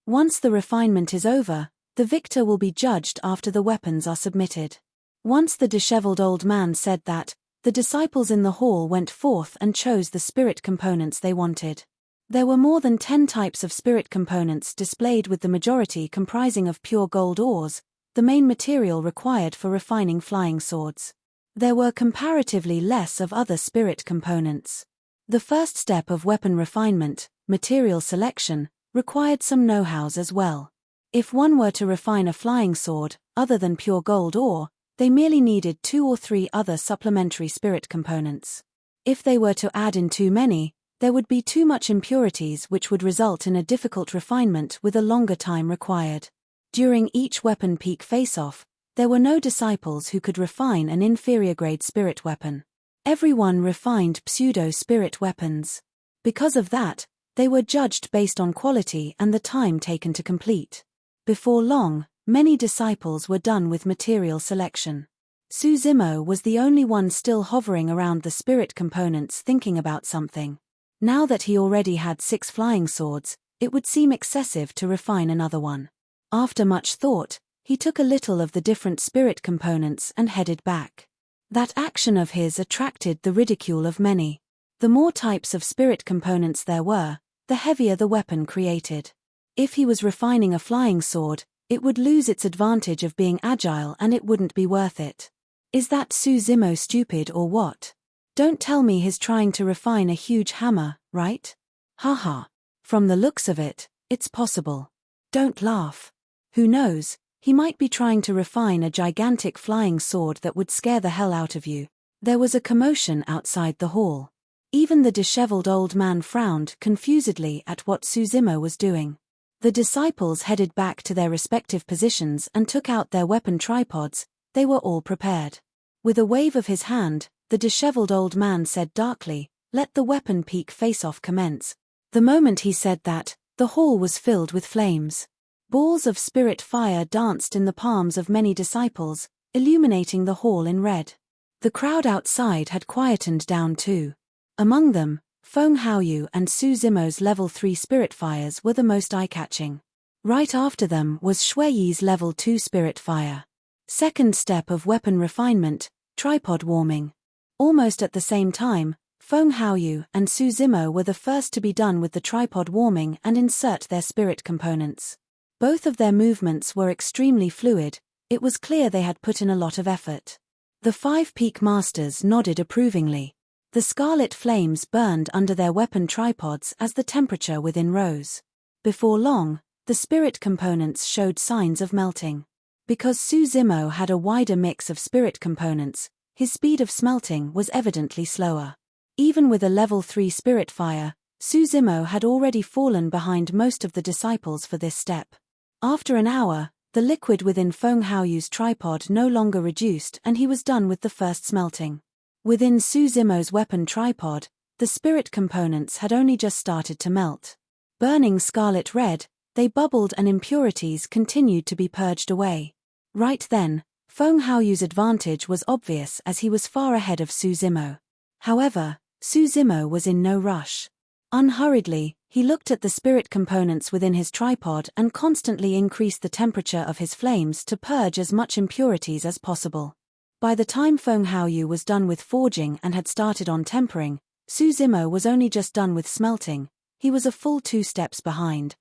Once the refinement is over, the victor will be judged after the weapons are submitted. Once the disheveled old man said that, the disciples in the hall went forth and chose the spirit components they wanted. There were more than 10 types of spirit components displayed, with the majority comprising of pure gold ores, the main material required for refining flying swords. There were comparatively less of other spirit components. The first step of weapon refinement, material selection, required some know-hows as well. If one were to refine a flying sword, other than pure gold ore, they merely needed 2 or 3 other supplementary spirit components. If they were to add in too many, there would be too much impurities, which would result in a difficult refinement with a longer time required. During each weapon peak face-off, there were no disciples who could refine an inferior-grade spirit weapon. Everyone refined pseudo-spirit weapons. Because of that, they were judged based on quality and the time taken to complete. Before long, many disciples were done with material selection. Su Zimo was the only one still hovering around the spirit components, thinking about something. Now that he already had 6 flying swords, it would seem excessive to refine another one. After much thought, he took a little of the different spirit components and headed back. That action of his attracted the ridicule of many. The more types of spirit components there were, the heavier the weapon created. If he was refining a flying sword, it would lose its advantage of being agile and it wouldn't be worth it. Is that Su Zimo stupid or what? Don't tell me he's trying to refine a huge hammer, right? Haha. From the looks of it, it's possible. Don't laugh. Who knows, he might be trying to refine a gigantic flying sword that would scare the hell out of you. There was a commotion outside the hall. Even the disheveled old man frowned confusedly at what Su Zimo was doing. The disciples headed back to their respective positions and took out their weapon tripods. They were all prepared. With a wave of his hand, the disheveled old man said darkly, "Let the weapon peak face-off commence." The moment he said that, The hall was filled with flames. Balls of spirit fire danced in the palms of many disciples, illuminating the hall in red. The crowd outside had quietened down too. Among them, Feng Haoyu and Su Zimo's level 3 spirit fires were the most eye-catching. Right after them was Shuiyi's level 2 spirit fire. Second step of weapon refinement, tripod warming. Almost at the same time, Feng Haoyu and Su Zimo were the first to be done with the tripod warming and insert their spirit components. Both of their movements were extremely fluid. It was clear they had put in a lot of effort. The 5 peak masters nodded approvingly. The scarlet flames burned under their weapon tripods as the temperature within rose. Before long, the spirit components showed signs of melting. Because Su Zimo had a wider mix of spirit components, his speed of smelting was evidently slower. Even with a level 3 spirit fire, Su Zimo had already fallen behind most of the disciples for this step. After an hour, the liquid within Feng Haoyu's tripod no longer reduced and he was done with the first smelting. Within Su Zimo's weapon tripod, the spirit components had only just started to melt. Burning scarlet red, they bubbled and impurities continued to be purged away. Right then, Feng Haoyu's advantage was obvious as he was far ahead of Su Zimo. However, Su Zimo was in no rush. Unhurriedly, he looked at the spirit components within his tripod and constantly increased the temperature of his flames to purge as much impurities as possible. By the time Feng Haoyu was done with forging and had started on tempering, Su Zimo was only just done with smelting. He was a full 2 steps behind.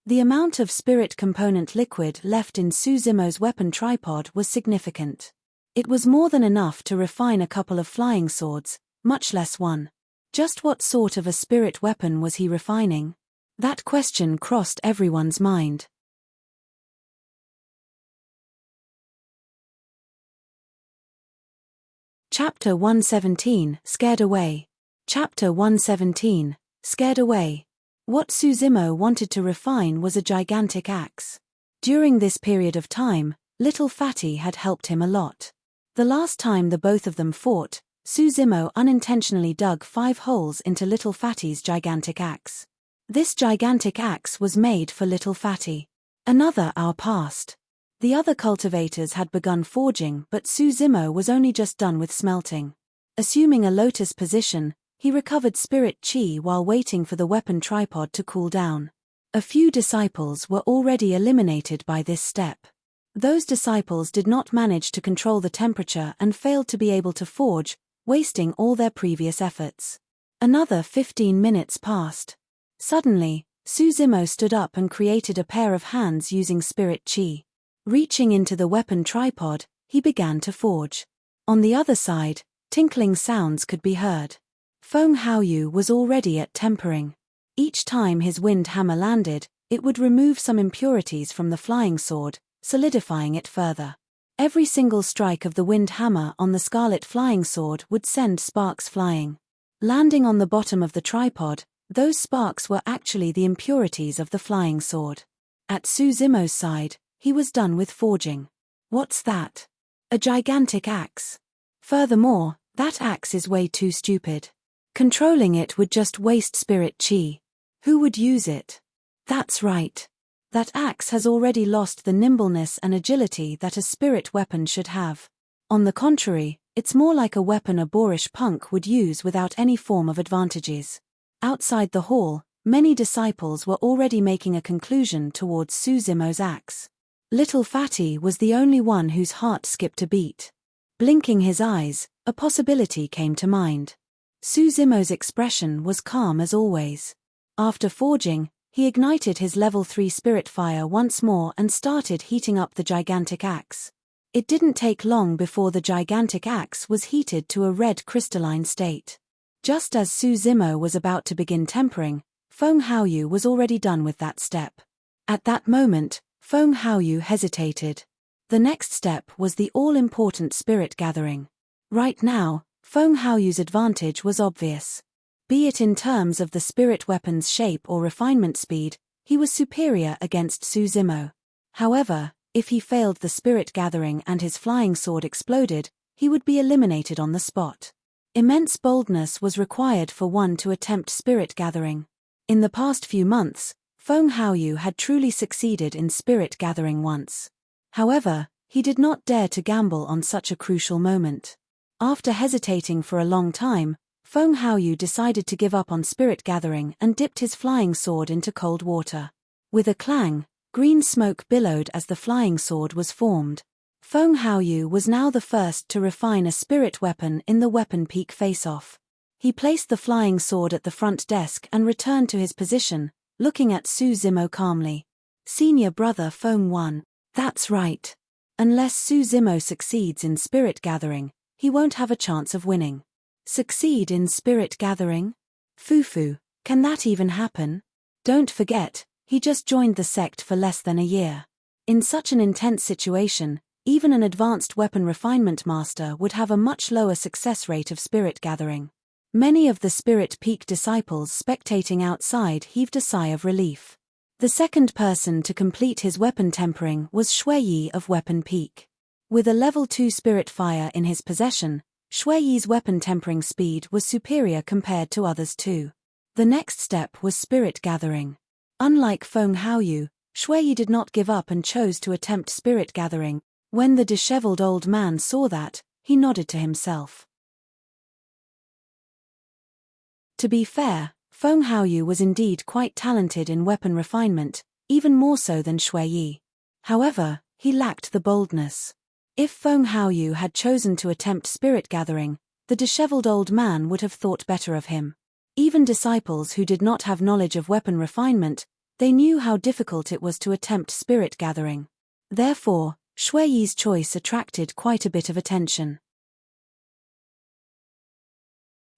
The amount of spirit component liquid left in Su Zimo's weapon tripod was significant. It was more than enough to refine a couple of flying swords, much less one. Just what sort of a spirit weapon was he refining? That question crossed everyone's mind. Chapter 117, Scared Away. Chapter 117, Scared Away. What Su Zimo wanted to refine was a gigantic axe. During this period of time, Little Fatty had helped him a lot. The last time the both of them fought, Su Zimo unintentionally dug 5 holes into Little Fatty's gigantic axe. This gigantic axe was made for Little Fatty. Another hour passed. The other cultivators had begun forging, but Su Zimo was only just done with smelting. Assuming a lotus position, he recovered spirit chi while waiting for the weapon tripod to cool down. A few disciples were already eliminated by this step. Those disciples did not manage to control the temperature and failed to be able to forge, wasting all their previous efforts. Another 15 minutes passed. Suddenly, Su Zimo stood up and created a pair of hands using spirit chi. Reaching into the weapon tripod, he began to forge. On the other side, tinkling sounds could be heard. Feng Haoyu was already at tempering. Each time his wind hammer landed, it would remove some impurities from the flying sword, solidifying it further. Every single strike of the wind hammer on the scarlet flying sword would send sparks flying. Landing on the bottom of the tripod, those sparks were actually the impurities of the flying sword. At Su Zimo's side, he was done with forging. What's that? A gigantic axe. Furthermore, that axe is way too stupid. Controlling it would just waste spirit chi. Who would use it? That's right. That axe has already lost the nimbleness and agility that a spirit weapon should have. On the contrary, it's more like a weapon a boorish punk would use without any form of advantages. Outside the hall, many disciples were already making a conclusion towards Su Zimo's axe. Little Fatty was the only one whose heart skipped a beat. Blinking his eyes, a possibility came to mind. Su Zimo's expression was calm as always. After forging, he ignited his level 3 spirit fire once more and started heating up the gigantic axe. It didn't take long before the gigantic axe was heated to a red crystalline state. Just as Su Zimo was about to begin tempering, Feng Haoyu was already done with that step. At that moment, Feng Haoyu hesitated. The next step was the all-important spirit gathering. Right now, Feng Haoyu's advantage was obvious. Be it in terms of the spirit weapon's shape or refinement speed, he was superior against Su Zimo. However, if he failed the spirit gathering and his flying sword exploded, he would be eliminated on the spot. Immense boldness was required for one to attempt spirit gathering. In the past few months, Feng Haoyu had truly succeeded in spirit gathering once. However, he did not dare to gamble on such a crucial moment. After hesitating for a long time, Feng Haoyu decided to give up on spirit gathering and dipped his flying sword into cold water. With a clang, green smoke billowed as the flying sword was formed. Feng Haoyu was now the first to refine a spirit weapon in the weapon peak face-off. He placed the flying sword at the front desk and returned to his position, looking at Su Zimo calmly. Senior brother Feng won. That's right. Unless Su Zimo succeeds in spirit gathering, he won't have a chance of winning. Succeed in spirit gathering? Fufu, can that even happen? Don't forget, he just joined the sect for less than a year. In such an intense situation, even an advanced weapon refinement master would have a much lower success rate of spirit gathering. Many of the spirit peak disciples spectating outside heaved a sigh of relief. The second person to complete his weapon tempering was Shuiyi of Weapon Peak. With a level 2 spirit fire in his possession, Shuiyi's weapon tempering speed was superior compared to others too. The next step was spirit gathering. Unlike Feng Haoyu, Shuiyi did not give up and chose to attempt spirit gathering. When the disheveled old man saw that, he nodded to himself. To be fair, Feng Haoyu was indeed quite talented in weapon refinement, even more so than Shuiyi. However, he lacked the boldness. If Feng Haoyu had chosen to attempt spirit gathering, the disheveled old man would have thought better of him. Even disciples who did not have knowledge of weapon refinement, they knew how difficult it was to attempt spirit gathering. Therefore, Shuiyi's choice attracted quite a bit of attention.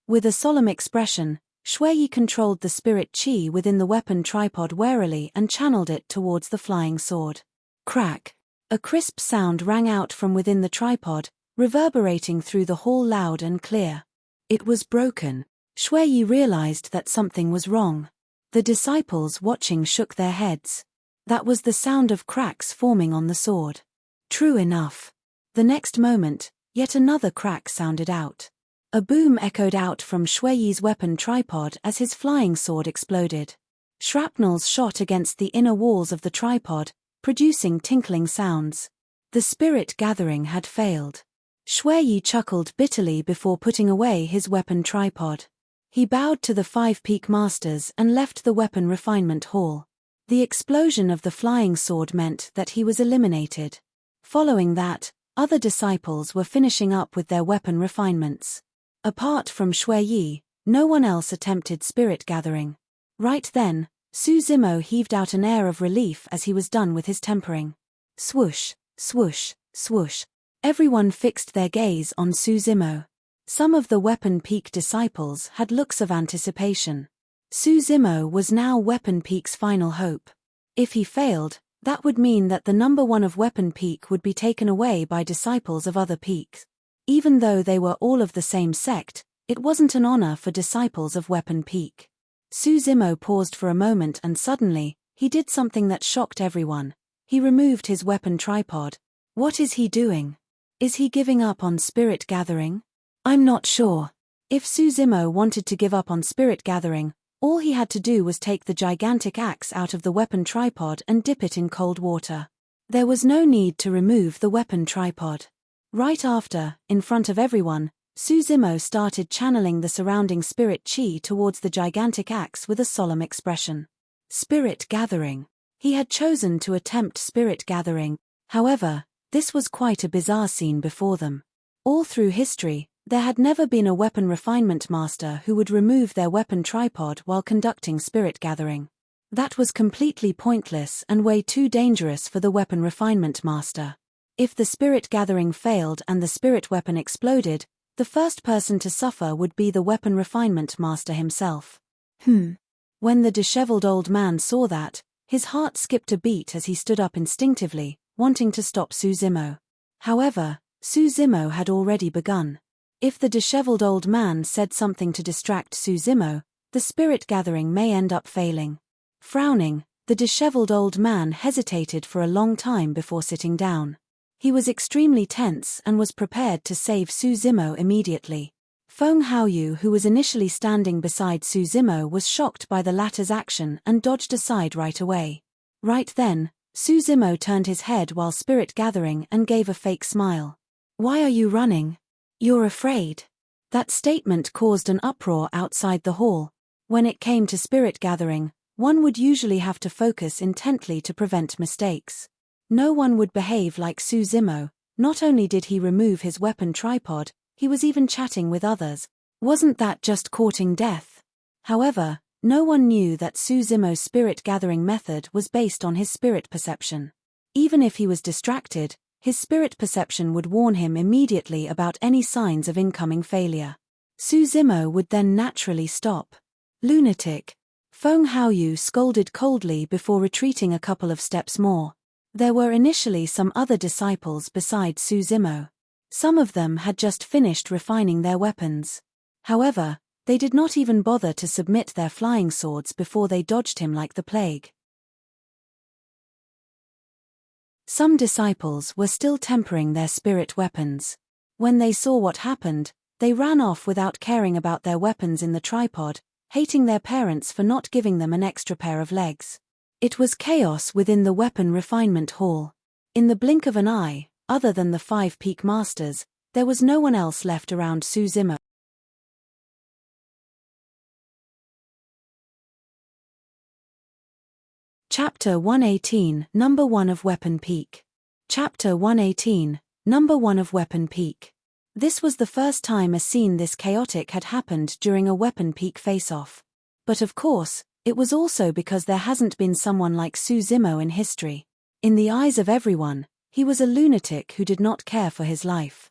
With a solemn expression, Shuiyi controlled the spirit qi within the weapon tripod warily and channeled it towards the flying sword. Crack! A crisp sound rang out from within the tripod, reverberating through the hall loud and clear. It was broken. Shuiyi realized that something was wrong. The disciples watching shook their heads. That was the sound of cracks forming on the sword. True enough. The next moment, yet another crack sounded out. A boom echoed out from Shuiyi's weapon tripod as his flying sword exploded. Shrapnels shot against the inner walls of the tripod, producing tinkling sounds. The spirit gathering had failed. Shuiyi chuckled bitterly before putting away his weapon tripod. He bowed to the 5 peak masters and left the weapon refinement hall. The explosion of the flying sword meant that he was eliminated. Following that, other disciples were finishing up with their weapon refinements. Apart from Shuiyi, no one else attempted spirit gathering. Right then, Su Zimo heaved out an air of relief as he was done with his tempering. Swoosh, swoosh, swoosh. Everyone fixed their gaze on Su Zimo. Some of the weapon peak disciples had looks of anticipation. Su Zimo was now weapon peak's final hope. If he failed, that would mean that the number 1 of weapon peak would be taken away by disciples of other peaks. Even though they were all of the same sect, it wasn't an honor for disciples of weapon peak. Su Zimo paused for a moment and suddenly, he did something that shocked everyone. He removed his weapon tripod. What is he doing? Is he giving up on spirit gathering? I'm not sure. If Su Zimo wanted to give up on spirit gathering, all he had to do was take the gigantic axe out of the weapon tripod and dip it in cold water. There was no need to remove the weapon tripod. Right after, in front of everyone, Su Zimo started channeling the surrounding spirit qi towards the gigantic axe with a solemn expression. Spirit gathering. He had chosen to attempt spirit gathering. However, this was quite a bizarre scene before them. All through history, there had never been a weapon refinement master who would remove their weapon tripod while conducting spirit gathering. That was completely pointless and way too dangerous for the weapon refinement master. If the spirit gathering failed and the spirit weapon exploded, the first person to suffer would be the weapon refinement master himself. When the disheveled old man saw that, his heart skipped a beat as he stood up instinctively, wanting to stop Su Zimo. However, Su Zimo had already begun. If the disheveled old man said something to distract Su Zimo, the spirit gathering may end up failing. Frowning, the disheveled old man hesitated for a long time before sitting down. He was extremely tense and was prepared to save Su Zimo immediately. Feng Haoyu, who was initially standing beside Su Zimo, was shocked by the latter's action and dodged aside right away. Right then, Su Zimo turned his head while spirit gathering and gave a fake smile. "Why are you running? You're afraid." That statement caused an uproar outside the hall. When it came to spirit gathering, one would usually have to focus intently to prevent mistakes. No one would behave like Su Zimo. Not only did he remove his weapon tripod, he was even chatting with others. Wasn't that just courting death? However, no one knew that Su Zimo's spirit gathering method was based on his spirit perception. Even if he was distracted, his spirit perception would warn him immediately about any signs of incoming failure. Su Zimo would then naturally stop. "Lunatic." Feng Haoyu scolded coldly before retreating a couple of steps more. There were initially some other disciples besides Su Zimo. Some of them had just finished refining their weapons. However, they did not even bother to submit their flying swords before they dodged him like the plague. Some disciples were still tempering their spirit weapons. When they saw what happened, they ran off without caring about their weapons in the tripod, hating their parents for not giving them an extra pair of legs. It was chaos within the weapon refinement hall. In the blink of an eye, other than the 5 peak masters, there was no one else left around Su Zimo. Chapter 118, Number 1 of Weapon Peak. Chapter 118, Number 1 of Weapon Peak. This was the first time a scene this chaotic had happened during a Weapon Peak face-off. But of course, it was also because there hasn't been someone like Su Zimo in history. In the eyes of everyone, he was a lunatic who did not care for his life.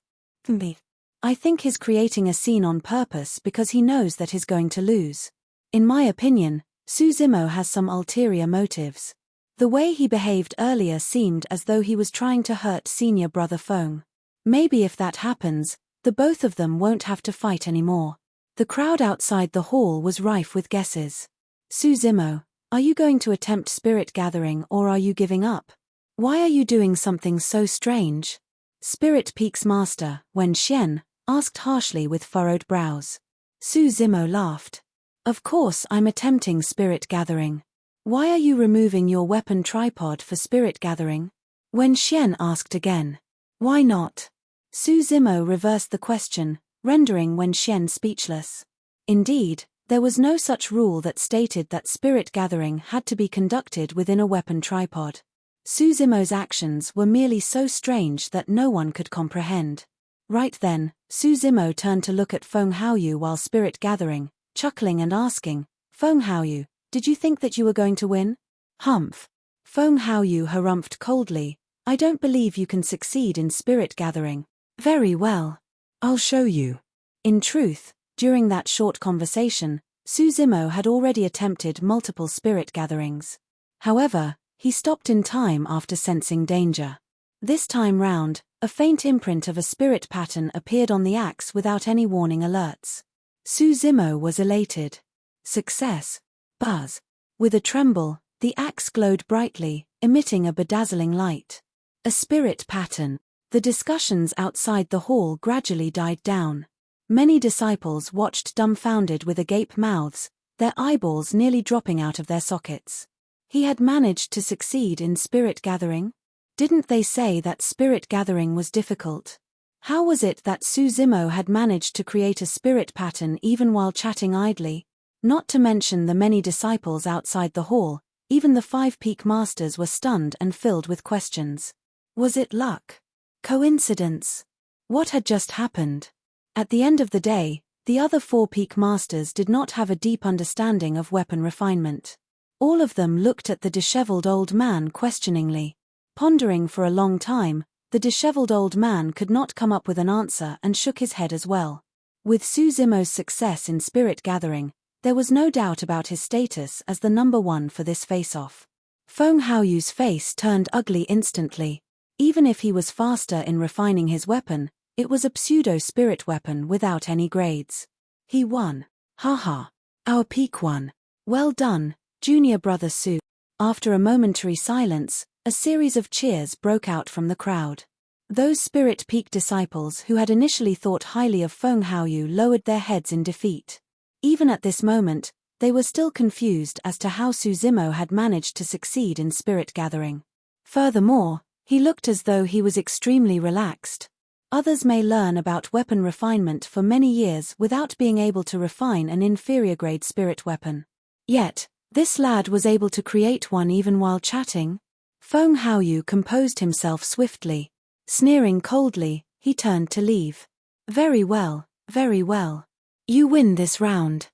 I think he's creating a scene on purpose because he knows that he's going to lose. In my opinion, Su Zimo has some ulterior motives. The way he behaved earlier seemed as though he was trying to hurt senior brother Feng. Maybe if that happens, the both of them won't have to fight anymore. The crowd outside the hall was rife with guesses. "Su Zimo, are you going to attempt spirit gathering or are you giving up? Why are you doing something so strange?" Spirit Peak's master, Wen Xian, asked harshly with furrowed brows. Su Zimo laughed. "Of course I'm attempting spirit gathering. Why are you removing your weapon tripod for spirit gathering?" Wen Xian asked again. "Why not?" Su Zimo reversed the question, rendering Wen Xian speechless. Indeed, there was no such rule that stated that spirit gathering had to be conducted within a weapon tripod. Su Zimo's actions were merely so strange that no one could comprehend. Right then, Su Zimo turned to look at Feng Haoyu while spirit gathering, chuckling and asking, "Feng Haoyu, did you think that you were going to win?" "Humph." Feng Haoyu harumphed coldly, "I don't believe you can succeed in spirit gathering." "Very well. I'll show you." In truth, during that short conversation, Su Zimo had already attempted multiple spirit gatherings. However, he stopped in time after sensing danger. This time round, a faint imprint of a spirit pattern appeared on the axe without any warning alerts. Su Zimo was elated. Success. Buzz. With a tremble, the axe glowed brightly, emitting a bedazzling light. A spirit pattern. The discussions outside the hall gradually died down. Many disciples watched dumbfounded with agape mouths, their eyeballs nearly dropping out of their sockets. He had managed to succeed in spirit gathering? Didn't they say that spirit gathering was difficult? How was it that Su Zimo had managed to create a spirit pattern even while chatting idly? Not to mention the many disciples outside the hall, even the 5 peak masters were stunned and filled with questions. Was it luck? Coincidence? What had just happened? At the end of the day, the other 4 peak masters did not have a deep understanding of weapon refinement. All of them looked at the disheveled old man questioningly. Pondering for a long time, the disheveled old man could not come up with an answer and shook his head as well. With Su Zimo's success in spirit gathering, there was no doubt about his status as the number 1 for this face-off. Feng Haoyu's face turned ugly instantly. Even if he was faster in refining his weapon, it was a pseudo-spirit weapon without any grades. He won. Haha. Our peak won. Well done, junior brother Su. After a momentary silence, a series of cheers broke out from the crowd. Those Spirit Peak disciples who had initially thought highly of Feng Haoyu lowered their heads in defeat. Even at this moment, they were still confused as to how Su Zimo had managed to succeed in spirit gathering. Furthermore, he looked as though he was extremely relaxed. Others may learn about weapon refinement for many years without being able to refine an inferior-grade spirit weapon. Yet, this lad was able to create one even while chatting. Feng Haoyu composed himself swiftly. Sneering coldly, he turned to leave. Very well, very well. You win this round.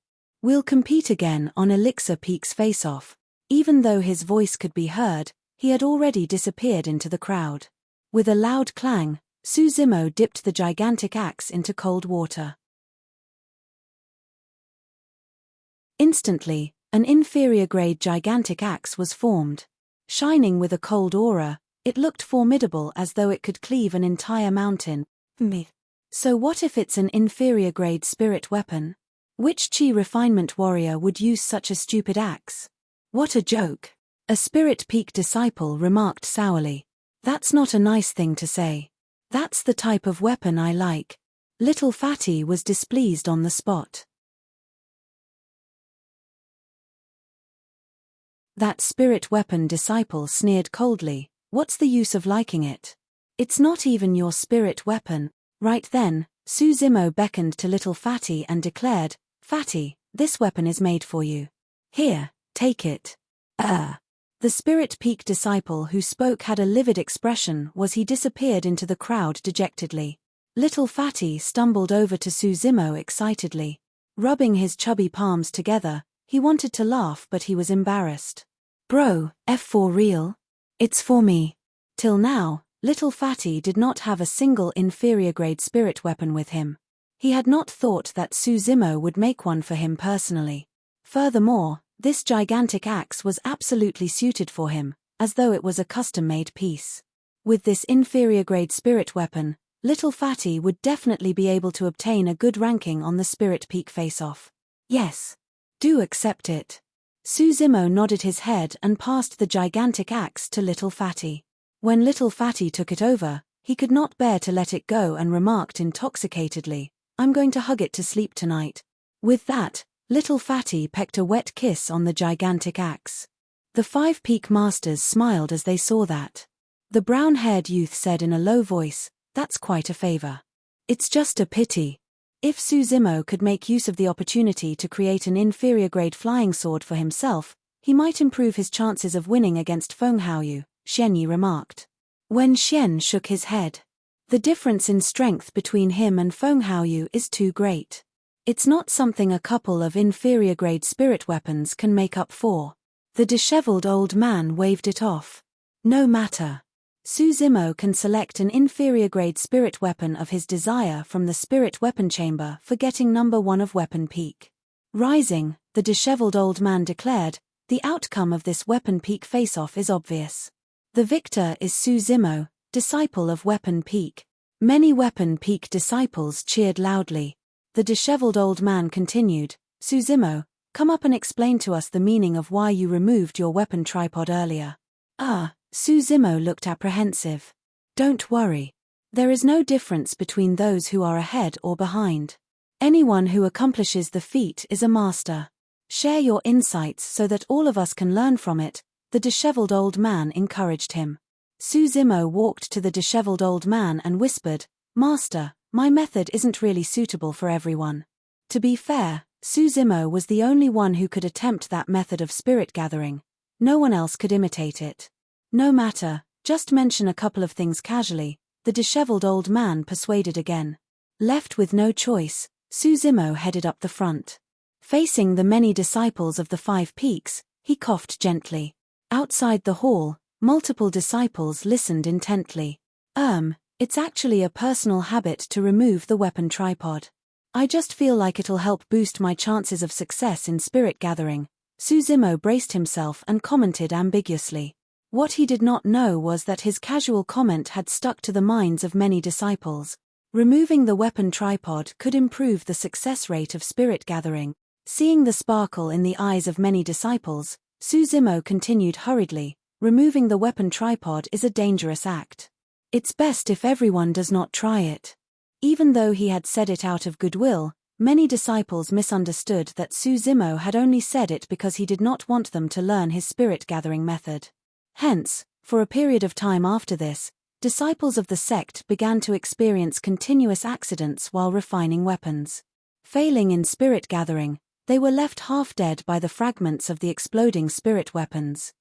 We'll compete again on Elixir Peak's face-off. Even though his voice could be heard, he had already disappeared into the crowd. With a loud clang, Su Zimo dipped the gigantic axe into cold water. Instantly, an inferior-grade gigantic axe was formed. Shining with a cold aura, it looked formidable as though it could cleave an entire mountain. So what if it's an inferior-grade spirit weapon? Which chi refinement warrior would use such a stupid axe? What a joke! A Spirit Peak disciple remarked sourly. That's not a nice thing to say. That's the type of weapon I like. Little Fatty was displeased on the spot. That spirit weapon disciple sneered coldly. What's the use of liking it? It's not even your spirit weapon. Right then, Su Zimo beckoned to Little Fatty and declared, Fatty, this weapon is made for you. Here, take it. The Spirit Peak disciple who spoke had a livid expression as he disappeared into the crowd dejectedly. Little Fatty stumbled over to Su Zimo excitedly. Rubbing his chubby palms together, he wanted to laugh but he was embarrassed. Bro, for real? It's for me. Till now, Little Fatty did not have a single inferior-grade spirit weapon with him. He had not thought that Su Zimo would make one for him personally. Furthermore, this gigantic axe was absolutely suited for him, as though it was a custom-made piece. With this inferior-grade spirit weapon, Little Fatty would definitely be able to obtain a good ranking on the Spirit Peak face-off. Yes. Do accept it. Su Zimo nodded his head and passed the gigantic axe to Little Fatty. When Little Fatty took it over, he could not bear to let it go and remarked intoxicatedly, I'm going to hug it to sleep tonight. With that, Little Fatty pecked a wet kiss on the gigantic axe. The 5 Peak Masters smiled as they saw that. The brown-haired youth said in a low voice, that's quite a favor. It's just a pity. If Su Zimo could make use of the opportunity to create an inferior-grade flying sword for himself, he might improve his chances of winning against Feng Haoyu, Xianyi remarked. When Xian shook his head. The difference in strength between him and Feng Haoyu is too great. It's not something a couple of inferior-grade spirit weapons can make up for. The disheveled old man waved it off. No matter. Su Zimo can select an inferior-grade spirit weapon of his desire from the spirit weapon chamber for getting number 1 of Weapon Peak. Rising, the disheveled old man declared, the outcome of this Weapon Peak face-off is obvious. The victor is Su Zimo, disciple of Weapon Peak. Many Weapon Peak disciples cheered loudly. The disheveled old man continued, Su Zimo, come up and explain to us the meaning of why you removed your weapon tripod earlier. Su Zimo looked apprehensive. Don't worry. There is no difference between those who are ahead or behind. Anyone who accomplishes the feat is a master. Share your insights so that all of us can learn from it, the disheveled old man encouraged him. Su Zimo walked to the disheveled old man and whispered, Master, my method isn't really suitable for everyone. To be fair, Su Zimo was the only one who could attempt that method of spirit gathering. No one else could imitate it. No matter, just mention a couple of things casually, the disheveled old man persuaded again. Left with no choice, Su Zimo headed up the front. Facing the many disciples of the 5 Peaks, he coughed gently. Outside the hall, multiple disciples listened intently. It's actually a personal habit to remove the weapon tripod. I just feel like it'll help boost my chances of success in spirit gathering. Su Zimo braced himself and commented ambiguously. What he did not know was that his casual comment had stuck to the minds of many disciples. Removing the weapon tripod could improve the success rate of spirit gathering. Seeing the sparkle in the eyes of many disciples, Su Zimo continued hurriedly, removing the weapon tripod is a dangerous act. It's best if everyone does not try it. Even though he had said it out of goodwill, many disciples misunderstood that Zimo had only said it because he did not want them to learn his spirit-gathering method. Hence, for a period of time after this, disciples of the sect began to experience continuous accidents while refining weapons. Failing in spirit gathering, they were left half dead by the fragments of the exploding spirit weapons.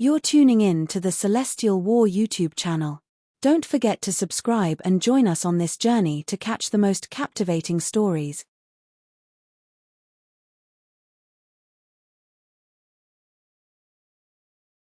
You're tuning in to the Celestial War YouTube channel. Don't forget to subscribe and join us on this journey to catch the most captivating stories,